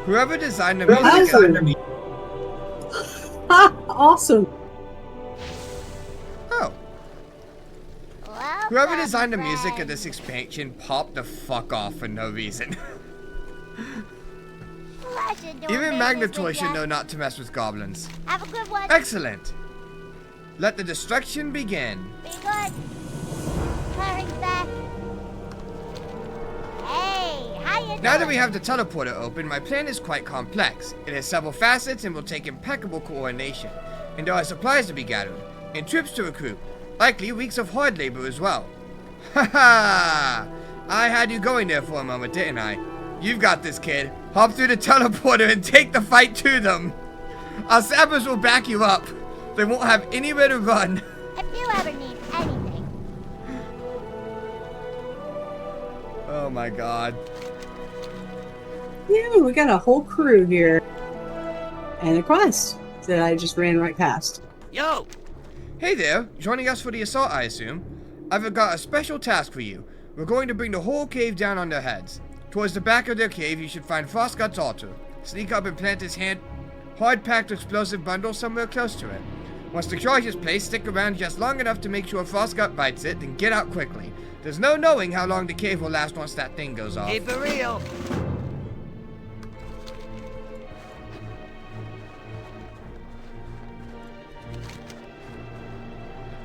Whoever designed the music.
Awesome.
Oh. Whoever designed the music of this expansion popped the fuck off for no reason. Even Magnetoy should know not to mess with goblins.
Have a good one.
Excellent. Let the destruction begin.
Be good. Hurry back. Hey, how you doing?
Now that we have the teleporter open, my plan is quite complex. It has several facets and will take impeccable coordination. And there are supplies to be gathered, and troops to recruit. Likely weeks of hard labor as well. Haha! I had you going there for a moment, didn't I? You've got this, kid. Hop through the teleporter and take the fight to them. Our sappers will back you up. They won't have anywhere to run.
If you ever need anything.
Oh my god.
Yeah, we got a whole crew here. And a quest that I just ran right past.
Yo!
Hey there, joining us for the assault, I assume. I've got a special task for you. We're going to bring the whole cave down on their heads. Towards the back of their cave, you should find Frostgut's altar. Sneak up and plant his hard-packed explosive bundle somewhere close to it. Once the charge is placed, stick around just long enough to make sure Frostgut bites it, then get out quickly. There's no knowing how long the cave will last once that thing goes off.
Keep it real.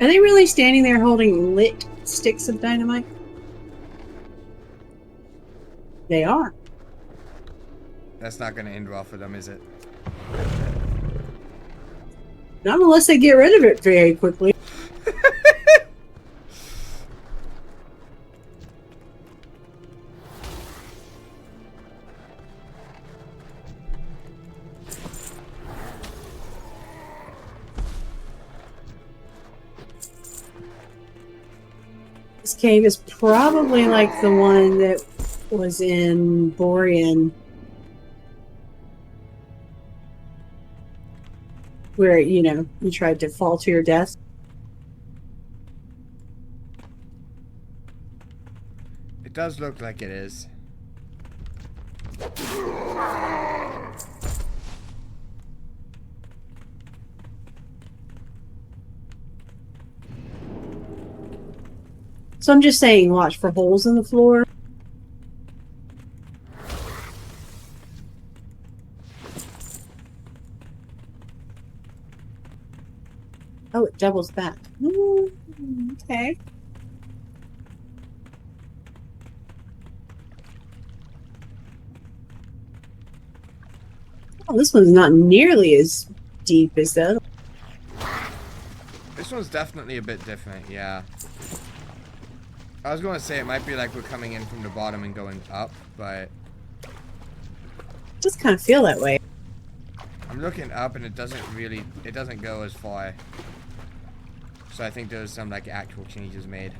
Are they really standing there holding lit sticks of dynamite? They are.
That's not going to end well for them, is it?
Not unless they get rid of it very quickly. This cave is probably like the one that was in Borean, where, you know, you tried to fall to your death.
It does look like it is.
So I'm just saying, watch for holes in the floor. Oh, it doubles back. Okay. Oh, this one's not nearly as deep as the other.
This one's definitely a bit different, yeah. I was going to say it might be like we're coming in from the bottom and going up, but...
Just kind of feel that way.
I'm looking up and it doesn't go as far. So I think there's some like actual changes made.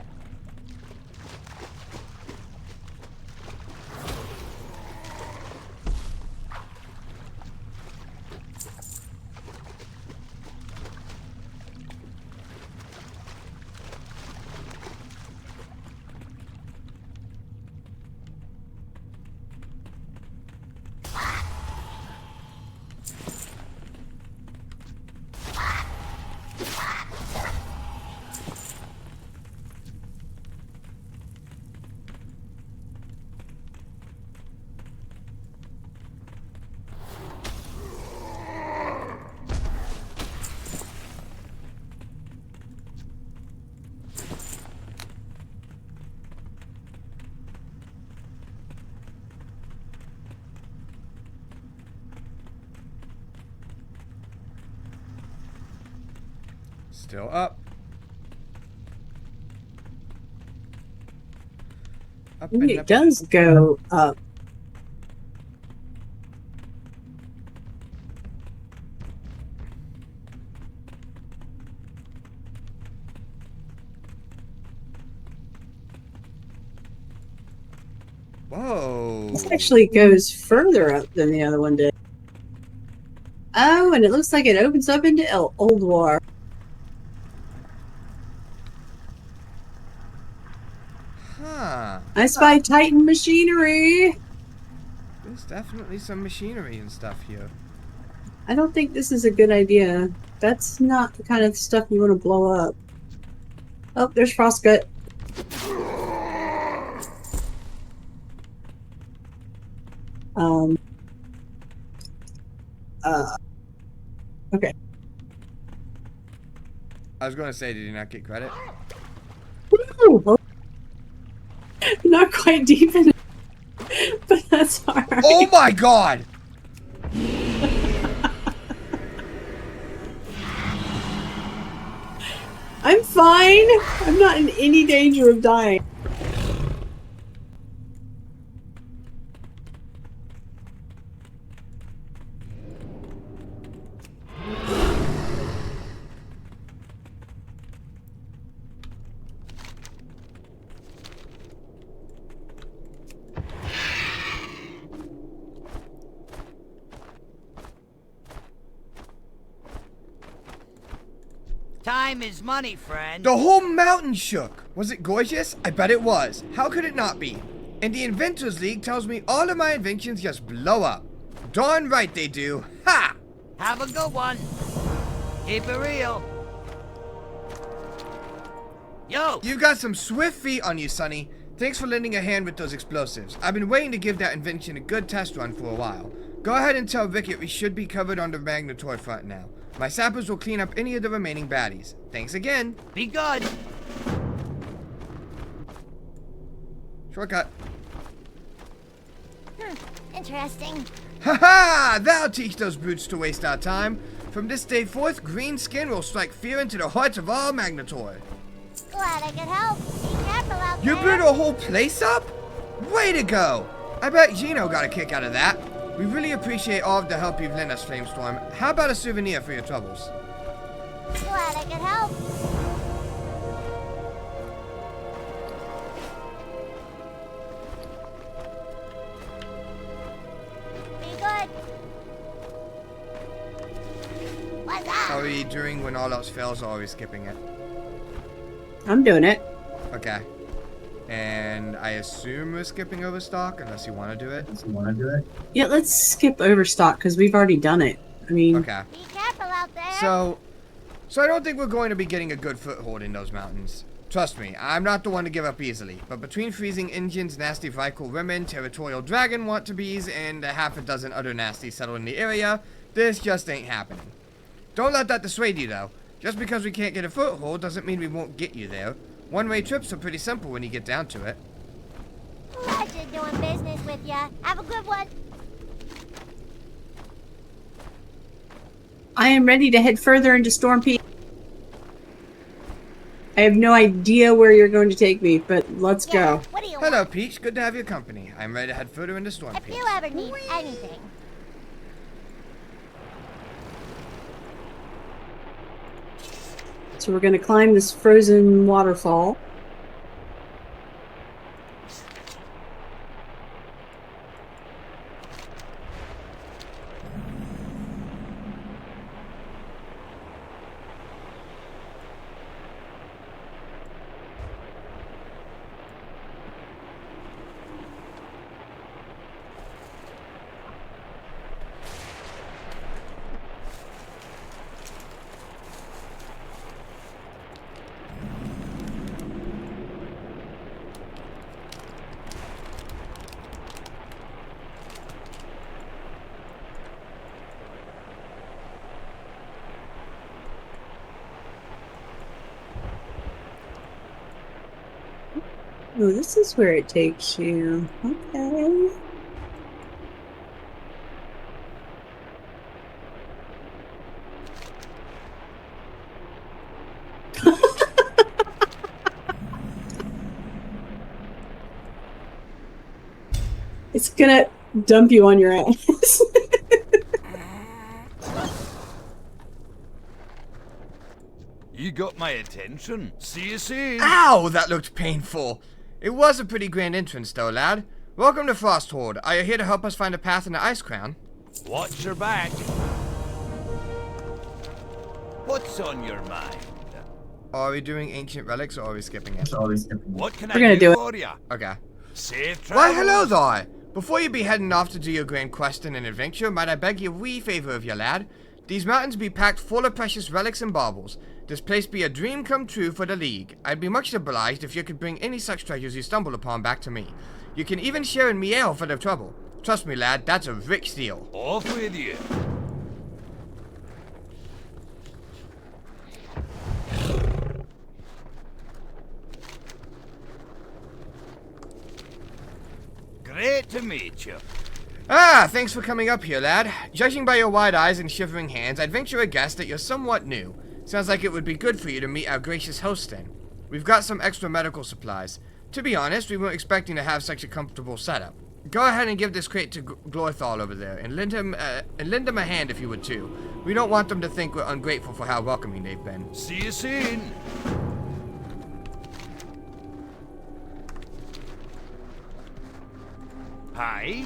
Still up. Up and
It
up.
does go up.
Whoa.
This actually goes further up than the other one did. Oh, and it looks like it opens up into Old War.
Huh.
I spy Titan machinery.
There's definitely some machinery and stuff here.
I don't think this is a good idea. That's not the kind of stuff you want to blow up. Oh, there's Frostgut. Okay.
I was going to say, did you not get credit?
Woo! Not quite deep in, but that's alright.
Oh my god!
I'm fine. I'm not in any danger of dying.
Time is money, friend.
The whole mountain shook. Was it gorgeous? I bet it was. How could it not be? And the Inventors League tells me all of my inventions just blow up. Darn right they do. Ha!
Have a good one. Keep it real. Yo!
You got some swift feet on you, Sonny. Thanks for lending a hand with those explosives. I've been waiting to give that invention a good test run for a while. Go ahead and tell Rickett we should be covered on the Magnetoid front now. My sappers will clean up any of the remaining baddies. Thanks again.
Be good.
Shortcut.
Interesting.
Ha! That'll teach those brutes to waste our time. From this day forth, green skin will strike fear into the hearts of all Magnetor.
Glad I could help. Be careful out
You
there.
blew the whole place up? Way to go! I bet Gino got a kick out of that. We really appreciate all of the help you've lent us, Flamestorm. How about a souvenir for your troubles?
Glad I could help. Be good. What's up?
How are you doing when all else fails, or are we skipping it?
I'm doing it.
Okay. And I assume we're skipping Overstock, unless you want to do it.
Yeah, let's skip Overstock because we've already done it. I mean,
Okay.
Be careful out there.
So I don't think we're going to be getting a good foothold in those mountains. Trust me, I'm not the one to give up easily, but between freezing engines, nasty Vikel women, territorial dragon want-to-bees, and a half a dozen other nasties settled in the area, this just ain't happening. Don't let that dissuade you, though. Just because we can't get a foothold doesn't mean we won't get you there. One-way trips are pretty simple when you get down to it.
Pleasure doing business with ya. Have a good one.
I am ready to head further into Storm Peak. I have no idea where you're going to take me, but let's go.
What do you
Hello,
want?
Peach. Good to have your company. I'm ready to head further into Storm
If
Peak.
you ever need anything.
So we're going to climb this frozen waterfall. Oh, this is where it takes you. Okay. It's gonna dump you on your ass.
You got my attention. See you soon.
Ow! That looked painful. It was a pretty grand entrance, though, lad. Welcome to Frosthold. Are you here to help us find a path in the Ice Crown?
Watch your back. What's on your mind?
Are we doing ancient relics, or are we skipping it?
What can
We're gonna
I
do it.
for ya?
Okay.
Safe
Why,
travels.
hello there! Before you be heading off to do your grand questing and adventure, might I beg you a wee favour of you, lad? These mountains be packed full of precious relics and baubles. This place be a dream come true for the League. I'd be much obliged if you could bring any such treasures you stumble upon back to me. You can even share in me ale for the trouble. Trust me, lad, that's a rich deal.
Off with you. Great to meet you.
Ah, thanks for coming up here, lad. Judging by your wide eyes and shivering hands, I'd venture a guess that you're somewhat new. Sounds like it would be good for you to meet our gracious host then. We've got some extra medical supplies. To be honest, we weren't expecting to have such a comfortable setup. Go ahead and give this crate to Glorthal over there, and lend him a hand if you would too. We don't want them to think we're ungrateful for how welcoming they've been.
See you soon. Hi.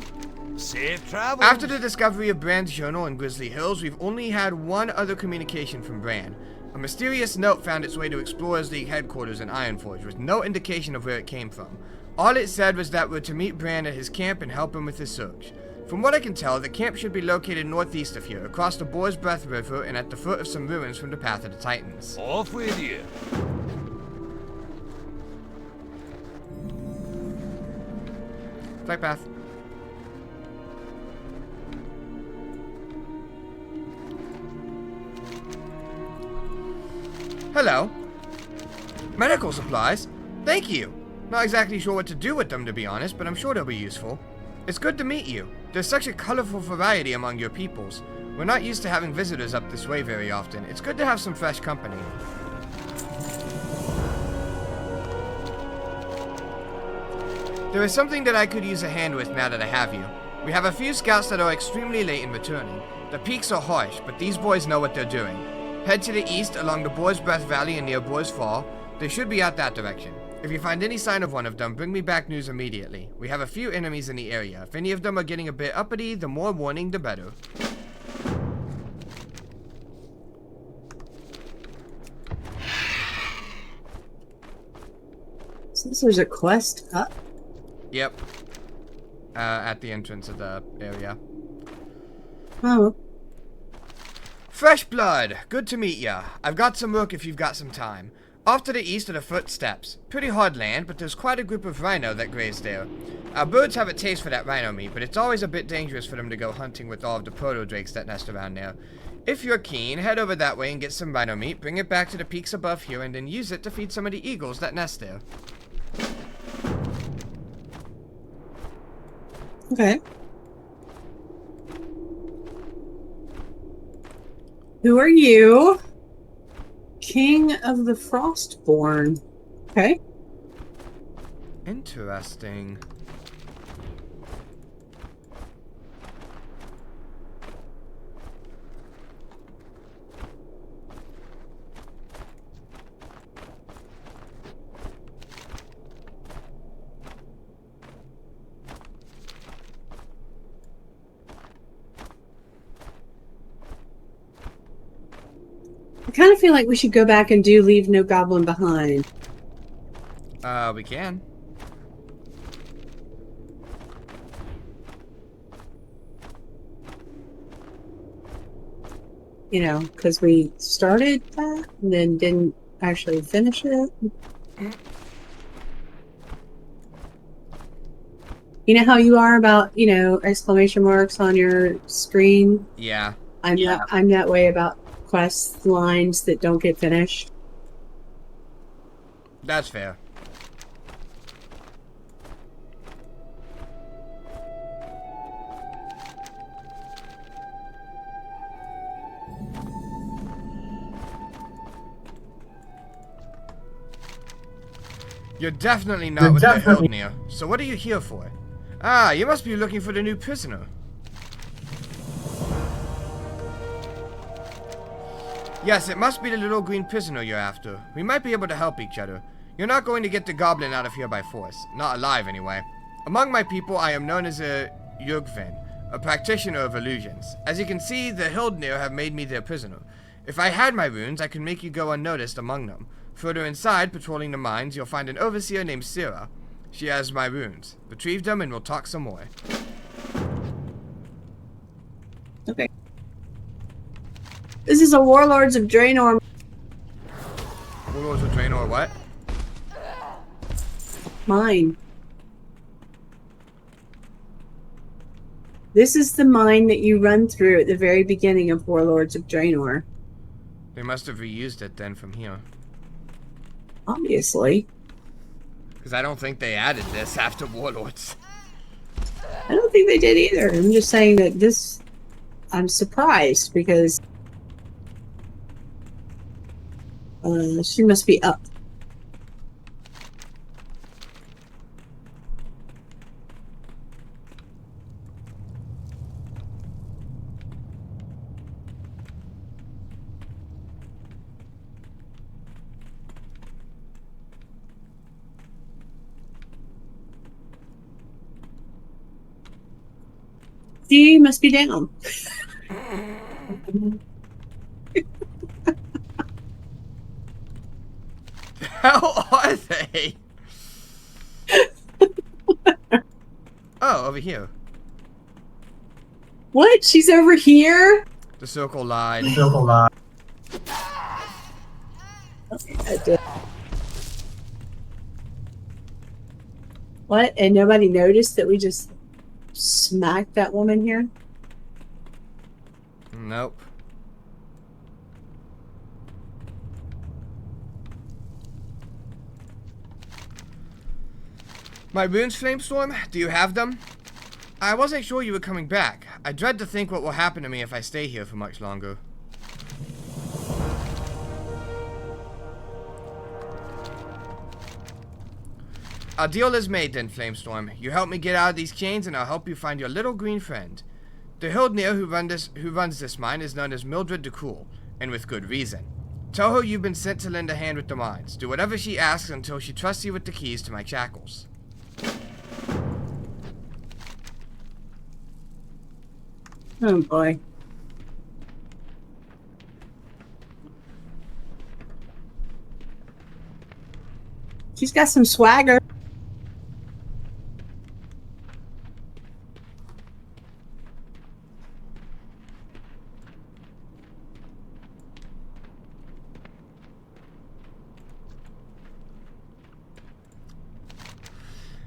Safe travels.
After the discovery of Brand's journal in Grizzly Hills, we've only had one other communication from Brand. A mysterious note found its way to Explorers League headquarters in Ironforge with no indication of where it came from. All it said was that we're to meet Brand at his camp and help him with his search. From what I can tell, the camp should be located northeast of here, across the Boar's Breath River and at the foot of some ruins from the Path of the Titans.
Off with you.
Flight path. Hello. Medical supplies? Thank you. Not exactly sure what to do with them, to be honest, but I'm sure they'll be useful. It's good to meet you. There's such a colorful variety among your peoples. We're not used to having visitors up this way very often. It's good to have some fresh company. There is something that I could use a hand with now that I have you. We have a few scouts that are extremely late in returning. The peaks are harsh, but these boys know what they're doing. Head to the east along the Boar's Breath Valley and near Boar's Fall. They should be out that direction. If you find any sign of one of them, bring me back news immediately. We have a few enemies in the area. If any of them are getting a bit uppity, the more warning, the better.
Since there's a quest up.
Yep. At the entrance of the area.
Oh.
Fresh blood! Good to meet ya. I've got some work if you've got some time. Off to the east are the footsteps. Pretty hard land, but there's quite a group of rhino that graze there. Our birds have a taste for that rhino meat, but it's always a bit dangerous for them to go hunting with all of the proto-drakes that nest around there. If you're keen, head over that way and get some rhino meat, bring it back to the peaks above here, and then use it to feed some of the eagles that nest there.
Okay. Who are you? King of the Frostborn. Okay.
Interesting.
I kind of feel like we should go back and do Leave No Goblin Behind.
We can.
You know, because we started that and then didn't actually finish it. You know how you are about, you know, exclamation marks on your screen?
Yeah.
I'm that way about quest lines that don't get finished.
That's fair. You're definitely not with the Hildnir. So what are you here for? Ah, you must be looking for the new prisoner. Yes, it must be the little green prisoner you're after. We might be able to help each other. You're not going to get the goblin out of here by force. Not alive, anyway. Among my people, I am known as a Yurgvin, a practitioner of illusions. As you can see, the Hildnir have made me their prisoner. If I had my runes, I could make you go unnoticed among them. Further inside, patrolling the mines, you'll find an overseer named Syrah. She has my runes. Retrieve them and we'll talk some more.
Okay. This is a Warlords of Draenor.
Warlords of Draenor what?
Mine. This is the mine that you run through at the very beginning of Warlords of Draenor.
They must have reused it then from here.
Obviously.
Because I don't think they added this after Warlords.
I don't think they did either. I'm just saying that this... I'm surprised because... she must be up. She must be down.
How are they? Oh, over here.
What? She's over here?
The circle lied.
The circle lied. What? And nobody noticed that we just smacked that woman here?
Nope. My runes, Flamestorm? Do you have them? I wasn't sure you were coming back. I dread to think what will happen to me if I stay here for much longer. Our deal is made then, Flamestorm. You help me get out of these chains and I'll help you find your little green friend. The Hildnir who runs this mine is known as Mildred the Cruel, and with good reason. Tell her you've been sent to lend a hand with the mines. Do whatever she asks until she trusts you with the keys to my shackles.
Oh boy. She's got some swagger.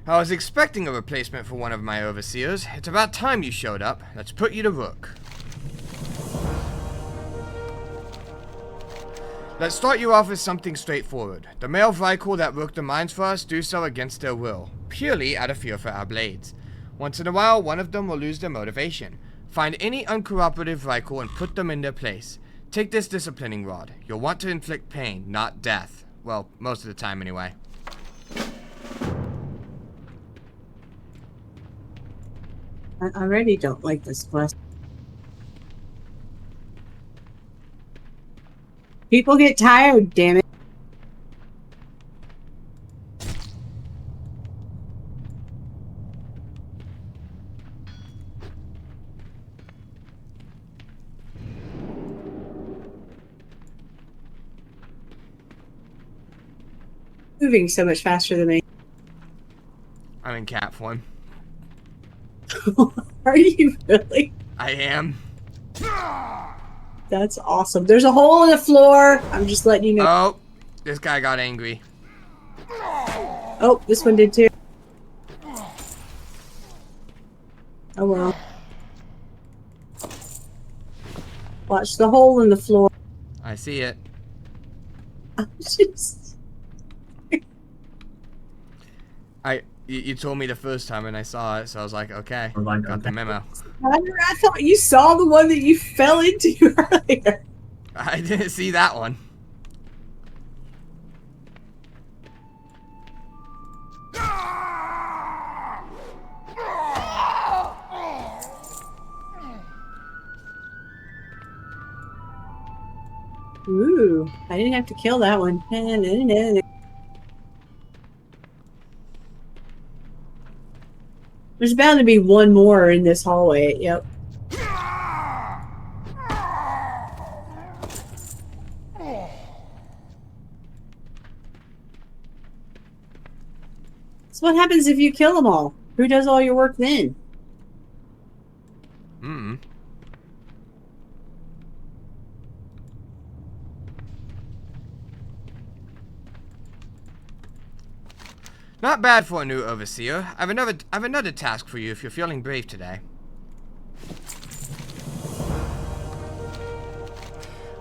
I was expecting a replacement for one of my overseers. It's about time you showed up. Let's put you to work. Let's start you off with something straightforward. The male Vrykul that work the mines for us do so against their will, purely out of fear for our blades. Once in a while, one of them will lose their motivation. Find any uncooperative Vrykul and put them in their place. Take this disciplining rod. You'll want to inflict pain, not death. Well, most of the time anyway.
I really don't like this quest. People get tired, damn it. Moving so much faster than me.
I'm in cat form.
Are you really?
I am.
That's awesome. There's a hole in the floor. I'm just letting you know.
Oh, this guy got angry.
Oh, this one did too. Oh well. Watch the hole in the floor.
I see it.
I'm just...
You told me the first time and I saw it, so I was like, okay, got the memo.
I thought you saw the one that you fell into earlier.
I didn't see that one.
Ooh, I didn't have to kill that one. There's bound to be one more in this hallway. Yep. So what happens if you kill them all? Who does all your work then?
Not bad for a new overseer. I've another task for you if you're feeling brave today.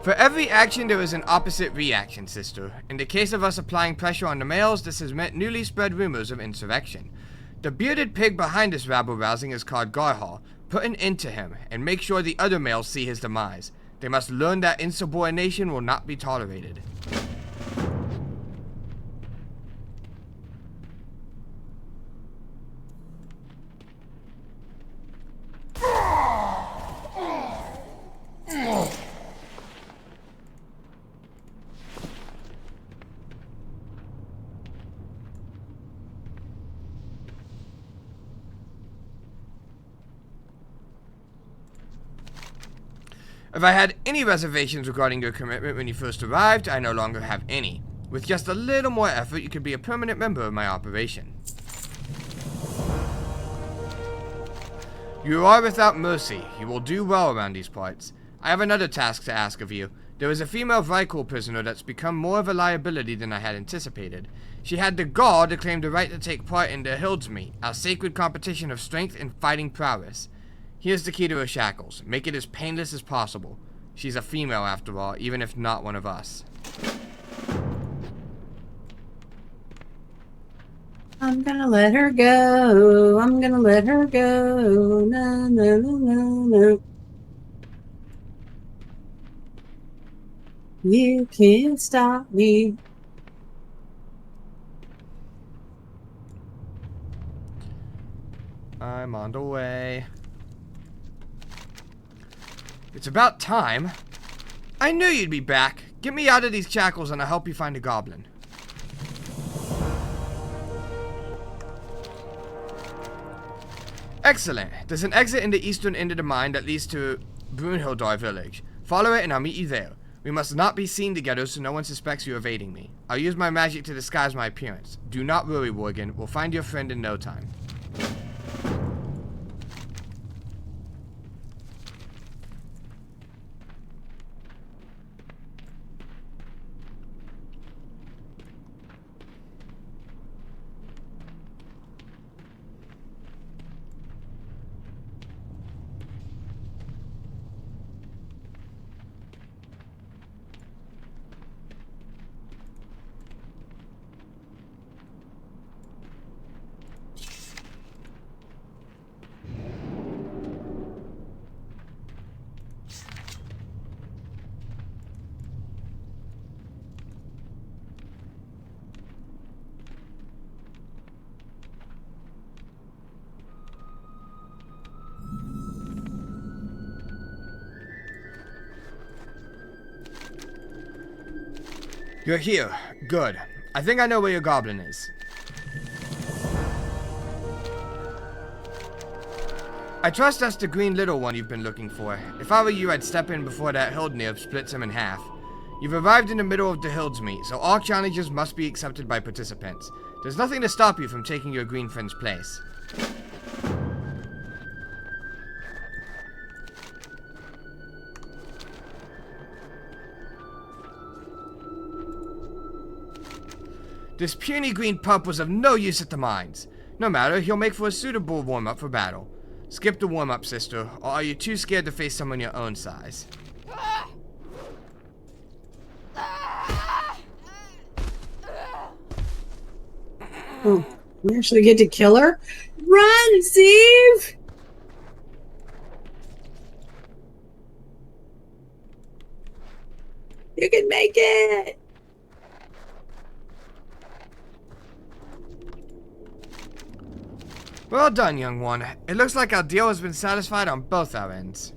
For every action there is an opposite reaction, sister. In the case of us applying pressure on the males, this has meant newly spread rumors of insurrection. The bearded pig behind this rabble-rousing is called Garhal. Put an end to him, and make sure the other males see his demise. They must learn that insubordination will not be tolerated. If I had any reservations regarding your commitment when you first arrived, I no longer have any. With just a little more effort, you could be a permanent member of my operation. You are without mercy. You will do well around these parts. I have another task to ask of you. There is a female Vrykul prisoner that's become more of a liability than I had anticipated. She had the gall to claim the right to take part in the Hildsmeet, our sacred competition of strength and fighting prowess. Here's the key to her shackles. Make it as painless as possible. She's a female after all, even if not one of us.
I'm gonna let her go. I'm gonna let her go. No, no, no, no, no. You can't stop me.
I'm on the way. It's about time. I knew you'd be back. Get me out of these shackles and I'll help you find a goblin. Excellent. There's an exit in the eastern end of the mine that leads to Brunhildar village. Follow it and I'll meet you there. We must not be seen together so no one suspects you evading me. I'll use my magic to disguise my appearance. Do not worry, Worgen. We'll find your friend in no time. You're here. Good. I think I know where your goblin is. I trust that's the green little one you've been looking for. If I were you, I'd step in before that Hildnir splits him in half. You've arrived in the middle of the Hills meet, so all challenges must be accepted by participants. There's nothing to stop you from taking your green friend's place. This puny green pup was of no use at the mines. No matter, he'll make for a suitable warm-up for battle. Skip the warm-up, sister, or are you too scared to face someone your own size?
Oh, we actually get to kill her? Run, Steve! You can make it!
Well done, young one. It looks like our deal has been satisfied on both our ends.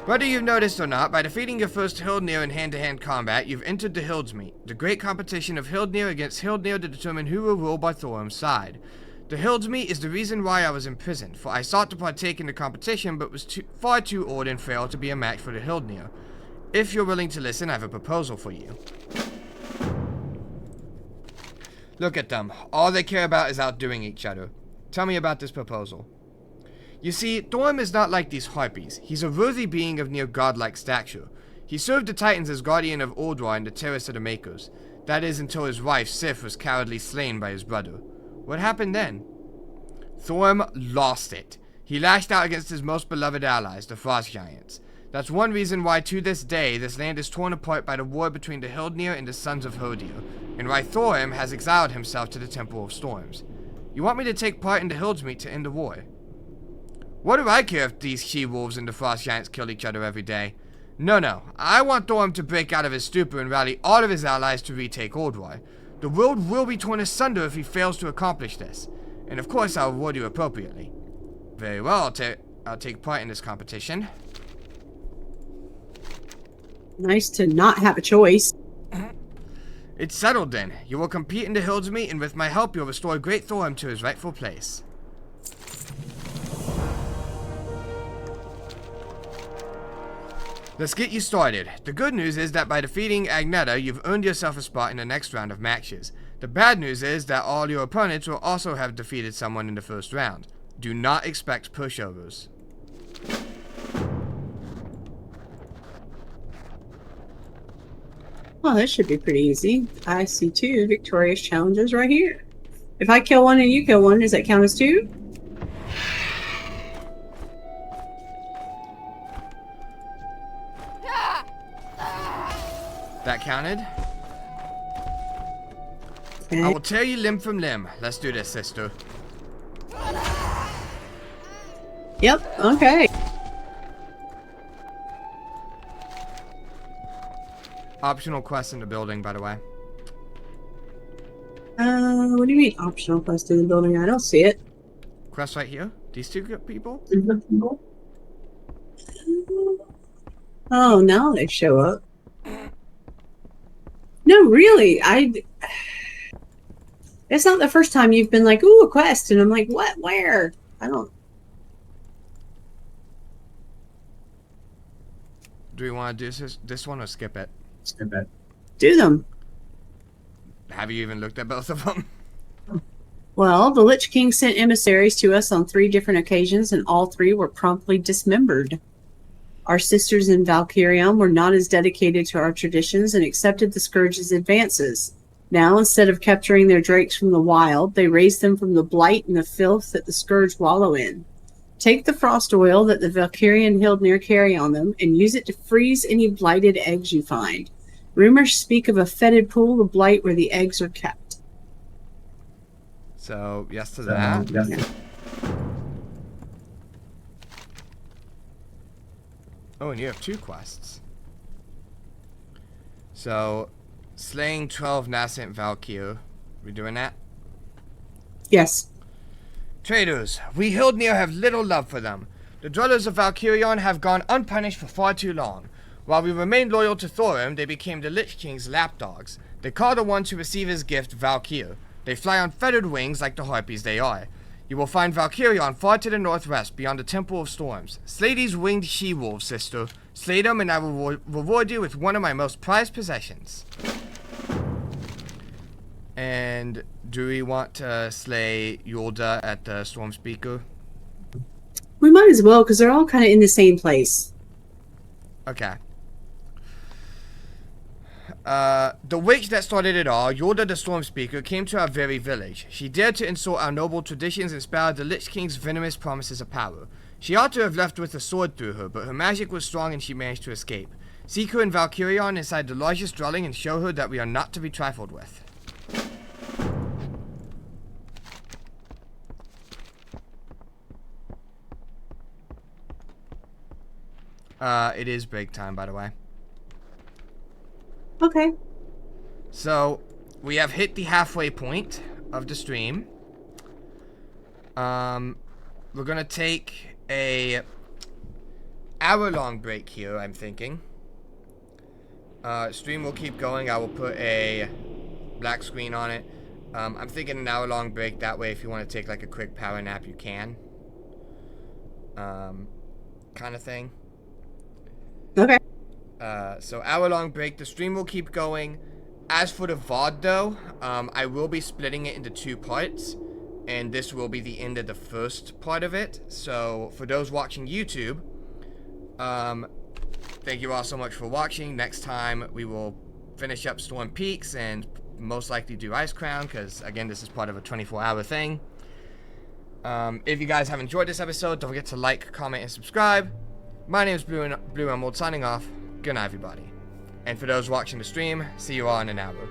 Whether you've noticed or not, by defeating your first Hildnir in hand-to-hand combat, you've entered the Hildsmeet, the great competition of Hildnir against Hildnir to determine who will rule by Thorum's side. The Hildsmeet is the reason why I was imprisoned, for I sought to partake in the competition but was far too old and frail to be a match for the Hildnir. If you're willing to listen, I have a proposal for you. Look at them. All they care about is outdoing each other. Tell me about this proposal. You see, Thorim is not like these harpies. He's a worthy being of near godlike stature. He served the Titans as guardian of Ulduar in the Terrace of the Makers. That is until his wife, Sif, was cowardly slain by his brother. What happened then? Thorim lost it. He lashed out against his most beloved allies, the Frost Giants. That's one reason why to this day this land is torn apart by the war between the Hildnir and the Sons of Hodir, and why Thorim has exiled himself to the Temple of Storms. You want me to take part in the Hildsmeet to end the war? What do I care if these she-wolves and the Frost Giants kill each other every day? No. I want Thorim to break out of his stupor and rally all of his allies to retake Ulduar. The world will be torn asunder if he fails to accomplish this. And of course I'll reward you appropriately. Very well, I'll take part in this competition.
Nice to not have a choice.
It's settled then. You will compete in the Hildsmeet, and with my help you'll restore Great Thorim to his rightful place. Let's get you started. The good news is that by defeating Agneta, you've earned yourself a spot in the next round of matches. The bad news is that all your opponents will also have defeated someone in the first round. Do not expect pushovers.
Well, this should be pretty easy. I see 2 victorious challenges right here. If I kill one and you kill one, does that count as 2?
That counted? I will tear you limb from limb. Let's do this, sister.
Yep, okay.
Optional quest in the building, by the way.
What do you mean optional quest in the building? I don't see it.
Quest right here? These two people?
Oh, now they show up. No, really, it's not the first time you've been like, ooh, a quest, and I'm like, what? Where? I don't...
Do we want to do this one or skip it?
Skip it. Do them.
Have you even looked at both of them?
Well, the Lich King sent emissaries to us on 3 different occasions, and all 3 were promptly dismembered. Our sisters in Valkyrion were not as dedicated to our traditions and accepted the Scourge's advances. Now, instead of capturing their drakes from the wild, they raised them from the blight and the filth that the Scourge wallow in. Take the frost oil that the Valkyrian Hildnir carry on them and use it to freeze any blighted eggs you find. Rumors speak of a fetid pool of blight where the eggs are kept.
So, yes to that.
Yeah.
Oh, and you have 2 quests. So, slaying 12 nascent Valkyr. We doing that?
Yes.
Traitors, we Hildnir have little love for them. The dwellers of Valkyrion have gone unpunished for far too long. While we remained loyal to Thorim, they became the Lich King's lapdogs. They call the ones who receive his gift Valkyr. They fly on feathered wings like the harpies they are. You will find Valkyrion far to the northwest, beyond the Temple of Storms. Slay these winged she-wolves, sister. Slay them, and I will reward you with one of my most prized possessions. And do we want to slay Yulda at the Storm Speaker?
We might as well, because they're all kind of in the same place.
Okay. The witch that started it all, Yulda the Storm Speaker, came to our very village. She dared to insult our noble traditions and spouted the Lich King's venomous promises of power. She ought to have left with a sword through her, but her magic was strong and she managed to escape. Seek her in Valkyrion inside the largest dwelling and show her that we are not to be trifled with. It is break time, by the way.
Okay.
So, we have hit the halfway point of the stream. We're gonna take a hour-long break here, I'm thinking. Stream will keep going. I will put a black screen on it. I'm thinking an hour-long break. That way, if you want to take like a quick power nap, you can. Kind of thing.
Okay.
So hour-long break. The stream will keep going. As for the VOD, though, I will be splitting it into 2 parts. And this will be the end of the first part of it. So, for those watching YouTube, thank you all so much for watching. Next time, we will finish up Storm Peaks and most likely do Ice Crown, because, again, this is part of a 24-hour thing. If you guys have enjoyed this episode, don't forget to like, comment, and subscribe. My name is Blue Emerald, signing off. Good night, everybody. And for those watching the stream, see you all in an hour.